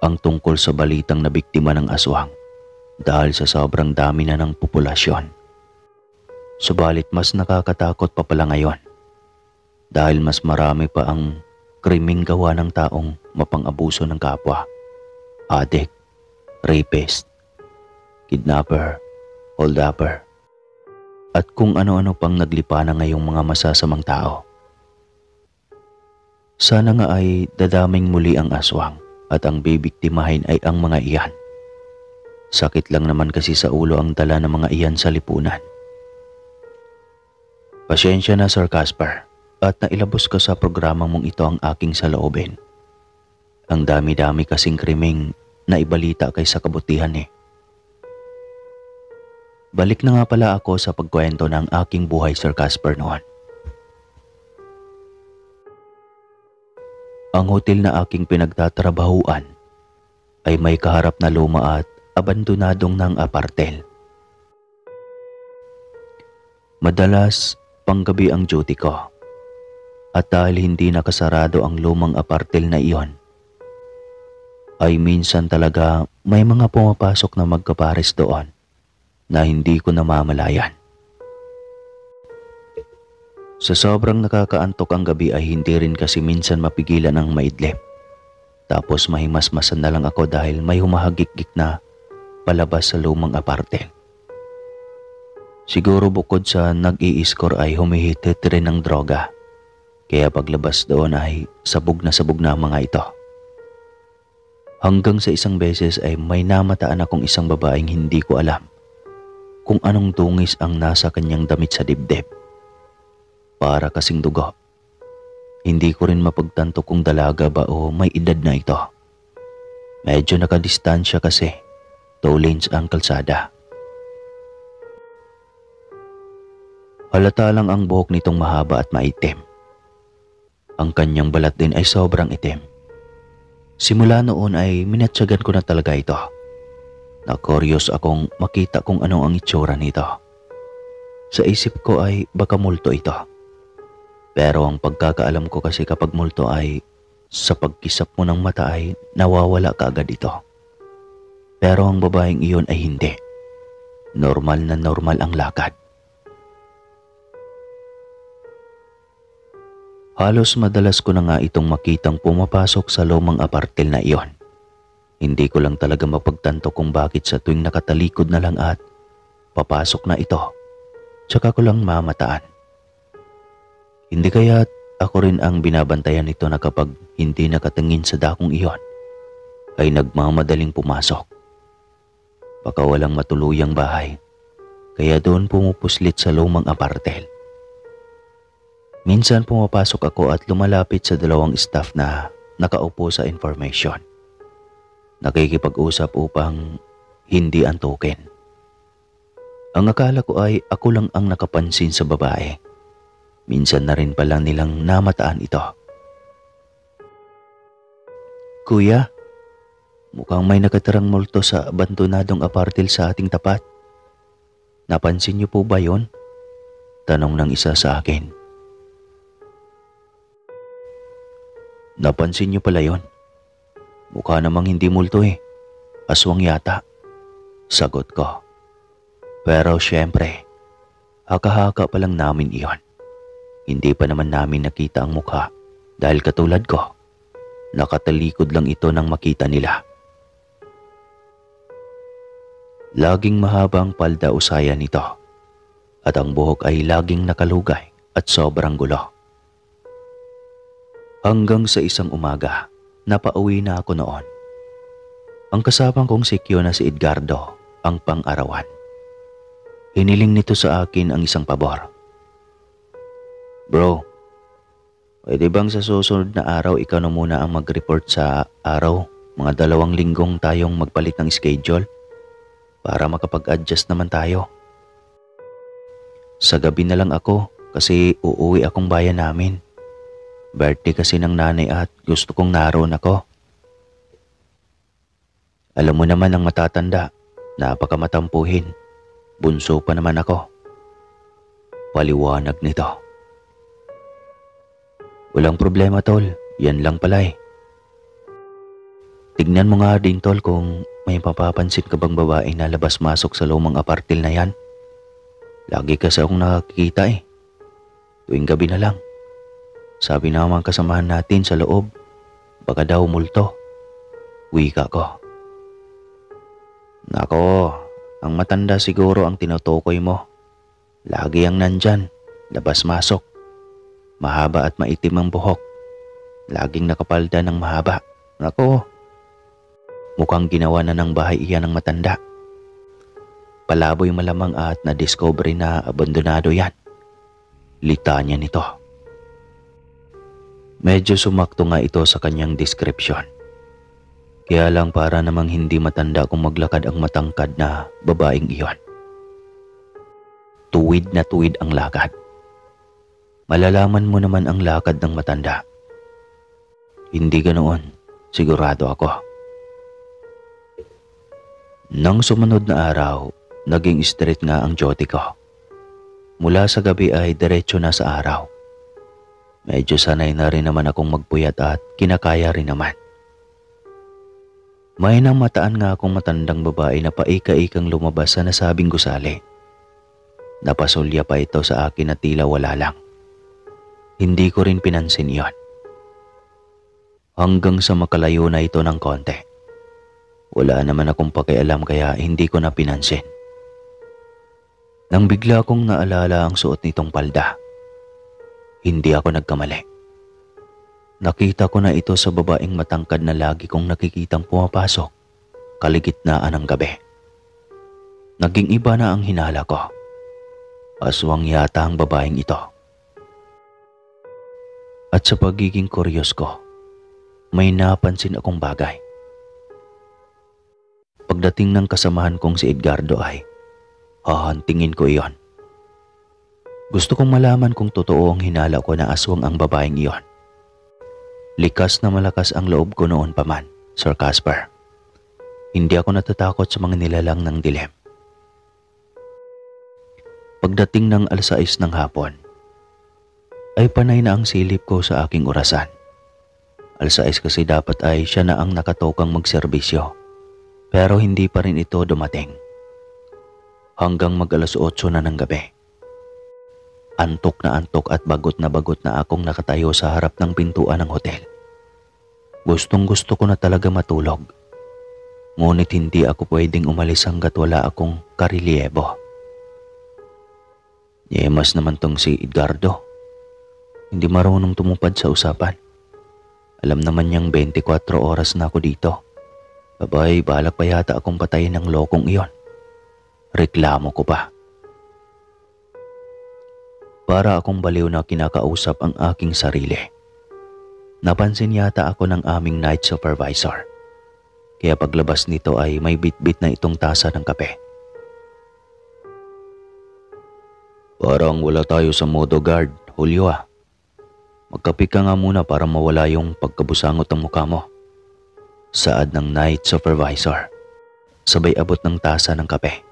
ang tungkol sa balitang na biktima ng aswang. Dahil sa sobrang dami na ng populasyon. Subalit mas nakakatakot pa pala ngayon dahil mas marami pa ang krimeng gawa ng taong mapang-abuso ng kapwa, adik, rapist, kidnapper, holdupper, at kung ano-ano pang naglipa na ngayong mga masasamang tao. Sana nga ay dadaming muli ang aswang at ang bibiktimahin ay ang mga iyan. Sakit lang naman kasi sa ulo ang dala ng mga iyan sa lipunan. Pasensya na Sir Casper at nailabos ko sa programa mong ito ang aking saloobin. Ang dami-dami kasing krimeng na ibalita kaysa kabutihan eh. Balik na nga pala ako sa pagkwento ng aking buhay Sir Casper noon. Ang hotel na aking pinagtatrabahuan ay may kaharap na luma at abandonadong ng apartel. Madalas panggabi ang duty ko at dahil hindi nakasarado ang lumang apartel na iyon, ay minsan talaga may mga pumapasok na magkapares doon na hindi ko namamalayan. Sa sobrang nakakaantok ang gabi ay hindi rin kasi minsan mapigilan ang maidlip. Tapos mahimasmasan na lang ako dahil may humahagik-gik na palabas sa lumang apartel. Siguro bukod sa nag-i-score ay humihitit rin ng droga. Kaya paglabas doon ay sabog na ang mga ito. Hanggang sa isang beses ay may namataan akong isang babaeng hindi ko alam kung anong tungis ang nasa kanyang damit sa dibdib. Para kasing dugo. Hindi ko rin mapagtanto kung dalaga ba o may edad na ito. Medyo nakadistansya kasi. 2 lanes ang kalsada. Halata lang ang buhok nitong mahaba at maitim. Ang kanyang balat din ay sobrang itim. Simula noon ay minatsagan ko na talaga ito. Na-curious akong makita kung ano ang itsura nito. Sa isip ko ay baka multo ito. Pero ang pagkakaalam ko kasi kapag multo ay sa pagkisap mo ng mata ay nawawala ka agad ito. Pero ang babaeng iyon ay hindi. Normal na normal ang lakad. Halos madalas ko na nga itong makitang pumapasok sa lumang apartel na iyon. Hindi ko lang talaga mapagtanto kung bakit sa tuwing nakatalikod na lang at papasok na ito, tsaka ko lang mamataan. Hindi kaya't ako rin ang binabantayan nito na kapag hindi nakatingin sa dakong iyon, ay nagmamadaling pumasok. Baka walang matuluyang bahay, kaya doon pumupuslit sa lumang apartel. Minsan pumapasok ako at lumalapit sa 2 staff na nakaupo sa information. Nakikipag-usap upang hindi antukin. Ang akala ko ay ako lang ang nakapansin sa babae. Minsan na rin pala nilang namataan ito. Kuya, mukhang may nakatirang multo sa abandonadong apartel sa ating tapat. Napansin niyo po ba yon? Tanong ng isa sa akin. Napansin niyo pala yon? Mukha namang hindi multo eh. Aswang yata. Sagot ko. Pero syempre, haka-haka pa lang namin iyon. Hindi pa naman namin nakita ang mukha dahil katulad ko, nakatalikod lang ito nang makita nila. Laging mahabang palda usaya nito at ang buhok ay laging nakalugay at sobrang gulo. Hanggang sa isang umaga, napauwi na ako noon. Ang kasabang kong sikyo na si Edgardo ang pang-arawan. Hiniling nito sa akin ang isang pabor. Bro, pwede bang sa susunod na araw ikaw na muna ang mag-report sa araw? Mga 2 linggong tayong magpalit ng schedule para makapag-adjust naman tayo. Sa gabi na lang ako kasi uuwi akong bayan namin. Birthday kasi ng nanay at gusto kong naroon ako. Alam mo naman ang matatanda, napakamatampuhin. Bunso pa naman ako. Paliwanag nito. Walang problema tol, yan lang pala eh. Tignan mo nga din tol kung may mapapansin ka bang babae na labas-masok sa lumang apartel na yan. Lagi kasi akong nakakikita eh. Tuwing gabi na lang. Sabi na mga kasamahan natin sa loob, baka daw multo. Wika ko. Nako, ang matanda siguro ang tinutukoy mo. Lagi ang nandyan, labas-masok. Mahaba at maitim ang buhok. Laging nakapalda ng mahaba. Nako, mukhang ginawa na ng bahay iyan ng matanda. Palaboy malamang at na-discover na abandonado yan. Litanya nito. Medyo sumakto nga ito sa kanyang description. Kaya lang para namang hindi matanda kung maglakad ang matangkad na babaeng iyon. Tuwid na tuwid ang lakad. Malalaman mo naman ang lakad ng matanda. Hindi ganoon, sigurado ako. Nang sumunod na araw, naging straight nga ang duty ko. Mula sa gabi ay diretso na sa araw. Medyo sanay na rin naman akong magpuyat at kinakaya rin naman. May nang mataan nga akong matandang babae na paika-ikang lumabas sa nasabing gusali. Napasulya pa ito sa akin na tila wala lang. Hindi ko rin pinansin iyon. Hanggang sa makalayo na ito ng konti. Wala naman akong pakialam kaya hindi ko na pinansin. Nang bigla kong naalala ang suot nitong palda. Hindi ako nagkamali. Nakita ko na ito sa babaeng matangkad na lagi kong nakikitang pumapasok kaligitnaan ng gabi. Naging iba na ang hinala ko. Aswang yata ang babaeng ito. At sa pagiging kuryos ko, may napansin akong bagay. Pagdating ng kasamahan kong si Edgardo ay hahantingin ko iyon. Gusto kong malaman kung totoo ang hinala ko na aswang ang babaeng iyon. Likas na malakas ang loob ko noon pa man, Sir Casper. Hindi ako natatakot sa mga nilalang ng dilim. Pagdating ng 6:00 ng hapon, ay panay na ang silip ko sa aking orasan. 6:00 kasi dapat ay siya na ang nakatokang magserbisyo. Pero hindi pa rin ito dumating. Hanggang mag-8:00 na ng gabi. Antok at bagot na akong nakatayo sa harap ng pintuan ng hotel. Gustong-gusto ko na talaga matulog. Ngunit hindi ako pwedeng umalis hanggat wala akong karelyebo. Yemas naman tong si Edgardo. Hindi marunong tumupad sa usapan. Alam naman niyang 24 oras na ako dito. Abay, balak pa yata akong patayin ng lokong iyon. Reklamo ko pa. Para akong baliw na kinakausap ang aking sarili. Napansin yata ako ng aming night supervisor. Kaya paglabas nito ay may bit-bit na itong tasa ng kape. Parang wala tayo sa modo guard, Julio ah. Magkape ka nga muna para mawala yung pagkabusangot ng mukha mo. Saad ng night supervisor. Sabay abot ng tasa ng kape.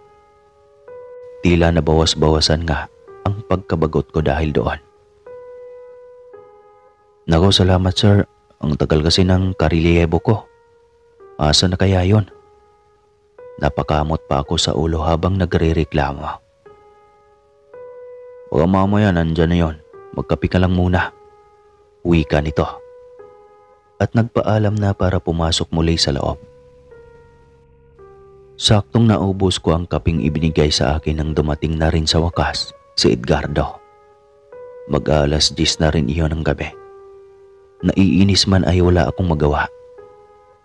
Tila nabawas-bawasan nga ang pagkabagot ko dahil doon. Nako, salamat sir. Ang tagal kasi ng karelyebo ko. Asa na kaya yon? Napakamot pa ako sa ulo habang nagre-reklamo. Baka mamaya nandyan na yon. Magkape ka lang muna. Wika nito. At nagpaalam na para pumasok muli sa loob. Saktong naubos ko ang kaping ibinigay sa akin nang dumating na rin sa wakas si Edgardo. Mag-alas 10 na rin iyon ng gabi. Naiinis man ay wala akong magawa.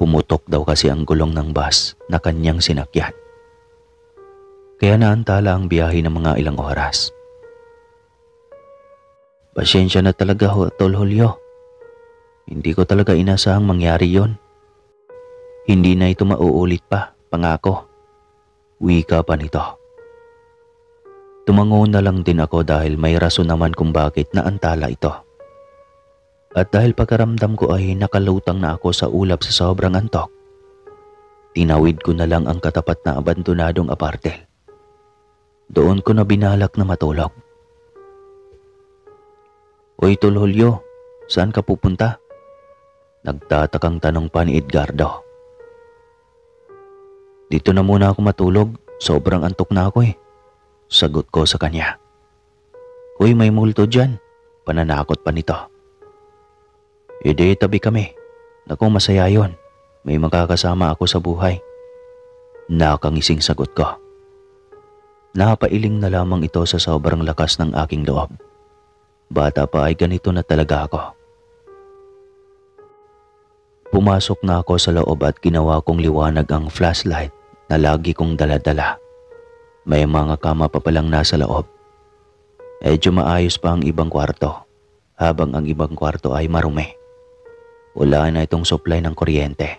Pumutok daw kasi ang gulong ng bus na kanyang sinakyan. Kaya naantala ang biyahe ng mga ilang oras. Pasensya na talaga Tol Julio. Hindi ko talaga inasahang mangyari yon. Hindi na ito mauulit pa, pangako. Wika pa nito. Tumango na lang din ako dahil may rason naman kung bakit naantala ito. At dahil pagkaramdam ko ay nakalutang na ako sa ulap sa sobrang antok, tinawid ko na lang ang katapat na abandonadong apartel. Doon ko na binalak na matulog. Hoy Tol Julio, saan ka pupunta? Nagtatakang tanong pa ni Edgardo. Dito na muna ako matulog, sobrang antok na ako eh. Sagot ko sa kanya. Hoy, may multo dyan, pananakot pa nito. Edi tabi kami. Naku, masaya yon. May makakasama ako sa buhay. Nakangising sagot ko. Napailing na lamang ito sa sobrang lakas ng aking loob. Bata pa ay ganito na talaga ako. Pumasok na ako sa loob at ginawa kong liwanag ang flashlight na lagi kong dala-dala. May mga kama pa palang nasa loob. Medyo maayos pa ang ibang kwarto, habang ang ibang kwarto ay marumi. Wala na itong supply ng kuryente,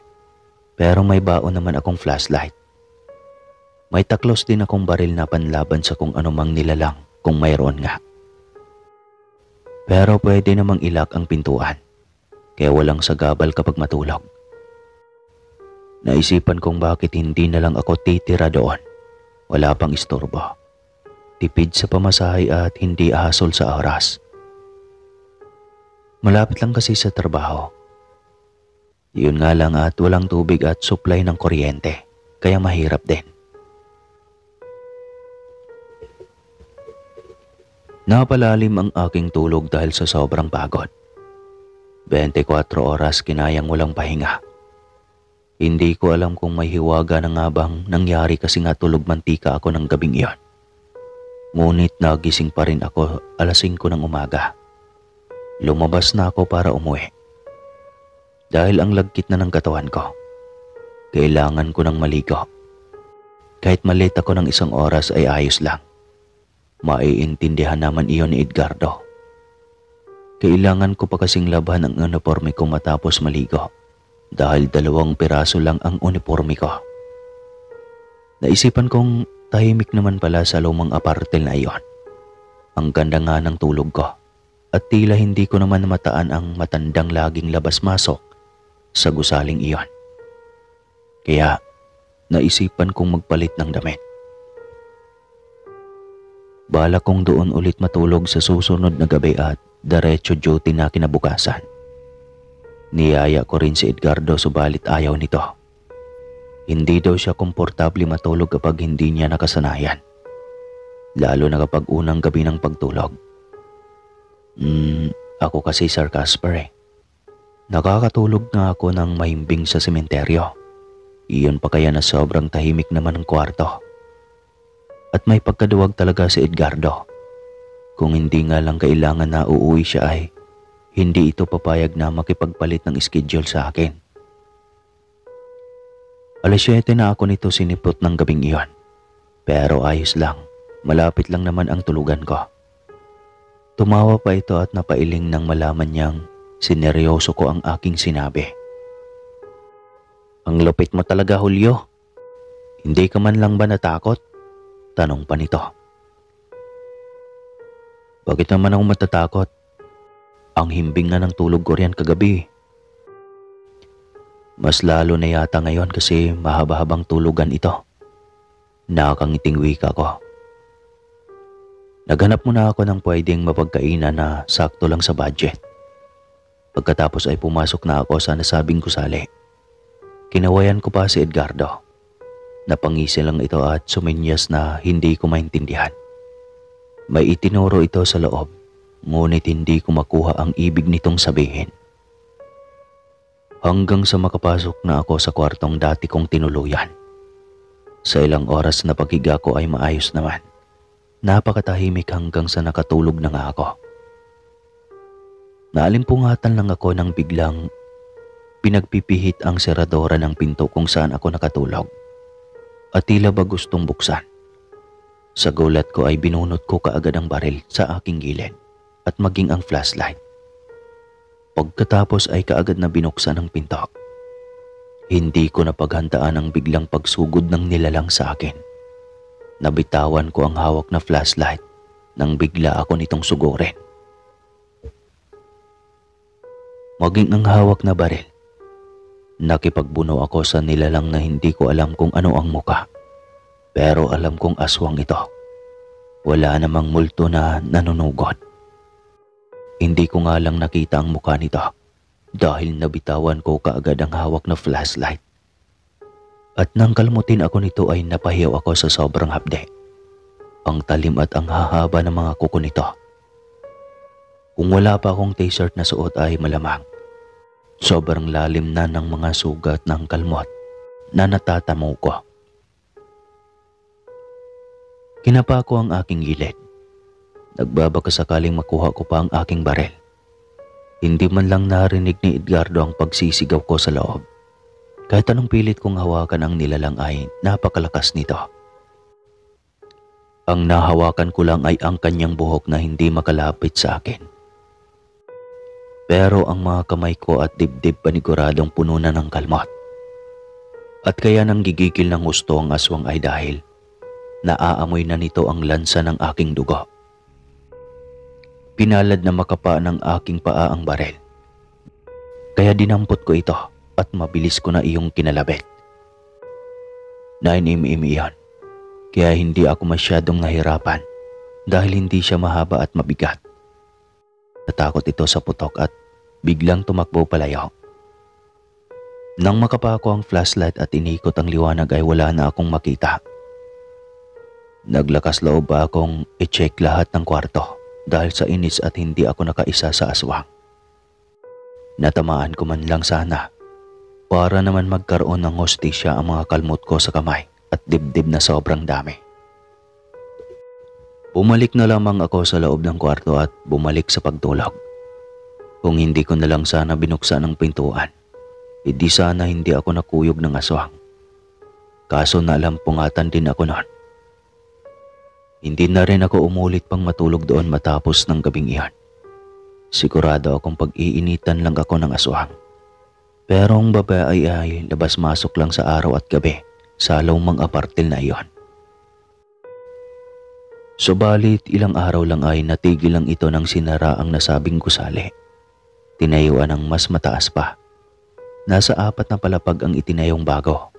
pero may baon naman akong flashlight. May taklos din akong baril na panlaban sa kung anumang nilalang kung mayroon nga. Pero pwede namang ilak ang pintuan, kaya walang sagabal kapag matulog. Naisipan kong bakit hindi na lang ako titira doon. Wala pang istorbo. Tipid sa pamasahe at hindi ahasol sa oras. Malapit lang kasi sa trabaho. Yun nga lang at walang tubig at supply ng kuryente, kaya mahirap din. Napalalim ang aking tulog dahil sa sobrang pagod. 24 oras kinayang walang pahinga. Hindi ko alam kung may hiwaga na nga bang nangyari kasi nga tulog mantika ako ng gabing iyon. Ngunit nagising pa rin ako alas 5 ng umaga. Lumabas na ako para umuwi. Dahil ang lagkit na ng katawan ko, kailangan ko ng maligo. Kahit malate ako ng 1 oras ay ayos lang. Maiintindihan naman iyon ni Edgardo. Kailangan ko pa kasing laban ang uniforme ko matapos maligo. Dahil 2 piraso lang ang uniforme ko. Naisipan kong tahimik naman pala sa lumang apartel na iyon. Ang ganda nga ng tulog ko. At tila hindi ko naman mataan ang matandang laging labas-masok sa gusaling iyon. Kaya naisipan kong magpalit ng damit. Balak kong doon ulit matulog sa susunod na gabi at diretso duty na kinabukasan. Niyaya ko rin si Edgardo subalit ayaw nito. Hindi daw siya komportable matulog kapag hindi niya nakasanayan. Lalo na kapag unang gabi ng pagtulog. Ako kasi Sir Casper eh. Nakakatulog na ako ng mahimbing sa sementeryo. Iyon pa kaya na sobrang tahimik naman ng kwarto. At may pagkaduwag talaga si Edgardo. Kung hindi nga lang kailangan na uuwi siya ay hindi ito papayag na makipagpalit ng schedule sa akin. Alas 7 na ako nito sinipot ng gabing iyon. Pero ayos lang, malapit lang naman ang tulugan ko. Tumawa pa ito at napailing nang malaman niyang sineryoso ko ang aking sinabi. Ang lupit mo talaga, Julio. Hindi ka man lang ba natakot? Tanong pa nito. Bakit naman ako matatakot? Ang himbing na ng tulog ko riyan kagabi. Mas lalo na yata ngayon kasi mahaba-habang tulugan ito. Nakakangiting wika ko. Naghanap muna ako ng pwedeng mapagkainan na sakto lang sa budget. Pagkatapos ay pumasok na ako sa nasabing gusali. Kinawayan ko pa si Edgardo. Napangisi lang ito at suminyas na hindi ko maintindihan. May itinuro ito sa loob, ngunit hindi ko makuha ang ibig nitong sabihin. Hanggang sa makapasok na ako sa kwartong dati kong tinuluyan. Sa ilang oras na paghiga ko ay maayos naman. Napakatahimik hanggang sa nakatulog na nga ako. Naalimpungatan lang ako nang biglang pinagpipihit ang seradora ng pinto kung saan ako nakatulog. At tila ba gustong buksan. Sa gulat ko ay binunot ko kaagad ang baril sa aking gilid at maging ang flashlight. Pagkatapos ay kaagad na binuksan ang pinto. Hindi ko napaghandaan ang biglang pagsugod ng nilalang sa akin. Nabitawan ko ang hawak na flashlight nang bigla ako nitong sugurin. Maging ang hawak na baril. Nakipagbuno ako sa nilalang na hindi ko alam kung ano ang muka. Pero alam kong aswang ito. Wala namang multo na nanunugod. Hindi ko nga lang nakita ang mukha nito dahil nabitawan ko kaagad ang hawak na flashlight. At nang kalmutin ako nito ay napahiyaw ako sa sobrang hapde. Ang talim at ang hahaba ng mga kuko nito. Kung wala pa akong t-shirt na suot ay malamang. Sobrang lalim na ng mga sugat ng kalmot na natatamo ko. Kinapa ko ang aking gilid. Nagbabaka sakaling makuha ko pa ang aking baril. Hindi man lang narinig ni Edgardo ang pagsisigaw ko sa loob. Kahit anong pilit kong hawakan ang nilalang ay napakalakas nito. Ang nahawakan ko lang ay ang kanyang buhok na hindi makalapit sa akin. Pero ang mga kamay ko at dibdib paniguradong puno na ng kalmot. At kaya nang gigigil ng gusto ang aswang ay dahil naaamoy na nito ang lansa ng aking dugo. Pinalad na makapa ng aking paa ang baril. Kaya dinampot ko ito at mabilis ko na iyong kinalabit. 9mm iyon. Kaya hindi ako masyadong nahirapan dahil hindi siya mahaba at mabigat. Natakot ito sa putok at biglang tumakbo palayo. Nang makapa ko ang flashlight at inikot ang liwanag ay wala na akong makita. Naglakas loob pa akong i-check lahat ng kwarto dahil sa inis at hindi ako nakaisa sa aswang. Natamaan ko man lang sana para naman magkaroon ng hostisya ang mga kalmot ko sa kamay at dibdib na sobrang dami. Bumalik na lamang ako sa loob ng kwarto at bumalik sa pagtulog. Kung hindi ko na lang sana binuksan ang pintuan, hindi sana hindi ako nakuyog ng aswang. Kaso nalampungatan din ako noon. Hindi na rin ako umulit pang matulog doon matapos ng gabing iyon. Sigurado akong pag-iinitan lang ako ng aswang. Pero ang babae ay labas-masok lang sa araw at gabi sa lumang apartel na iyon. Subalit ilang araw lang ay natigil lang ito nang sinara ang nasabing gusali. Tinayuan ng mas mataas pa. Nasa 4 na palapag ang itinayong bago.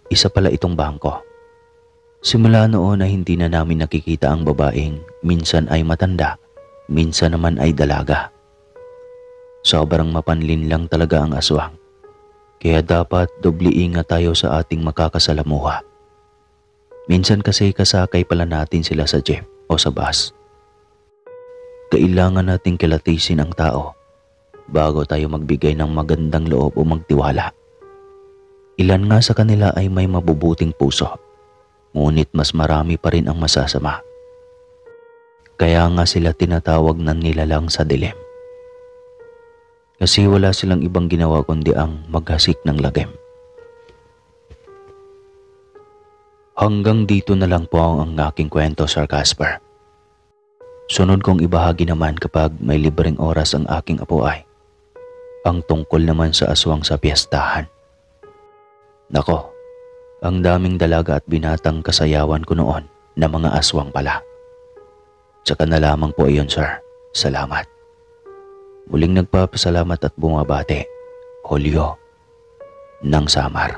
Isa pala itong bangko. Simula noon ay hindi na namin nakikita ang babaeng minsan ay matanda, minsan naman ay dalaga. Sobrang mapanlin lang talaga ang aswang. Kaya dapat doble ingat tayo sa ating makakasalamuha. Minsan kasi kasakay pala natin sila sa jeep o sa bus. Kailangan nating kilatisin ang tao bago tayo magbigay ng magandang loob o magtiwala. Ilan nga sa kanila ay may mabubuting puso, ngunit mas marami pa rin ang masasama. Kaya nga sila tinatawag na nilalang sa dilim. Kasi wala silang ibang ginawa kundi ang maghasik ng lagim. Hanggang dito na lang po ang aking kwento, Sir Casper. Sunod kong ibahagi naman kapag may libreng oras ang aking apo ay ang tungkol naman sa aswang sa piyestahan. Nako, ang daming dalaga at binatang kasayawan ko noon na mga aswang pala. Tsaka na lamang po iyon, sir. Salamat. Muling nagpapasalamat at bumabati, Julio ng Samar.